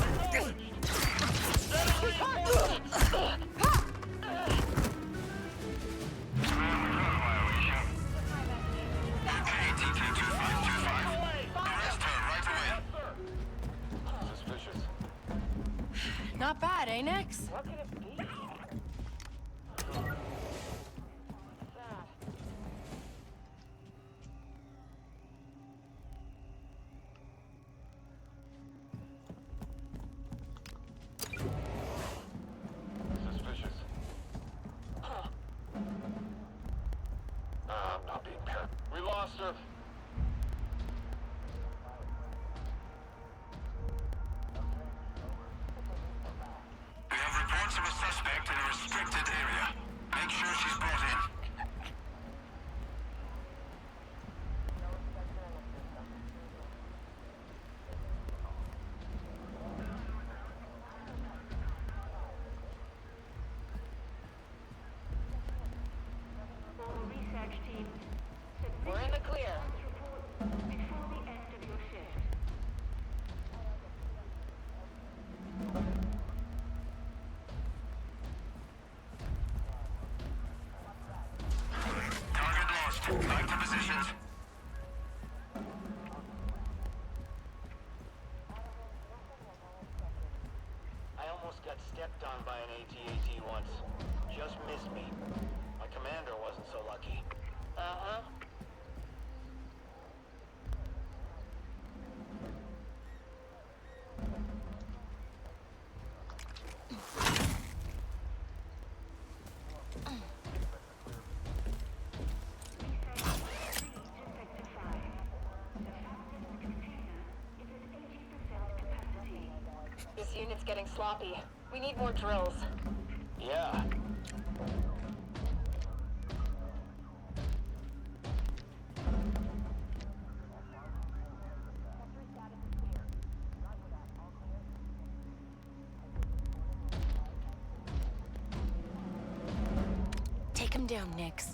Suspicious. Not bad, eh, Nix? What could it be? Suspicious. I'm not being paranoid. We lost her. We have reports of a suspect in a restricted area. Make sure she's brought in. All research teams, We're in the clear. before the end of your shift. Target lost. Back to positions. I almost got stepped on by an AT-AT once. Just missed me. My commander wasn't so lucky. Uh-huh. This unit's getting sloppy. We need more drills. Yeah. Take him down, Nix.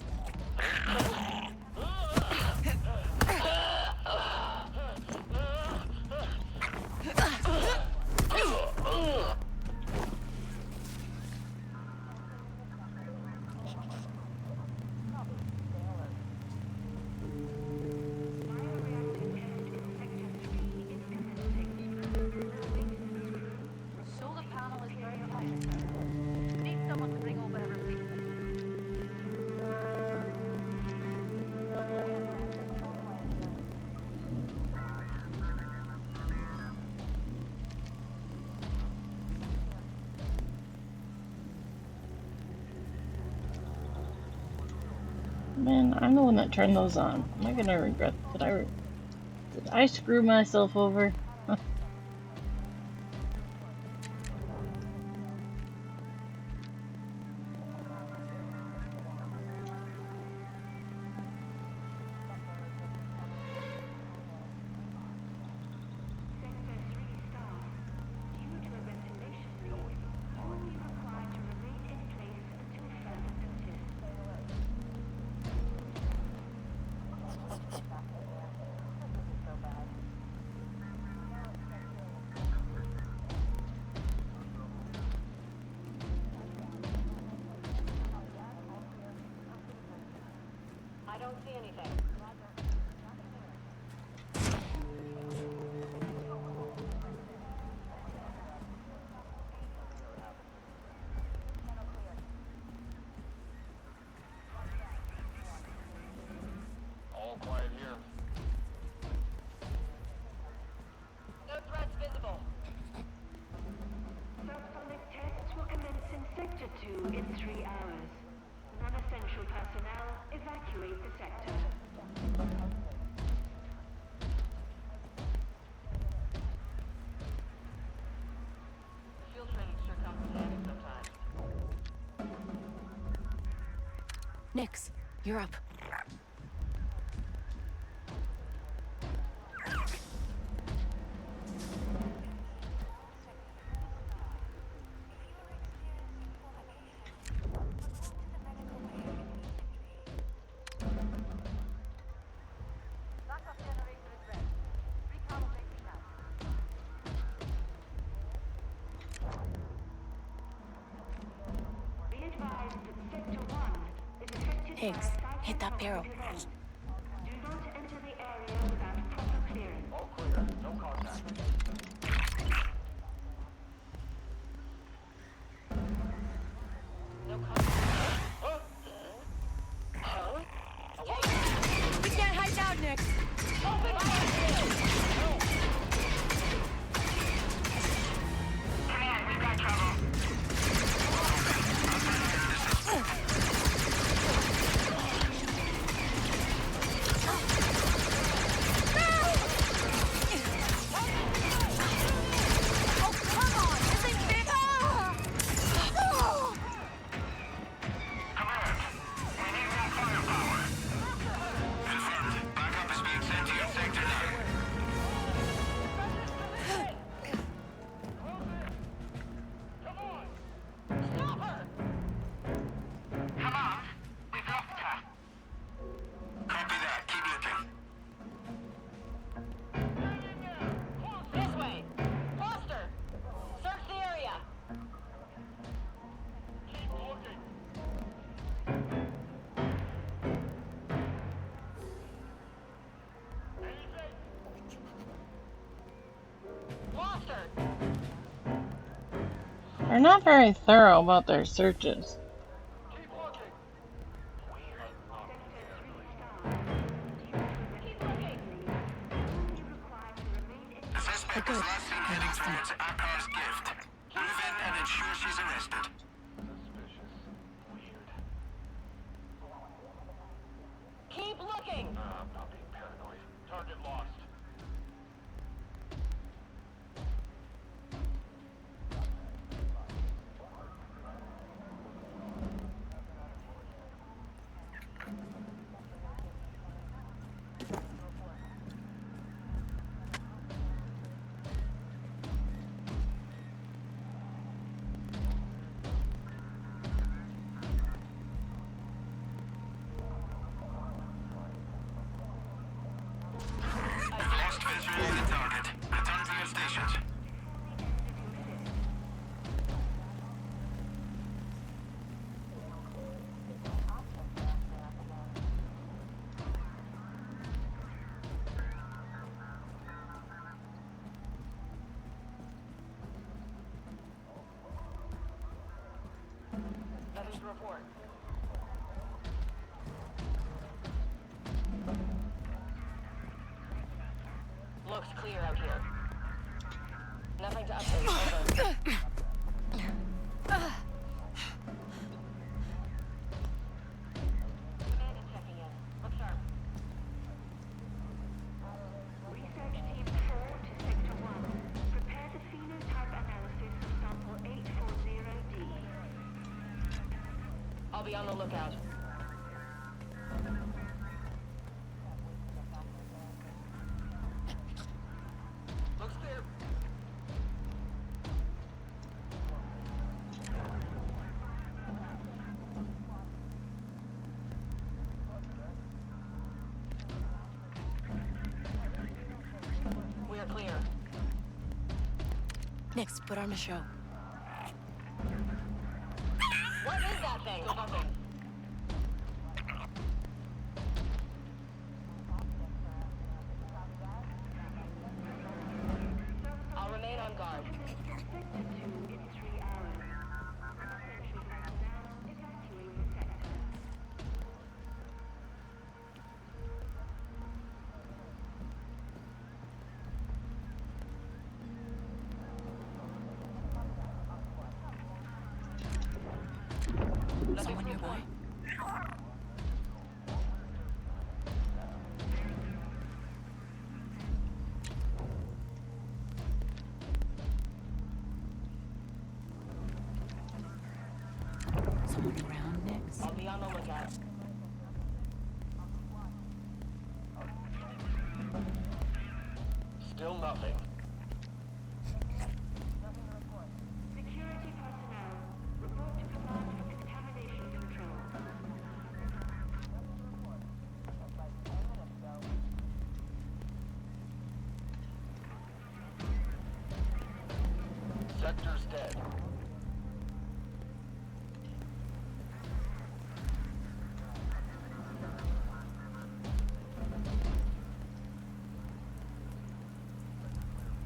Solar panel is very hot. Need someone to bring over everything. Man, I'm the one that turned those on. Am I gonna regret? Did I screw myself over? don't see anything. All quiet here. No threats visible. Subsonic tests will commence in Sector 2 in 3 hours. Non-essential personnel evacuate the sector. Field training sure comes in handy sometimes. Nix, you're up. Be advised that Sector 1 is affected Higgs, by hit that barrel. seismic events. Do not enter the area without proper clearance. All clear. No contact. No contact. We can't hide now, Nix. Open fire! Command, we've got trouble. Oh, come on! This ain't fair! Command, we need more firepower. Confirmed. Backup is being sent to your sector now. Stop her! Command, we've lost her. Copy that. Keep looking. This way! Foster! Search the area! Keep looking. Anything? Foster! They're not very thorough about their searches. Keep looking. Keep looking! The suspect was last seen heading towards Akar's gift. Move in and ensure she's arrested. Suspicious. Weird. Keep looking! I'm not being paranoid. Target lost. Lost visual on the target. Return to your stations. Nothing to report. Looks clear out here. Nothing to update. Over. Commander checking in. Look sharp. Research Team 4 to Sector 1. Prepare the phenotype analysis for sample 840D. I'll be on the lookout. Looks clear. We're clear. Nix, put on a show. What is that thing? Still nothing. Someone nearby? Someone around, Nix? I'll be on the lookout. Still nothing. Security personnel, report to command for contamination control. Sector's dead.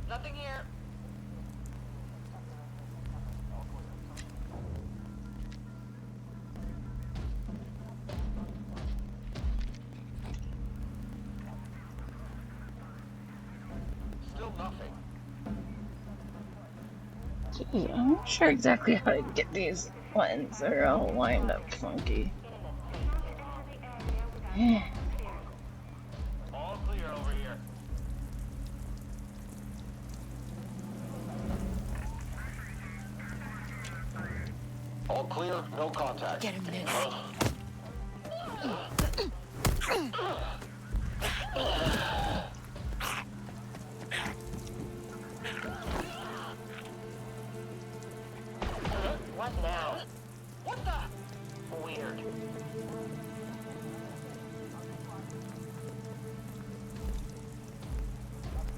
Nothing here. Still nothing. Jeez, I'm not sure exactly how to get these lines. They're all lined up funky. All clear over here. All clear, no contact. Get him, Nix. What now? What the? Weird.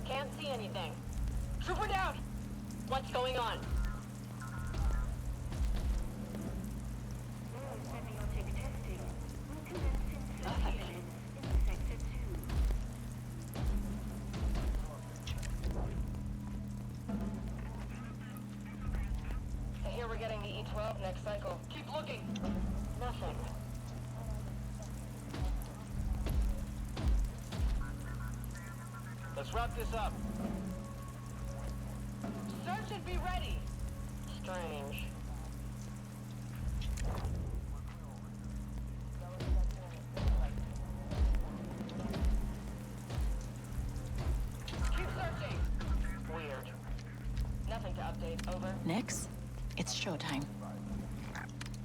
Can't see anything. Trooper down! What's going on? Semiotic testing will commence in 30 minutes in Sector 2. I hear we're getting the E12 next cycle. Keep looking. Nothing. Let's wrap this up. Search and be ready. Strange. Keep searching. Weird. Nothing to update. Over. Nix? It's showtime.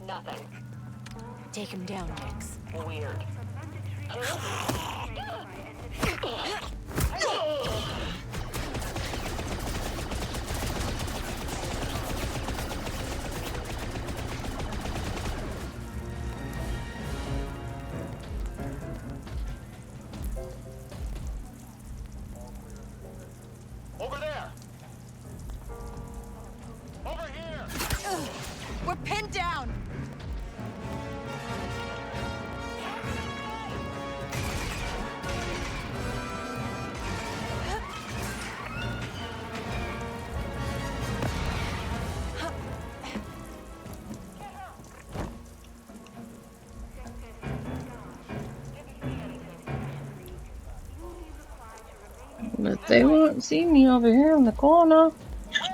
Nothing. Take him down, Nix. Weird. Over there. Over here. We're pinned down! But they won't see me over here in the corner. Search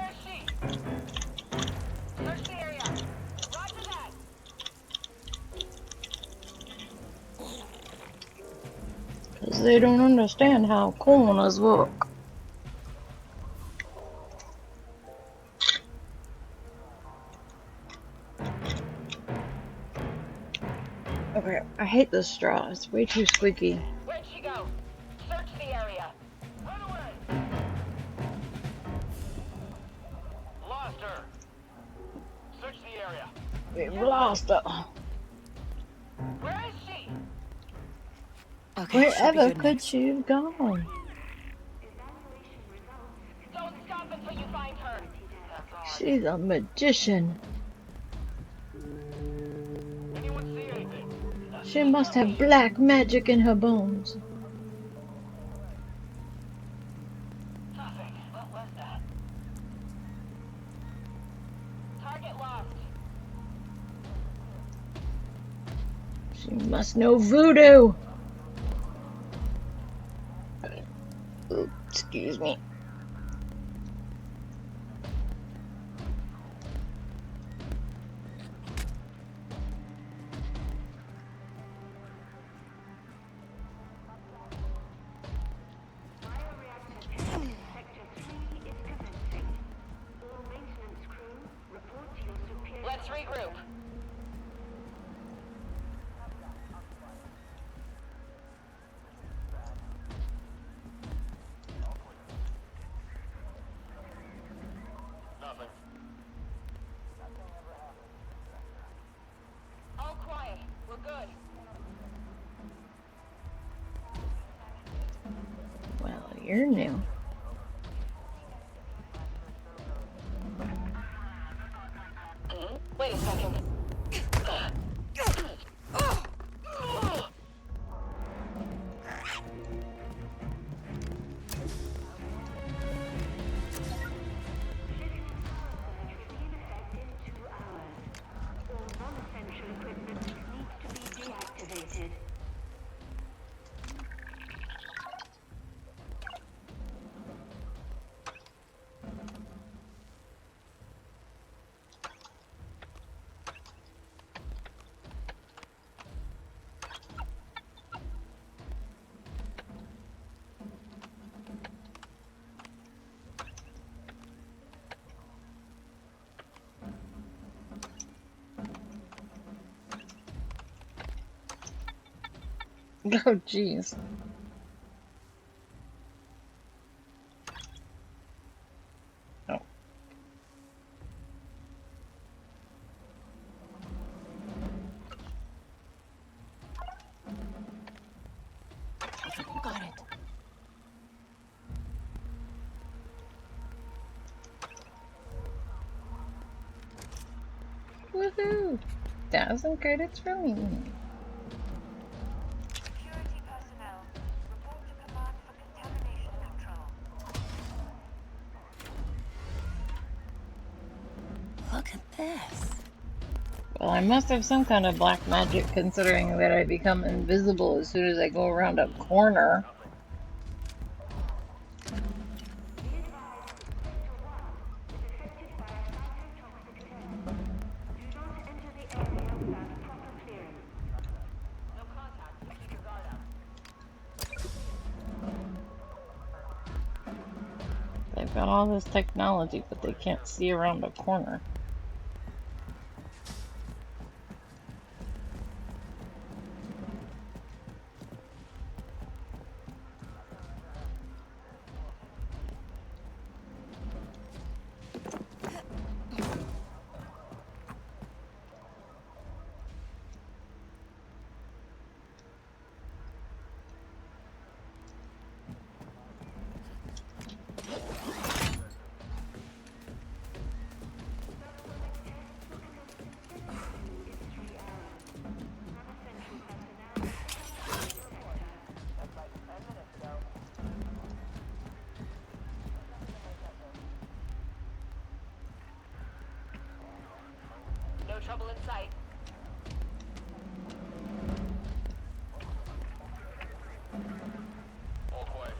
the area. Roger that. Because they don't understand how corners work. Okay, I hate this straw. It's way too squeaky. Where'd she go? Search the area. Run away. Lost her. Search the area. We've lost her. Where is she? Okay, Wherever could she have gone? Don't stop until you find her. She's a magician. Anyone see anything? She must have black magic in her bones. Nothing. What was that? Target lost. She must know voodoo. Ooh, excuse me. regroup. Nothing. All quiet. We're good. Well, you're new. Wait a second. Non-essential equipment needs to be deactivated. Oh, jeez. Oh. Got it. Woohoo! 1,000 credits for me. Security personnel, report to command for contamination control. Look at this. Well, I must have some kind of black magic considering that I become invisible as soon as I go around a corner. They've got all this technology, but they can't see around a corner. No trouble in sight. All quiet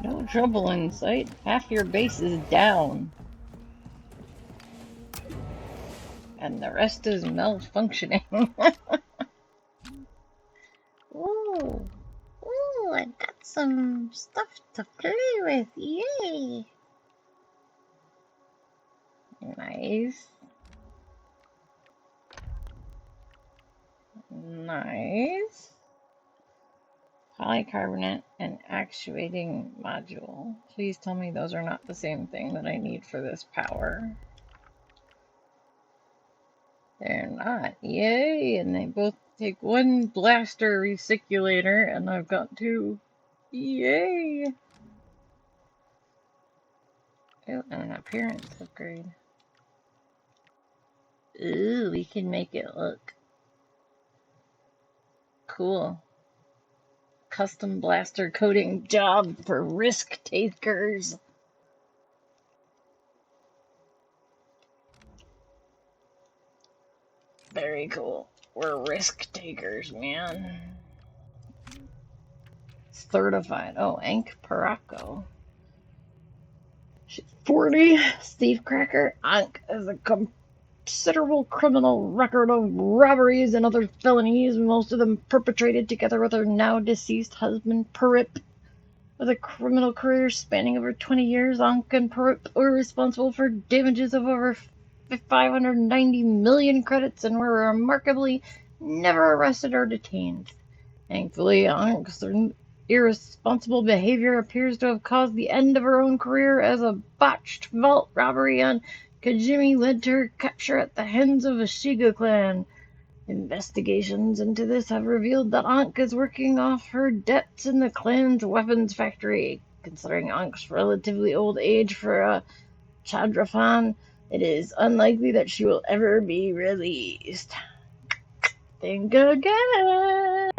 here. No trouble in sight. Half your base is down. And the rest is malfunctioning. Ooh. Ooh, I got some stuff to play with. Yay! Nice. Nice. Polycarbonate and actuating module. Please tell me those are not the same thing that I need for this power. They're not. Yay! And they both take one blaster recirculator, and I've got two. Yay! Oh, and an appearance upgrade. Ooh, we can make it look cool. Custom blaster coating job for risk takers. Very cool. We're risk takers, man. Certified. Oh, Ank Paraco. She's 40. Steve Cracker. Ank has a considerable criminal record of robberies and other felonies, most of them perpetrated together with her now deceased husband, Parip. With a criminal career spanning over 20 years, Ankh and Perut were responsible for damages of over 590 million credits and were remarkably never arrested or detained. Thankfully, Ankh's irresponsible behavior appears to have caused the end of her own career, as a botched vault robbery on Kajimi led to her capture at the hands of the Shiga clan. Investigations into this have revealed that Ankh is working off her debts in the clan's weapons factory. Considering Ankh's relatively old age for a Chadrafan, it is unlikely that she will ever be released. Think again!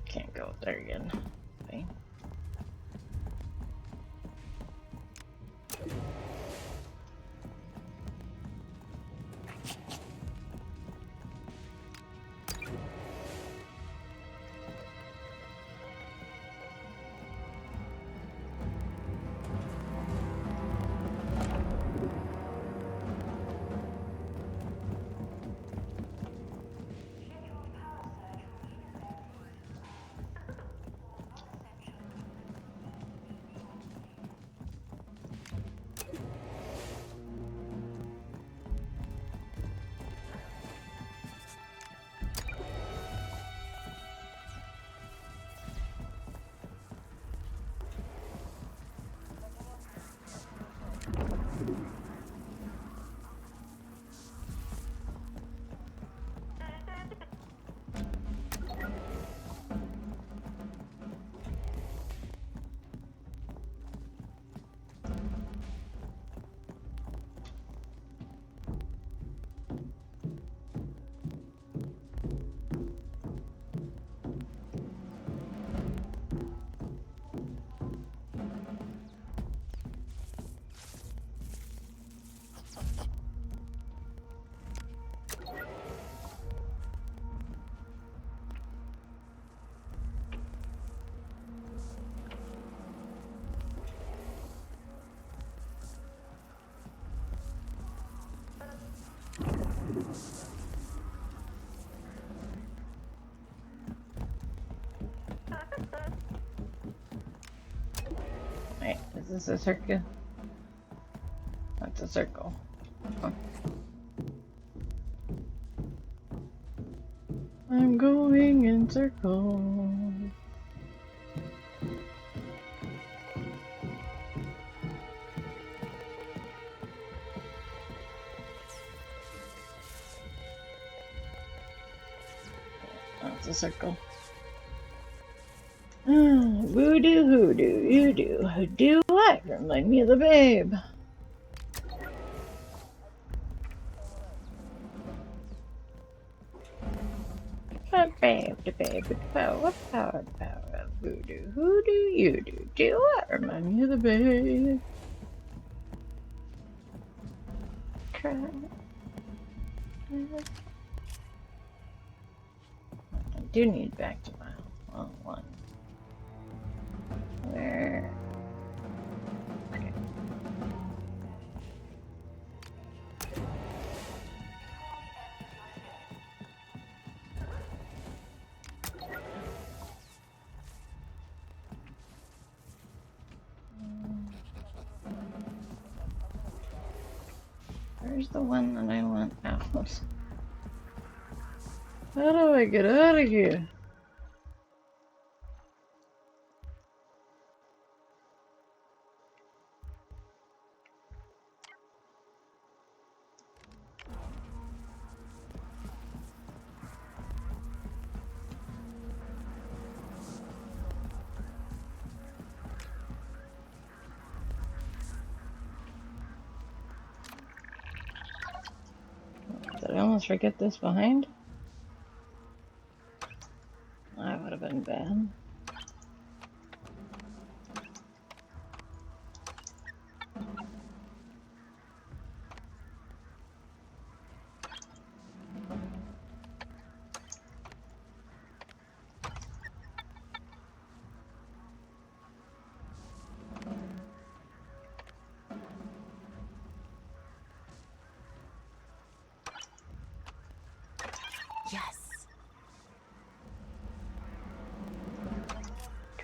Can't go there again. Okay. Wait, is this a circle? That's a circle. Huh. I'm going in circles. That's a circle. Voodoo, hoodoo, you do what? Remind me of the babe. The babe, the power, voodoo, hoodoo, you do what? Remind me of the babe. Cry. I do need back to my one. Where? Okay. Where's the one that I want out? How do I get out of here? Did I almost forget this behind? That would have been bad.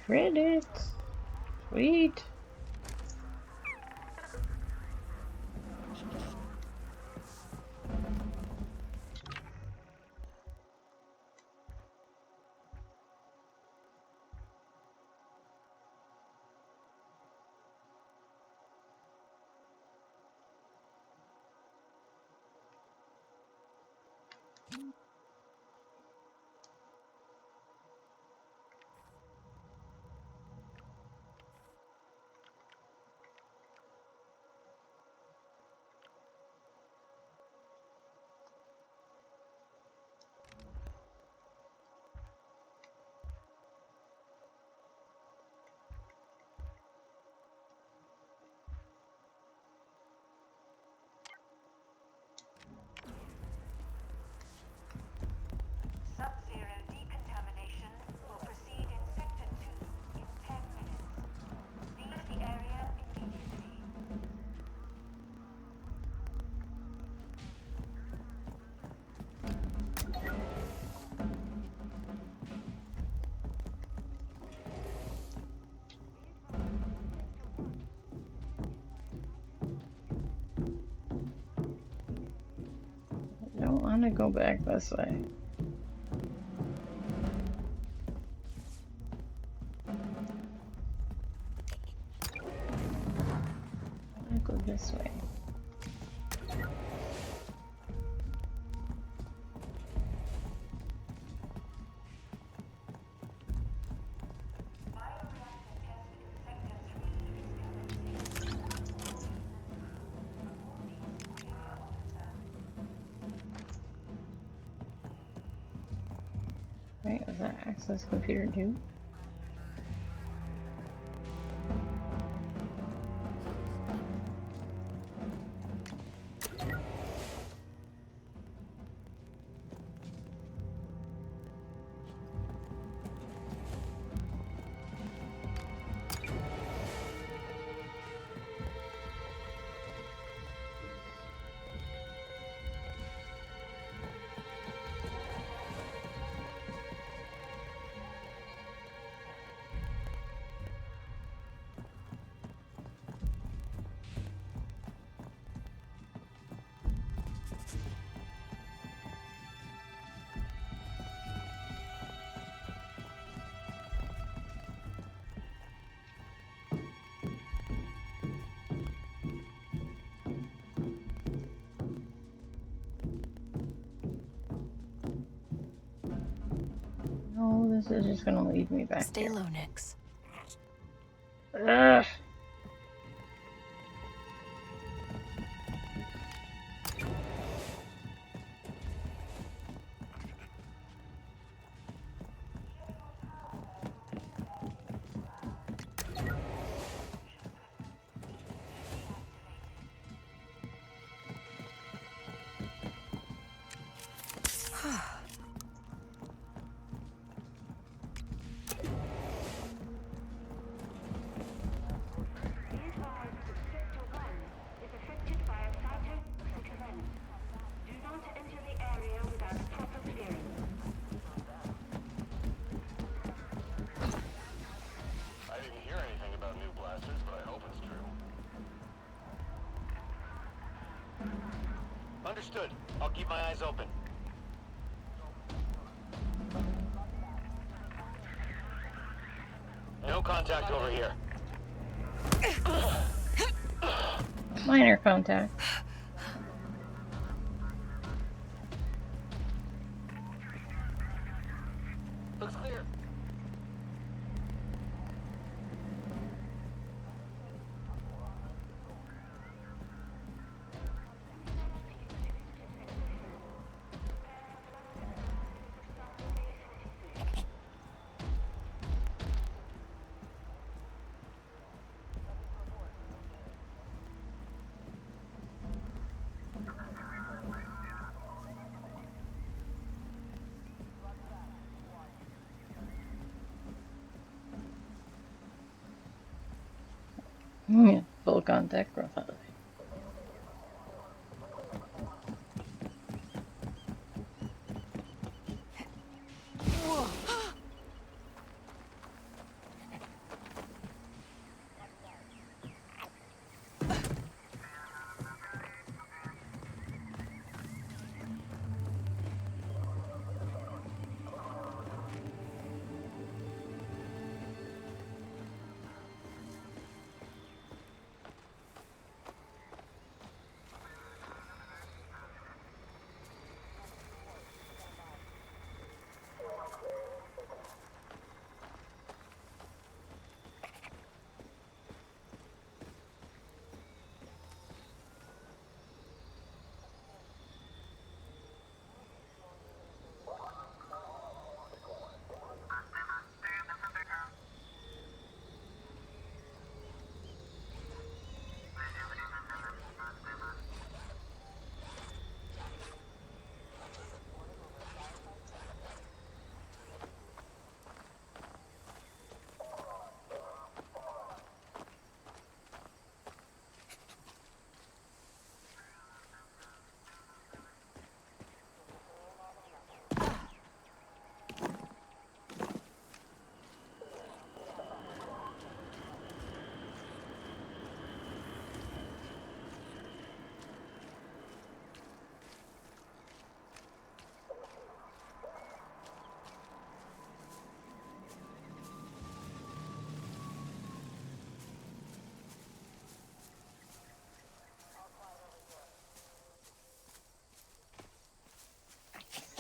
Credits. Sweet. Sub-zero decontamination will proceed in Sector 2 in 10 minutes. Leave the area immediately. I don't want to go back this way. I want to go this way. Wait, was that access computer too? No, this is just gonna leave me back Stay here. low, Nix. Ugh. I didn't hear anything about new blasters, but I hope it's true. Understood. I'll keep my eyes open. No contact over here. Minor contact. Looks clear. Full contact profile.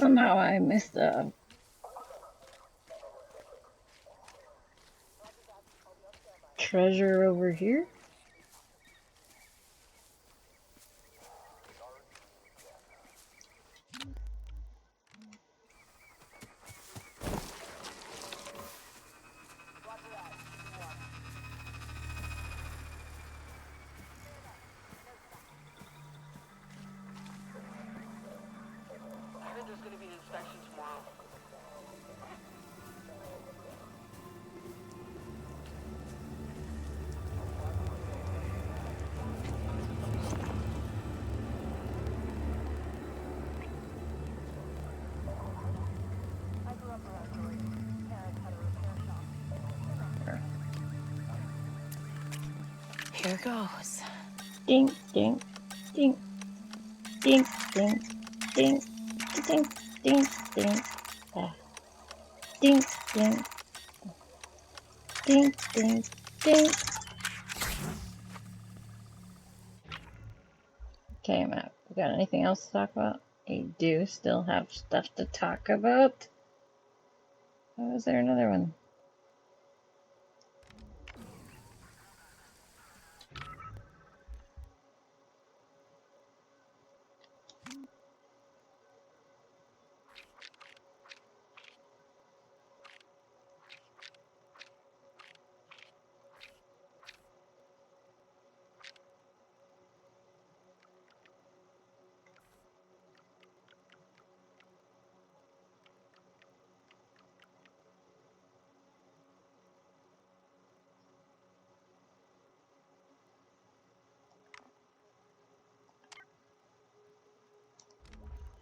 Somehow I missed a treasure over here. I heard there's gonna be an inspection tomorrow. Here goes. Ding, ding, ding, ding, ding, ding, ding, ding, ding, ding, ding, ding, ding, ding. Okay, Matt, we got anything else to talk about? I do still have stuff to talk about. Oh, is there another one?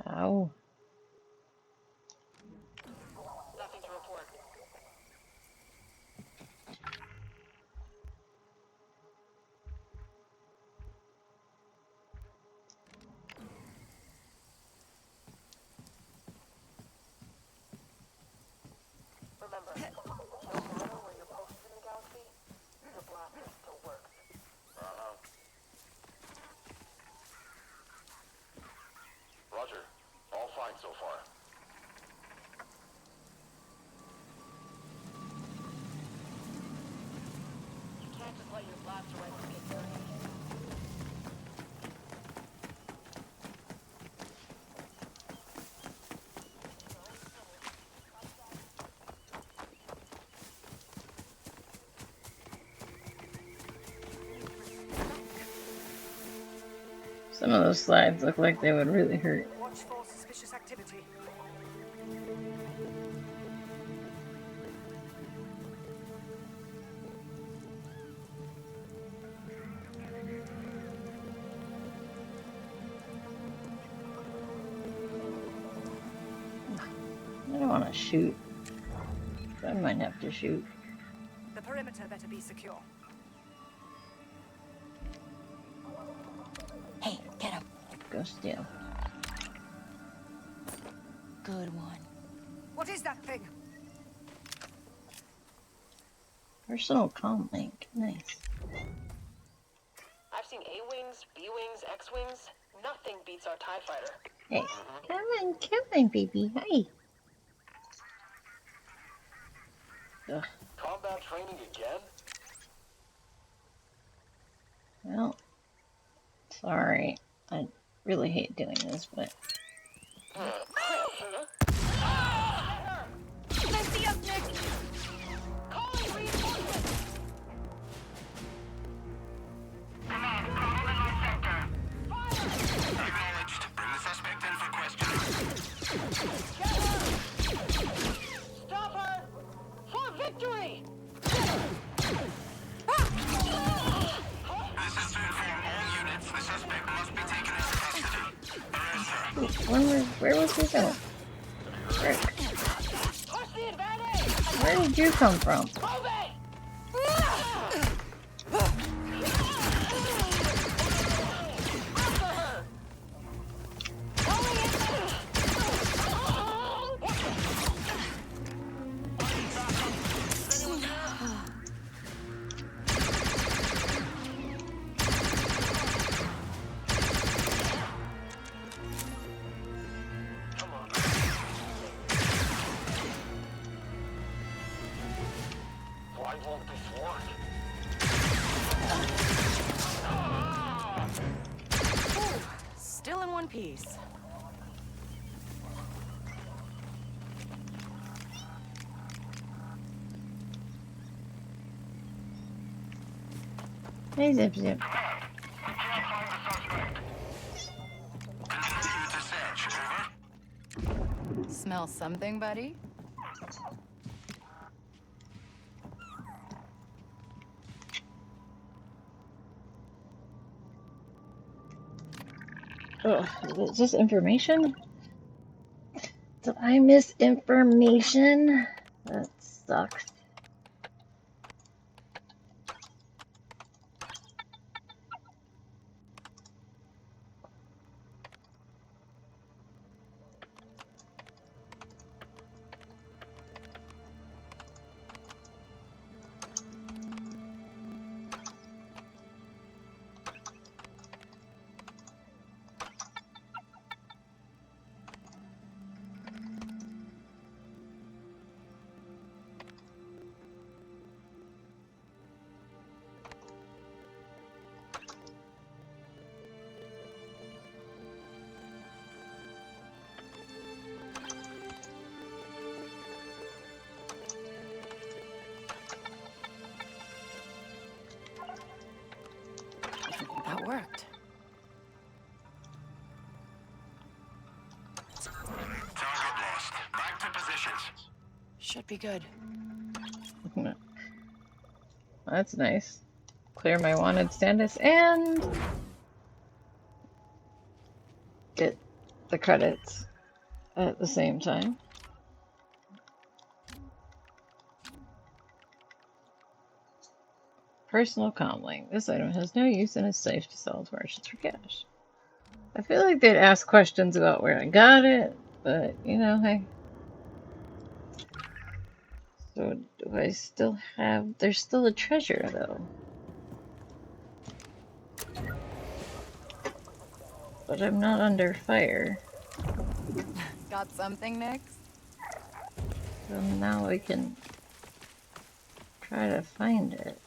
Ow. Nothing to report. Remember, no matter where you're posted in the galaxy, your blaster still works. Roger. All fine so far. You can't just let your blaster rifle get dirty. Some of those slides look like they would really hurt. Watch for suspicious activity. I don't want to shoot. I might have to shoot. The perimeter better be secure. Hey, get him. Go steal. Good one. What is that thing? Personal comm link. Nice. I've seen A-Wings, B-Wings, X-Wings. Nothing beats our TIE fighter. Hey, come on, baby. Hi. Ugh. Combat training again? Well, sorry. I really hate doing this, but... Acknowledged. Bring the suspect in for questioning. Stop her! For victory! This is to inform all units the suspect must be taken into custody. Arrest her. Where was he going? Push the advantage! Where did you come from? Move it! one piece. Hey, Zip Zip. Continue to search. Over. Smell something, buddy? Oh, is this information? Did I miss information? That sucks. That worked. Target lost. Back to positions. Should be good. That's nice. Clear my wanted status and get the credits at the same time. Personal comlink. This item has no use and is safe to sell to merchants for cash. I feel like they'd ask questions about where I got it, but you know, hey. So do I still have... There's still a treasure though. But I'm not under fire. Got something, Nix? So now we can try to find it.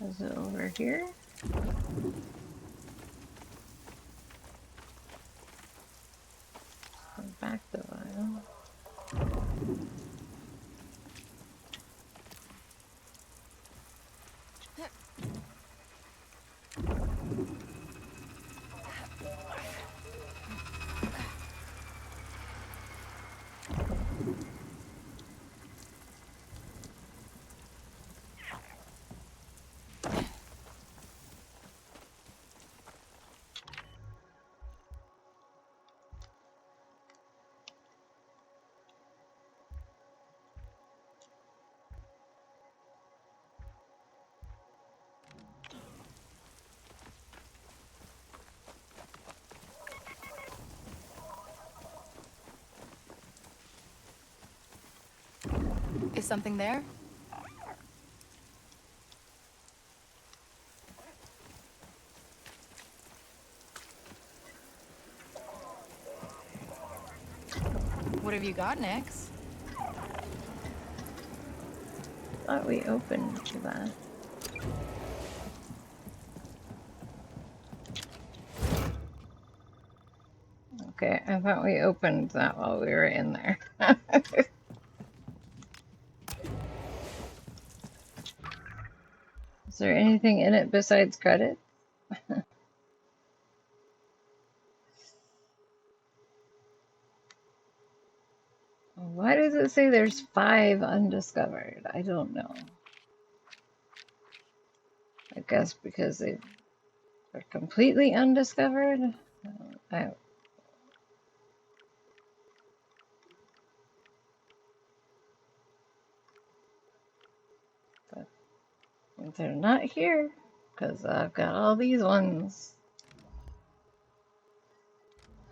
Is it over here? Go back the vial. Is something there? What have you got, Nix? Thought we opened that. Okay, I thought we opened that while we were in there. Is there anything in it besides credit? Why does it say there's 5 undiscovered? I don't know. I guess because they're completely undiscovered? I, but they're not here because I've got all these ones.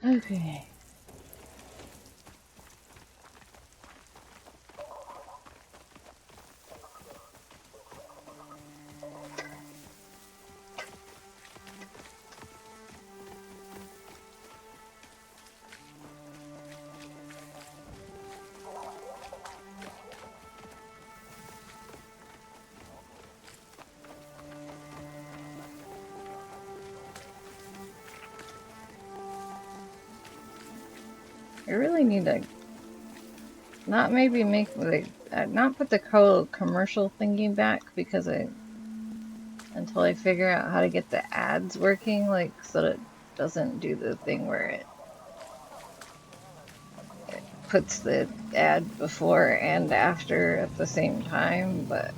Okay. I really need to not maybe make the not put the commercial thingy back because until I figure out how to get the ads working, like so that it doesn't do the thing where it puts the ad before and after at the same time. But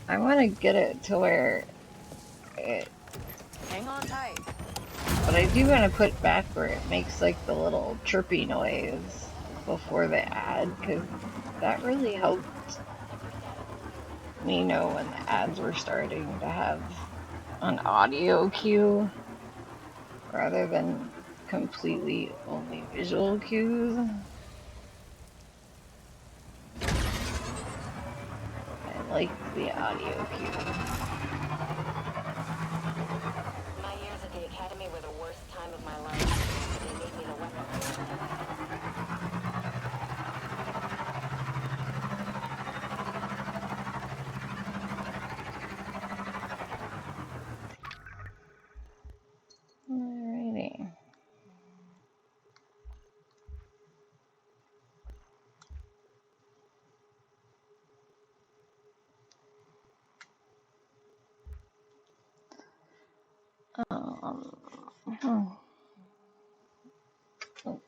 I want to get it to where it. Hang on tight. But I do want to put back where it makes like the little chirpy noise before the ad because that really helped me know when the ads were starting to have an audio cue rather than completely only visual cues. I liked the audio cue. My years at the academy were the worst time of my life. They made me the weapon. Alrighty. Um, oh, oh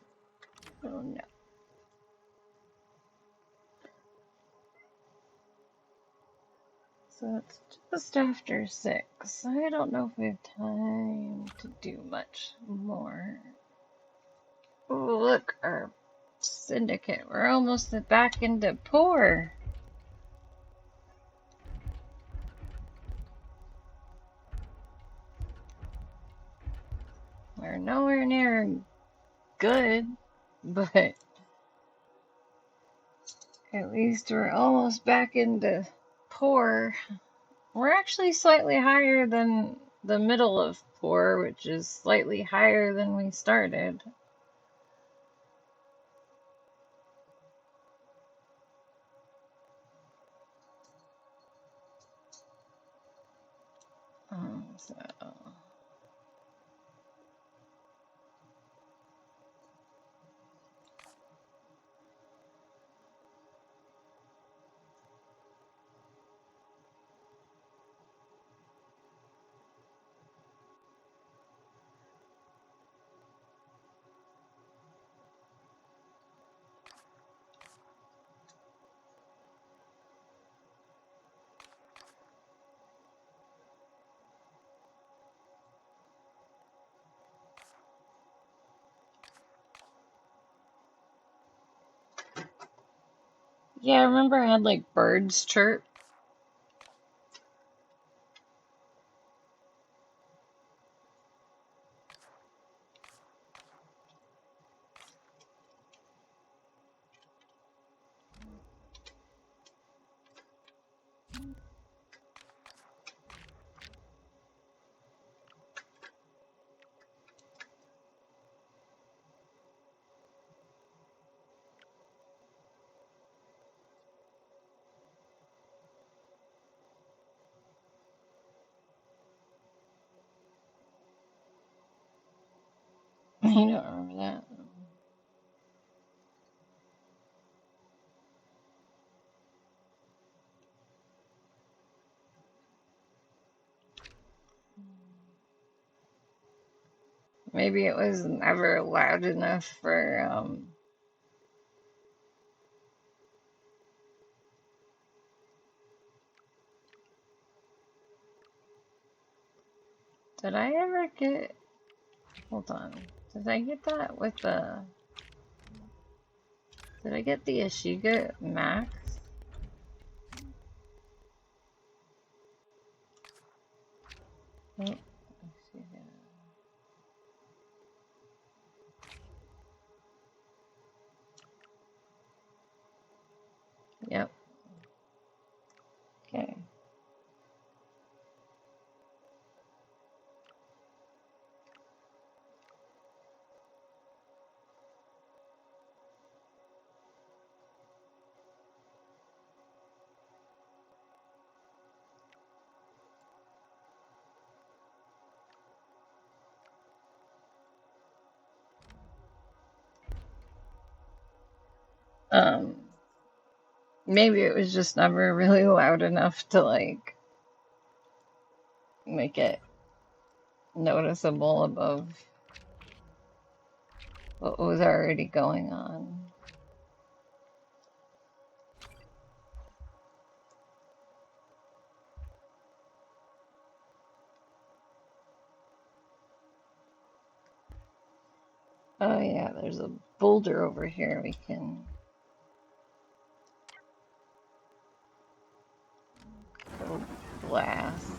no. So it's just after 6. I don't know if we have time to do much more. Oh, look, our syndicate. We're almost back into poor. We're nowhere near good, but at least we're almost back into poor. We're actually slightly higher than the middle of poor, which is slightly higher than we started. So yeah, I remember I had like birds chirp. I don't remember that. Maybe it was never loud enough for did I ever get, hold on, did I get that with the, did I get the Ashiga Max? Oh, Ashiga. Yep. Okay. Um, maybe it was just never really loud enough to like make it noticeable above what was already going on. Oh yeah, there's a boulder over here we can go blast.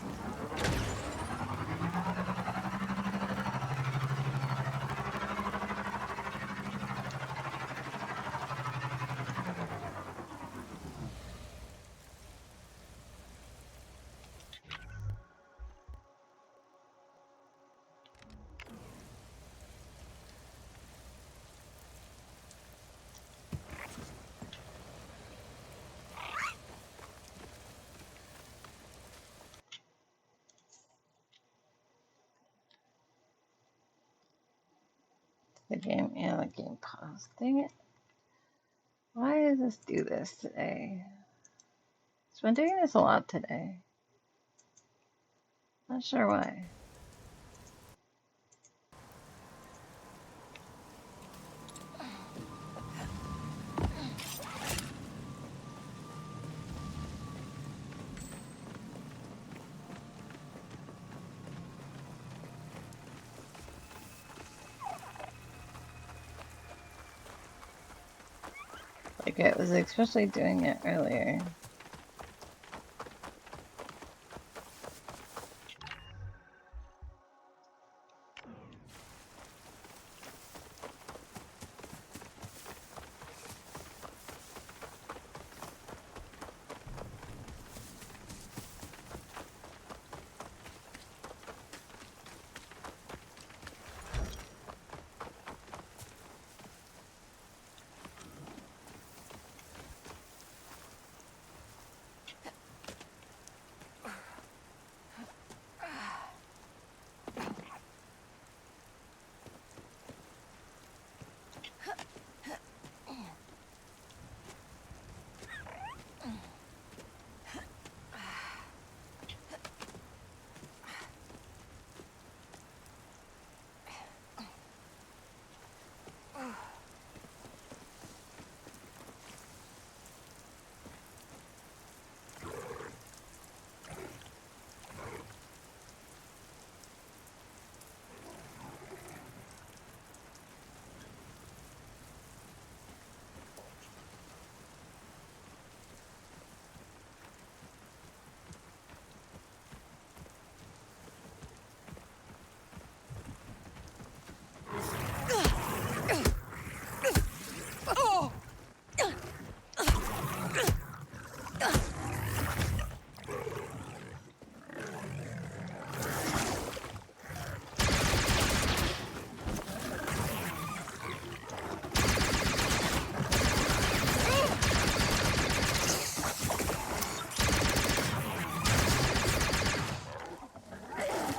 The game paused. Dang it. Why does this do this today? It's been doing this a lot today. Not sure why. Like it was especially doing it earlier.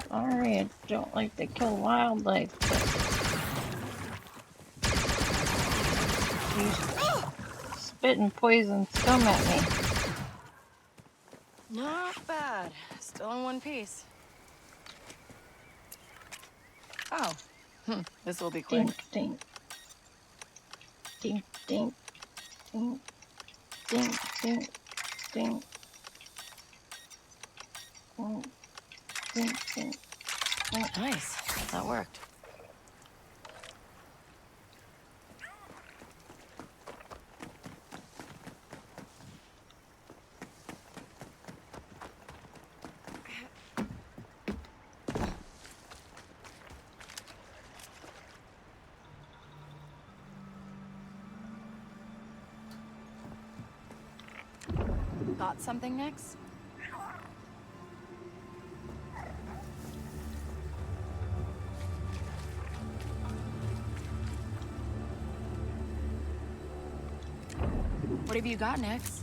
Sorry, I don't like to kill wildlife, but you spitting poison scum at me. Not bad. Still in one piece. Oh. This will be quick. Dink, dink. Dink, dink, dink, dink, dink, dink. Dink, dink, dink. Nice. That worked. Got something next? What have you got next?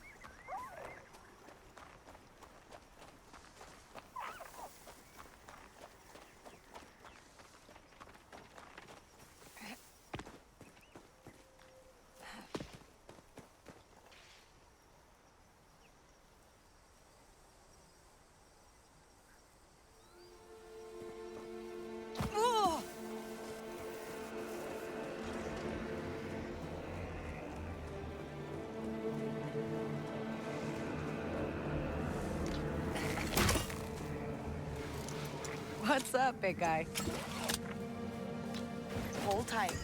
What's up, big guy? Hold tight.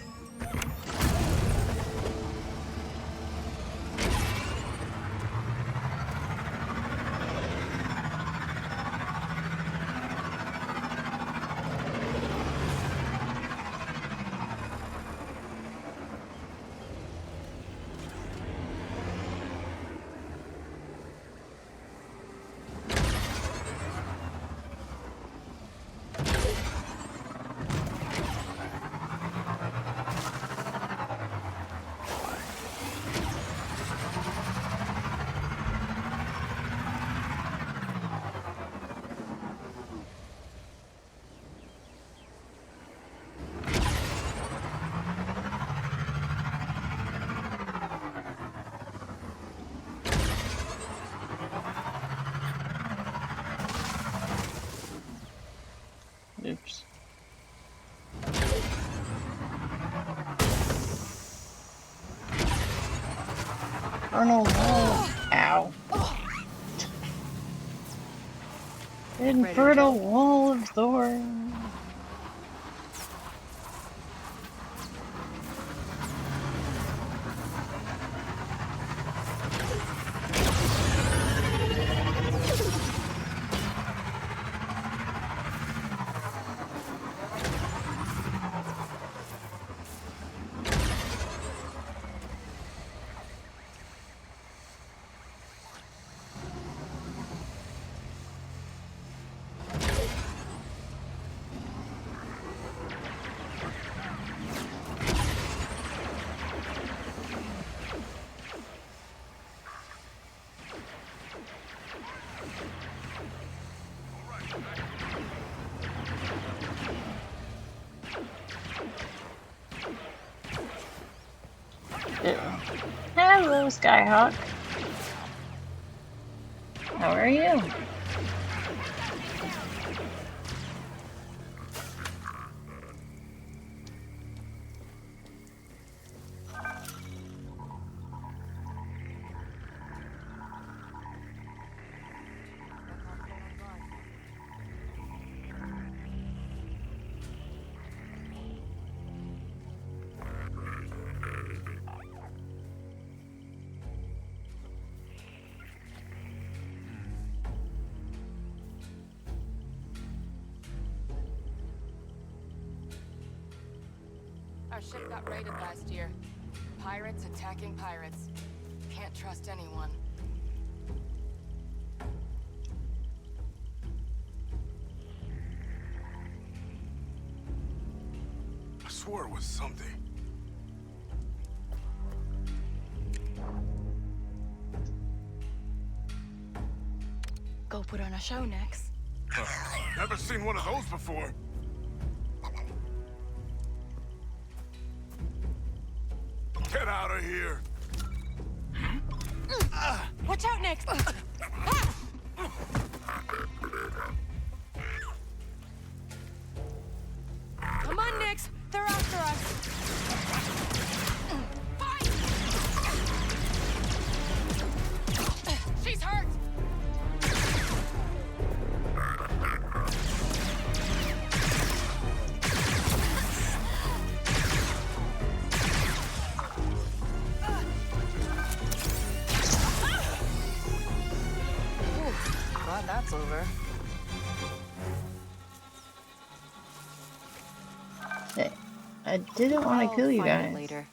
Oops. Colonel Wall. Ow. Infertile Wall of Thorns. Hello, Skyhawk. How are you? Our ship got raided last year. Pirates attacking pirates. Can't trust anyone. I swore it was something. Go put on a show next. Never seen one of those before. Get out of here. Watch out, Nix! Come on, Nix! They're after us! Fight! She's hurt! Glad that's over. Hey, I didn't want to kill you guys. Later.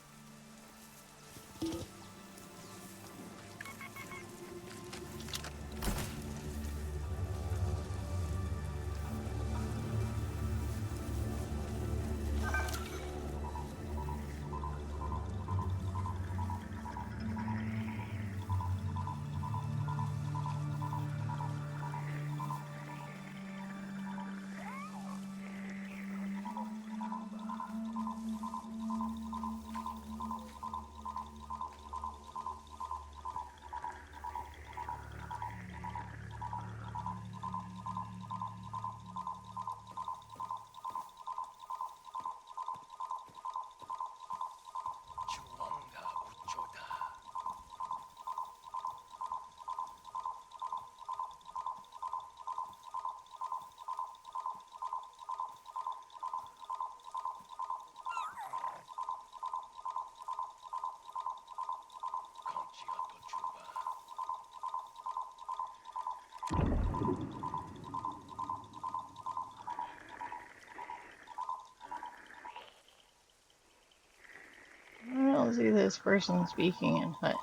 see this person speaking in Hut.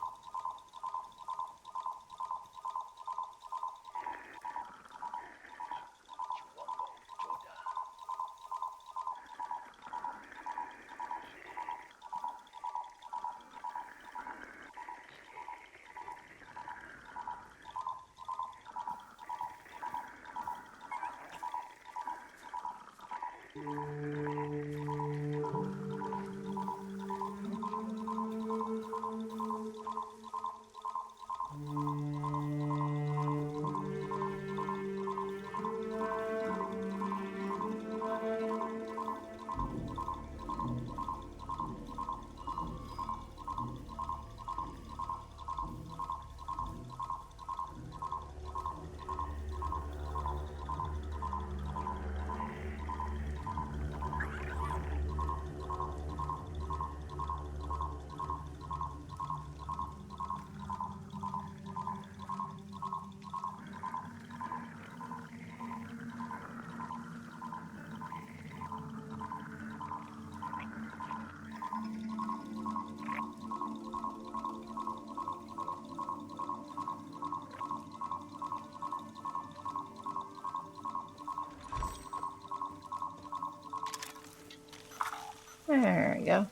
There we go.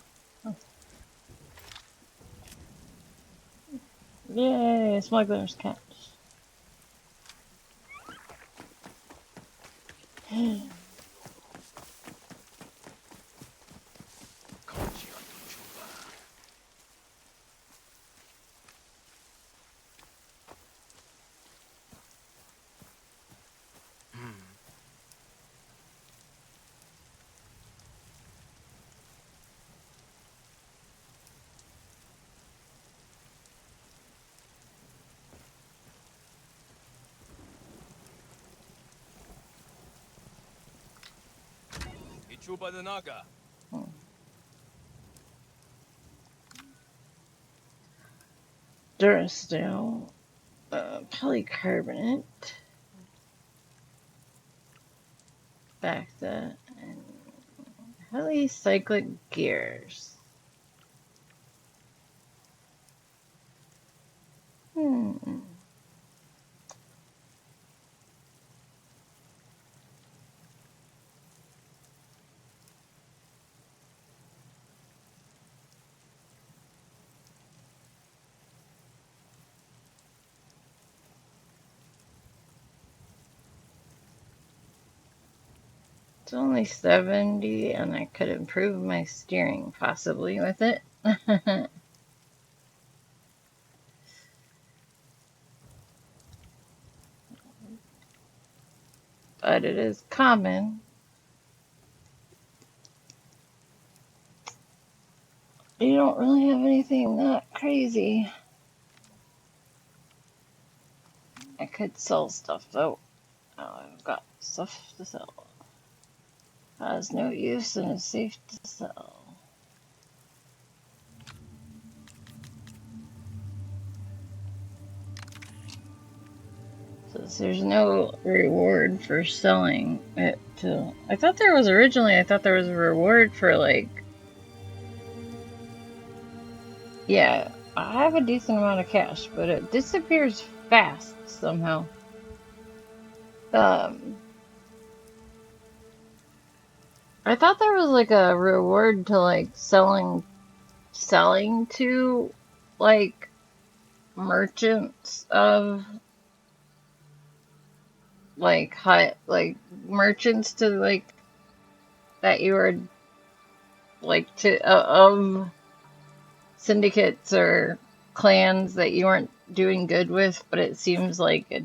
Yay, smuggler's catch. Ichuba the Naga. Duracell, polycarbonate, Bacta, and polycyclic gears. It's only 70, and I could improve my steering possibly with it. But it is common. You don't really have anything that crazy. I could sell stuff though. Oh, I've got stuff to sell. Has no use and is safe to sell. Says there's no reward for selling it to. I thought there was originally. I thought there was a reward for like. Yeah, I have a decent amount of cash, but it disappears fast somehow. I thought there was like a reward to like selling to like merchants of like merchants to like that you were like to of syndicates or clans that you weren't doing good with, but it seems like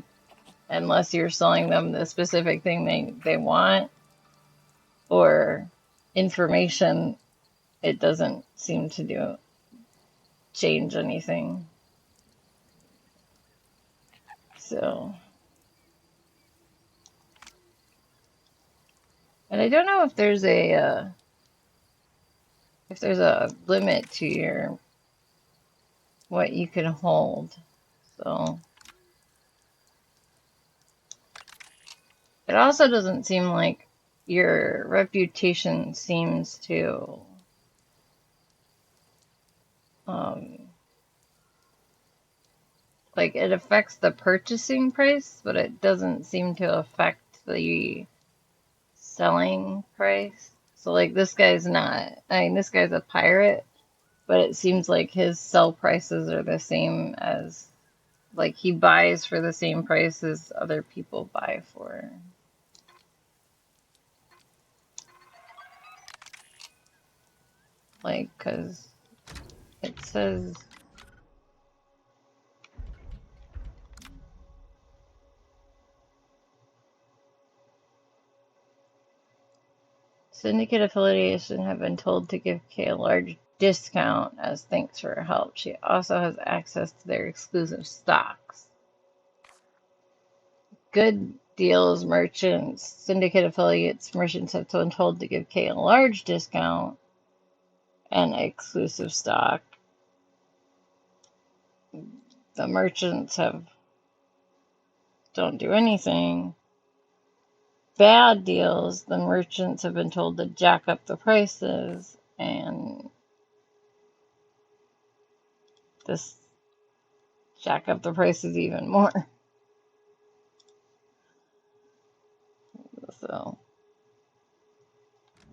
unless you're selling them the specific thing they want or information, it doesn't seem to change anything. So, and I don't know if there's a limit to your what you can hold. So it also doesn't seem like your reputation seems to um, like it affects the purchasing price, but it doesn't seem to affect the selling price. So like this guy's not, I mean, this guy's a pirate, but it seems like his sell prices are the same as, like he buys for the same price as other people buy for. Like, because it says Syndicate affiliation have been told to give Kay a large discount as thanks for her help. She also has access to their exclusive stocks. Good deals, merchants, syndicate affiliates, merchants have been told to give Kay a large discount and exclusive stock. The merchants don't do anything. Bad deals, the merchants have been told to jack up the prices, and this jack up the prices even more. So,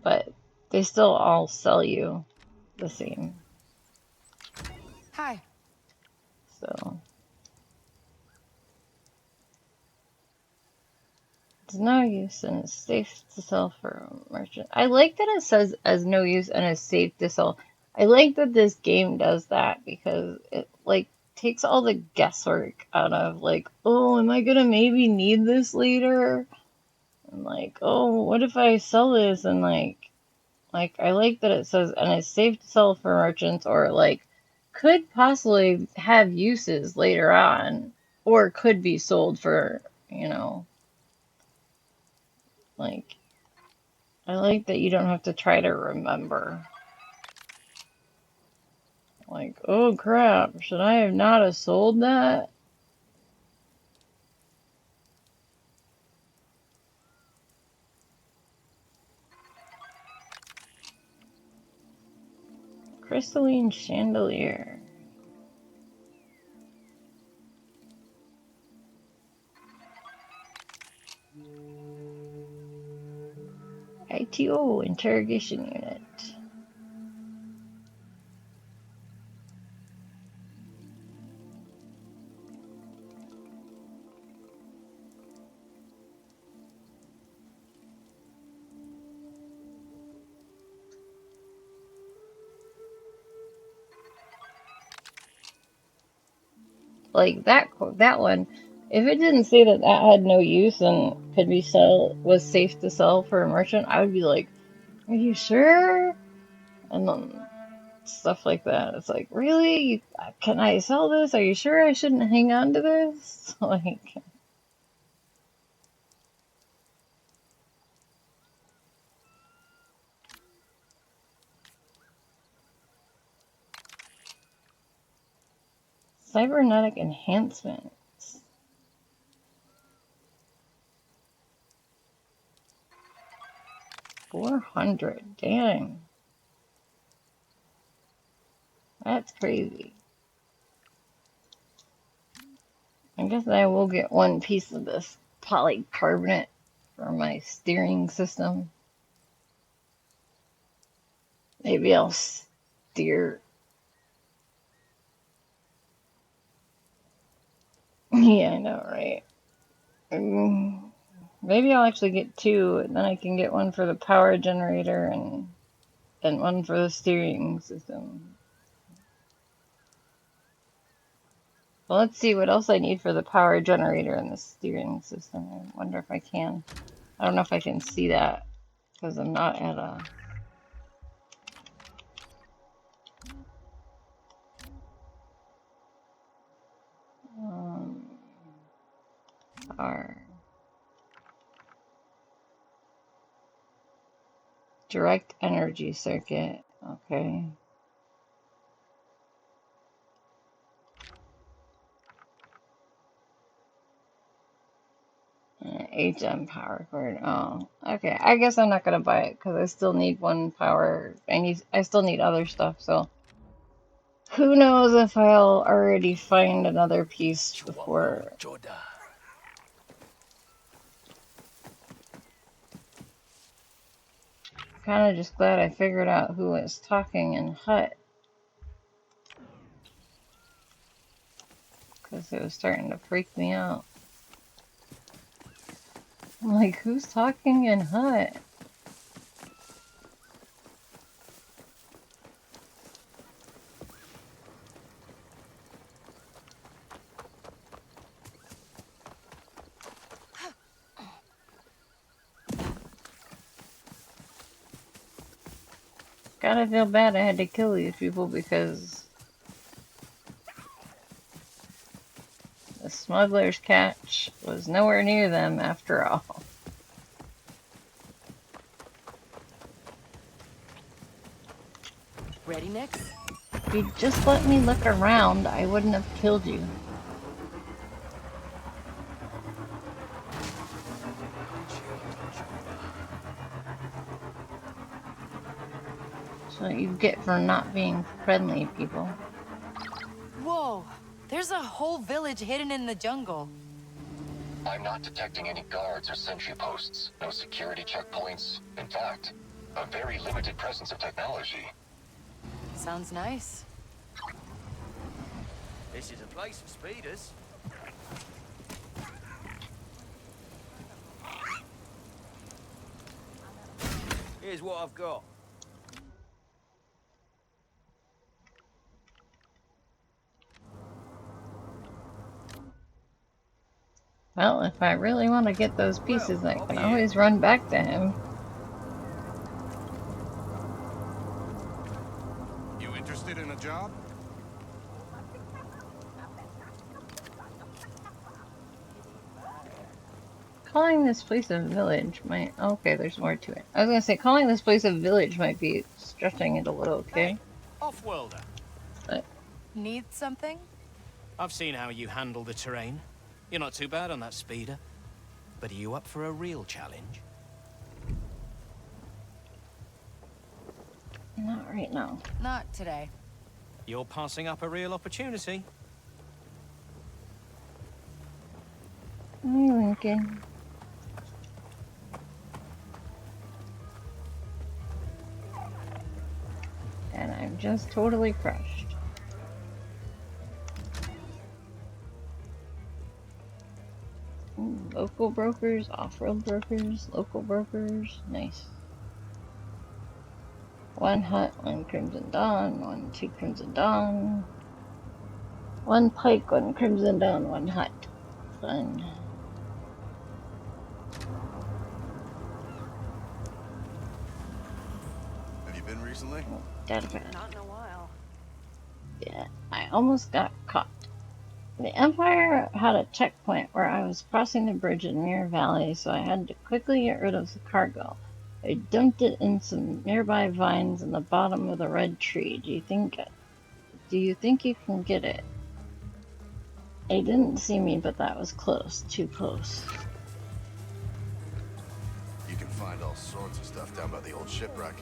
but they still all sell you the same. Hi. So it's no use and it's safe to sell for a merchant. I like that it says as no use and is safe to sell. I like that this game does that because it like takes all the guesswork out of like, oh, am I gonna maybe need this later? And like, oh, what if I sell this? And like I like that it says and it's safe to sell for merchants or like could possibly have uses later on or could be sold for, you know, like I like that you don't have to try to remember. Like, oh crap, should I have not have sold that? Crystalline chandelier. ITO interrogation unit. Like that one, if it didn't say that that had no use and could be was safe to sell for a merchant, I would be like, are you sure? And then stuff like that. It's like, really? Can I sell this? Are you sure I shouldn't hang on to this? Like, cybernetic enhancement. 400. Dang. That's crazy. I guess I will get one piece of this polycarbonate for my steering system. Maybe I'll steer. Yeah, I know, right? Maybe I'll actually get two, and then I can get one for the power generator and one for the steering system. Well, let's see what else I need for the power generator and the steering system. I wonder if I can. I don't know if I can see that because I'm not at a... Power. Direct energy circuit. Okay. HM power cord. Oh, okay. I guess I'm not gonna buy it because I still need one power. I still need other stuff. So Who knows if I'll already find another piece before. Kind of just glad I figured out who was talking in Hut, because it was starting to freak me out. I'm like, who's talking in Hut? Gotta feel bad I had to kill these people because the smuggler's catch was nowhere near them after all. Ready, Nix? If you'd just let me look around, I wouldn't have killed you. That's what you get for not being friendly, people. Whoa, there's a whole village hidden in the jungle. I'm not detecting any guards or sentry posts. No security checkpoints. In fact, a very limited presence of technology. Sounds nice. This is a place for speeders. Here's what I've got. Well, if I really want to get those pieces, I can always run back to him. You interested in a job? Calling this place a village might... Okay, there's more to it. I was gonna say, calling this place a village might be stretching it a little, okay? Hey, off-worlder. But... Need something? I've seen how you handle the terrain. You're not too bad on that speeder. But are you up for a real challenge? Not right now. Not today. You're passing up a real opportunity. Hi, Lincoln. And I'm just totally crushed. Ooh, local brokers, off-road brokers, local brokers, nice. 1 Hut, 1 Crimson Dawn, 1 2 Crimson Dawn, 1 Pike, 1 Crimson Dawn, 1 Hut. Fun. Have you been recently? Data pad. Not in a while. Yeah, I almost got caught. The Empire had a checkpoint where I was crossing the bridge in Mirror Valley, so I had to quickly get rid of the cargo. I dumped it in some nearby vines in the bottom of the red tree. Do you think you can get it? They didn't see me, but that was close. Too close. You can find all sorts of stuff down by the old shipwreck.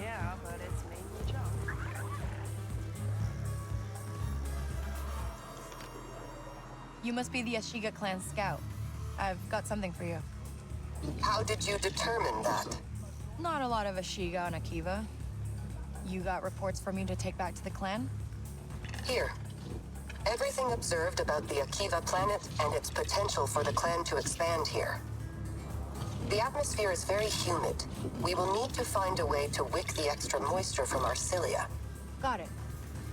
Yeah, but it's mainly junk. You must be the Ashiga clan scout. I've got something for you. How did you determine that? Not a lot of Ashiga on Akiva. You got reports for me to take back to the clan? Here. Everything observed about the Akiva planet and its potential for the clan to expand here. The atmosphere is very humid. We will need to find a way to wick the extra moisture from our cilia. Got it.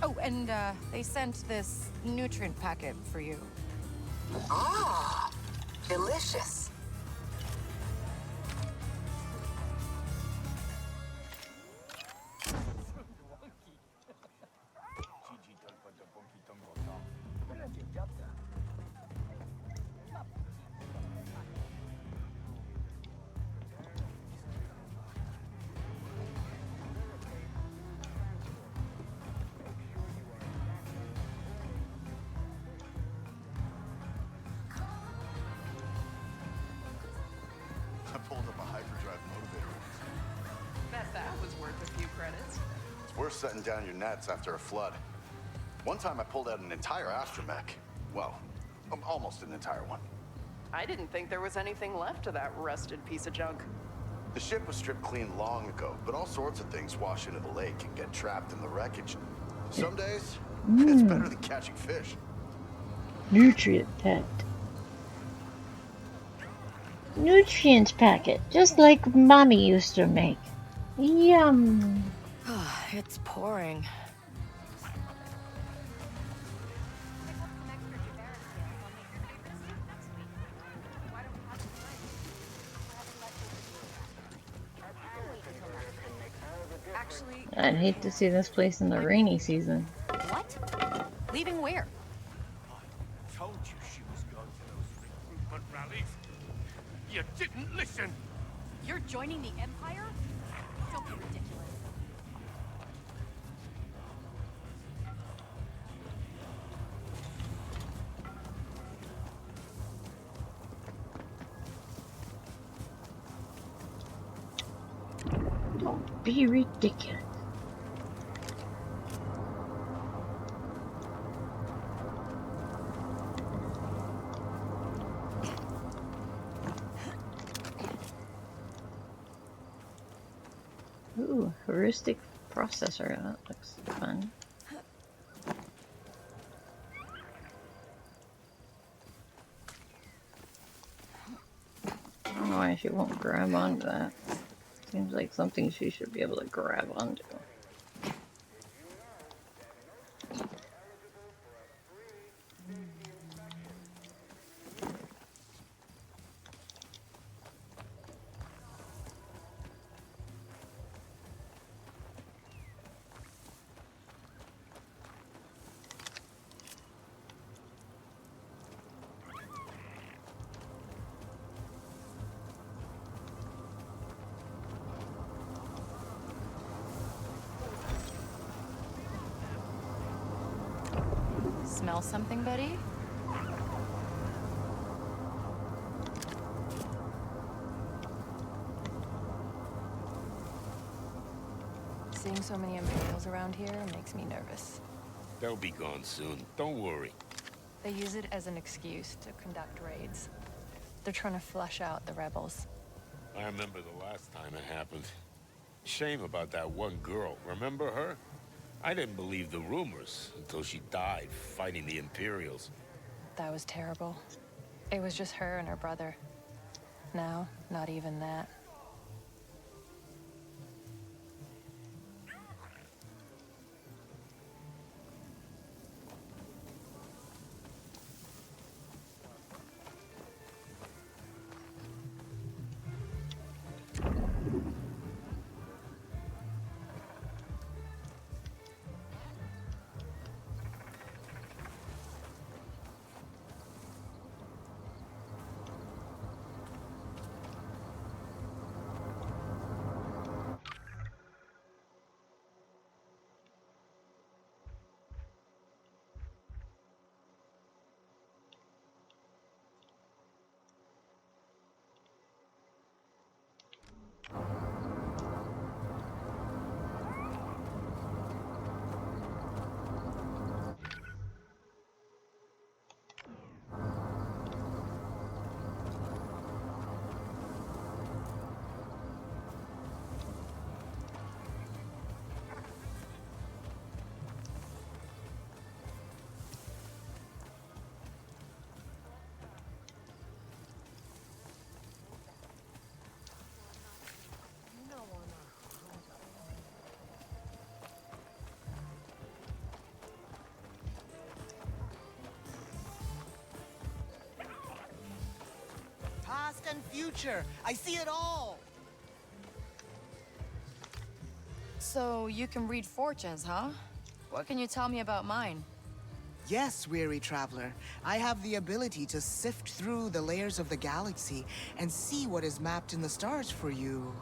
Oh, and they sent this nutrient packet for you. Ah, delicious. I pulled up a hyperdrive motivator. Bet that was worth a few credits. It's worth setting down your nets after a flood. One time I pulled out an entire astromech. Well, almost an entire one. I didn't think there was anything left of that rusted piece of junk. The ship was stripped clean long ago, but all sorts of things wash into the lake and get trapped in the wreckage. Some days, it's better than catching fish. Nutrient packed. Nutrients packet, just like Mommy used to make. Yum. It's pouring. I'd hate to see this place in the rainy season. What? Leaving where? I told you she was going to those recruitment rallies. You didn't listen. You're joining the Empire? Don't be ridiculous. Don't be ridiculous. Ooh, heuristic processor. That looks fun. I don't know why she won't grab onto that. Seems like something she should be able to grab onto. Smell something, buddy? Seeing so many Imperials around here makes me nervous. They'll be gone soon. Don't worry. They use it as an excuse to conduct raids. They're trying to flush out the rebels. I remember the last time it happened. Shame about that one girl. Remember her? I didn't believe the rumors until she died fighting the Imperials. That was terrible. It was just her and her brother. Now, not even that. Past and future. I see it all. So you can read fortunes, huh? What can you tell me about mine? Yes, weary traveler. I have the ability to sift through the layers of the galaxy and see what is mapped in the stars for you.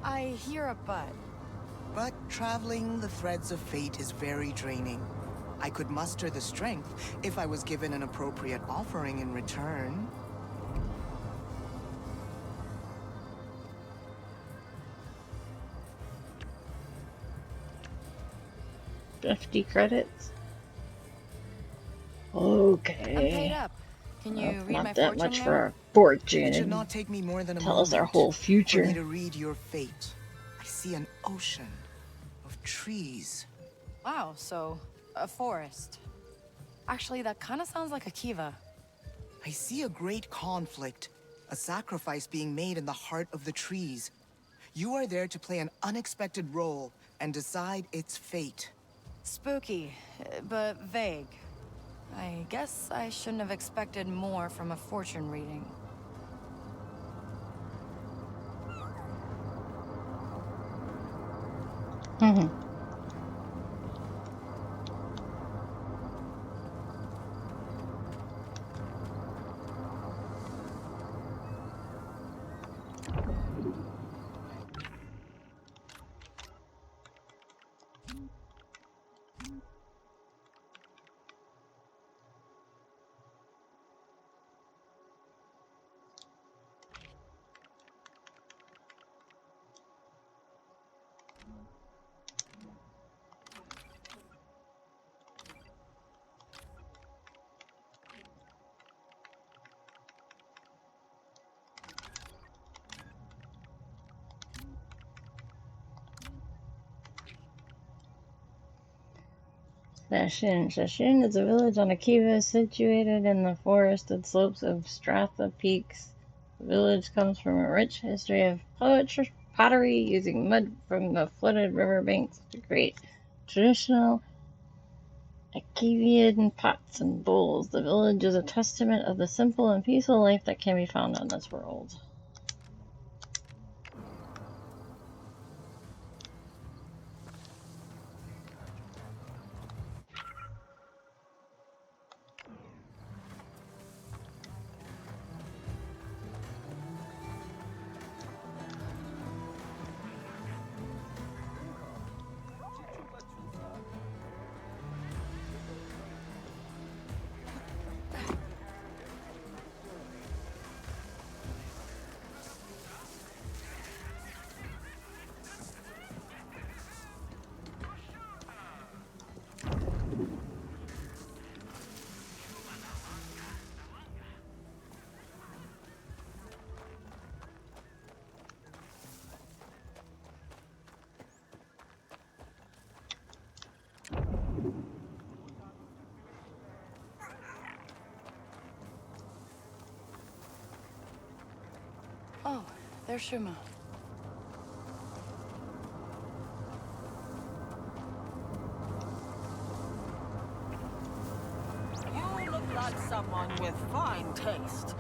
I hear a but. But traveling the threads of fate is very draining. I could muster the strength if I was given an appropriate offering in return. 50 credits. Okay. I'm paid up. Can you read Not my that fortune much now? for our fortune. It should And not take me more than a tell us our moment whole for future. me to read your fate. I see an ocean of trees. Wow, so a forest. Actually, that kind of sounds like a kiva. I see a great conflict, a sacrifice being made in the heart of the trees. You are there to play an unexpected role and decide its fate. Spooky, but vague. I guess I shouldn't have expected more from a fortune reading. Sashin. Sashin is a village on a kiva situated in the forested slopes of Stratha Peaks. The village comes from a rich history of pottery using mud from the flooded riverbanks to create traditional Akivian pots and bowls. The village is a testament of the simple and peaceful life that can be found on this world. Oh, there's Shuma. You look like someone with fine taste.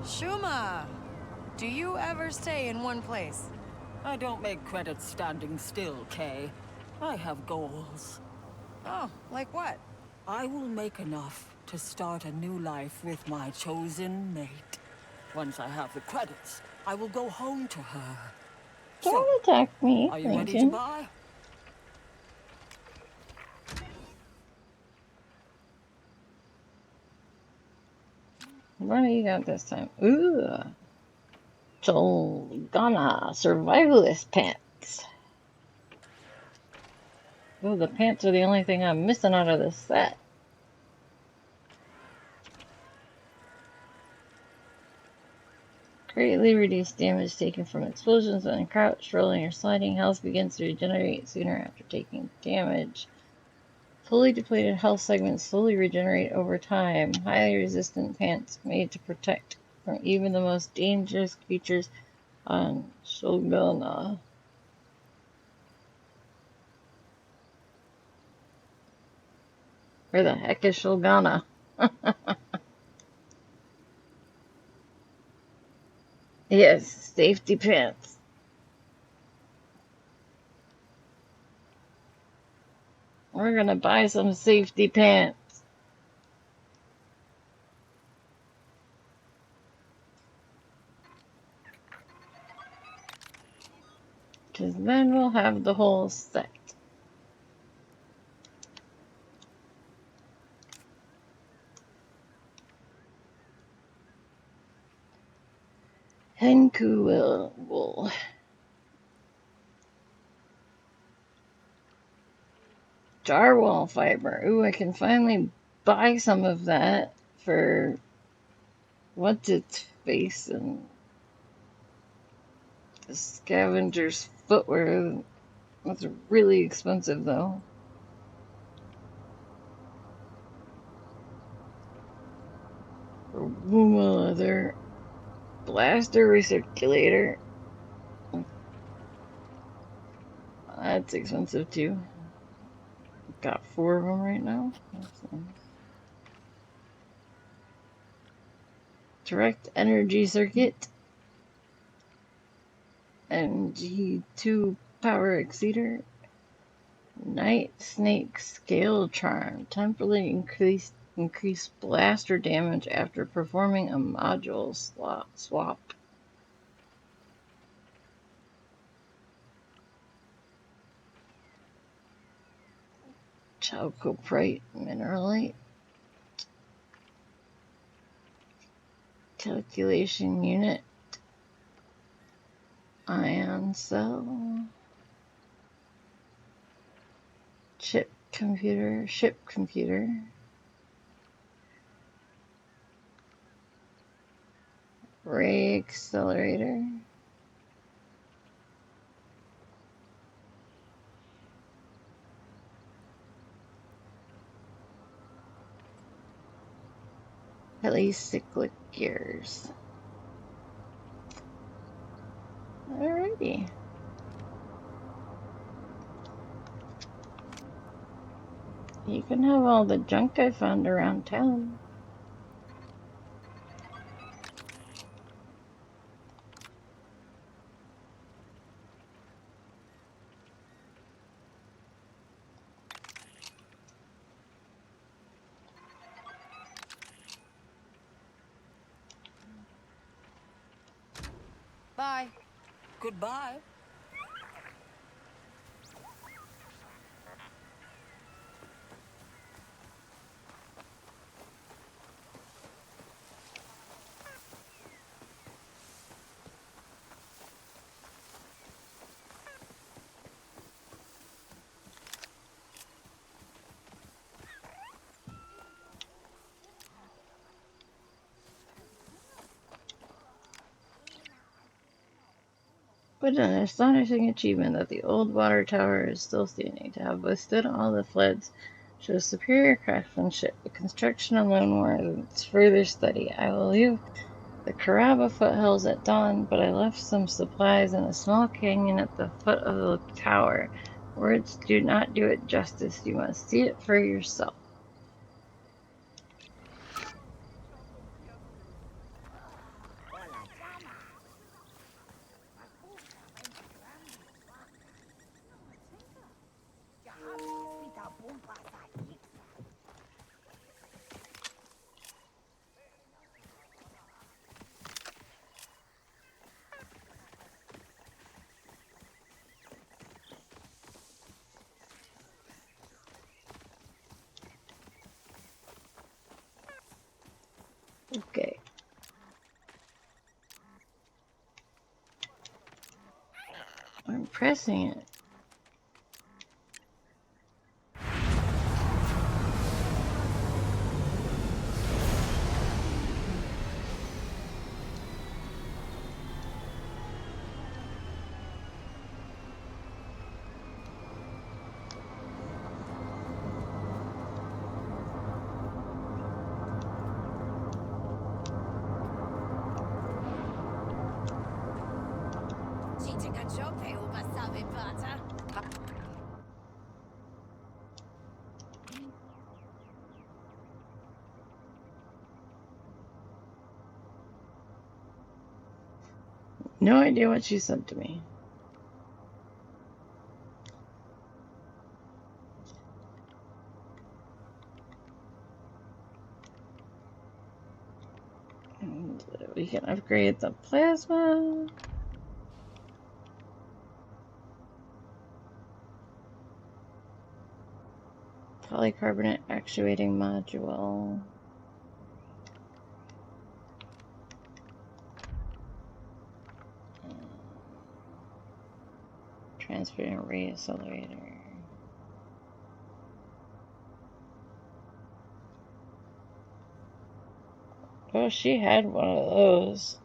Shuma! Do you ever stay in one place? I don't make credits standing still, Kay. I have goals. Oh, like what? I will make enough to start a new life with my chosen mate. Once I have the credits, I will go home to her. Don't attack me, Are you ready to Lincoln. buy? What do you got this time? Ooh. Tolgana survivalist pants. Oh, the pants are the only thing I'm missing out of this set. Greatly reduced damage taken from explosions when crouched, rolling, or sliding. Health begins to regenerate sooner after taking damage. Fully depleted health segments slowly regenerate over time. Highly resistant pants made to protect from even the most dangerous creatures on Shogunna. Where the heck is Shogunna? Yes, safety pants. We're gonna buy some safety pants. Because then we'll have the whole set. Henku wool. Jarwall fiber. Ooh, I can finally buy some of that for what's its face and the scavenger's footwear. That's really expensive though. For Wuma leather, blaster recirculator. That's expensive too. Got 4 of them right now. That's nice. Direct energy circuit. And G2 power exceeder. Night snake scale charm. Temporarily increase blaster damage after performing a module swap. Chalcoprite mineralite. Calculation unit. Ion cell. Ship computer. Ray accelerator. Helicyclic gears. Alrighty. You can have all the junk I found around town. Bye. Goodbye. But an astonishing achievement that the old water tower is still standing. To have withstood all the floods shows superior craftsmanship. The construction alone warrants further study. I will leave the Caraba foothills at dawn, but I left some supplies in a small canyon at the foot of the tower. Words do not do it justice. You must see it for yourself. Okay. I'm pressing it. No idea what she said to me. And we can upgrade the plasma. Polycarbonate actuating module. Transferring ray accelerator. Oh, she had one of those.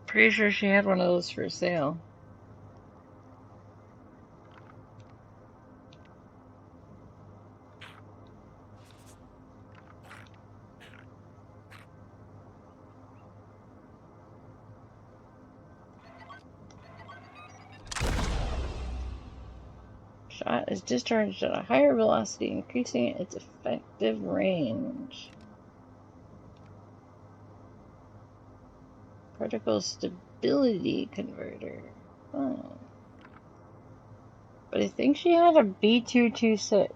Pretty sure she had one of those for sale. Shot is discharged at a higher velocity, increasing its effective range. Particle stability converter. Oh. But I think she had a B226.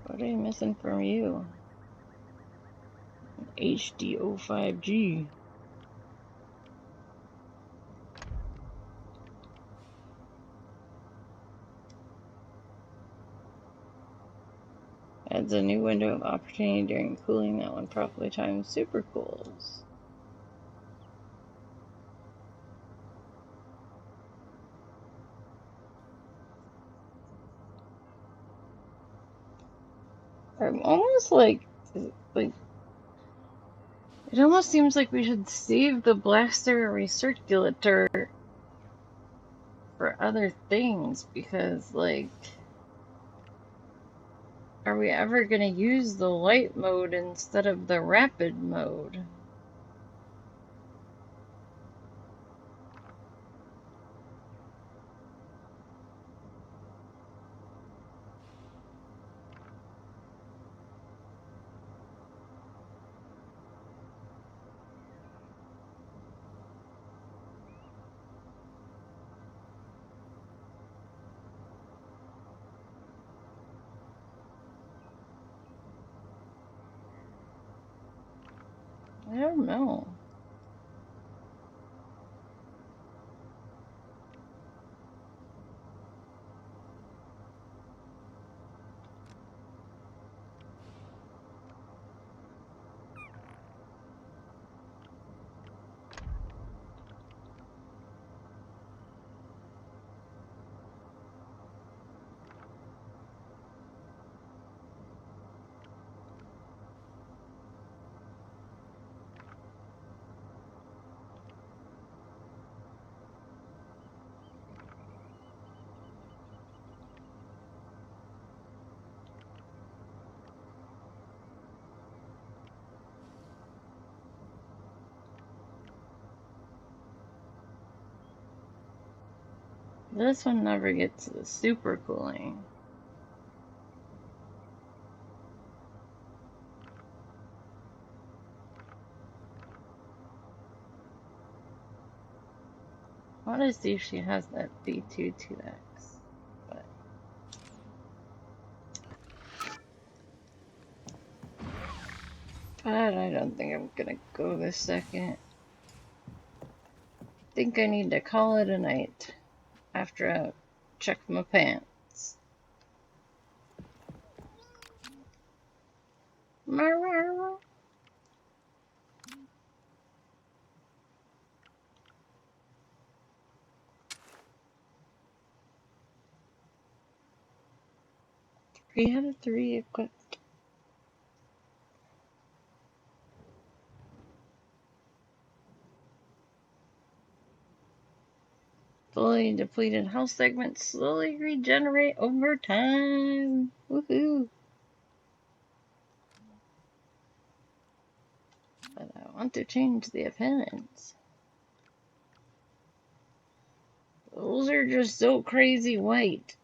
What are you missing from you? HDO5G. Adds a new window of opportunity during cooling that, when properly timed, super cools. I'm almost like it almost seems like we should save the blaster recirculator for other things, because, like, are we ever going to use the light mode instead of the rapid mode? I don't know. This one never gets the super cooling. I want to see if she has that B22X. But I don't think I'm gonna go this second. I think I need to call it a night after I check my pants. Three out of three equipped. Fully depleted health segments slowly regenerate over time. Woohoo! But I want to change the appearance. Those are just so crazy white.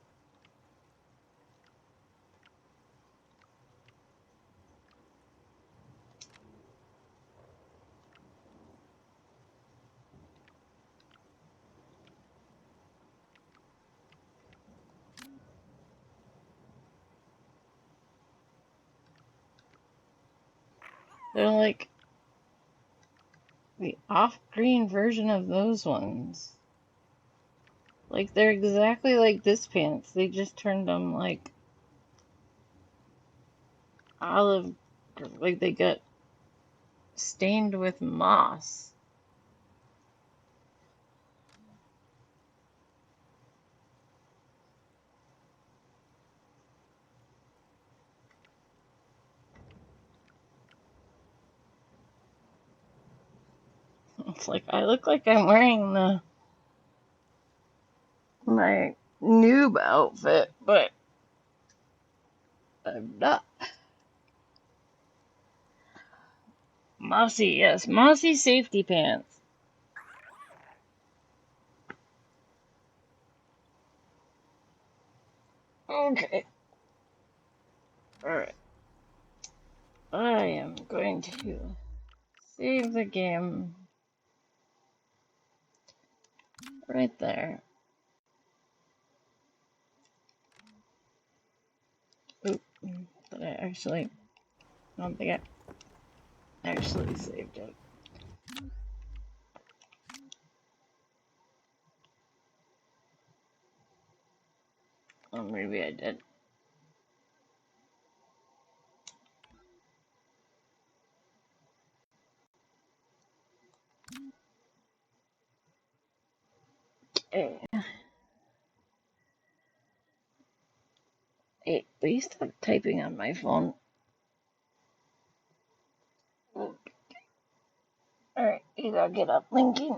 They're like the off-green version of those ones. Like, they're exactly like this pants. They just turned them like olive, like they got stained with moss. It's like I look like I'm wearing my noob outfit, but I'm not. Mossy, yes, mossy safety pants. Okay. Alright. I am going to save the game right there. Oop. But I don't think I actually saved it. Oh, maybe I did. Okay. Hey, please stop typing on my phone. Alright, you gotta get up, Lincoln.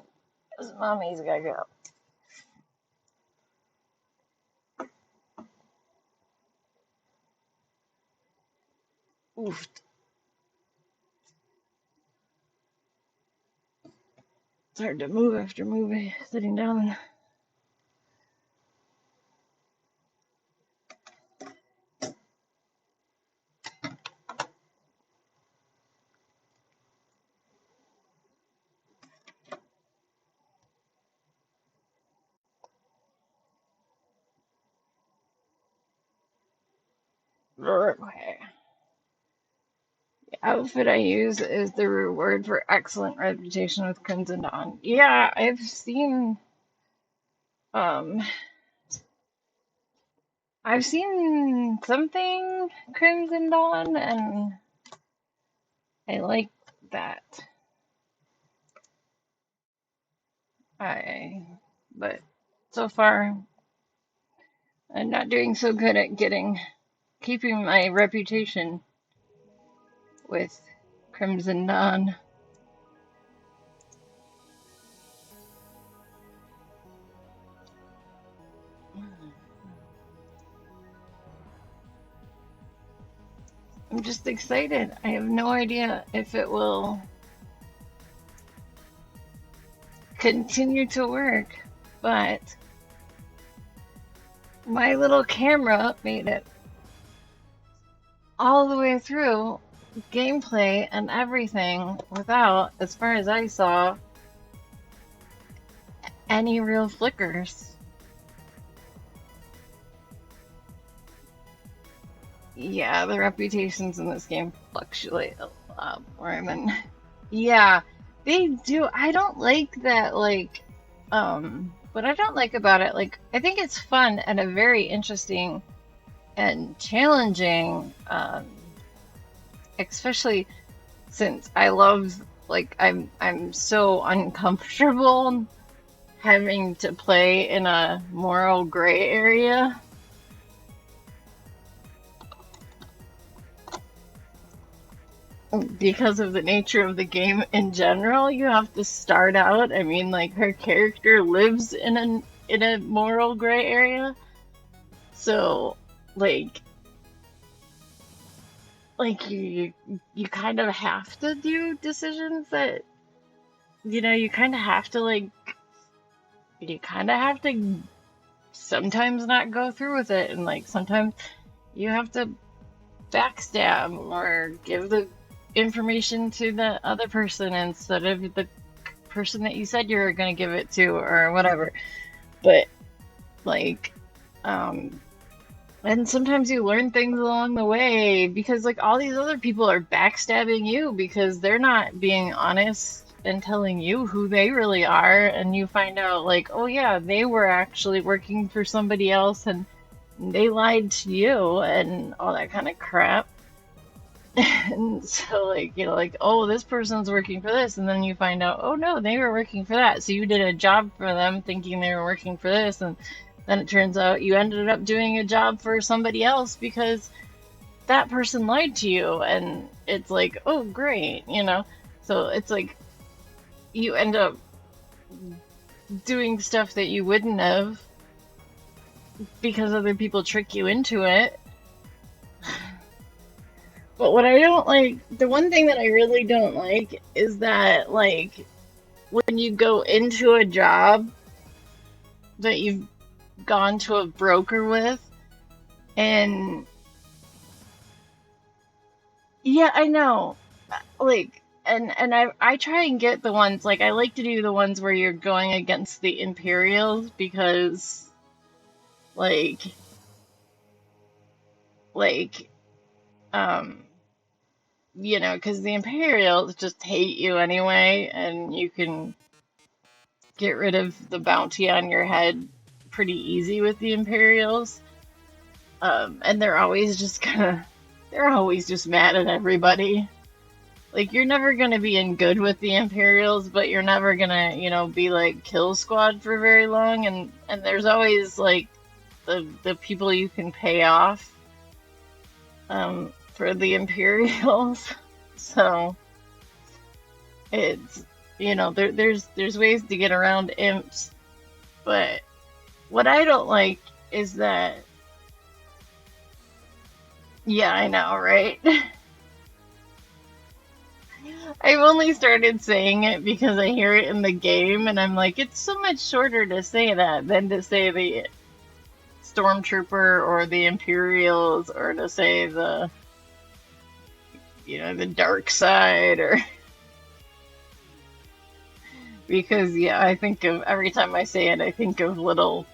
Because mommy's gotta get up. Oof. It's hard to move after sitting down. Okay. The outfit I use is the reward for excellent reputation with Crimson Dawn. Yeah, um I've seen something Crimson Dawn and I like that. But so far I'm not doing so good at keeping my reputation with Crimson Dawn. I'm just excited. I have no idea if it will continue to work, but my little camera made it all the way through gameplay and everything without, as far as I saw, any real flickers. Yeah, the reputations in this game fluctuate a lot more. Yeah, they do. I don't like that, what I don't like about it, I think it's fun and a very interesting and challenging, especially since I love, I'm so uncomfortable having to play in a moral gray area. Because of the nature of the game in general, you have to start out. I mean, her character lives in a moral gray area, so you kind of have to do decisions that you kind of have to sometimes not go through with it, and sometimes you have to backstab or give the information to the other person instead of the person that you said you were going to give it to or whatever. But and sometimes you learn things along the way because all these other people are backstabbing you because they're not being honest and telling you who they really are, and you find out oh yeah, they were actually working for somebody else and they lied to you and all that kind of crap. And so oh, this person's working for this, and then you find out, oh no, they were working for that. So you did a job for them thinking they were working for this, and then it turns out you ended up doing a job for somebody else because that person lied to you, and it's oh great, so it's you end up doing stuff that you wouldn't have because other people trick you into it. But what I don't like, the one thing that I really don't like is that, like, when you go into a job that you've gone to a broker with, and yeah, I know, like, and I try and get the ones, like, I like to do the ones where you're going against the Imperials because, like, like, um, you know, because the Imperials just hate you anyway, and you can get rid of the bounty on your head pretty easy with the Imperials. And they're always just they're always just mad at everybody. Like, you're never gonna be in good with the Imperials, but you're never gonna, you know, be like kill squad for very long, and there's always like the people you can pay off for the Imperials. So it's, you know, there's ways to get around imps, but what I don't like is that, yeah, I know, right? I've only started saying it because I hear it in the game, and I'm like, it's so much shorter to say that than to say the Stormtrooper or the Imperials or to say the, you know, the dark side or because yeah, I think of every time I say it, I think of little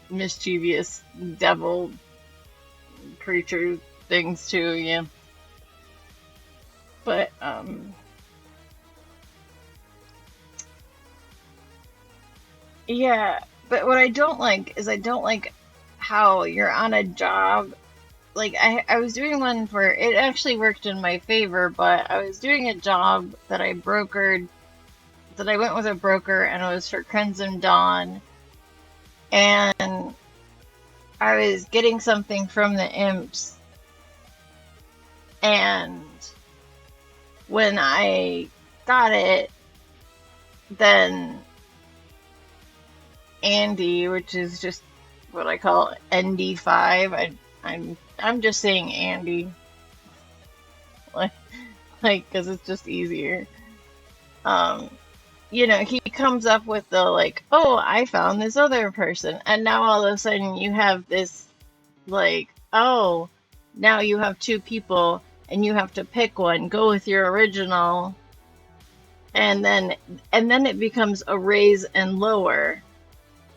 mischievous devil creature things too, yeah. But yeah, but what I don't like is I don't like how you're on a job. Like, I was doing one where it actually worked in my favor, but I was doing a job that I brokered, that I went with a broker, and it was for Crimson Dawn. And I was getting something from the imps, and when I got it, then Andy, which is just what I call ND5. I'm just saying Andy, like because it's just easier. You know, he comes up with the like, oh, I found this other person, and now all of a sudden you have this like, oh, now you have two people, and you have to pick one, go with your original, and then it becomes a raise and lower.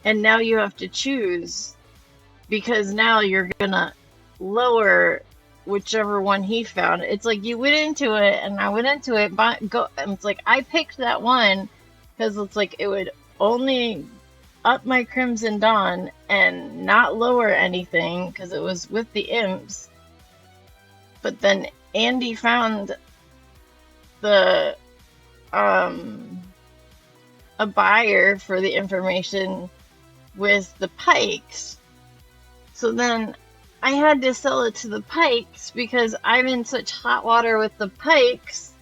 And now you have to choose because now you're gonna lower whichever one he found. It's like you went into it and I went into it, but and it's like I picked that one because it's like it would only up my Crimson Dawn and not lower anything because it was with the imps. But then Andy found the a buyer for the information with the pikes. So then I had to sell it to the pikes because I'm in such hot water with the pikes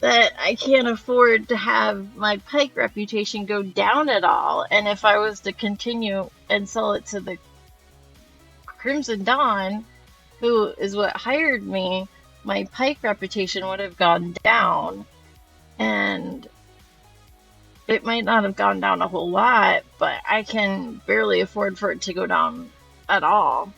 that I can't afford to have my pike reputation go down at all. And if I was to continue and sell it to the Crimson Dawn, who is what hired me, my pike reputation would have gone down. And it might not have gone down a whole lot, but I can barely afford for it to go down at all.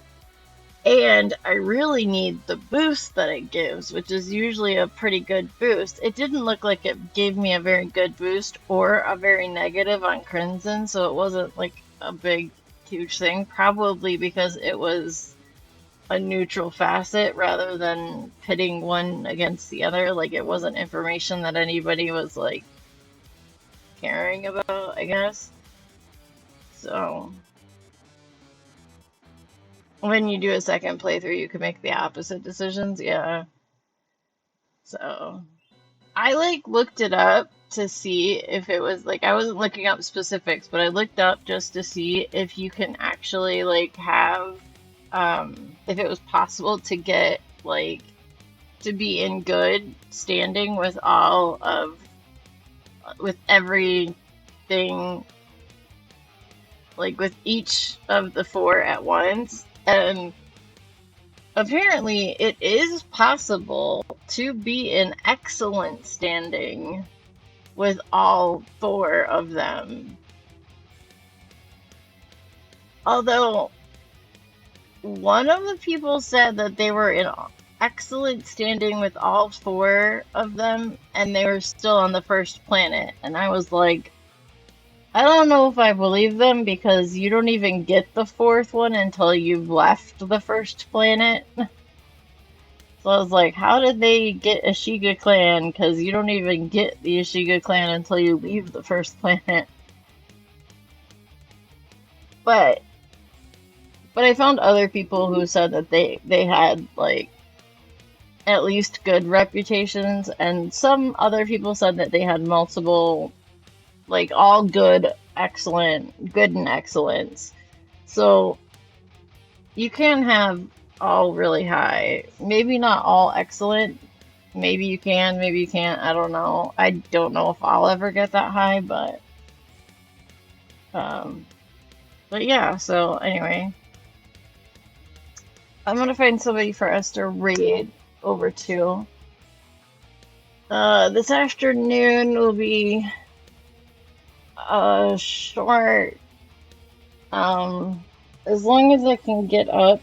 And I really need the boost that it gives, which is usually a pretty good boost. It didn't look like it gave me a very good boost or a very negative on Crimson, so it wasn't like a big, huge thing. Probably because it was a neutral facet rather than pitting one against the other. Like, it wasn't information that anybody was like caring about, I guess. So when you do a second playthrough, you can make the opposite decisions, yeah. So I like looked it up to see if it was like, I wasn't looking up specifics, but I looked up just to see if you can actually like have if it was possible to get like to be in good standing with all of with everything, like with each of the 4 at once. And apparently it is possible to be in excellent standing with all 4 of them. Although one of the people said that they were in excellent standing with all 4 of them and they were still on the first planet. And I was like, I don't know if I believe them because you don't even get the 4th one until you've left the first planet. So I was like, how did they get Ashiga clan? Because you don't even get the Ashiga clan until you leave the first planet. But I found other people who said that they had like at least good reputations, and some other people said that they had multiple, like all good, excellent, good and excellence. So you can have all really high. Maybe not all excellent. Maybe you can, maybe you can't. I don't know. I don't know if I'll ever get that high, but yeah, so anyway. I'm gonna find somebody for us to raid over to. This afternoon will be short. As long as I can get up,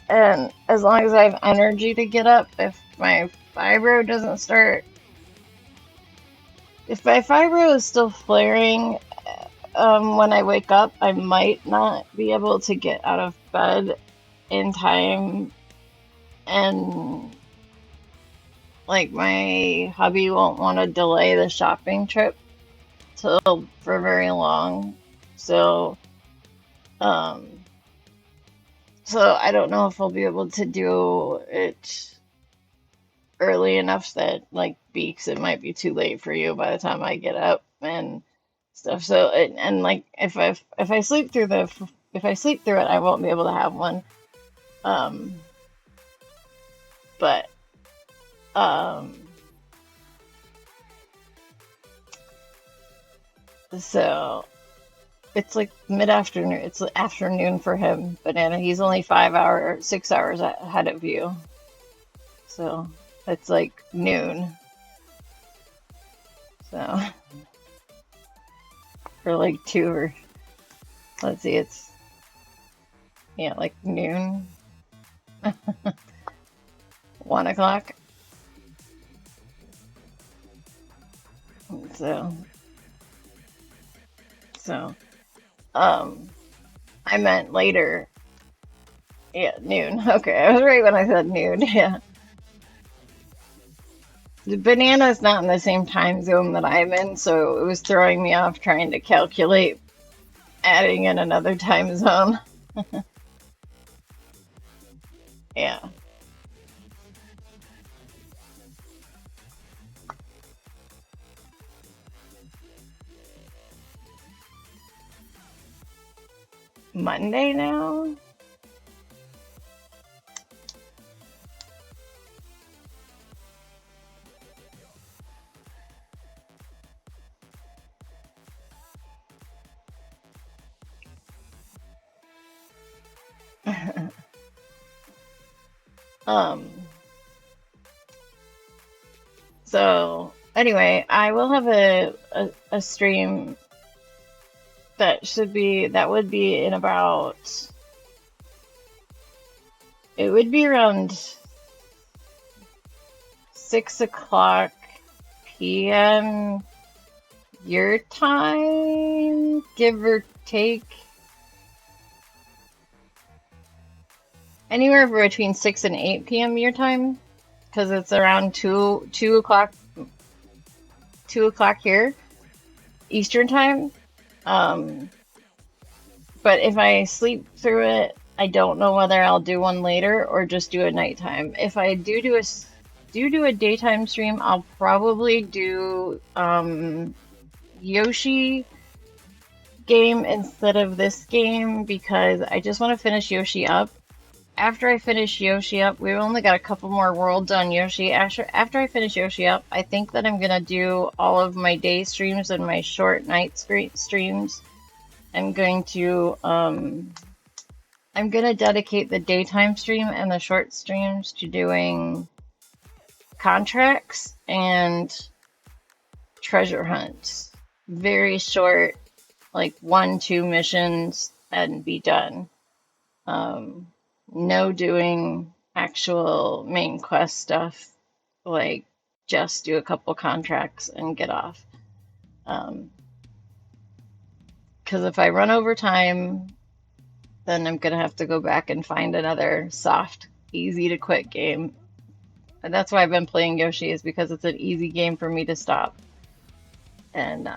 and as long as I have energy to get up, if my fibro doesn't start, if my fibro is still flaring, when I wake up, I might not be able to get out of bed in time, and like my hubby won't want to delay the shopping trip for very long. So I don't know if I'll be able to do it early enough that like Beaks, it might be too late for you by the time I get up and stuff. So and like if I sleep through it, I won't be able to have one. But so it's like mid-afternoon. It's afternoon for him, Banana. He's only 6 hours ahead of you. So it's like noon. So or like 2 or let's see, it's like noon. 1 o'clock. So I meant later. Yeah, noon. Okay, I was right when I said noon. Yeah. The Banana's not in the same time zone that I'm in, so it was throwing me off trying to calculate adding in another time zone. Yeah. Monday now? So anyway, I will have a stream that would be in about, it would be around 6 o'clock p.m. your time, give or take. Anywhere between 6 and 8 p.m. your time, because it's around 2 o'clock here, Eastern time. But if I sleep through it, I don't know whether I'll do one later or just do a nighttime. If I do a daytime stream, I'll probably do Yoshi game instead of this game because I just want to finish Yoshi up after I finish Yoshi up, we've only got a couple more worlds on Yoshi. After I finish Yoshi up, I think that I'm gonna do all of my day streams and my short night streams. I'm gonna dedicate the daytime stream and the short streams to doing contracts and treasure hunts. Very short, like 1-2 missions and be done. No doing actual main quest stuff, like just do a couple contracts and get off. Because if I run over time, then I'm gonna have to go back and find another soft, easy to quit game. And that's why I've been playing Yoshi, is because it's an easy game for me to stop. And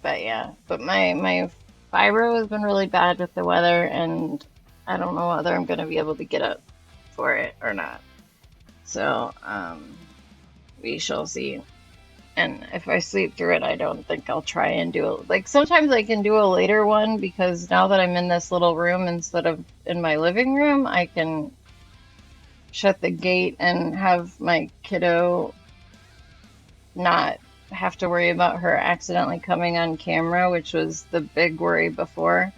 but yeah, but my Fibro has been really bad with the weather, and I don't know whether I'm gonna be able to get up for it or not. So we shall see. And if I sleep through it, I don't think I'll try and do it. Like sometimes I can do a later one, because now that I'm in this little room instead of in my living room, I can shut the gate and have my kiddo not have to worry about her accidentally coming on camera, which was the big worry before,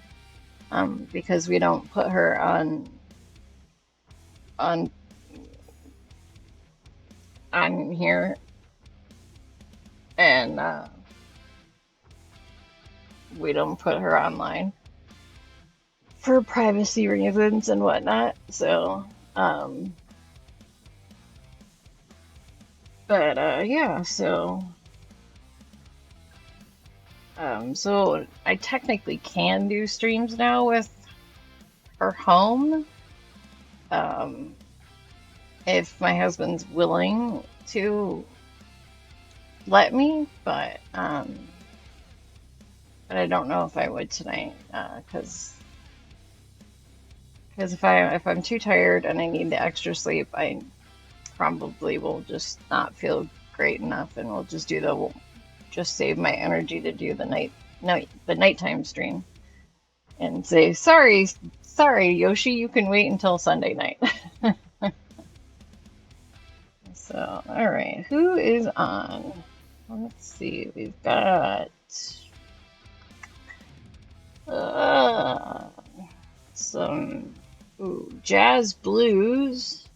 because we don't put her on here, and we don't put her online for privacy reasons and whatnot. So, yeah, so I technically can do streams now with her home, if my husband's willing to let me, but I don't know if I would tonight, because if I'm too tired and I need the extra sleep, I probably will just not feel great enough, and we'll just just save my energy to do the nighttime stream, and say sorry Yoshi, you can wait until Sunday night. So, all right, who is on? Let's see, we've got some jazz blues,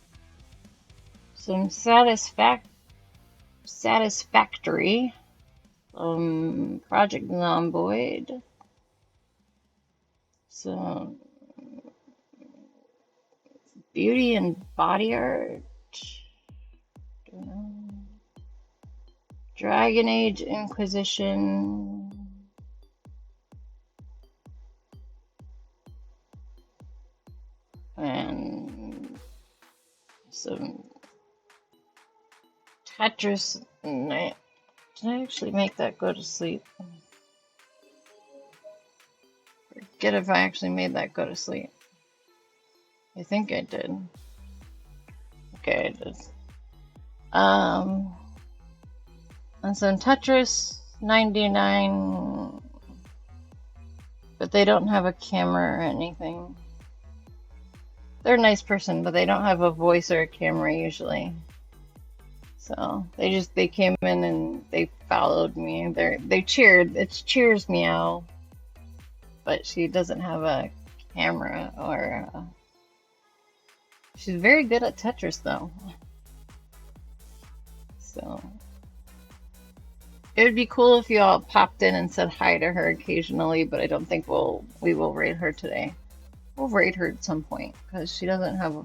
some satisfactory, Project Zomboid, some beauty and body art, Dragon Age Inquisition, and some Tetris. Did I actually make that go to sleep? Forget if I actually made that go to sleep. I think I did. Okay, I did. And some Tetris 99, but they don't have a camera or anything. They're a nice person, but they don't have a voice or a camera usually. So they came in and they followed me. They cheered. It's Cheers Meow, but she doesn't have a camera or. She's very good at Tetris though. So it would be cool if you all popped in and said hi to her occasionally, but I don't think we will raid her today. We'll raid her at some point because she doesn't have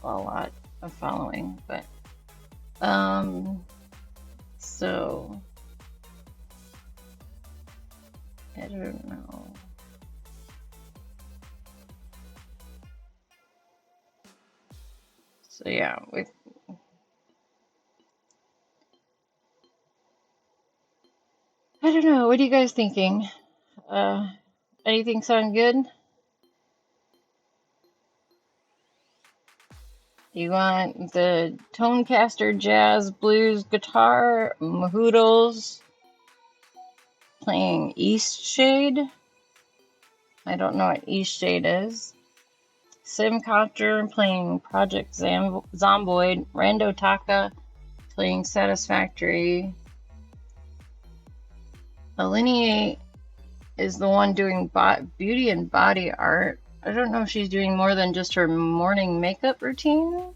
a lot of following, but so I don't know. So yeah, I don't know. What are you guys thinking? Anything sound good? You want the Tonecaster Jazz Blues guitar, Mahoodles playing East Shade, I don't know what Eastshade is. Simcopter playing Project Zomboid. Rando Taka playing Satisfactory. Alinea is the one doing beauty and body art. I don't know if she's doing more than just her morning makeup routine.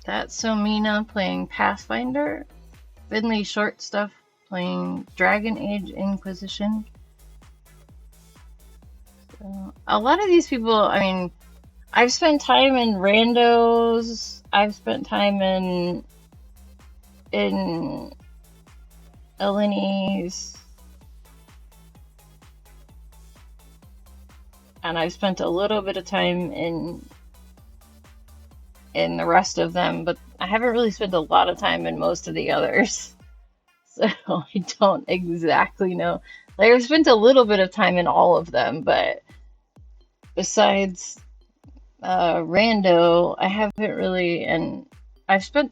That's Somina playing Pathfinder. Finley Short Stuff playing Dragon Age Inquisition. So, a lot of these people, I mean, I've spent time in randos. I've spent time in Eleni's, and I've spent a little bit of time in the rest of them, but I haven't really spent a lot of time in most of the others. So I don't exactly know. Like, I've spent a little bit of time in all of them, but besides Rando, I haven't really, and I've spent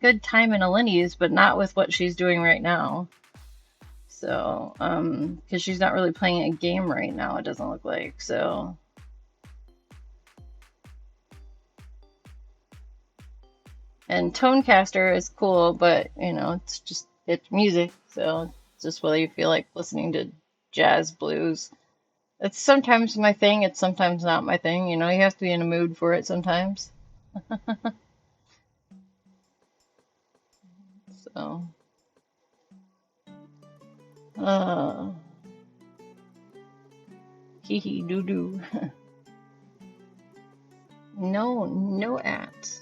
good time in Eleni's, but not with what she's doing right now. So, because she's not really playing a game right now, it doesn't look like, so. And Tonecaster is cool, but, you know, it's music, so it's just whether you feel like listening to jazz, blues. It's sometimes my thing, it's sometimes not my thing, you know, you have to be in a mood for it sometimes. So, hee hee doo doo. No ads.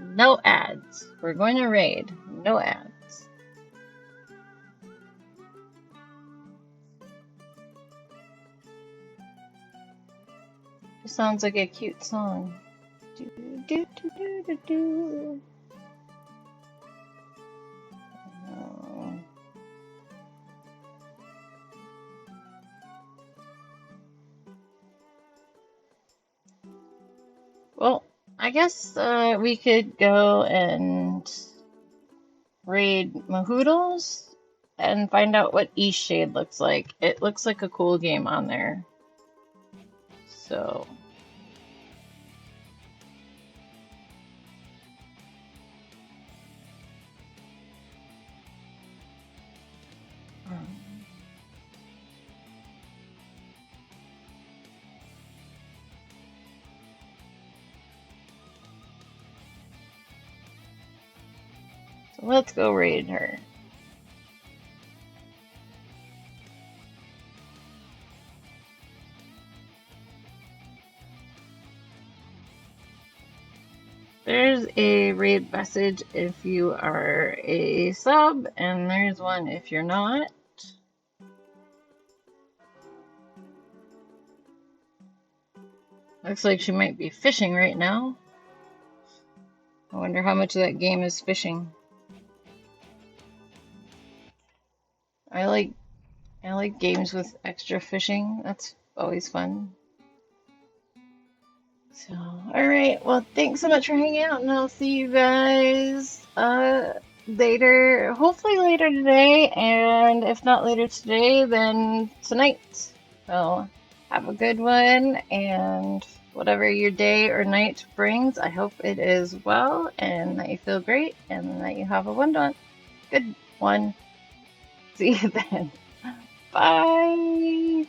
No ads. We're going to raid. No ads. It sounds like a cute song. Do, do, do, do, do, do. Oh. Well, I guess we could go and raid Mahoodles and find out what Eastshade looks like. It looks like a cool game on there. So. So let's go raid her. There's a raid message if you are a sub, and there's one if you're not. Looks like she might be fishing right now. I wonder how much of that game is fishing. I like games with extra fishing. That's always fun. So, alright, well, thanks so much for hanging out, and I'll see you guys later, hopefully later today, and if not later today, then tonight. So, have a good one, and whatever your day or night brings, I hope it is well, and that you feel great, and that you have a good one. See you then. Bye!